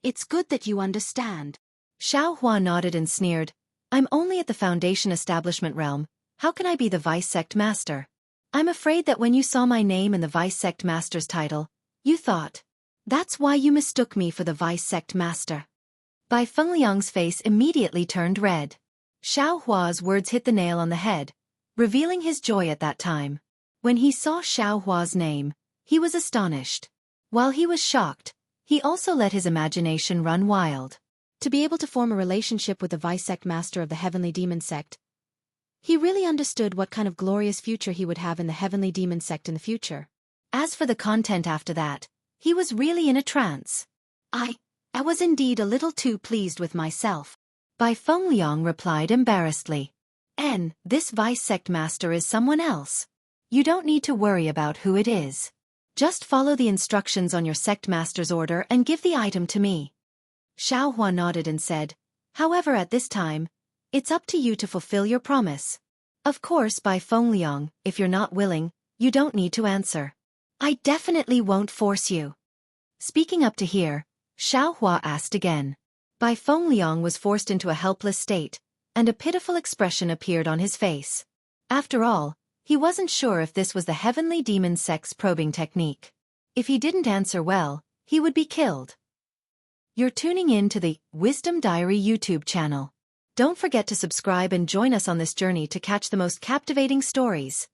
It's good that you understand. Xiao Hua nodded and sneered. I'm only at the Foundation Establishment realm. How can I be the Vice Sect Master? I'm afraid that when you saw my name in the Vice Sect Master's title, you thought. That's why you mistook me for the Vice Sect Master. Bai Fengliang's face immediately turned red. Xiao Hua's words hit the nail on the head, revealing his joy at that time. When he saw Xiao Hua's name, he was astonished. While he was shocked, he also let his imagination run wild. To be able to form a relationship with the Vice Sect Master of the Heavenly Demon Sect, he really understood what kind of glorious future he would have in the Heavenly Demon Sect in the future. As for the content after that, he was really in a trance. I was indeed a little too pleased with myself. Bai Fengliang replied embarrassedly. This Vice Sect Master is someone else. You don't need to worry about who it is. Just follow the instructions on your Sect Master's order and give the item to me. Xiao Hua nodded and said, however at this time, it's up to you to fulfill your promise. Of course Bai Fengliang, if you're not willing, you don't need to answer. I definitely won't force you. Speaking up to here, Xiao Hua asked again. Bai Fengliang was forced into a helpless state, and a pitiful expression appeared on his face. After all, he wasn't sure if this was the Heavenly Demon Sect's probing technique. If he didn't answer well, he would be killed. You're tuning in to the Wisdom Diary YouTube channel. Don't forget to subscribe and join us on this journey to catch the most captivating stories.